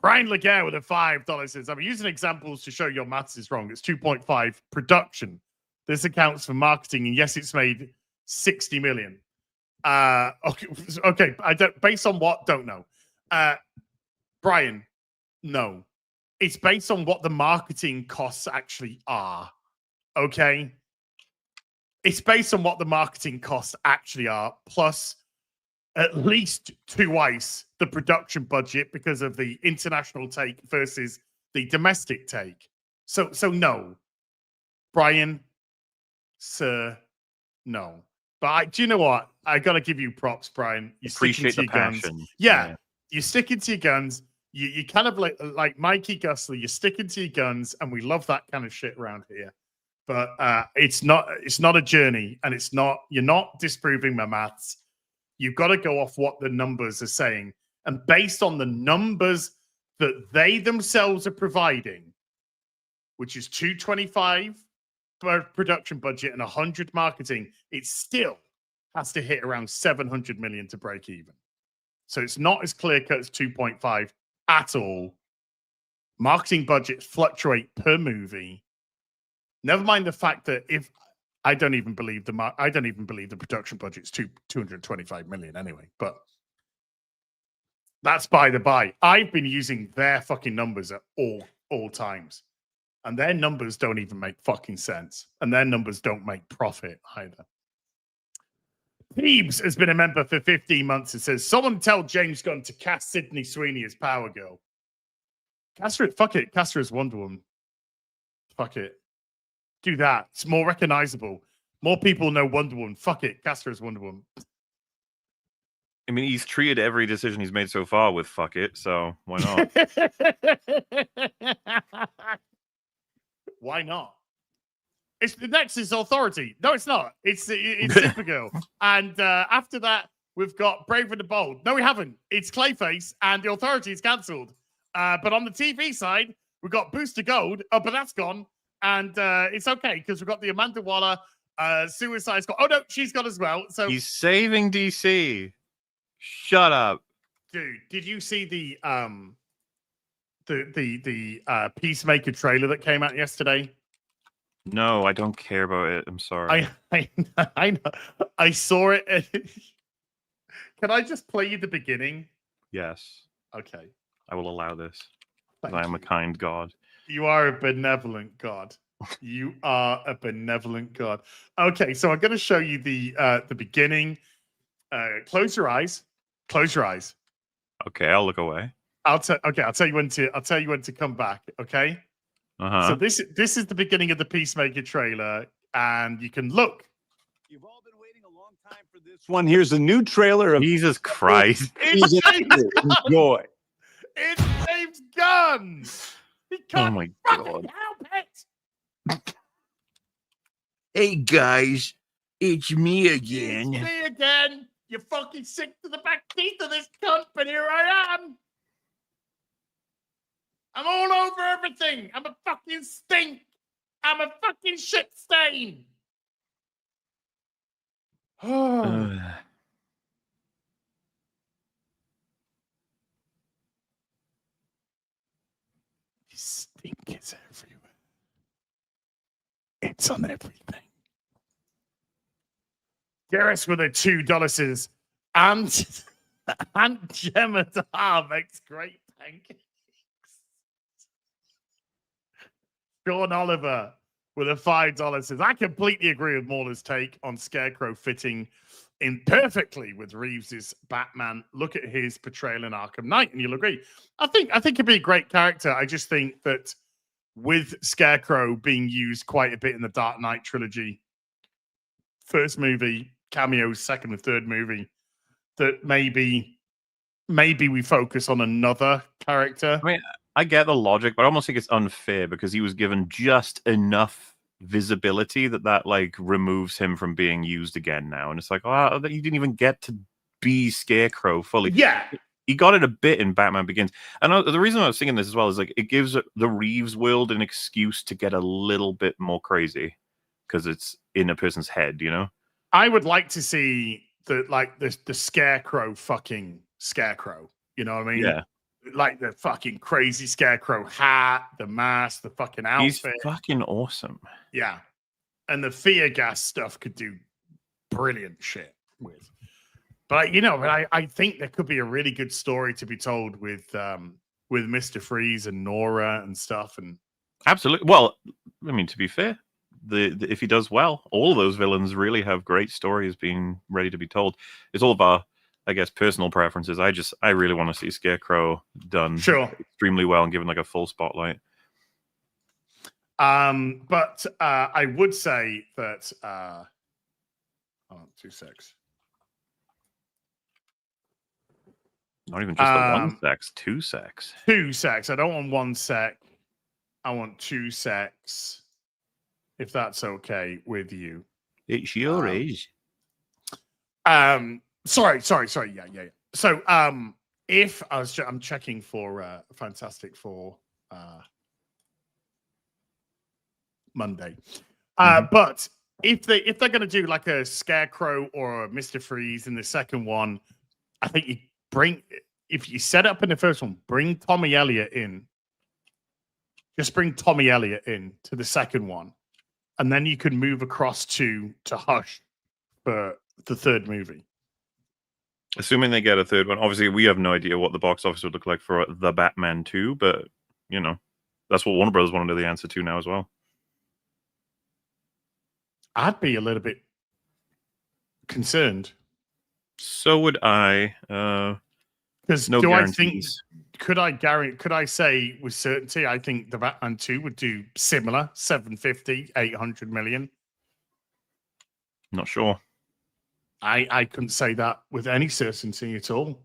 Brian Laguerre with a $5 says, I'm using examples to show your maths is wrong. It's 2.5 production. This accounts for marketing, and yes, it's made 60 million. Okay. I don't, based on what? Don't know. Brian, no. It's based on what the marketing costs actually are. Okay? It's based on what the marketing costs actually are, plus at least twice the production budget because of the international take versus the domestic take. So no. Brian, sir, no. But do you know what? I got to give you props, Brian. You appreciate the passion. Guns. Yeah. You're sticking to your guns. You kind of like Mikey Gusler. You're sticking to your guns, and we love that kind of shit around here. But it's not a journey, and you're not disproving my maths. You've got to go off what the numbers are saying. And based on the numbers that they themselves are providing, which is 225 per production budget and 100 marketing, it still has to hit around 700 million to break even. So it's not as clear cut as 2.5 at all. Marketing budgets fluctuate per movie. Never mind the fact that if I don't even believe the production budget's 225 million anyway, but that's by the by. I've been using their fucking numbers at all times, and their numbers don't even make fucking sense, and their numbers don't make profit either. Thebes has been a member for 15 months and says, someone tell James Gunn to cast Sydney Sweeney as Power Girl. Cast her, fuck it, cast her as Wonder Woman. Fuck it. Do that. It's more recognizable. More people know Wonder Woman. Fuck it. Cast her as Wonder Woman. I mean, he's treated every decision he's made so far with fuck it, so why not? Why not? It's the next is Authority. No, it's not. It's Supergirl. And after that, we've got Brave and the Bold. No, we haven't. It's Clayface, and the Authority is cancelled. But on the TV side, we've got Booster Gold. Oh, but that's gone. And it's okay because we've got the Amanda Waller Suicide Squad. Oh no, she's gone as well. So he's saving DC. Shut up, dude. Did you see the Peacemaker trailer that came out yesterday? No, I don't care about it. I'm sorry. I know. I saw it. Can I just play you the beginning? Yes. Okay. I will allow this. I am a kind God. You are a benevolent God. You are a benevolent God. Okay, so I'm going to show you the beginning. Close your eyes. Close your eyes. Okay, I'll look away. I'll tell you when to come back. Okay. So this is the beginning of the Peacemaker trailer, and you can look. You've all been waiting a long time for this one. Here's a new trailer of Jesus Christ. Enjoy. It's James Gunn. He can't my fucking God. help it. Hey guys, it's me again. It's me again. You're fucking sick to the back teeth of this cunt, but here I am. I'm all over everything. I'm a fucking stink. I'm a fucking shit stain. Oh. Stink is everywhere. It's on everything. Garrus with a $2 and Gemma makes great pancakes. Sean Oliver with a $5 says, I completely agree with Mauler's take on Scarecrow fitting in perfectly with Reeves's Batman. Look at his portrayal in Arkham Knight, and you'll agree. I think it'd be a great character. I just think that with Scarecrow being used quite a bit in the Dark Knight trilogy, first movie, cameos, second and third movie, that maybe we focus on another character. I mean, I get the logic, but I almost think it's unfair because he was given just enough visibility that like removes him from being used again now, and it's like, oh, you didn't even get to be Scarecrow fully. Yeah, he got it a bit in Batman Begins, and the reason I was thinking this as well is like it gives the Reeves world an excuse to get a little bit more crazy because it's in a person's head, you know. I would like to see the Scarecrow fucking Scarecrow. You know what I mean? Yeah. Like the fucking crazy Scarecrow hat, the mask, the fucking outfit. He's fucking awesome. Yeah. And the fear gas stuff could do brilliant shit with. But I think there could be a really good story to be told with Mr. Freeze and Nora and stuff. And absolutely. Well, I mean, to be fair, if he does well, all of those villains really have great stories being ready to be told. It's all about, I guess, personal preferences. I really want to see Scarecrow done extremely well and given like a full spotlight. But I would say that 2 secs. Not even just the 1 sex, 2 sex. 2 secs. I don't want 1 sec. I want 2 secs. If that's okay with you. It sure is. Sorry. Yeah. So, if I'm checking for Fantastic Four Monday, but if they're going to do like a Scarecrow or a Mr. Freeze in the second one, I think if you set up in the first one, bring Tommy Elliott in. Just bring Tommy Elliott in to the second one, and then you can move across to Hush for the third movie. Assuming they get a third one. Obviously, we have no idea what the box office would look like for The Batman 2, but, that's what Warner Brothers want to know the answer to now as well. I'd be a little bit concerned. So would I. Because no guarantees. Could I say with certainty, I think The Batman 2 would do similar, 750, 800 million? Not sure. I couldn't say that with any certainty at all.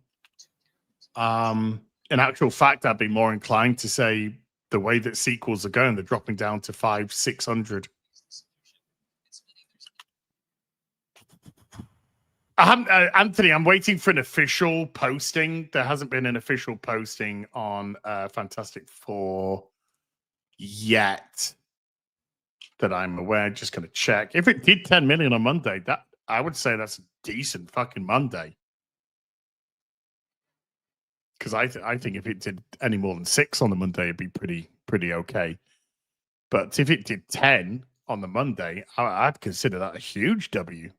In actual fact, I'd be more inclined to say the way that sequels are going, they're dropping down to 500-600. Anthony, I'm waiting for an official posting. There hasn't been an official posting on Fantastic Four yet that I'm aware. Just going to check. If it did 10 million on Monday, that I would say that's a decent fucking Monday. Because I think if it did any more than 6 on the Monday, it'd be pretty okay. But if it did 10 on the Monday, I'd consider that a huge W.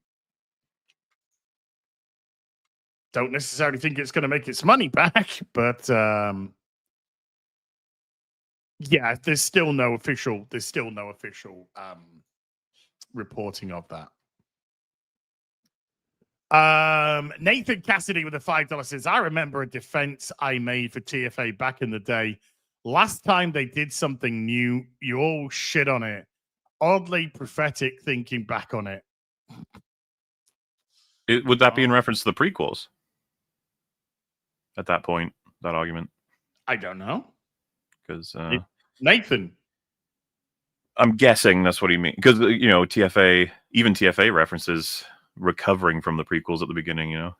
Don't necessarily think it's going to make its money back, but Yeah, there's still no official reporting of that. Nathan Cassidy with a $5 says, I remember a defense I made for TFA back in the day. Last time they did something new, you all shit on it. Oddly prophetic thinking back on it. Would that be in reference to the prequels? At that point, that argument? I don't know. Because Nathan. I'm guessing that's what he means. Because, you know, TFA references recovering from the prequels at the beginning, you know?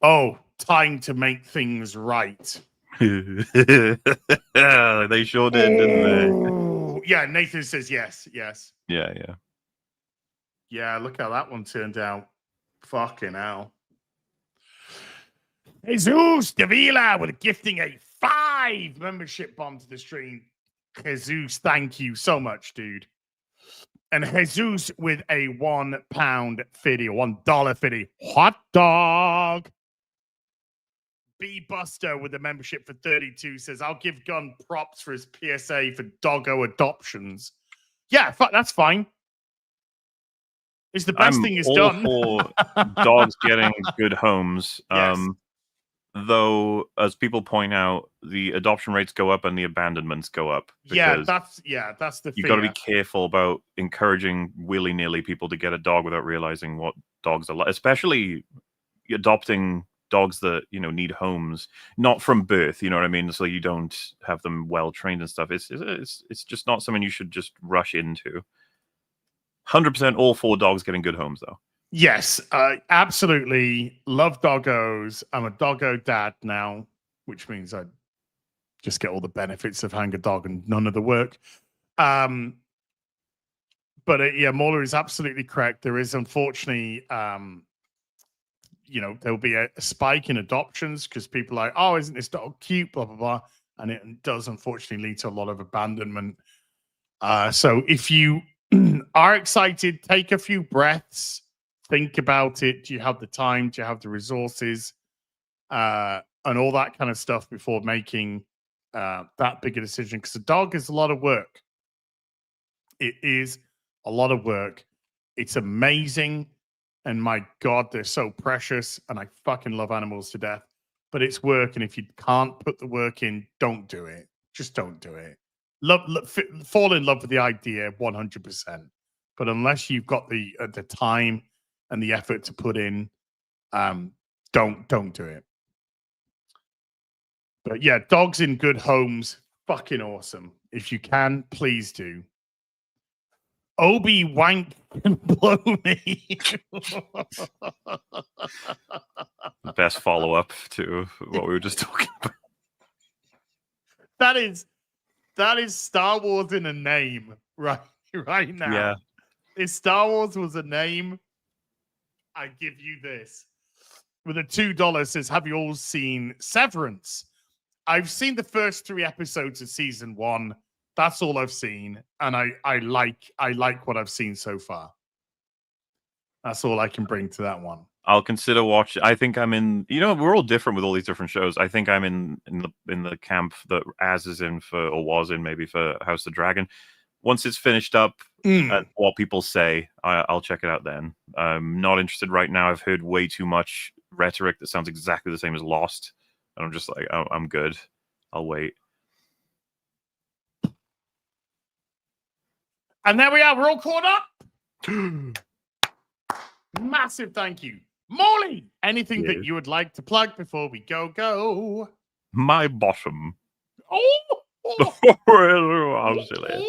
Oh, time to make things right. They sure did, didn't they? Yeah, Nathan says yes. Yeah. Yeah, look how that one turned out. Fucking hell. Jesus Davila with gifting a 5 membership bomb to the stream. Jesus, thank you so much, dude. And Jesus with a £1.50 or $1.50 hot dog. B Buster with a membership for 32 says, I'll give Gunn props for his PSA for doggo adoptions. Yeah, that's fine. It's the best thing he's done. For dogs getting good homes. Yes. Though, as people point out, the adoption rates go up and the abandonments go up. That's the you got to be careful about encouraging willy-nilly people to get a dog without realizing what dogs are like, especially adopting dogs that, you know, need homes, not from birth, you know what I mean? So you don't have them well trained and stuff. It's just not something you should just rush into. 100% all for dogs getting good homes, though. Yes, absolutely. Love doggos. I'm a doggo dad now, which means I just get all the benefits of having a dog and none of the work. But Mauler is absolutely correct. There is, unfortunately, there'll be a spike in adoptions because people are like, oh, isn't this dog cute, blah, blah, blah. And it does, unfortunately, lead to a lot of abandonment. So if you are excited, take a few breaths. Think about it. Do you have the time? Do you have the resources? And all that kind of stuff before making that big a decision. Because a dog is a lot of work. It is a lot of work. It's amazing. And my God, they're so precious. And I fucking love animals to death. But it's work. And if you can't put the work in, don't do it. Just don't do it. Fall in love with the idea 100%. But unless you've got the time and the effort to put in, don't do it. But yeah, dogs in good homes, fucking awesome. If you can, please do. Obi wank can blow me. Best follow-up to what we were just talking about. That is Star Wars in a name, right now. Yeah. If Star Wars was a name, I give you this. With a $2 says, have you all seen Severance? I've seen the first 3 episodes of season 1. That's all I've seen. And I like what I've seen so far. That's all I can bring to that one. I'll consider watching. I think I'm in, we're all different with all these different shows. I think I'm in the camp that Az is in for, or was in maybe for House of the Dragon. Once it's finished up, and what people say, I'll check it out then. I'm not interested right now. I've heard way too much rhetoric that sounds exactly the same as Lost. And I'm just like, I'm good. I'll wait. And there we are. We're all caught up. Massive thank you. Morley, anything that you would like to plug before we go? My bottom. Oh! I'm silly.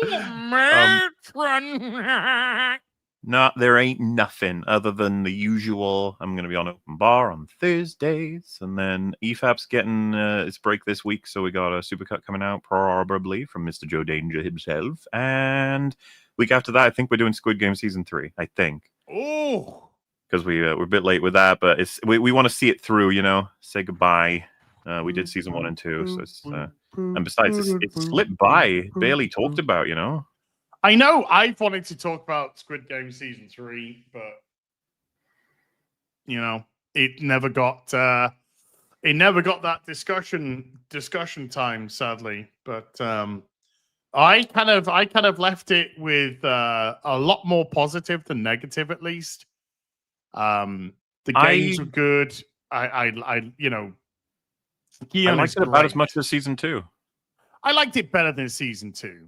No, there ain't nothing other than the usual. I'm going to be on Open Bar on Thursdays, and then EFAP's getting its break this week, so we got a supercut coming out, probably from Mr. Joe Danger himself. And week after that, I think we're doing Squid Game Season 3, I think. Oh! Because we're a bit late with that, but we want to see it through, say goodbye. We did Season 1 and 2, so it's... and besides, it's slipped by, barely talked about, I know I've wanted to talk about Squid Game Season 3, but it never got that discussion time, sadly. But I kind of left it with a lot more positive than negative, at least. The games were good. I liked it about as much as season 2. I liked it better than season 2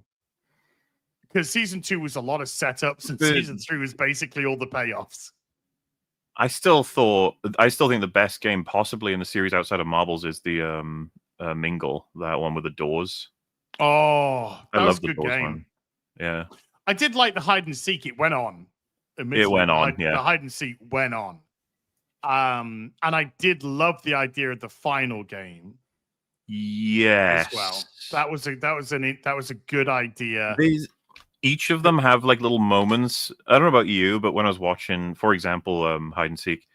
because season 2 was a lot of setups, and season 3 was basically all the payoffs. I still think the best game possibly in the series outside of Marbles is the Mingle, that one with the doors. Oh, that was a good game. One. Yeah, I did like the hide and seek. It went on. It went on. The hide and seek went on. And I did love the idea of the final game. Yes. As well, that was a good idea. Each of them have like little moments. I don't know about you, but when I was watching, for example, hide and seek,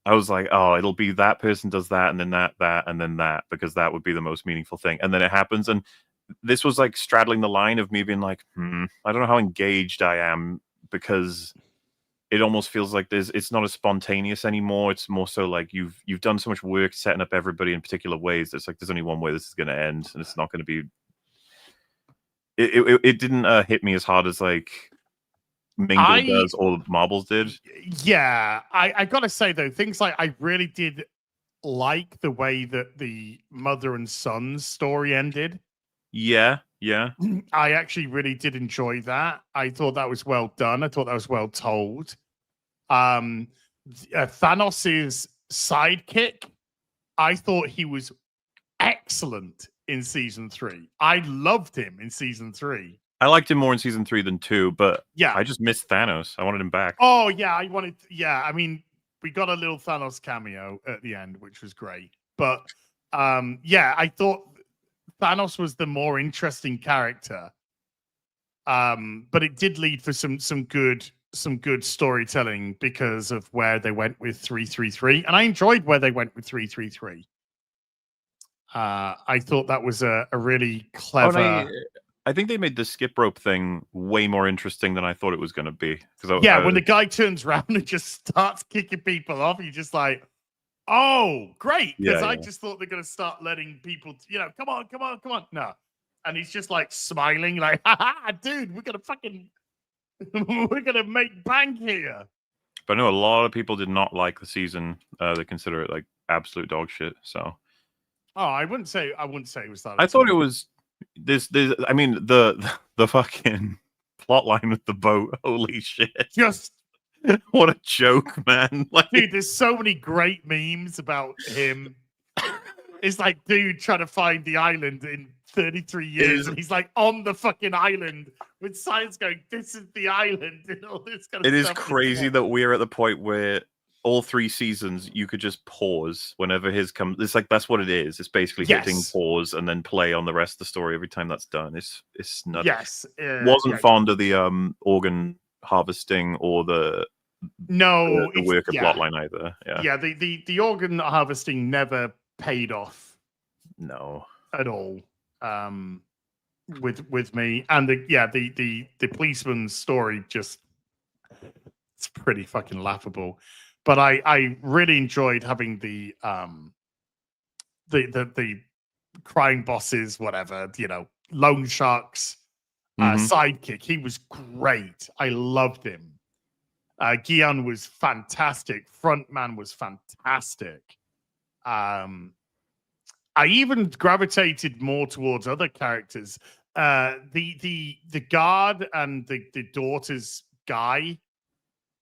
I was like, oh, it'll be that person does that, and then that, and then that, because that would be the most meaningful thing. And then it happens, and this was like straddling the line of me being like, I don't know how engaged I am, because it almost feels like it's not as spontaneous anymore. It's more so like you've done so much work setting up everybody in particular ways. It's like there's only one way this is going to end, and it's not going to be. It didn't hit me as hard as like Mingle does or Marbles did. Yeah, I gotta say though, things like I really did like the way that the mother and son story ended. Yeah. I actually really did enjoy that. I thought that was well done. I thought that was well told. Thanos's sidekick, I thought he was excellent in season 3. I loved him in season 3. I liked him more in season 3 than 2, but yeah, I just missed Thanos. I wanted him back. Oh yeah, I mean, we got a little Thanos cameo at the end, which was great. But I thought Thanos was the more interesting character. But it did lead for some good storytelling because of where they went with 333, and I enjoyed where they went with 333. I thought that was a really clever. I think they made the skip rope thing way more interesting than I thought it was going to be. When the guy turns around and just starts kicking people off, you're just like, oh, great. Because I just thought they're going to start letting people, come on. No. And he's just like smiling, like, ha, dude, we're going to make bank here. But I know a lot of people did not like the season. They consider it like absolute dog shit. So. Oh, I wouldn't say it was that. I thought it was this. I mean, the fucking plot line with the boat. Holy shit! Just what a joke, man! Like, dude, there's so many great memes about him. It's like, dude, trying to find the island in 33 years, and he's like on the fucking island with signs going, "This is the island," and all this kind of stuff. It is crazy that we're at the point where all 3 seasons you could just pause whenever his comes. It's like that's what it is. It's basically hitting pause and then play on the rest of the story every time that's done. It's nuts. Yes, wasn't fond of the organ harvesting or the worker plotline either. Yeah, the organ harvesting never paid off. No, at all. With me, and the policeman's story just it's pretty fucking laughable. But I really enjoyed having the crying bosses, whatever, loan sharks sidekick. He was great. I loved him. Gian was fantastic. Frontman was fantastic. I even gravitated more towards other characters. The guard and the daughter's guy.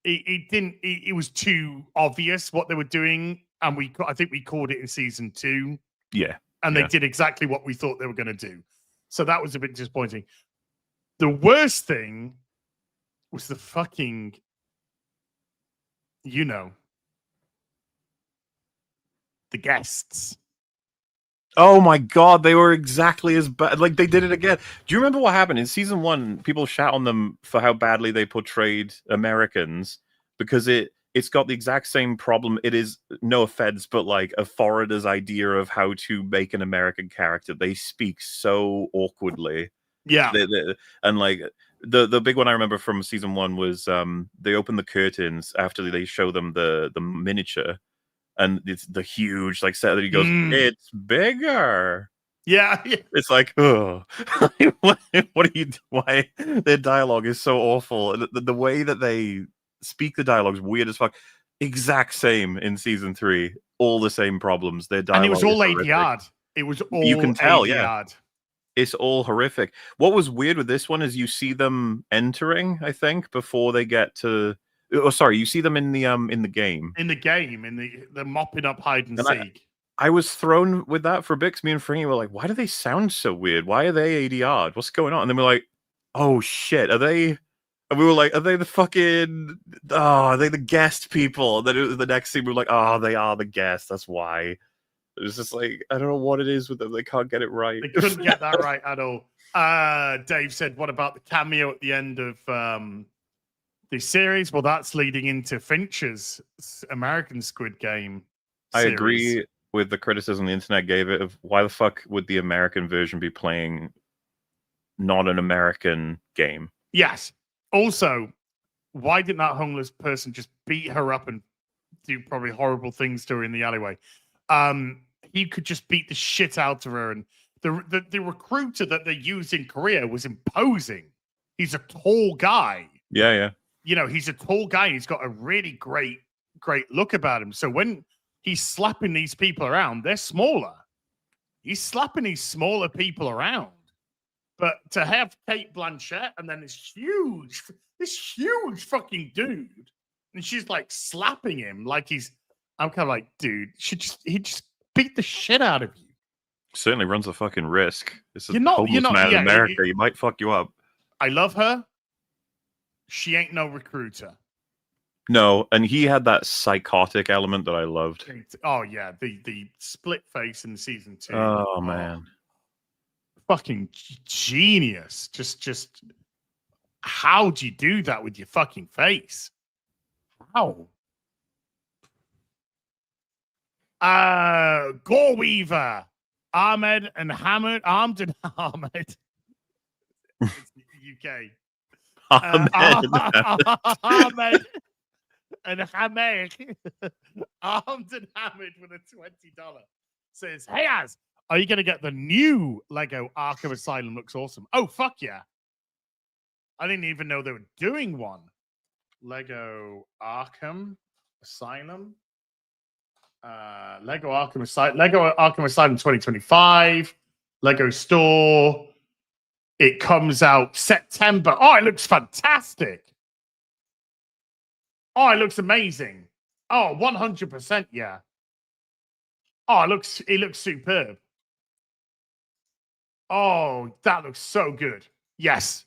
It was too obvious what they were doing, and I think we called it in season 2. Yeah. And they did exactly what we thought they were going to do. So that was a bit disappointing. The worst thing was the fucking, the guests. Oh my god, they were exactly as bad. Like, they did it again. Do you remember what happened in season 1? People shout on them for how badly they portrayed Americans because it's got the exact same problem. It is, no offense, but like a foreigner's idea of how to make an American character. They speak so awkwardly. Yeah. And like the big one I remember from season 1 was they open the curtains after they show them the miniature. And it's the huge set that he goes, it's bigger. Yeah. It's like, oh, what are you? Why their dialogue is so awful? The way that they speak the dialogue is weird as fuck. Exact same in season 3. All the same problems. Their dialogue, and it was all is ADR'd. It was all you can tell, ADR'd. yeah. It's all horrific. What was weird with this one is you see them entering, I think, before they get to. Oh, sorry, you see them in the game. In the game, in the mopping up hide and seek. I was thrown with that for Bix. Me and Fringy were like, why do they sound so weird? Why are they ADR'd? What's going on? And then we're like, oh shit, are they? And we were like, are they the fucking? Oh, are they the guest people? And then the next scene we were like, oh, they are the guests. That's why. It was just like, I don't know what it is with them. They can't get it right. They couldn't get that right at all. Dave said, what about the cameo at the end of the series? Well, that's leading into Fincher's American Squid Game series. I agree with the criticism the internet gave it of why the fuck would the American version be playing not an American game? Yes. Also, why didn't that homeless person just beat her up and do probably horrible things to her in the alleyway? He could just beat the shit out of her, and the recruiter that they used in Korea was imposing. He's a tall guy. Yeah. You know, he's a tall guy. And he's got a really great look about him. So when he's slapping these people around, they're smaller. He's slapping these smaller people around. But to have Kate Blanchett and then this huge fucking dude, and she's like slapping him like I'm kind of like, dude, he just beat the shit out of you. Certainly runs a fucking risk. It's a you're not man in America. He might fuck you up. I love her. She ain't no recruiter. No, and he had that psychotic element that I loved. Oh yeah, the split face in season 2. Oh man, fucking genius! Just how do you do that with your fucking face? How? Gore Weaver, Ahmed and Hamid, Armed and Ahmed. UK. Ahmed and Hamid. Armed and Hamid with a $20 says, "Hey, Az, are you going to get the new Lego Arkham Asylum? Looks awesome." Oh, fuck yeah. I didn't even know they were doing one. Lego Arkham Asylum. Lego Arkham Asylum 2025. Lego Store. It comes out September. Oh, it looks fantastic. Oh, it looks amazing. Oh, 100%, yeah. Oh, it looks superb. Oh, that looks so good. Yes.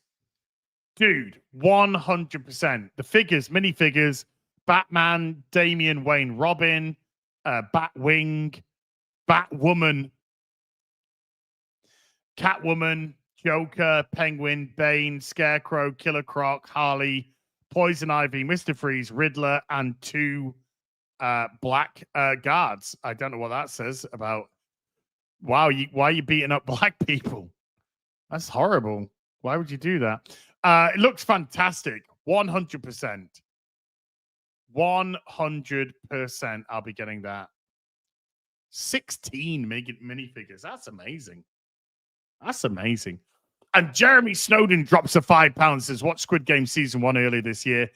Dude, 100%. The figures, minifigures, Batman, Damian Wayne Robin, Batwing, Batwoman, Catwoman, Joker, Penguin, Bane, Scarecrow, Killer Croc, Harley, Poison Ivy, Mr. Freeze, Riddler, and 2 black guards. I don't know what that says about. Wow, why are you beating up black people? That's horrible. Why would you do that? It looks fantastic. 100%. 100%. I'll be getting that. 16 minifigures. That's amazing. That's amazing. And Jeremy Snowden drops a £5. Says, watch Squid Game season 1 earlier this year.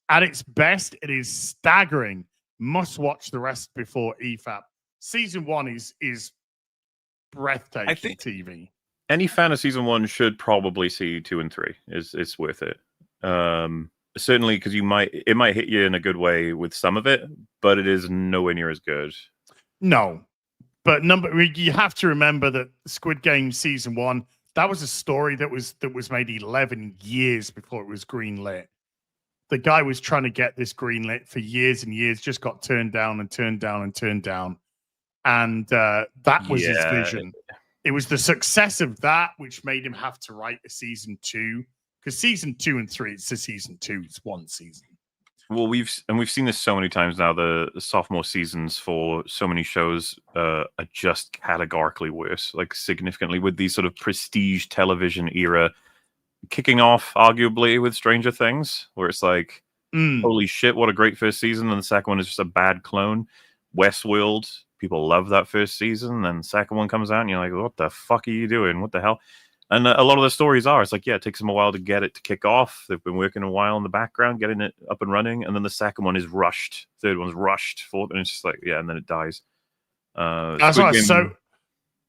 At its best, it is staggering. Must watch the rest before EFAP. Season 1 is breathtaking. I think TV. Any fan of season 1 should probably see 2 and 3. It's worth it. Certainly, because it might hit you in a good way with some of it, but it is nowhere near as good. No, but you have to remember that Squid Game season 1, that was a story that was made 11 years before it was greenlit. The guy was trying to get this greenlit for years and years, just got turned down and turned down and turned down. And that was his vision. It was the success of that which made him have to write a season 2. Because season 2 and 3, it's a season 2. It's one season. Well, we've seen this so many times now. The sophomore seasons for so many shows are just categorically worse, like significantly, with these sort of prestige television era kicking off, arguably, with Stranger Things, where it's like, holy shit, what a great first season, and the second one is just a bad clone. Westworld people love that first season, then the second one comes out, and you're like, what the fuck are you doing? What the hell? And a lot of the stories are, it's like, yeah, it takes them a while to get it to kick off. They've been working a while in the background, getting it up and running, and then the second one is rushed. Third one's rushed. Fourth, and it's just like, yeah, and then it dies. That's why so.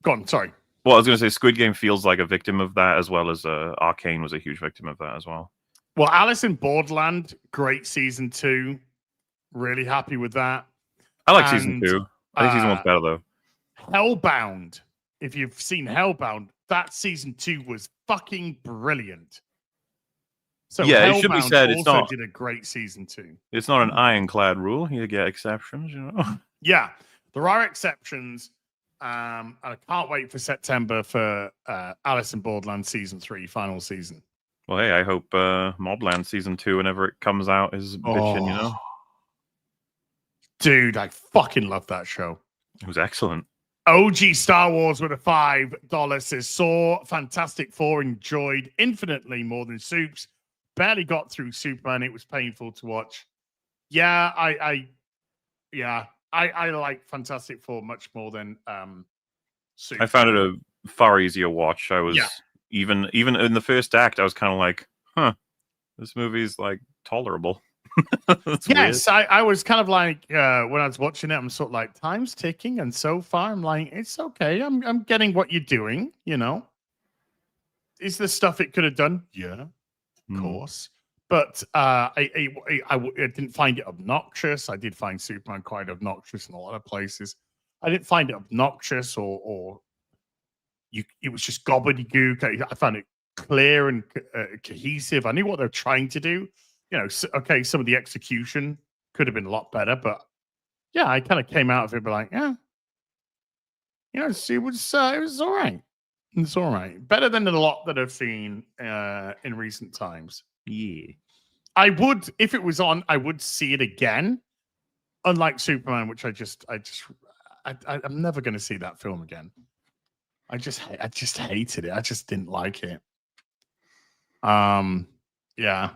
Go on, sorry. Well, I was going to say Squid Game feels like a victim of that, as well as Arcane was a huge victim of that as well. Well, Alice in Borderland, great season 2. Really happy with that. I like season 2. I think season 1's better, though. Hellbound. If you've seen Hellbound, that season 2 was fucking brilliant. So yeah, Hellbound it should be said it's not did a great season 2. It's not an ironclad rule. You get exceptions, you know. Yeah, there are exceptions. And I can't wait for September for Alice in Borderland season 3, final season. Well, hey, I hope Mobland season 2, whenever it comes out, is bitching, you know. Dude, I fucking love that show. It was excellent. OG Star Wars with a $5 says, saw Fantastic Four, enjoyed infinitely more than Soups. Barely got through Superman. It was painful to watch. Yeah, I like Fantastic Four much more than Superman. I found it a far easier watch. I was even in the first act, I was kind of like, huh, this movie's like tolerable. Yes, I was kind of like when I was watching it, I'm sort of like, time's ticking, and so far I'm like, it's okay. I'm getting what you're doing, you know. Is there stuff it could have done? Yeah, of course. But I didn't find it obnoxious. I did find Superman quite obnoxious in a lot of places. I didn't find it obnoxious or it was just gobbledygook. I found it clear and cohesive. I knew what they're trying to do. You know, okay, some of the execution could have been a lot better, but yeah, I kind of came out of it like, yeah, you know, it was all right. It's all right. Better than a lot that I've seen in recent times. Yeah. I would, if it was on, I would see it again. Unlike Superman, which I'm never going to see that film again. I just hated it. I just didn't like it. Yeah.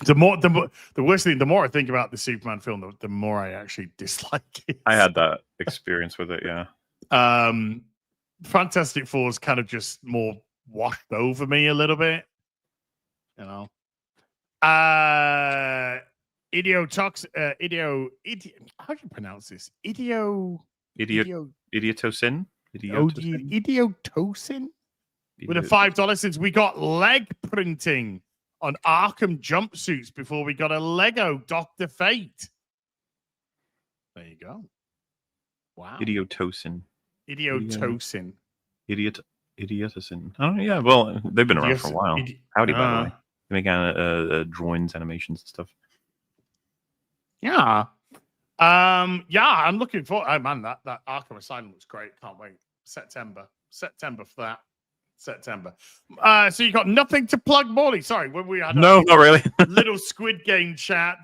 The worst thing, the more I think about the Superman film, the more I actually dislike it. I had that experience with it, yeah. Fantastic Four is kind of just more washed over me a little bit, you know. How do you pronounce this? Idiotosin? Idiotosin? With a $5 since we got leg printing on Arkham jumpsuits before we got a Lego Dr. Fate. There you go. Wow. Idiotosin. Idiotosin. Idiotosin. Oh, yeah. Well, they've been around for a while. Howdy, by the way. They make drawings, animations, and stuff. Yeah. I'm looking for. Oh man, that Arkham Asylum looks great. Can't wait. September for that. September. So you got nothing to plug, Morley. Sorry, when we had not really. little Squid Game chat.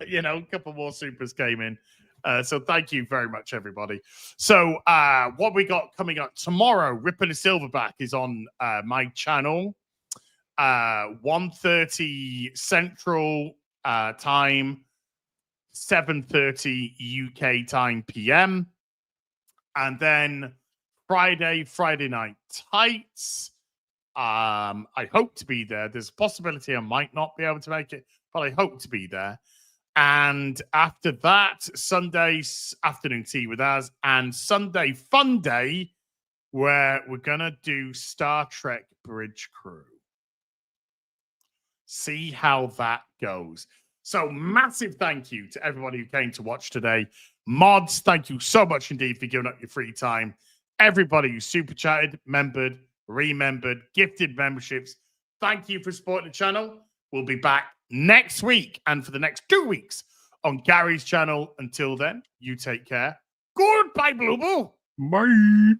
You know, a couple more supers came in. So thank you very much, everybody. So what we got coming up tomorrow, Ripping a Silverback is on my channel. 1:30 Central time, 7:30 UK time PM. And then Friday Night Tights. I hope to be there. There's a possibility I might not be able to make it, but I hope to be there. And after that, Sunday's afternoon tea with us, and Sunday Fun Day, where we're gonna do Star Trek Bridge Crew. See how that goes. So massive thank you to everybody who came to watch today. Mods, thank you so much indeed for giving up your free time. Everybody who super chatted, membered, remembered, gifted memberships, thank you for supporting the channel. We'll be back next week and for the next 2 weeks on Gary's channel. Until then, you take care. Goodbye, Blue Bull. Bye.